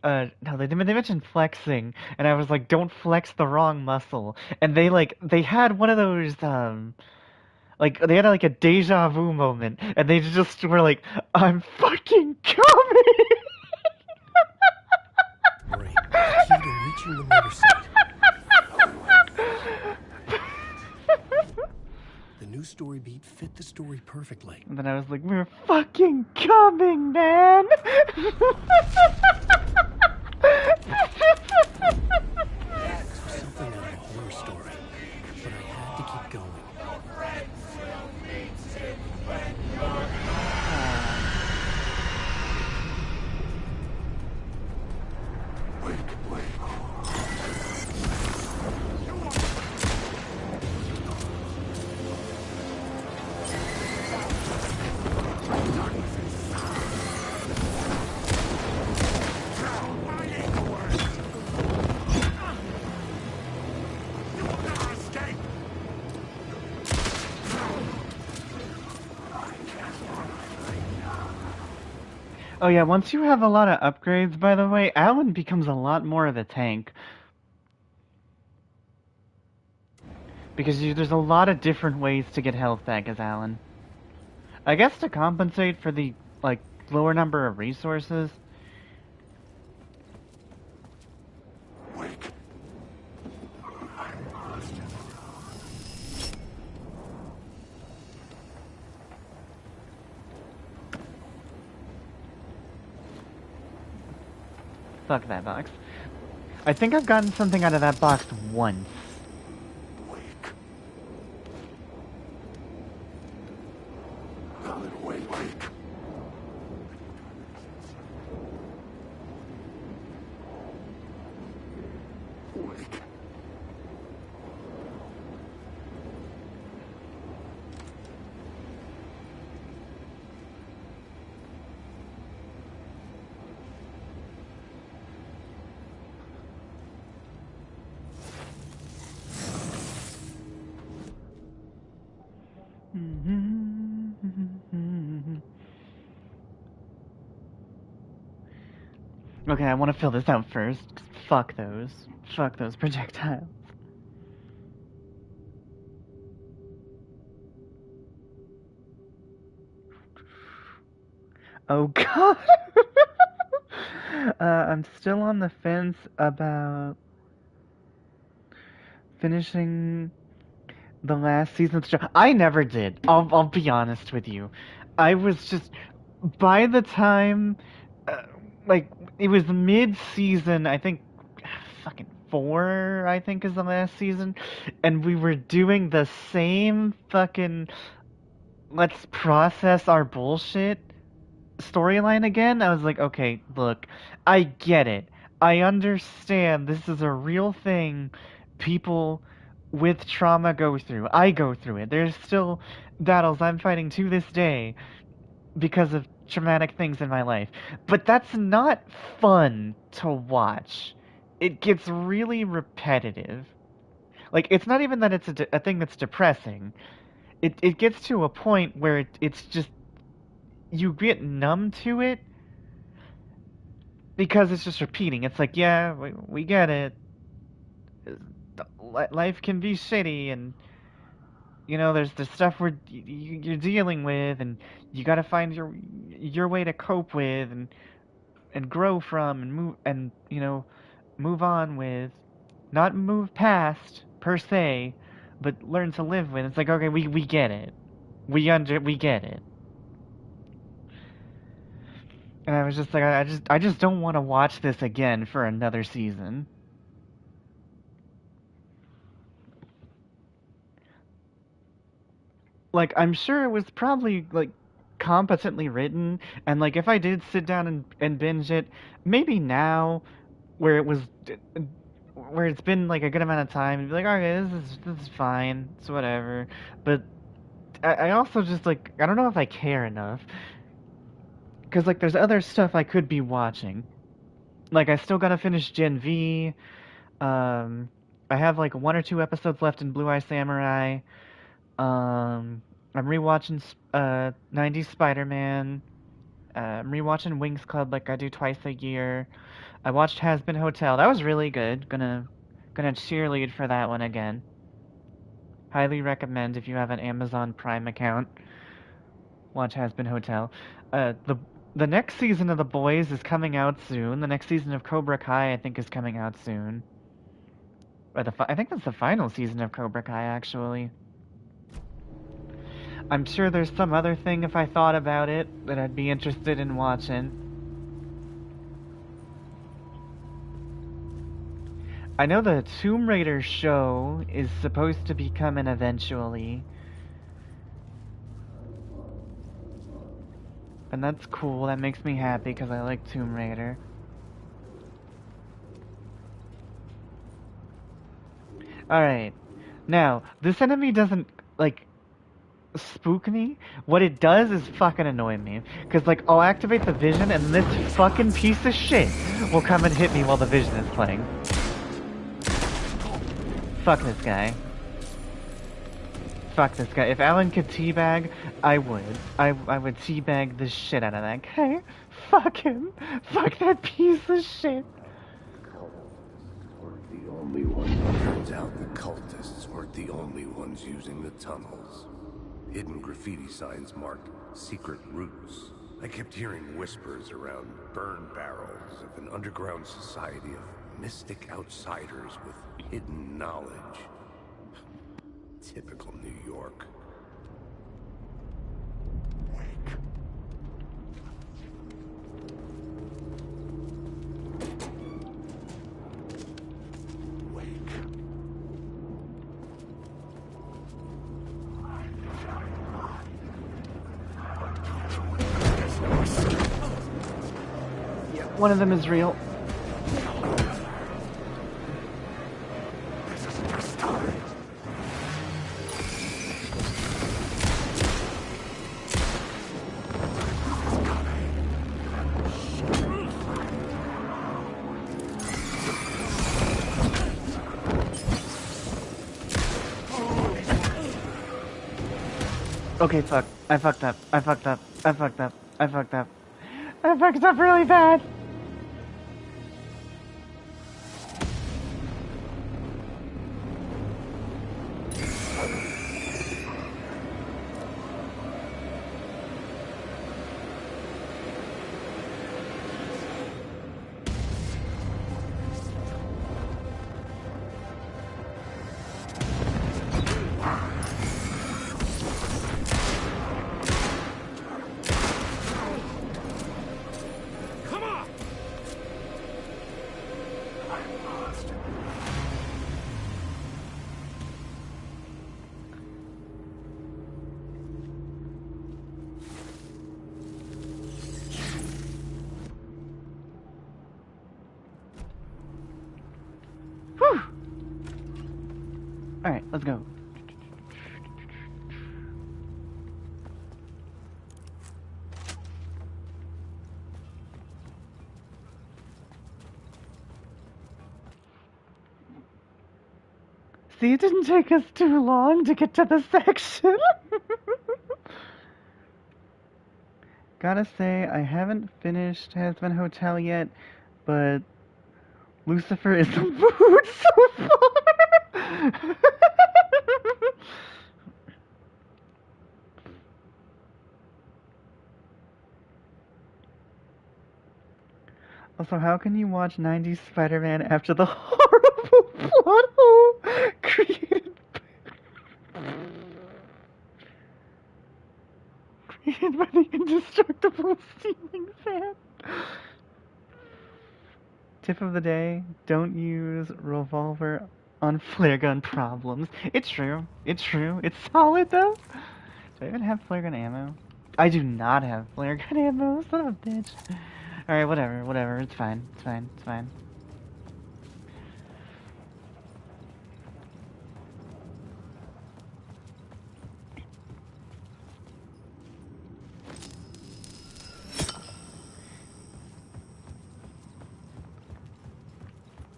no, they mentioned flexing, and I was like, don't flex the wrong muscle. And they had one of those like they had like a deja vu moment, and they just were like, I'm fucking coming. Great. Key to reaching the murder site. The new story beat fit the story perfectly. And then I was like, we're fucking coming, man. Something out of a horror story, but I had to keep going. Oh yeah, once you have a lot of upgrades, by the way, Alan becomes a lot more of a tank. Because there's a lot of different ways to get health back as Alan. I guess to compensate for the, like, lower number of resources. Fuck that box. I think I've gotten something out of that box once. Okay, I want to fill this out first. Fuck those. Fuck those projectiles. Oh god! I'm still on the fence about finishing the last season's show. I never did. I'll be honest with you. I was just by the time like it was mid-season, I think fucking 4 I think is the last season, and we were doing the same fucking let's process our bullshit storyline again. I was like, okay, look, I get it. I understand this is a real thing people with trauma go through. I go through it. There's still battles I'm fighting to this day because of traumatic things in my life. But that's not fun to watch. It gets really repetitive. Like, it's not even that it's a thing that's depressing. It gets to a point where it's just... You get numb to it because it's just repeating. It's like, yeah, we get it. Life can be shitty, and you know, there's the stuff you're dealing with, and you gotta find your way to cope with, and grow from, and move, and you know, move on with, not move past per se, but learn to live with. It's like, okay, we get it, we get it. And I was just like, I just don't want to watch this again for another season. Like, I'm sure it was probably, like, competently written, and, like, if I did sit down and binge it, maybe now, where it's been, like, a good amount of time, and be like, okay, this is fine, it's whatever, but I also just, like, I don't know if I care enough, because, like, there's other stuff I could be watching. Like, I still gotta finish Gen V, I have, like, 1 or 2 episodes left in Blue Eye Samurai, I'm rewatching 90s Spider-Man. I'm rewatching Wings Club like I do twice a year. I watched Hazbin Hotel. That was really good. Gonna cheerlead for that one again. Highly recommend if you have an Amazon Prime account. Watch Hazbin Hotel. The next season of The Boys is coming out soon. The next season of Cobra Kai I think is coming out soon. Or I think that's the final season of Cobra Kai actually. I'm sure there's some other thing, if I thought about it, that I'd be interested in watching. I know the Tomb Raider show is supposed to be coming eventually. And that's cool, that makes me happy because I like Tomb Raider. Alright, now, this enemy doesn't, like, spook me. What it does is fucking annoy me. Because, like, I'll activate the vision and this fucking piece of shit will come and hit me while the vision is playing. Fuck this guy. Fuck this guy. If Alan could teabag, I would. I would teabag the shit out of that guy. Fuck him. Fuck that piece of shit. Weren't the only ones. Turns out the cultists weren't the only ones using the tunnels. Hidden graffiti signs marked secret routes. I kept hearing whispers around burn barrels of an underground society of mystic outsiders with hidden knowledge. Typical New York. One of them is real. Okay, fuck. I fucked up. I fucked up. I fucked up. I fucked up. I fucked up really bad. monster. Whew! Alright, let's go. See, it didn't take us too long to get to the section. Gotta say, I haven't finished Hazbin Hotel yet, but Lucifer is the mood so far. Also, how can you watch 90s Spider-Man after the horrible plot hole created by the indestructible ceiling fan? Tip of the day, don't use revolver on flare gun problems. It's true. It's true. It's solid, though. Do I even have flare gun ammo? I do not have flare gun ammo, son of a bitch. Alright, whatever, it's fine, it's fine.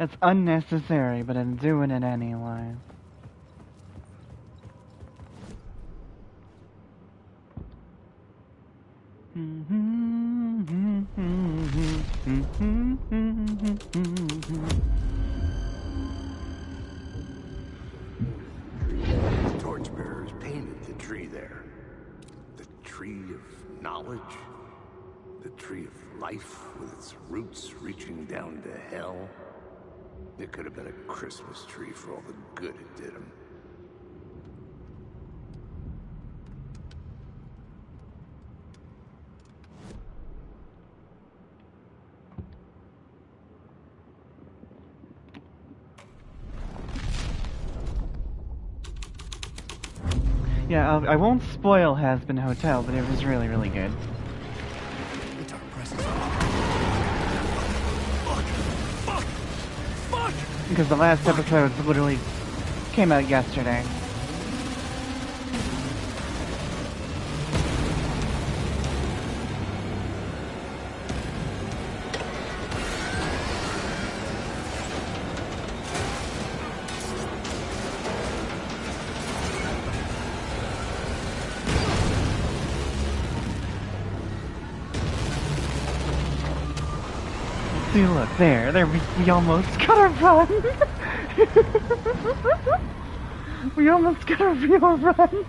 It's unnecessary, but I'm doing it anyway. The torchbearers painted the tree there. The tree of knowledge. The tree of life with its roots reaching down to hell. It could have been a Christmas tree for all the good it did him. Yeah, I won't spoil Hazbin Hotel, but it was really, really good. Because the last episode literally came out yesterday. See, look, there, we almost got a run! We almost got a real run!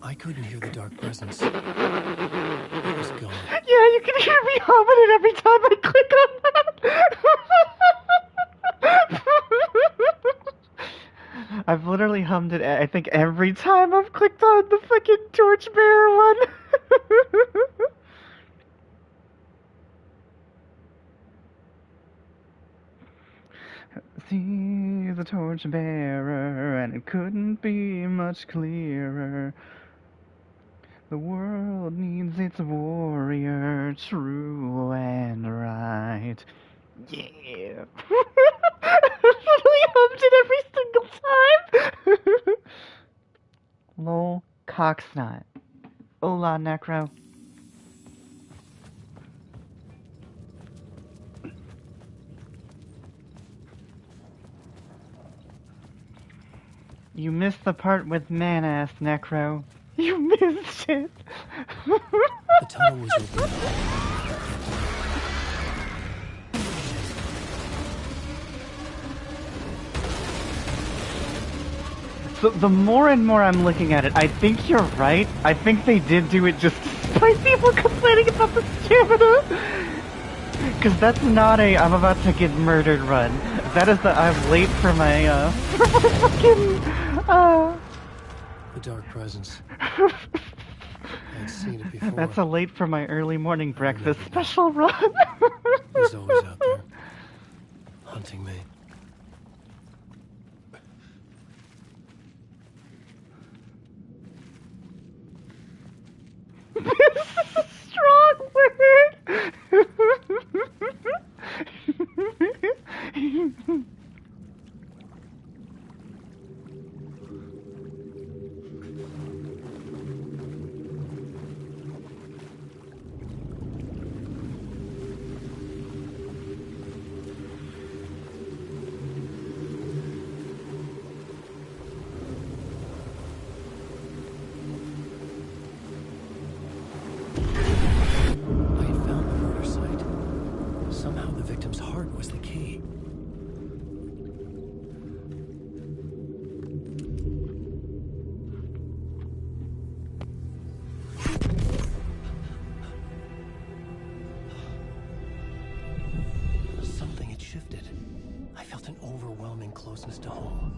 I couldn't hear the dark presence. It was gone. Yeah, you can hear me humming it every time I click on that! I've literally hummed it, I think, every time I've clicked on the fucking Torchbearer one. See the Torchbearer, and it couldn't be much clearer. The world needs its warrior, true and right. Yeah. I literally hummed it every single time. Lol, cocksnot. Hola, Necro. You missed the part with man-ass, Necro. You missed it. The tunnel was open. So the more and more I'm looking at it, I think you're right. I think they did do it just to spite people complaining about the stamina. Because that's not a I'm about to get murdered run. That is the I'm late for my fucking The dark presence. I'd seen it before. That's a late for my early morning breakfast special run. He's always out there, hunting me. This is a strong word. Somehow the victim's heart was the key. Something had shifted. I felt an overwhelming closeness to home.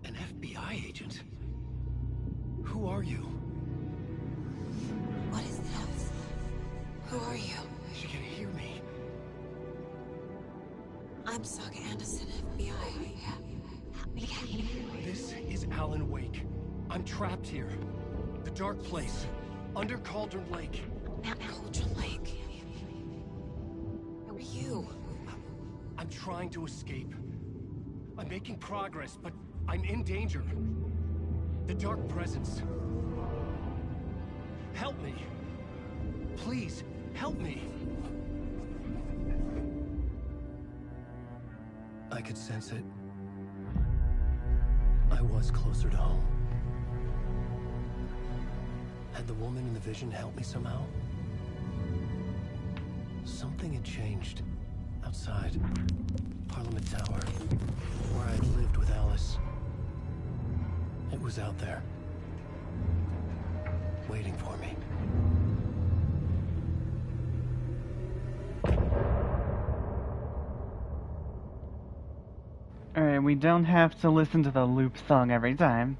An FBI agent? Who are you? What is this? Who are you? She can hear me. I'm Saga Anderson, FBI. This is Alan Wake. I'm trapped here. The dark place. Under Cauldron Lake. Cauldron Lake. Who are you? I'm trying to escape. I'm making progress, but I'm in danger. The dark presence. Help me. Please, help me. I could sense it. I was closer to home. Had the woman in the vision helped me somehow? Something had changed outside Parliament Tower, where I'd lived with Alice. It was out there, waiting for me. Alright, we don't have to listen to the loop song every time.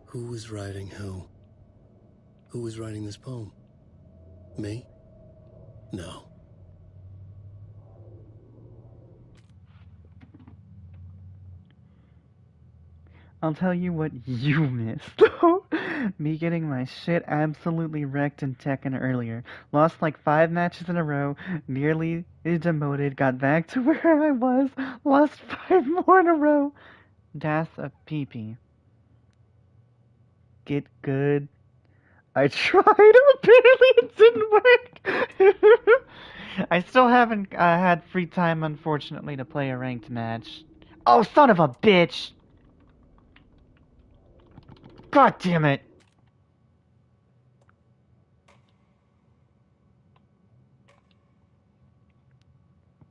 Who was writing who? Who was writing this poem? Me? No. I'll tell you what you missed, though. Me getting my shit absolutely wrecked in Tekken earlier. Lost like 5 matches in a row, nearly demoted, got back to where I was, lost 5 more in a row. That's a pee-pee. Get good. I tried, apparently it didn't work. I still haven't had free time, unfortunately, to play a ranked match. Oh, son of a bitch! God damn it!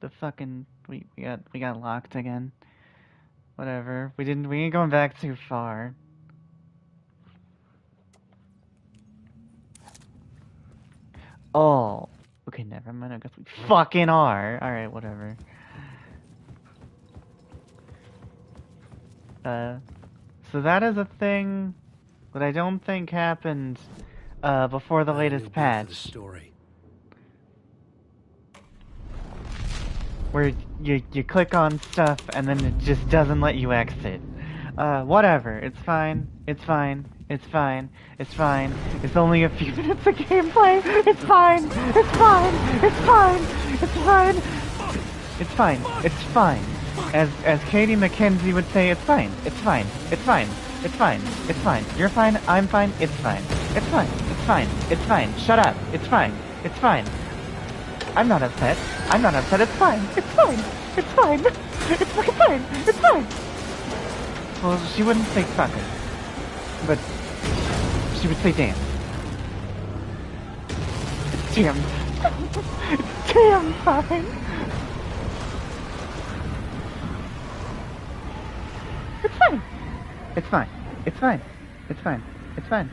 The fucking we got locked again. Whatever. We ain't going back too far. Oh. Okay, never mind. I guess we fucking are. Alright, whatever. So that is a thing that I don't think happened before the latest patch. Where you click on stuff and then it just doesn't let you exit. Whatever. It's fine. It's fine. It's fine. It's fine. It's only a few minutes of gameplay. It's fine. It's fine. It's fine. It's fine. It's fine. It's fine. As Katie McKenzie would say, it's fine. It's fine. It's fine. It's fine. It's fine. You're fine. I'm fine. It's fine. It's fine. It's fine. It's fine. Shut up. It's fine. It's fine. I'm not upset. I'm not upset. It's fine. It's fine. It's fine. It's fucking fine. It's fine. Well, she wouldn't say fucking, but she would say damn. It's damn. It's damn fine. It's fine. It's fine. It's fine. It's fine. It's fine.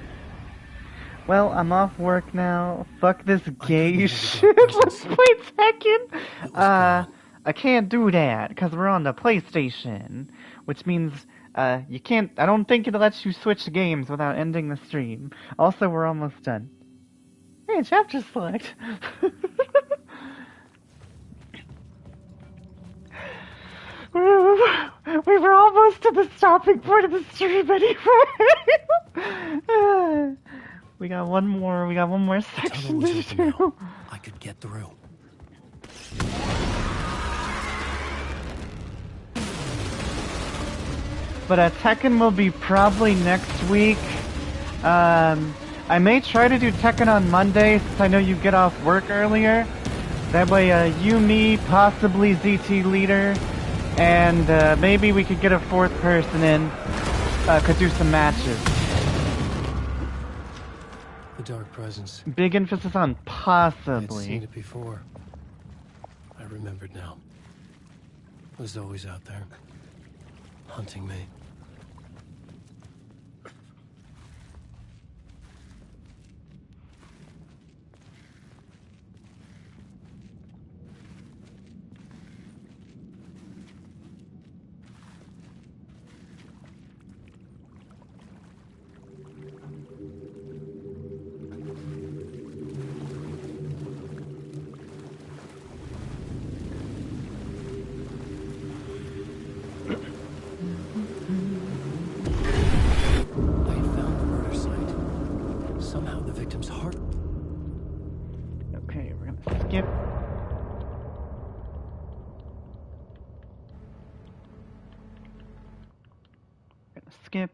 Well, I'm off work now. Fuck this gay shit. Let's play Tekken. I can't do that because we're on the PlayStation, which means you can't. I don't think it lets you switch games without ending the stream. Also, we're almost done. Hey, chapter select. We were almost to the stopping point of the stream anyway. We got one more section to do. I could get through. But Tekken will be probably next week. I may try to do Tekken on Monday since I know you get off work earlier. That way, you, me, possibly ZT Leader, and maybe we could get a fourth person in. Could do some matches. The dark presence. Big emphasis on possibly. I'd seen it before. I remembered now. It was always out there, hunting me. Skip.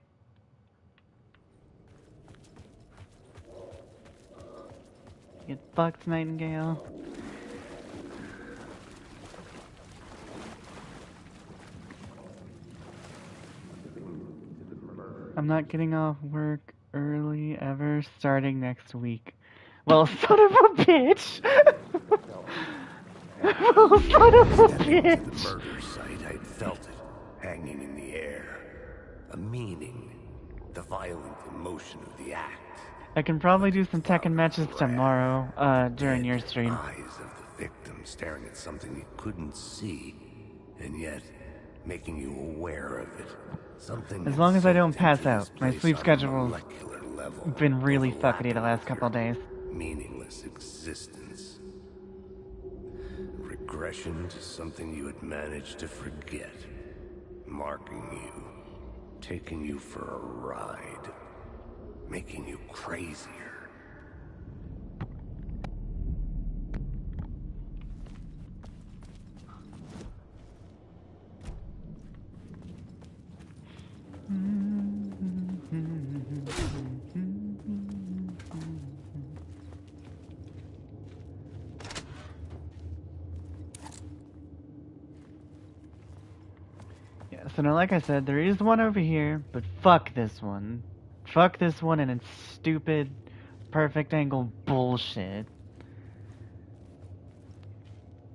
Get fucked, Nightingale. I'm not getting off work early ever starting next week. Well, son of a bitch! Well, son of a bitch! The murder site, I'd felt it, hanging in the air. A meaning, the violent emotion of the act. I can probably do some Tekken matches tomorrow, during your stream. Eyes of the victim staring at something you couldn't see, and yet making you aware of it. Something as long as I don't pass out. My sleep schedule's been really fuckity the last couple of days. Meaningless existence. Regression to something you had managed to forget. Marking you. Taking you for a ride. Making you crazier. So now, like I said, there is one over here, but fuck this one. Fuck this one and its stupid, perfect angle bullshit.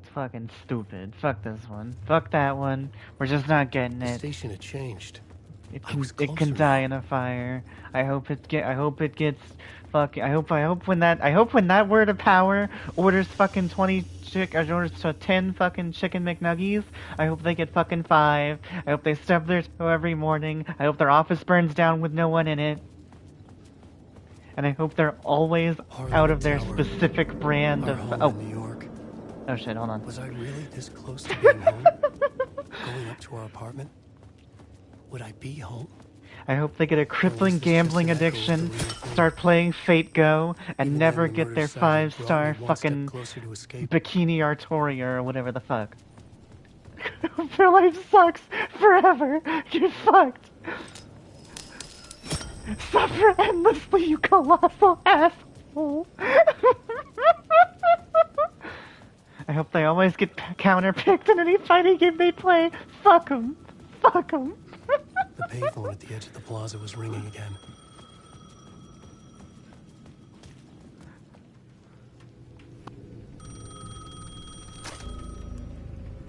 It's fucking stupid. Fuck this one. Fuck that one. We're just not getting it. The station had changed. It can die in a fire. I hope it gets fucking. I hope when that word of power orders fucking 10 fucking chicken McNuggies. I hope they get fucking 5. I hope they stub their toe every morning. I hope their office burns down with no one in it. And I hope they're always out of their specific brand of New York. Oh shit, hold on. Was I really this close to being home? Going up to our apartment? Would I be home? I hope they get a crippling gambling addiction, start playing Fate Go, and never get their 5-star fucking Bikini Artoria or whatever the fuck. Their life sucks forever. Get fucked. Suffer endlessly, you colossal asshole. I hope they always get counterpicked in any fighting game they play. Fuck them. Fuck them. The payphone at the edge of the plaza was ringing again.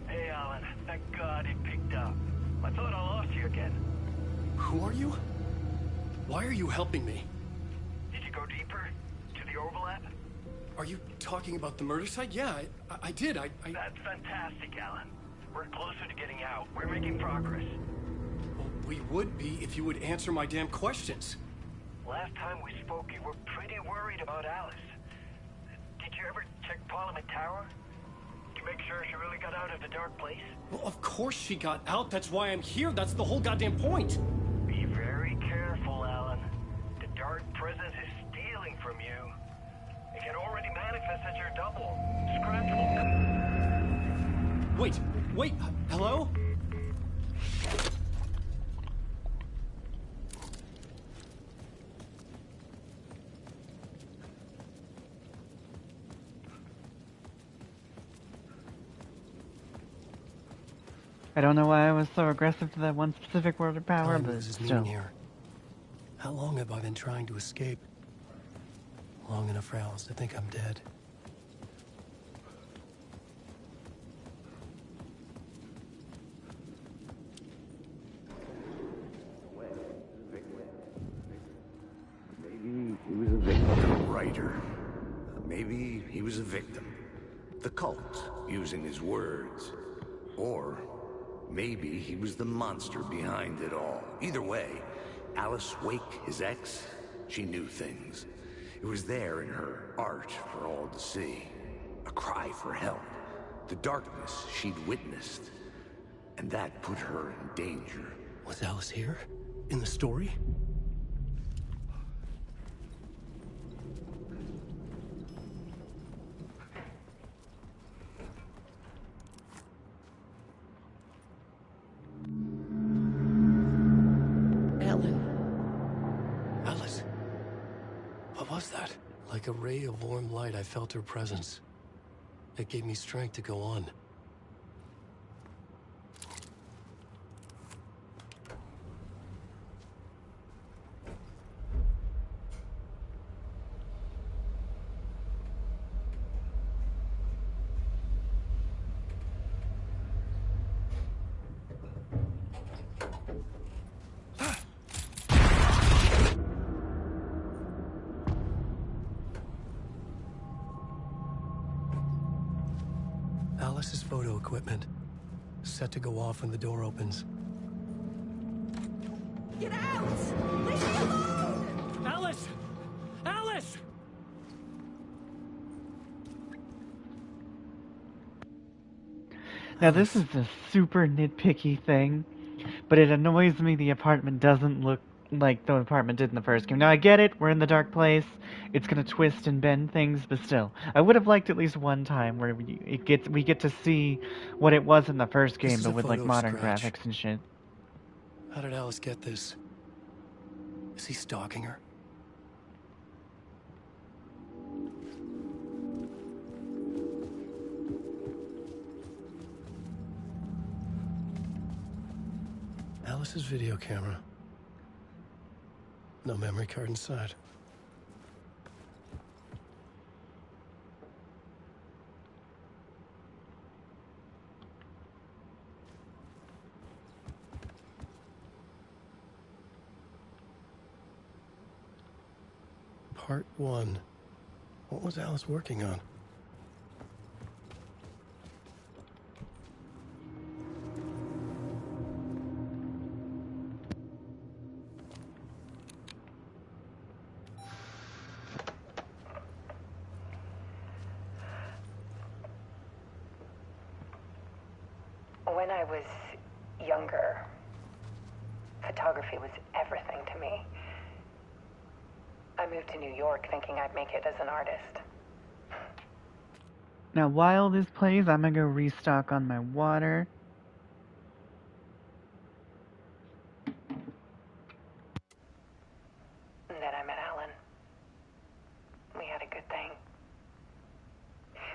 Hey, Alan. Thank God it picked up. I thought I lost you again. Who are you? Why are you helping me? Did you go deeper? overlap? Are you talking about the murder site? Yeah, I did. That's fantastic, Alan. We're closer to getting out. We're making progress. Well, we would be if you would answer my damn questions. Last time we spoke, you were pretty worried about Alice. Did you ever check Parliament Tower? To make sure she really got out of the dark place? Well, of course she got out. That's why I'm here. That's the whole goddamn point. Be very careful, Alan. The dark presence is stealing from you. It can already manifest as your double. Scratch will... Wait, hello? I don't know why I was so aggressive to that one specific word of power, Time but loses still. meaning here. How long have I been trying to escape? Long enough for Alice to think I'm dead. Maybe he was a victim. Writer. Maybe he was a victim. The cult, using his words. Or maybe he was the monster behind it all. Either way, Alice Wake, his ex, she knew things. It was there in her art for all to see. A cry for help. The darkness she'd witnessed. And that put her in danger. Was Alice here? In the story? Alice. What was that? Like a ray of warm light, I felt her presence. It gave me strength to go on. Alice's photo equipment. Set to go off when the door opens. Get out! Leave me alone! Alice! Alice! Now this is a super nitpicky thing, but it annoys me the apartment doesn't look like the apartment did in the first game. Now I get it, we're in the dark place, it's gonna twist and bend things, but still, I would have liked at least one time where we get to see what it was in the first game, but with like modern graphics and shit. How did Alice get this? Is he stalking her? Alice's video camera. No memory card inside. Part 1. What was Alice working on? When I was younger, photography was everything to me. I moved to New York thinking I'd make it as an artist. Now while this plays, I'm gonna go restock on my water. And then I met Alan. We had a good thing.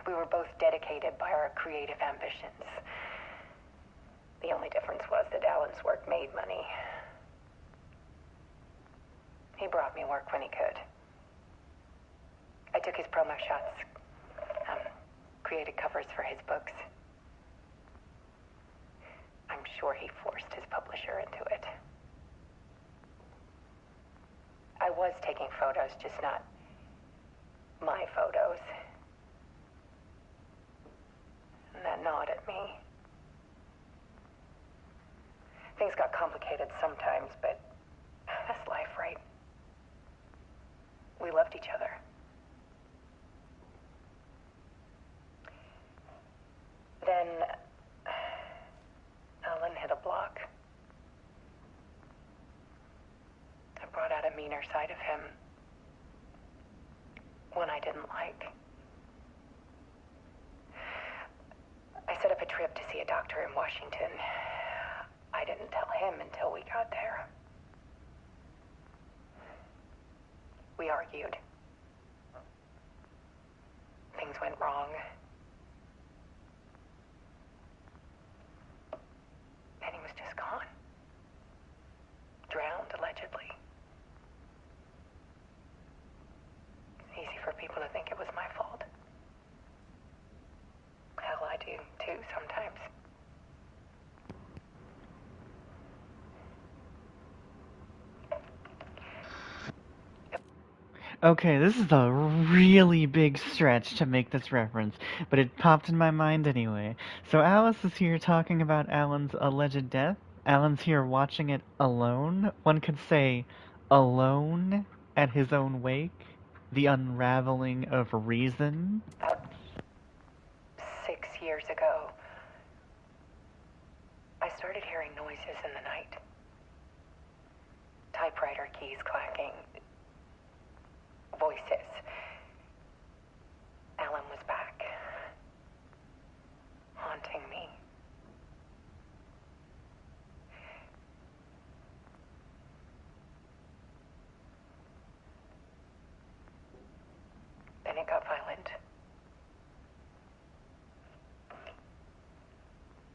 We were both dedicated by our creative ambitions. The only difference was that Alan's work made money. He brought me work when he could. I took his promo shots, created covers for his books. I'm sure he forced his publisher into it. I was taking photos, just not My photos. And that nod at me. Things got complicated sometimes, but that's life, right? We loved each other. Then Alan hit a block. I brought out a meaner side of him. One I didn't like. I set up a trip to see a doctor in Washington. I didn't tell him until we got there. We argued. Things went wrong. And he was just gone. Drowned, allegedly. It's easy for people to think it was my fault. Hell, I do too sometimes. Okay, this is a really big stretch to make this reference, but it popped in my mind anyway. So Alice is here talking about Alan's alleged death. Alan's here watching it alone. One could say alone at his own wake. The unraveling of reason. 6 years ago, I started hearing noises in the night. Typewriter keys clacking. Voices. Alan was back. Haunting me. Then it got violent.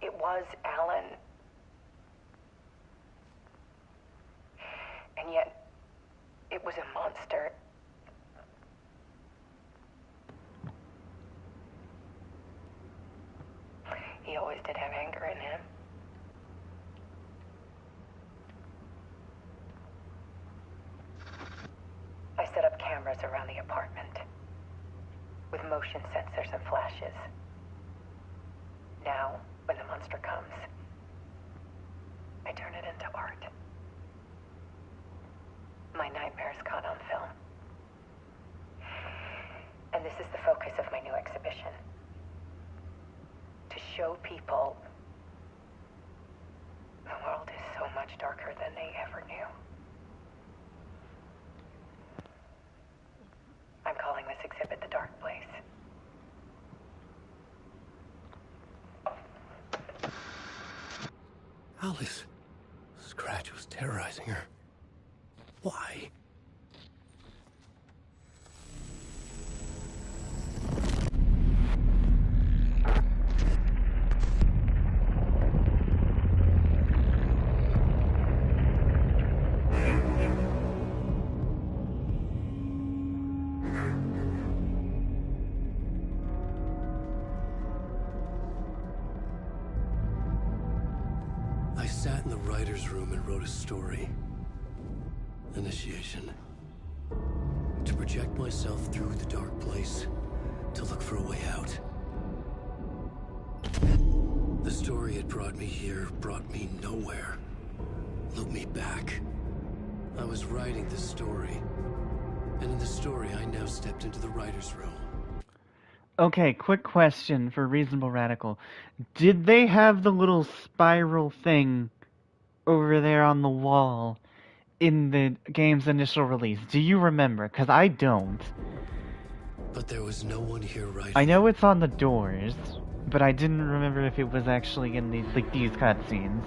It was Alan. And yet, it was a monster. He always did have anger in him. I set up cameras around the apartment with motion sensors and flashes. Now, when the monster comes, I turn it into art. My nightmares caught on film. And this is the focus of my new exhibition. To show people the world is so much darker than they ever knew. I'm calling this exhibit The Dark Place. Alice. Scratch was terrorizing her. Why? I sat in the writer's room and wrote a story. Initiation. To project myself through the dark place, to look for a way out. The story had brought me here, brought me nowhere. Looped me back. I was writing the story. And in the story, I now stepped into the writer's room. Okay, quick question for Reasonable Radical. Did they have the little spiral thing over there on the wall in the game's initial release? Do you remember? Because I don't. But there was no one here writing. I know it's on the doors, but I didn't remember if it was actually in these, like, these cutscenes.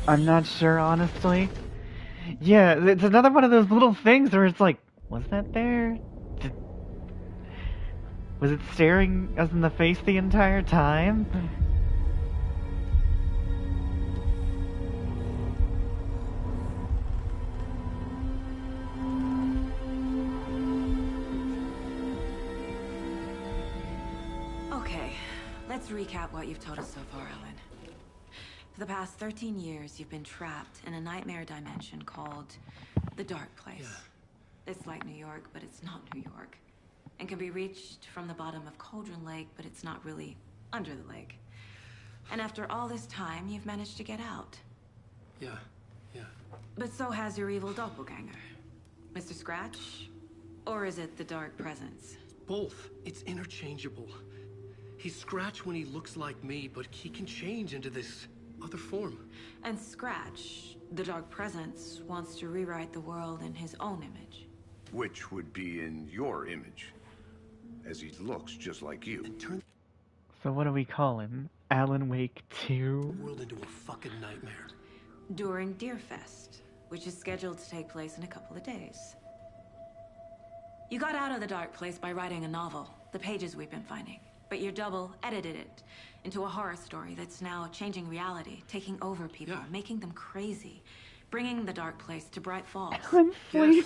I'm not sure, honestly. Yeah, it's another one of those little things where it's like, was that there? Was it staring us in the face the entire time? Okay, let's recap what you've told us so far, Ellen. For the past 13 years, you've been trapped in a nightmare dimension called the Dark Place. It's like New York, but it's not New York. And can be reached from the bottom of Cauldron Lake, but it's not really under the lake. And after all this time, you've managed to get out. Yeah. But so has your evil doppelganger. Mr. Scratch? Or is it the Dark Presence? Both. It's interchangeable. He's Scratch when he looks like me, but he can change into this other form. And Scratch, the Dark Presence, wants to rewrite the world in his own image. Which would be in your image, as he looks just like you. So what do we call him? Alan Wake 2? World into a fucking nightmare. During Deerfest, which is scheduled to take place in a couple of days. You got out of the Dark Place by writing a novel, the pages we've been finding. But your double edited it into a horror story that's now changing reality, taking over people, making them crazy, bringing the Dark Place to Bright Falls. Yes.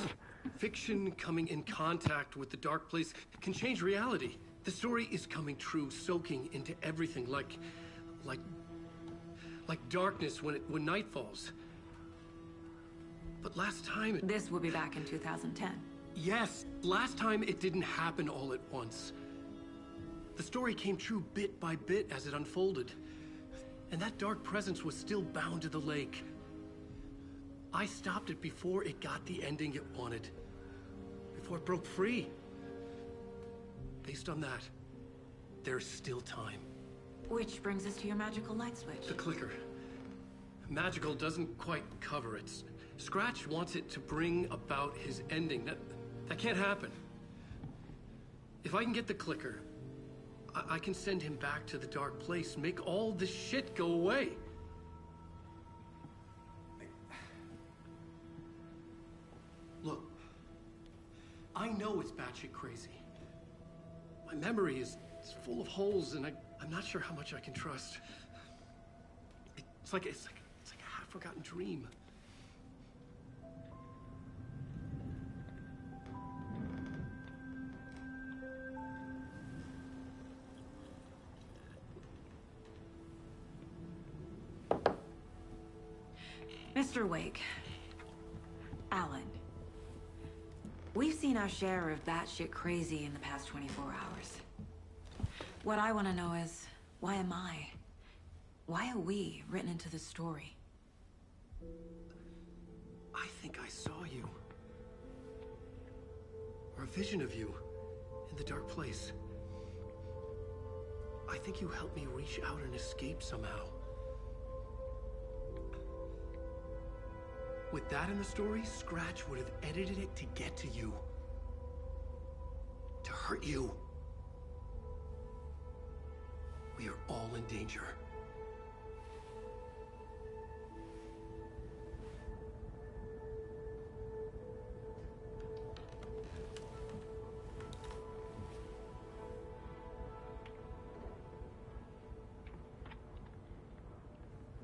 Fiction coming in contact with the Dark Place can change reality. The story is coming true, soaking into everything, like darkness when night falls. But last time This will be back in 2010. Yes, last time it didn't happen all at once. The story came true bit by bit as it unfolded. And that Dark Presence was still bound to the lake. I stopped it before it got the ending it wanted. Before it broke free. Based on that, there's still time. Which brings us to your magical light switch. The clicker. Magical doesn't quite cover it. Scratch wants it to bring about his ending. That can't happen. If I can get the clicker, I can send him back to the Dark Place, make all this shit go away. Look, I know it's batshit crazy. My memory is full of holes, and I'm not sure how much I can trust. It's like a half-forgotten dream. Mr. Wake, Alan, we've seen our share of batshit crazy in the past 24 hours. What I want to know is, why am I? Why are we written into the story? I think I saw you. Or a vision of you in the Dark Place. I think you helped me reach out and escape somehow. With that in the story, Scratch would have edited it to get to you. To hurt you. We are all in danger.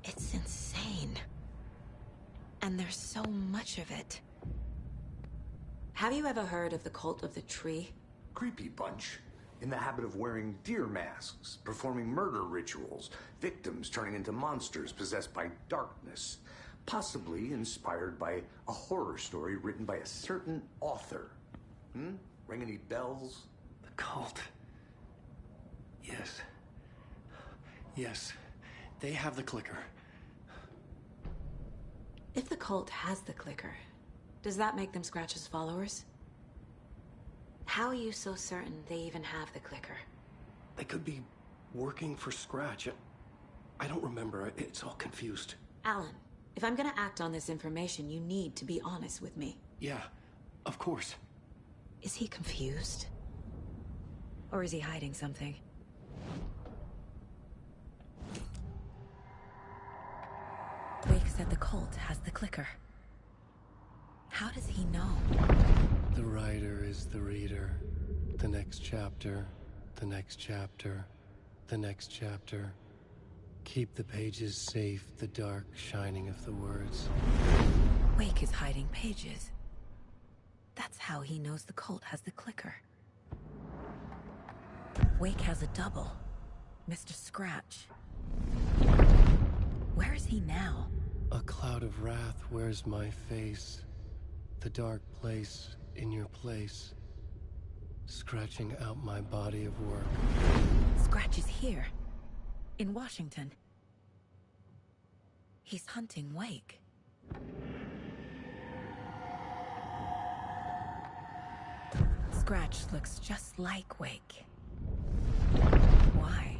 It's insane. And there's so much of it. Have you ever heard of the Cult of the Tree? Creepy bunch. In the habit of wearing deer masks, performing murder rituals, victims turning into monsters possessed by darkness. Possibly inspired by a horror story written by a certain author. Ring any bells? The cult. Yes. Yes. They have the clicker. If the cult has the clicker, does that make them Scratch's followers? How are you so certain they even have the clicker? They could be working for Scratch. I don't remember. It's all confused. Alan, if I'm gonna act on this information, you need to be honest with me. Yeah, of course. Is he confused? Or is he hiding something? Wake said the cult has the clicker. How does he know? The writer is the reader. The next chapter, the next chapter, the next chapter. Keep the pages safe, the dark shining of the words. Wake is hiding pages. That's how he knows the cult has the clicker. Wake has a double. Mr. Scratch. Where is he now? A cloud of wrath wears my face. The dark place in your place. Scratching out my body of work. Scratch is here. In Washington. He's hunting Wake. Scratch looks just like Wake. Why?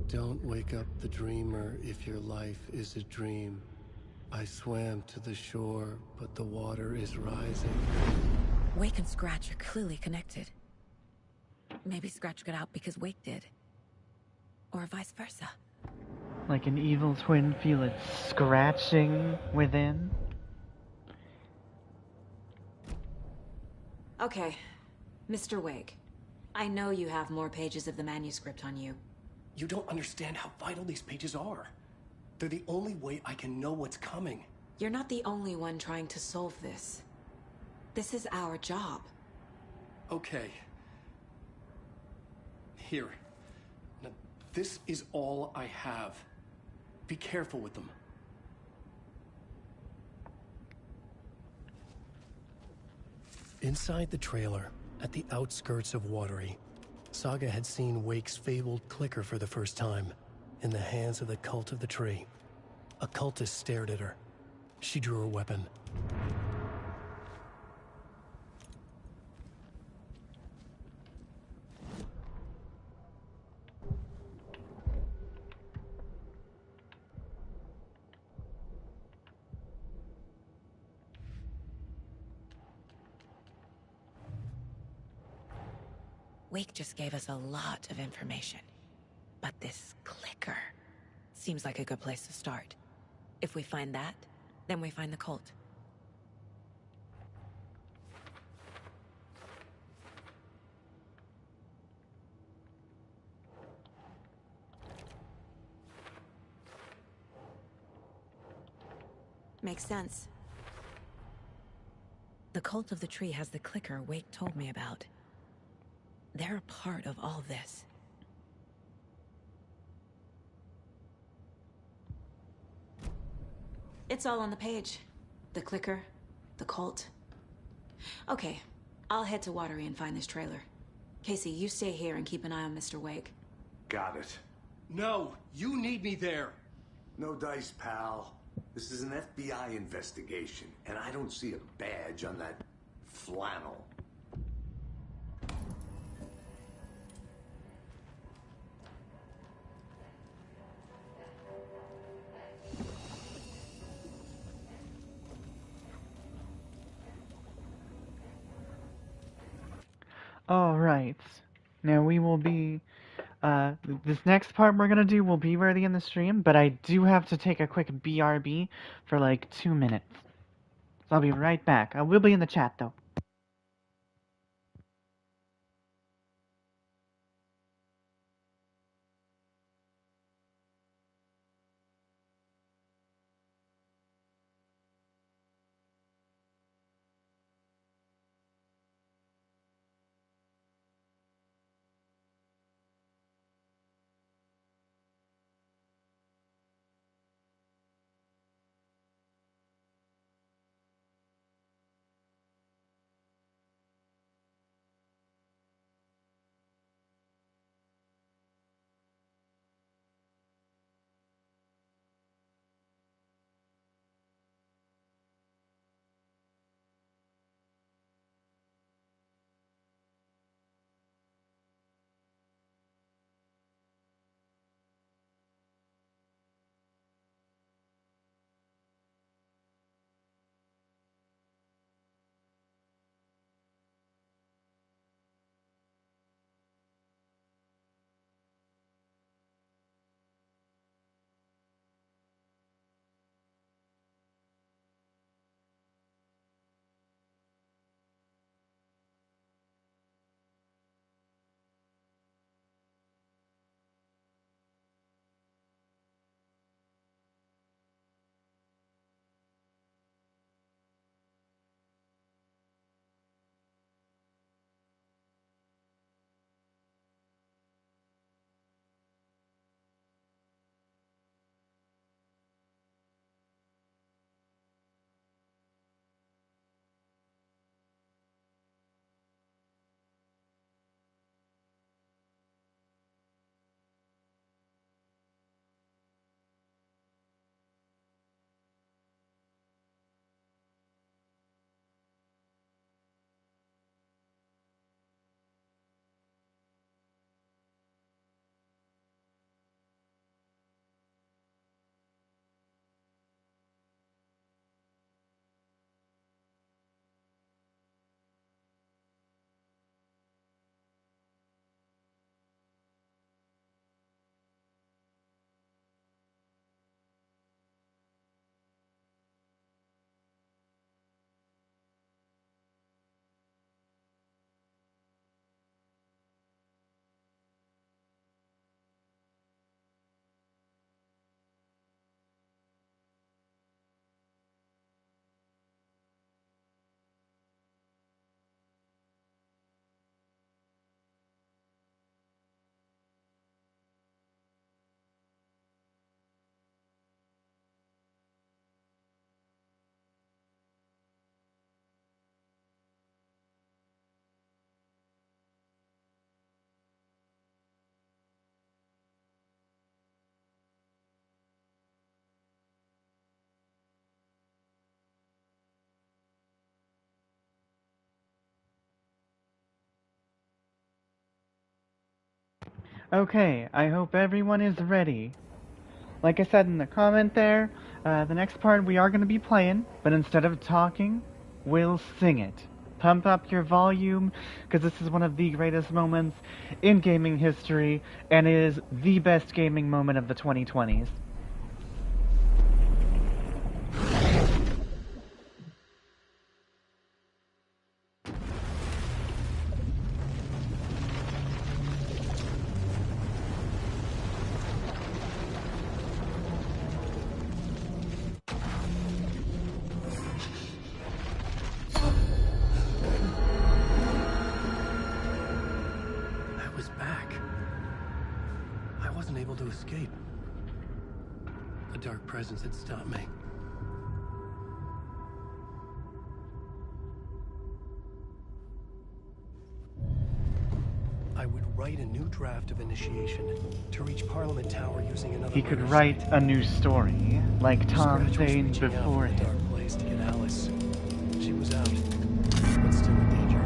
Don't wake up the dreamer if your life is a dream. I swam to the shore, but the water is rising. Wake and Scratch are clearly connected. Maybe Scratch got out because Wake did. Or vice versa. Like an evil twin feel it scratching within. Okay, Mr. Wake. I know you have more pages of the manuscript on you. You don't understand how vital these pages are. They're the only way I can know what's coming. You're not the only one trying to solve this. This is our job. Okay. Here. Now, this is all I have. Be careful with them. Inside the trailer, at the outskirts of Watery, Saga had seen Wake's fabled clicker for the first time, in the hands of the Cult of the Tree. A cultist stared at her. She drew her weapon. Wake just gave us a lot of information. But this clicker seems like a good place to start. If we find that, then we find the cult. Makes sense. The Cult of the Tree has the clicker Wake told me about. They're a part of all this. It's all on the page. The clicker, the cult. Okay, I'll head to Watery and find this trailer. Casey, you stay here and keep an eye on Mr. Wake. Got it. No, you need me there. No dice, pal. This is an FBI investigation, and I don't see a badge on that flannel. Alright. Now we will be, this next part we're gonna do will be ready in the stream, but I do have to take a quick BRB for like 2 minutes. So I'll be right back. I will be in the chat though. Okay, I hope everyone is ready. Like I said in the comment there, the next part we are going to be playing, but instead of talking, we'll sing it. Pump up your volume, because this is one of the greatest moments in gaming history, and it is the best gaming moment of the 2020s. To escape. A dark presence had stopped me. I would write a new draft of initiation to reach Parliament Tower using another. He could write a new story, like Tom Zane before him. Dark place to get Alice. She was out, but still in danger.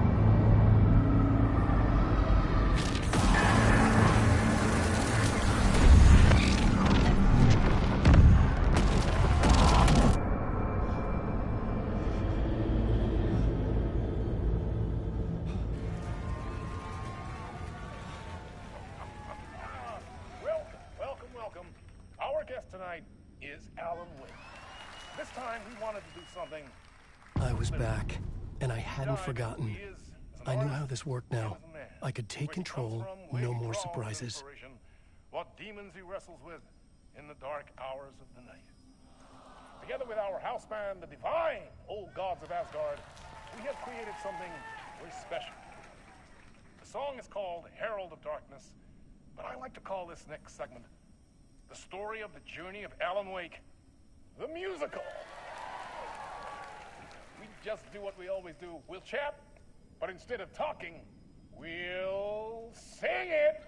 I was back, and I hadn't forgotten. I knew how this worked now. I could take control, no more surprises. What demons he wrestles with in the dark hours of the night. Together with our house band, the divine old gods of Asgard, we have created something very special. The song is called Herald of Darkness, but I like to call this next segment the story of the journey of Alan Wake, the musical. We just do what we always do. We'll chat, but instead of talking, we'll sing it.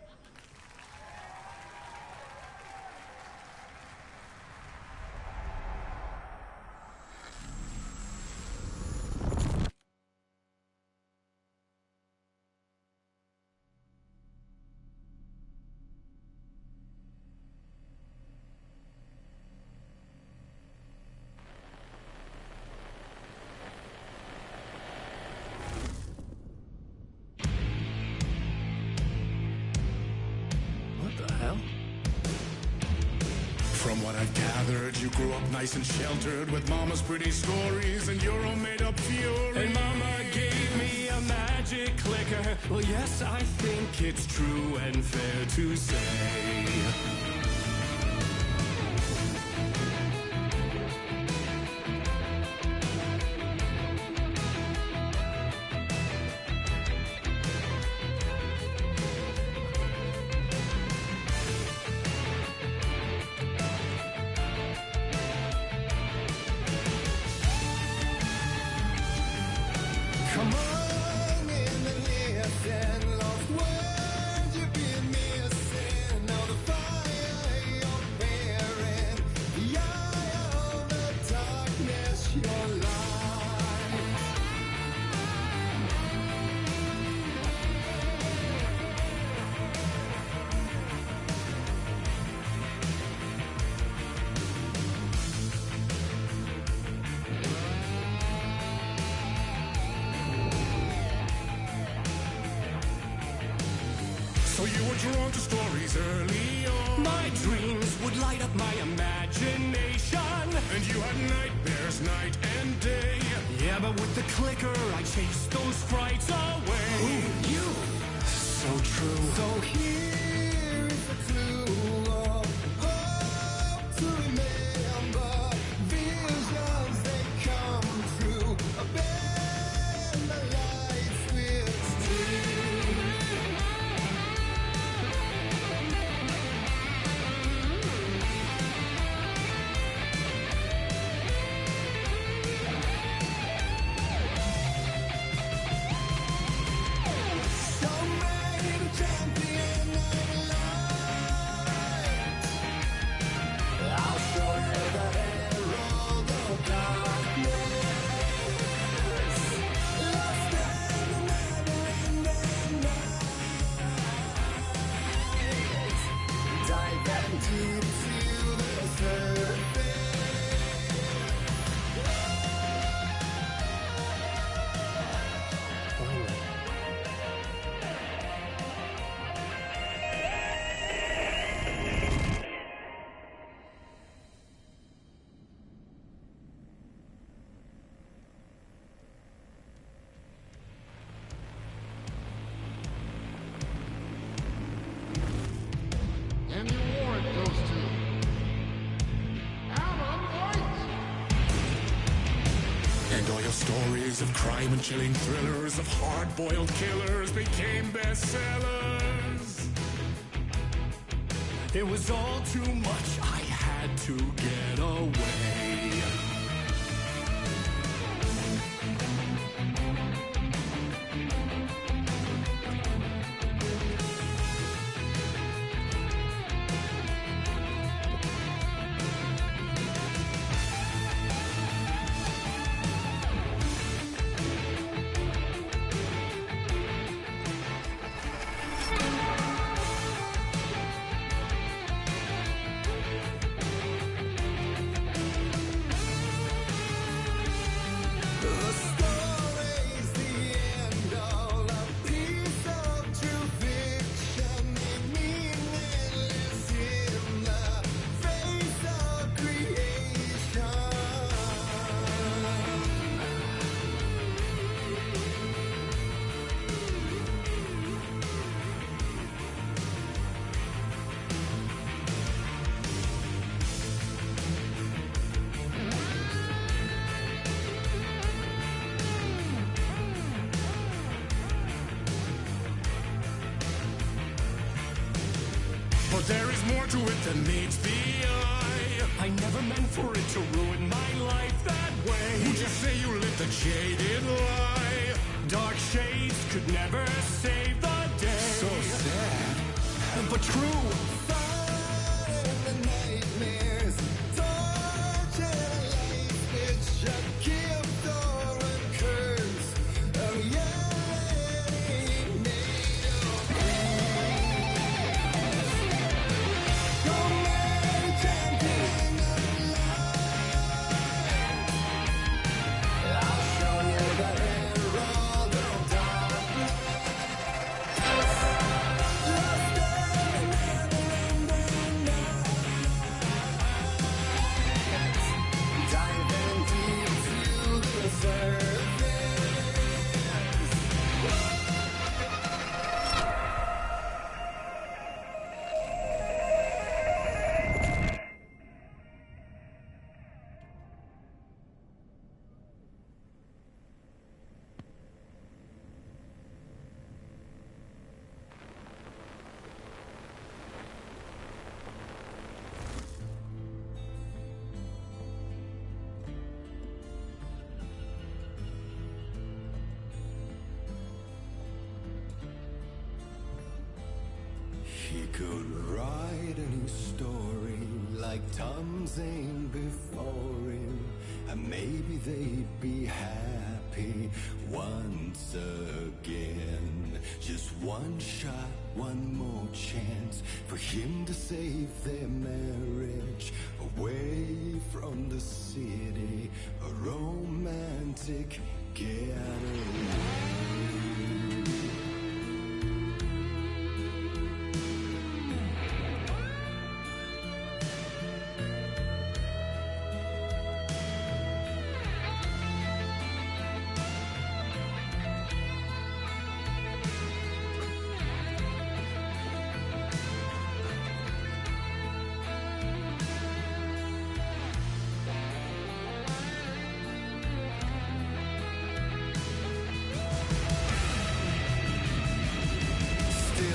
From what I've gathered, you grew up nice and sheltered with mama's pretty stories and your own made-up fury. And mama gave me a magic clicker. Well, yes, I think it's true and fair to say. So you were drawn to stories early on. My dreams would light up my imagination. And you had nightmares night and day. Yeah, but with the clicker, I chased those frights away. Ooh, you. So true. So here is a clue of hope to remember. Visions, they come true. Bend the light switch to. Champion stories of crime and chilling thrillers of hard-boiled killers became bestsellers. It was all too much, I had to get away. But there is more to it than meets the eye. I never meant for it to ruin my life that way. Would you say you lived a jaded lie? Dark shades could never save the day. So sad, but true. He could write a new story like Tom Zane before him, and maybe they'd be happy once again. Just one shot, one more chance for him to save their marriage. Away from the city, a romantic getaway.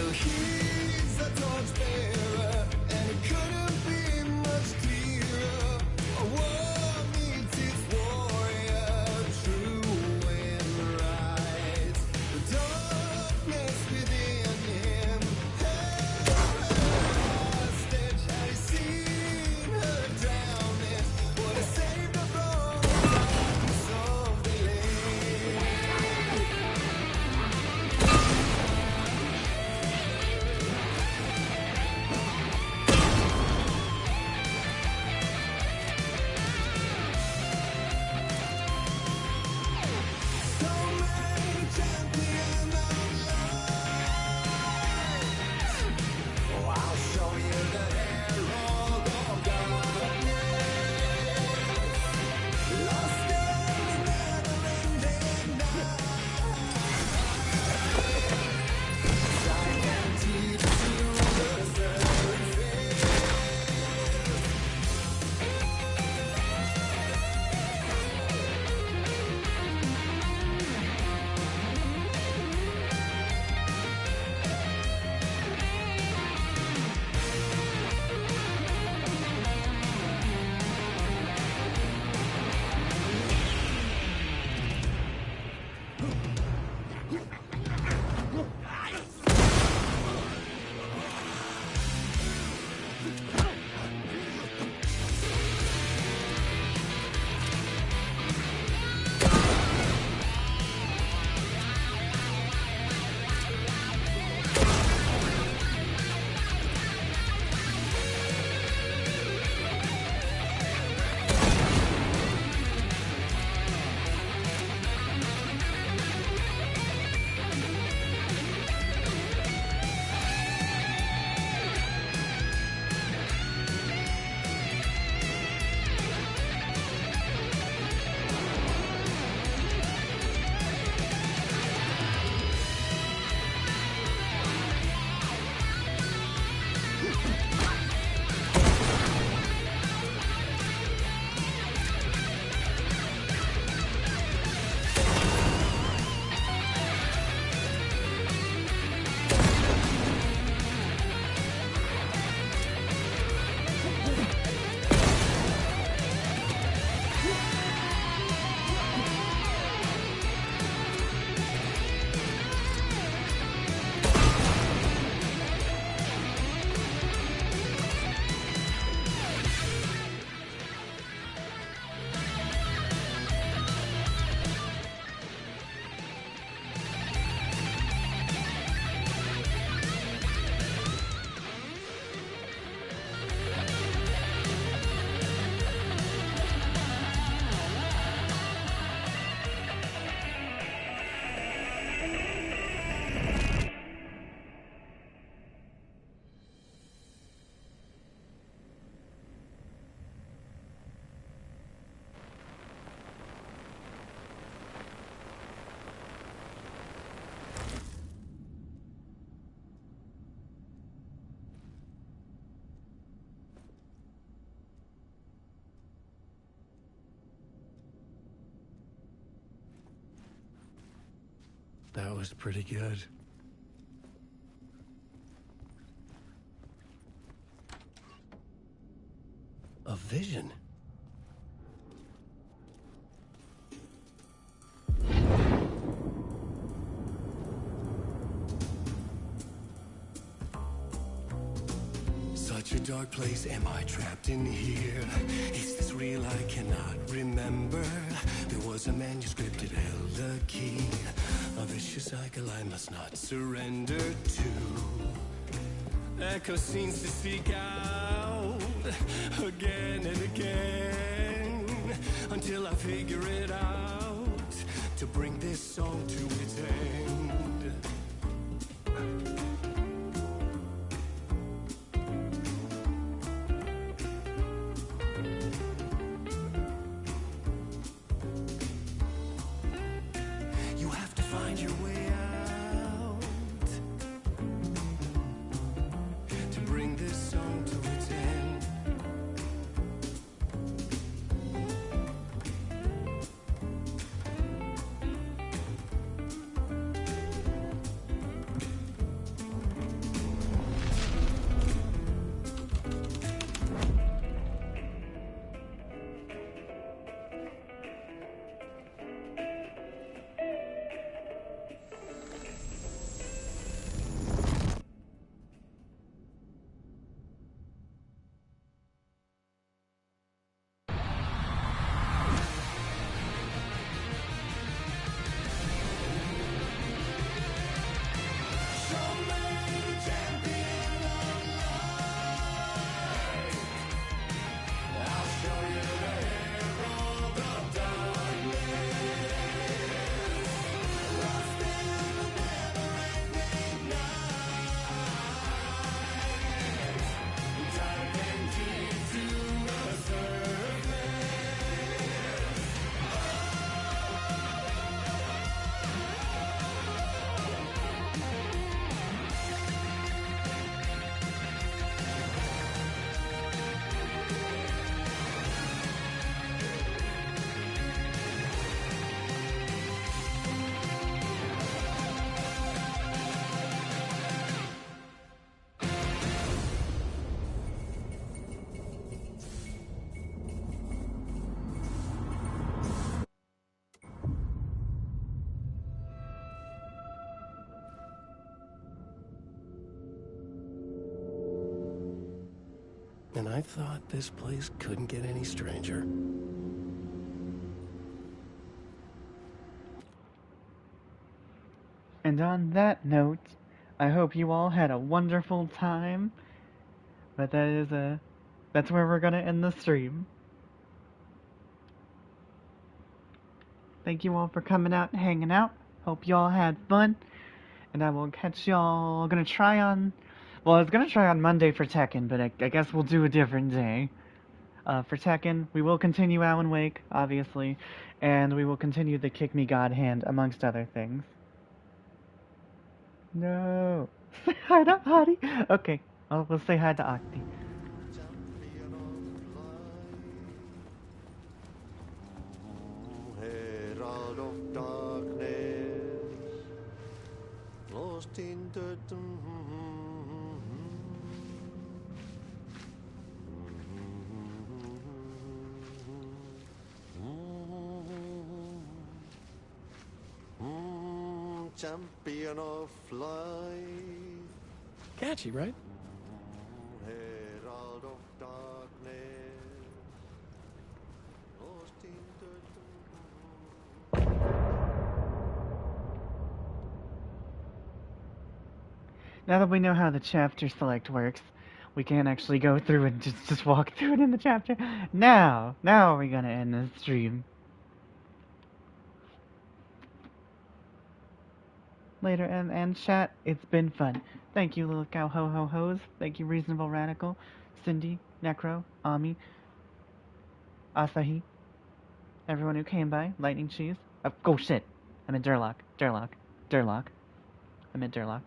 He's a torchbearer, and it couldn't be much clearer. A war meets its warrior, true and right. The darkness within him held her hostage. Had he seen her drowning, would have saved her from the darkness of the lake. That was pretty good. A vision. Such a dark place, am I trapped in here? Is this real? I cannot remember. There was a manuscript, it held a key. A vicious cycle I must not surrender to. Echo scenes to seek out again and again until I figure it out to bring this song to its end. You have to find your way out to bring this song to its end. And I thought this place couldn't get any stranger. And on that note, I hope you all had a wonderful time. But that's where we're gonna end the stream. Thank you all for coming out and hanging out. Hope you all had fun. And I will catch y'all. I was gonna try on Monday for Tekken, but I guess we'll do a different day. For Tekken, we will continue Alan Wake, obviously, and we will continue the Kick Me God Hand, amongst other things. No. Say hi to Adi. Okay, we'll say hi to Akti. Herald of darkness, lost in the champion of life. Catchy, right? Herald of darkness, lost in the Now that we know how the chapter select works, we can actually go through and just walk through it in the chapter. Now we're gonna end the stream. Later, and chat, it's been fun. Thank you, Little Cow Ho Ho Ho's. Thank you, Reasonable Radical, Cindy, Necro, Ami, Asahi, everyone who came by, Lightning Cheese. Oh shit, I meant Durlock. I meant Durlock.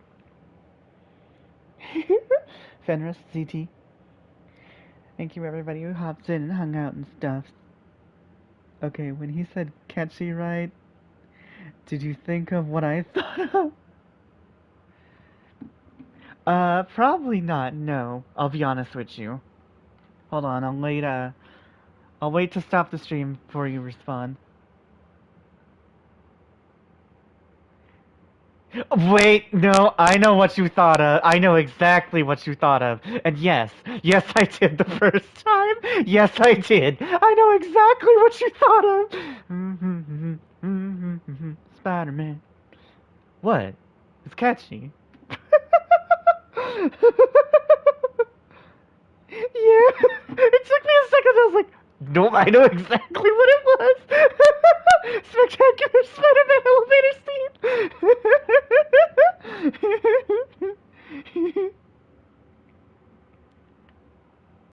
Fenris, ZT. Thank you, everybody who hopped in and hung out and stuff. Okay, when he said catchy right, Did you think of what I thought of? Probably not, no. I'll be honest with you. Hold on, I'll wait to stop the stream before you respond. Wait, no, I know what you thought of. I know exactly what you thought of. And yes, I did the first time. Yes, I did. I know exactly what you thought of. Spider-Man. What? It's catchy. Yeah, it took me a second. I was like, nope, I know exactly what it was. Spectacular Spider-Man.